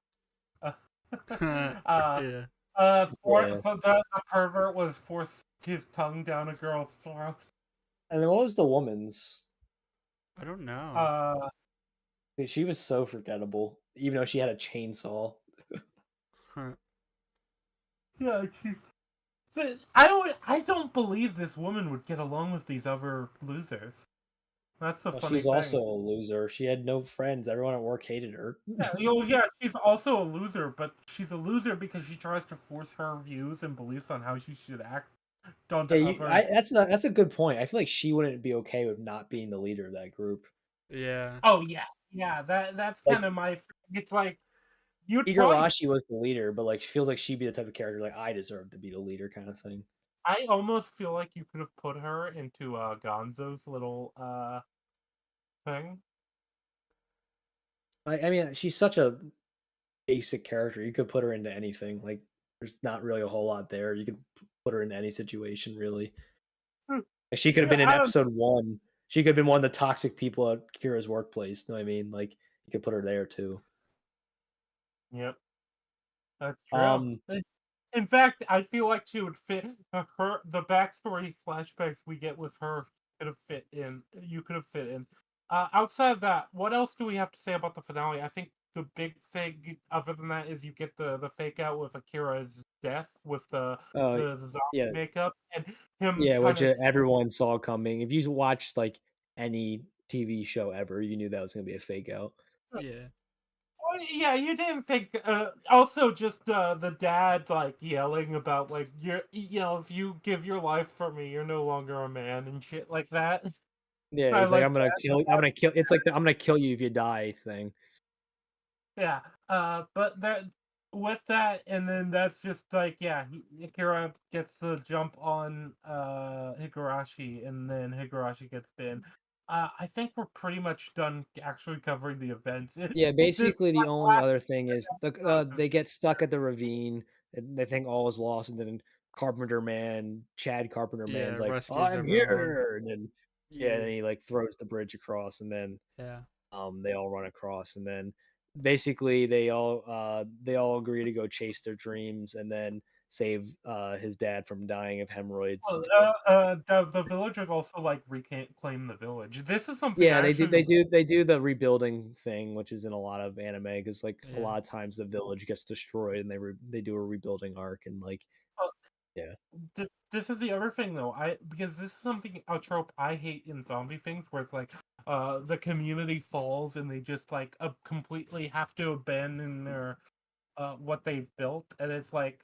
Uh, uh, Yeah. Yeah, for the pervert was forced his tongue down a girl's throat. and then what was the woman's? I don't know. Uh, Dude, she was so forgettable, even though she had a chainsaw. yeah, I don't believe this woman would get along with these other losers. That's the Well, she funny was also thing. a loser. She had no friends. Everyone at work hated her. Yeah, she's also a loser, but she's a loser because she tries to force her views and beliefs on how she should act onto Yeah, others. that's a good point. I feel like she wouldn't be okay with not being the leader of that group. Yeah. Oh yeah, yeah. That's Like kind of my. It's like you'd probably. Igarashi was the leader, but like she feels like she'd be the type of character like I deserve to be the leader kind of thing. I almost feel like you could have put her into Gonzo's little thing. I mean, she's such a basic character. You could put her into anything. Like there's not really a whole lot there. You could put her in any situation really. Hmm, Like, she could have Yeah, been in I don't. episode 1. She could have been one of the toxic people at Kira's workplace. Know what I mean? Like you could put her there too. Yep, that's true. Um, In fact, I feel like she would fit her. The backstory flashbacks we get with her could have fit in. You could have fit in. Outside of that, what else do we have to say about the finale? I think the big thing, other than that, is you get the fake out with Akira's death with uh, the zombie yeah, makeup and him yeah, kind which of. everyone saw coming. If you watched like any TV show ever, you knew that was gonna be a fake out. Yeah. Well, yeah, you didn't think. Also, just the dad like yelling about like if you give your life for me, you're no longer a man and shit like that. Yeah, I he's like, like "I'm gonna that. kill. I'm gonna kill." It's like the "I'm gonna kill you if you die" thing. Yeah. But that with that, and then that's just like yeah, Ikira gets the jump on Higurashi, and then Higurashi gets banned. I think we're pretty much done actually covering the events. Yeah, This basically the only last other thing is episode. they get stuck at the ravine and they think all is lost, and then Chad Carpenter Yeah, Man's like, rescues "I'm everyone. here," and then yeah, and Yeah, then he like throws the bridge across, and then yeah. they all run across, and then basically they all agree to go chase their dreams, and then save his dad from dying of hemorrhoids. Well, the villagers also like reclaim the village. This is something Yeah, I actually they do the rebuilding thing, which is in a lot of anime, because like a Yeah. lot of times the village gets destroyed and they do a rebuilding arc, and like well, yeah. this is the other thing though. Because this is something a trope I hate in zombie things where it's like the community falls and they just like completely have to abandon their what they've built, and it's like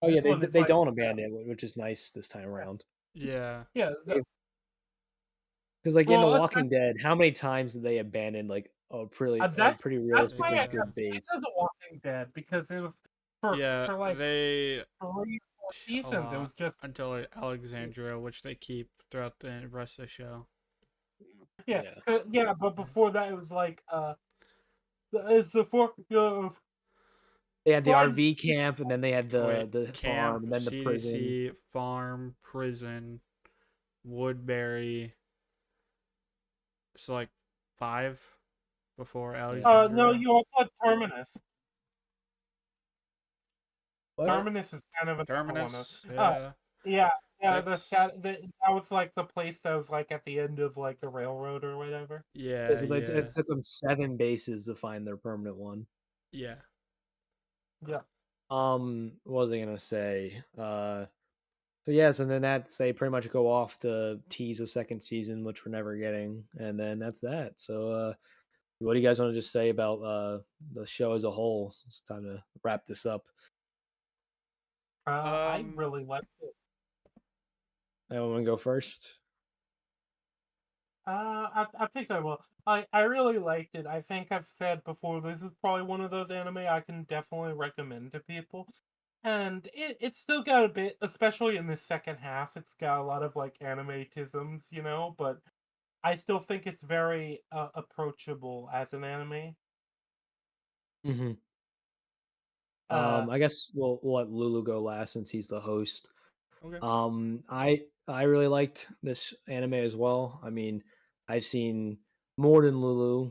Oh yeah, this one is they like don't abandon it, which is nice this time around. Yeah. yeah. Because like in The Well, Walking Dead, how many times did they abandon like a pretty that's why realistically I Yeah. good kept sick base? of The Walking Dead because it was Yeah, for like they 3 or 4 seasons. It was just until Alexandria, which they keep throughout the rest of the show. yeah, Yeah. yeah. But Yeah. before that, it was like it's the fork of They had the Christ. RV camp, and then they had Wait, the farm, camp, and then the prison. CDC, farm, prison, Woodbury. So like 5 before Yeah. No, Alexandria. you also had Terminus. What? Terminus is kind of another one of Terminus, yeah. yeah, yeah. 6. That was like the place that was like at the end of like the railroad or whatever. Yeah, Yeah, so it yeah, took them 7 bases to find their permanent one. yeah. Yeah. What was I gonna say? So yes, and then that's they pretty much go off to tease a second season, which we're never getting, and then that's that. So, what do you guys want to just say about the show as a whole? It's time to wrap this up. I Um, really liked it. Anyone want to go first? I think I will. I really liked it. I think I've said before, this is probably one of those anime I can definitely recommend to people. And it's still got a bit, especially in the second half, it's got a lot of like animatisms, but I still think it's very approachable as an anime. Hmm. Uh, I guess we'll let Lulu go last since he's the host. okay. I really liked this anime as well. I mean, I've seen more than Lulu,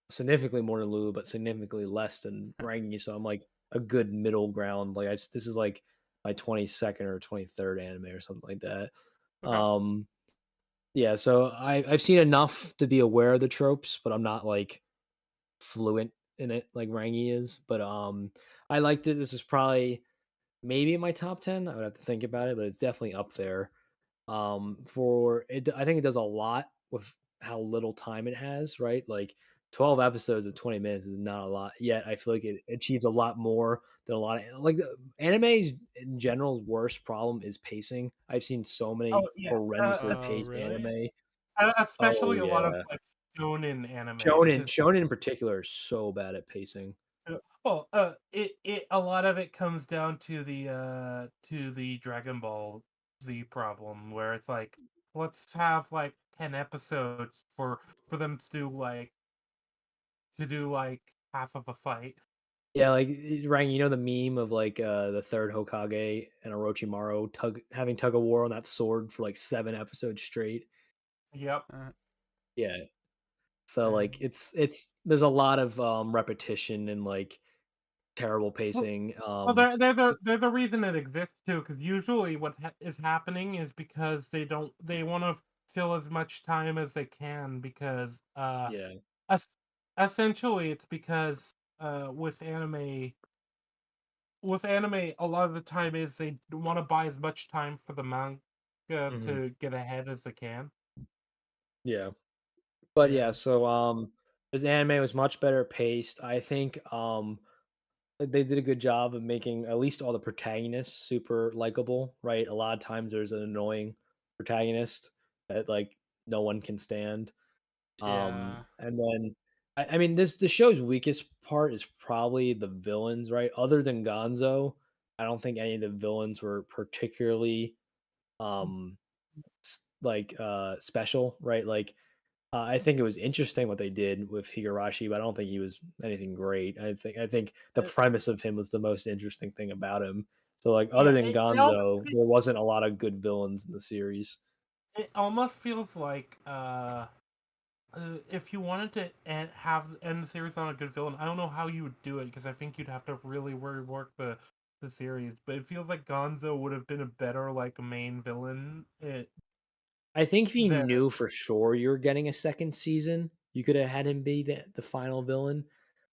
significantly more than Lulu, but significantly less than Rangi. So I'm like a good middle ground. Like this is like my 22nd or 23rd anime or something like that. Okay. Yeah, so I've seen enough to be aware of the tropes, but I'm not like fluent in it like Rangi is. But I liked it. This was probably maybe in my top 10. I would have to think about it, but it's definitely up there. For it, I think it does a lot with how little time it has, right? Like 12 episodes of 20 minutes is not a lot, yet I feel like it achieves a lot more than a lot of like animes in general's worst problem is pacing. I've seen so many oh yeah, horrendously Oh, paced really? anime. Oh especially a lot of yeah. like shonen anime Shonen because Shonen in particular is so bad at pacing. well, it a lot of it comes down to the Dragon Ball Z problem where it's like let's have like 10 episodes for them to do like half of a fight. Yeah, like Rang, you know the meme of like the third Hokage and Orochimaru having tug of war on that sword for like 7 episodes straight. Yep. Uh, Yeah. So yeah. like it's there's a lot of repetition and like terrible Well, pacing. they're the reason it exists too. Because usually what is happening is because they want to fill as much time as they can because Yeah. es- essentially it's because uh with anime with anime a lot of the time is they want to buy as much time for the manga Hmm. to get ahead as they can. Yeah. But yeah, Yeah. so This anime was much better paced. I think they did a good job of making at least all the protagonists super likable, right? A lot of times there's an annoying protagonist that like no one can stand. Yeah. And then I mean this the show's weakest part is probably the villains, right? Other than Gonzo, I don't think any of the villains were particularly um special, right? Like I think it was interesting what they did with Higurashi, but I don't think he was anything great. I think the Uh, premise of him was the most interesting thing about him. So like other yeah, than it almost Gonzo, there wasn't a lot of good villains in the series. it almost feels like if you wanted to end the series on a good villain, I don't know how you would do it because I think you'd have to really rework the series. But it feels like Gonzo would have been a better like main villain. I think if you Than knew for sure you were getting a second season, you could have had him be the final villain.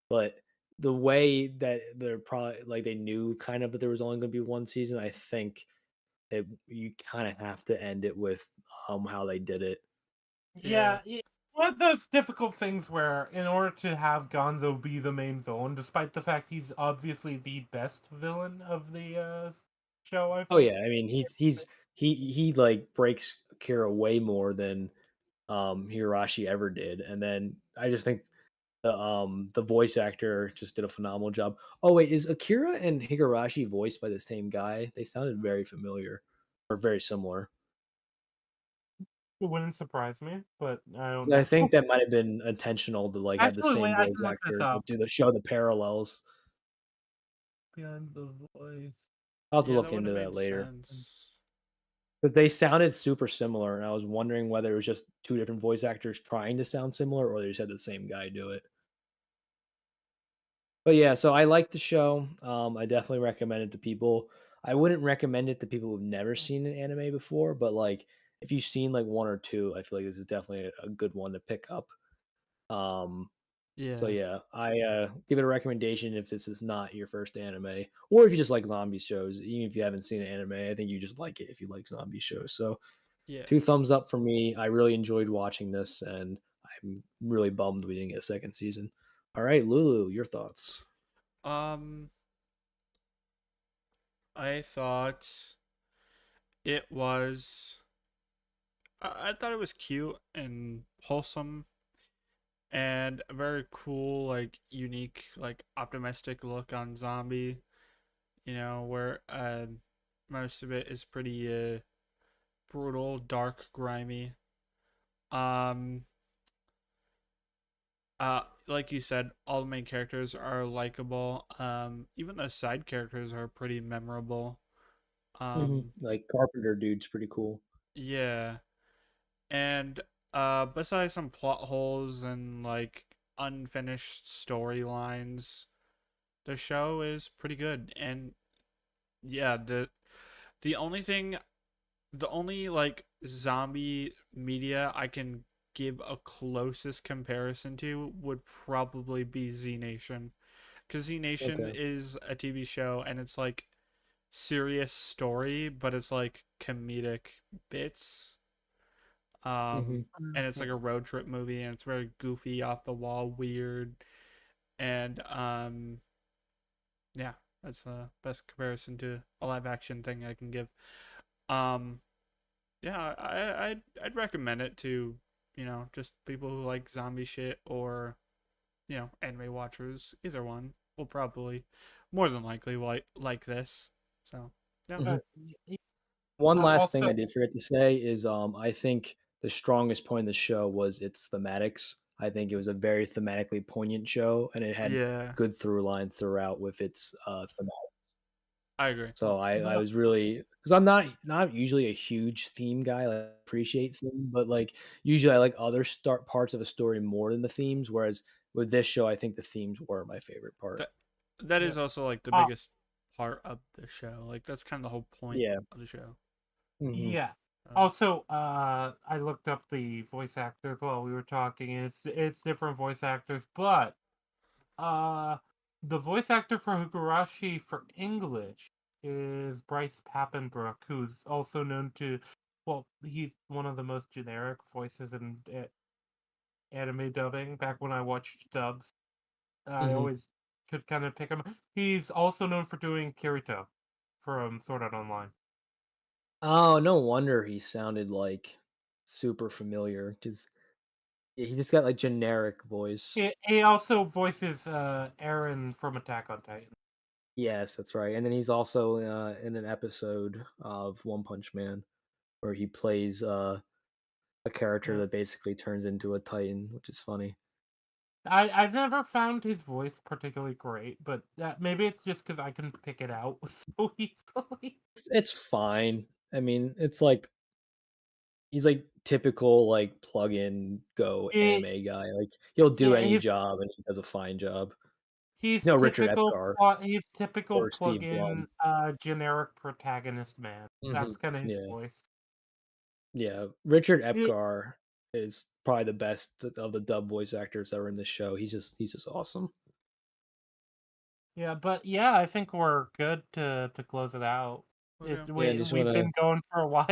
But the way that they're probably like they knew kind of that there was only going to be one season, I think you kind of have to end it with how they did it. Yeah. yeah, one of those difficult things where in order to have Gonzo be the main villain, despite the fact he's obviously the best villain of the show, I Oh think. yeah, I mean he like breaks Kira way more than Hirashi ever did, and then I just think the voice actor just did a phenomenal job. Oh wait, is Akira and Higurashi voiced by the same guy? They sounded very familiar or very similar. It wouldn't surprise me, but I don't I know. think that might have been intentional to like have the Actually, same wait, I voice can look this actor up. do the show the parallels. Behind the voice. I'll have to Yeah, look that would into have that made later sense. because they sounded super similar, and I was wondering whether it was just two different voice actors trying to sound similar, or they just had the same guy do it. But yeah, so I like the show. I definitely recommend it to people. I wouldn't recommend it to people who've never seen an anime before, but like if you've seen like one or two, I feel like this is definitely a good one to pick up. Um, so Yeah. yeah, I give it a recommendation if this is not your first anime, or if you just like zombie shows. Even if you haven't seen an anime, I think you just like it if you like zombie shows. So Yeah. two thumbs up for me. I really enjoyed watching this, and I'm really bummed we didn't get a second season. All right, Lulu, your thoughts? Um, I thought it was. I thought it was cute and wholesome and a very cool, like unique, like optimistic look on zombie. You know, where most of it is pretty brutal, dark, grimy. Um, like you said, all the main characters are likable. Even the side characters are pretty memorable. Um, Like Carpenter dude's pretty cool. yeah, and besides some plot holes and like unfinished storylines, the show is pretty good. And yeah, the only thing, the only like zombie media I can give a closest comparison to would probably be Z Nation, because Z Nation Okay. is a TV show and it's like serious story, but it's like comedic bits. hmm Um, and it's like a road trip movie, and it's very goofy, off the wall, weird, and yeah, that's the best comparison to a live action thing I can give. Um, yeah, I'd recommend it to, just people who like zombie shit, or anime watchers. Either one will probably more than likely like this. So yeah. hmm Uh, y- One last thing Also, I did forget to say is I think the strongest point of the show was its thematics. I think it was a very thematically poignant show, and it had Yeah, good through lines throughout with its thematics. I agree. So I the was really because I'm not usually a huge theme guy. Like, I appreciate theme, but like usually I like other start parts of a story more than the themes. Whereas with this show, I think the themes were my favorite part. That yeah. is also like the Uh, biggest part of the show. Like that's kind of the whole point Yeah. of the show. hmm yeah. Uh, Also, I looked up the voice actors while we were talking, and it's different voice actors, but uh, the voice actor for Higurashi for English is Bryce Papenbrook, who's also known to, well, he's one of the most generic voices in anime dubbing back when I watched dubs. I Mhm. always could kind of pick him. He's also known for doing Kirito from Sword Art Online. Oh, no wonder he sounded like super familiar because he just got like generic voice. He also voices Eren from Attack on Titan. Yes, that's right. And then he's also in an episode of One Punch Man where he plays a character Yeah. that basically turns into a Titan, which is funny. I've never found his voice particularly great, but maybe it's just because I can pick it out so easily. It's fine. I mean, it's like he's like typical like plug in go He, anime guy. Like he'll do yeah, any job and he does a fine job. he's No, Richard typical. Epcar He's typical or Steve plug-in Blum. generic protagonist man. That's kind of his Yeah, voice. yeah. Richard He- Epcar is probably the best of the dub voice actors that were in this show. He's just awesome. Yeah, but yeah, I think we're good to close it out. Okay. Yeah, just We've wanna been going for a while.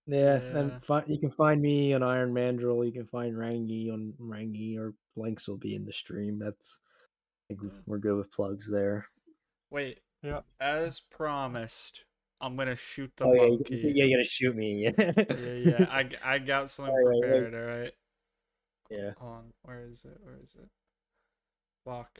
yeah, Yeah. and you can find me on Iron Mandrill. You can find Rangi on Rangi, or links will be in the stream. I think we're good with plugs there. Wait, Yeah. as promised, I'm gonna shoot the Oh yeah, monkey. yeah, you gotta shoot me. Yeah. I got something Alright, prepared. All right. yeah. Hold on. Where is it? Where is it? Fuck.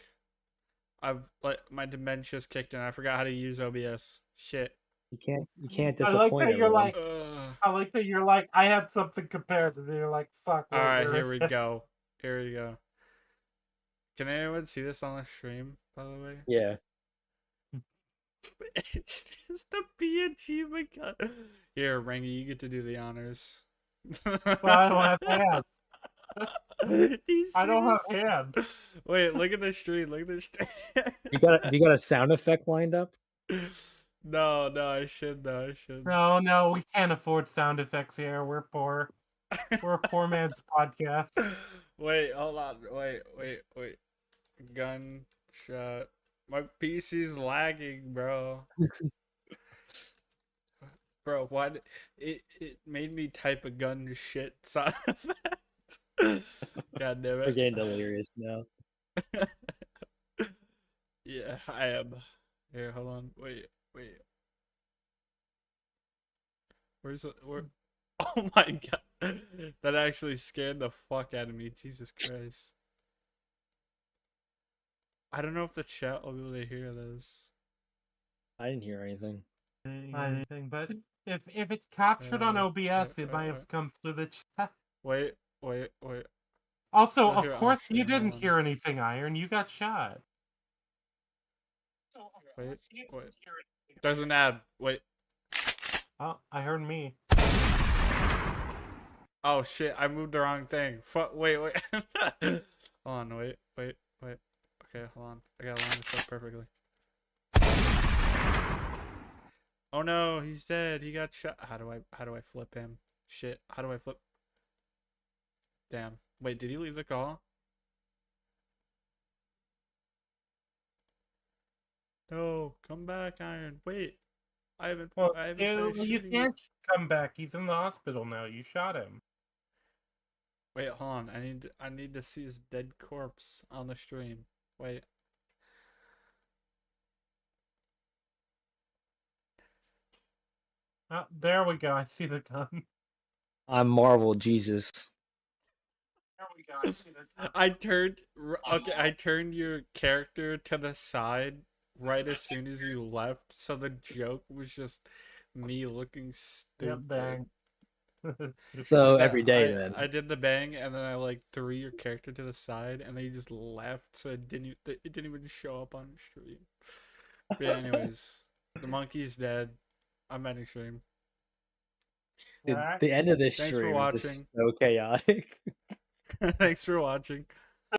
I've like my dementia's kicked in. I forgot how to use OBS. Shit. You can't I like disappoint that you're everyone. like. I like that you're like. I had something compared, and you're like, "Fuck, All wait, right, where here is we it?" go. Here we go. Can anyone see this on the stream? By the way. Yeah. It's just the PNG. My God. Here, Rangy, you get to do the honors. Well, I don't have hands. Do you I see don't have this? hands. Wait, look at the stream. Look at the stream. You got a sound effect lined up? No, I should though. I should. No, we can't afford sound effects here. We're poor. We're a poor man's podcast. Wait, hold on. Wait. Gunshot. My PC's lagging, bro. Bro, what? It made me type a gun shit sound effect. God damn We're it. getting delirious now. Yeah, I am. Here, hold on. Wait. Where's it? Where? Oh my god. That actually scared the fuck out of me. Jesus Christ. I don't know if the chat will be able to hear this. I didn't hear anything. Anything, but if it's captured on OBS, it might have come through the chat. Wait. Also, You'll of hear it on course, you stream, hold didn't on. hear anything, Iron. You got shot. Wait. There's an ad. Wait. Oh, I heard me. Oh shit, I moved the wrong thing. Wait. Hold on, wait. Okay, hold on. I gotta line this up perfectly. Oh no, he's dead. He got shot. How do I flip him? Shit. How do I flip? Damn. Wait, did he leave the call? No, come back, Iron. Wait. I haven't finished You shooting can't come back. He's in the hospital now. You shot him. Wait, hold on. I need to see his dead corpse on the stream. Wait. Oh, there we go. I see the gun. I'm Marvel Jesus. There we go. I see the gun. I turned your character to the side right as soon as you left, so the joke was just me looking stupid. Yep, bang. So every day then. I did the bang, and then I like threw your character to the side, and then you just left, so it didn't even show up on stream. But yeah, anyways, the monkey's dead. I'm ending stream. The end of this Thanks for stream is watching. just so chaotic. Thanks for watching.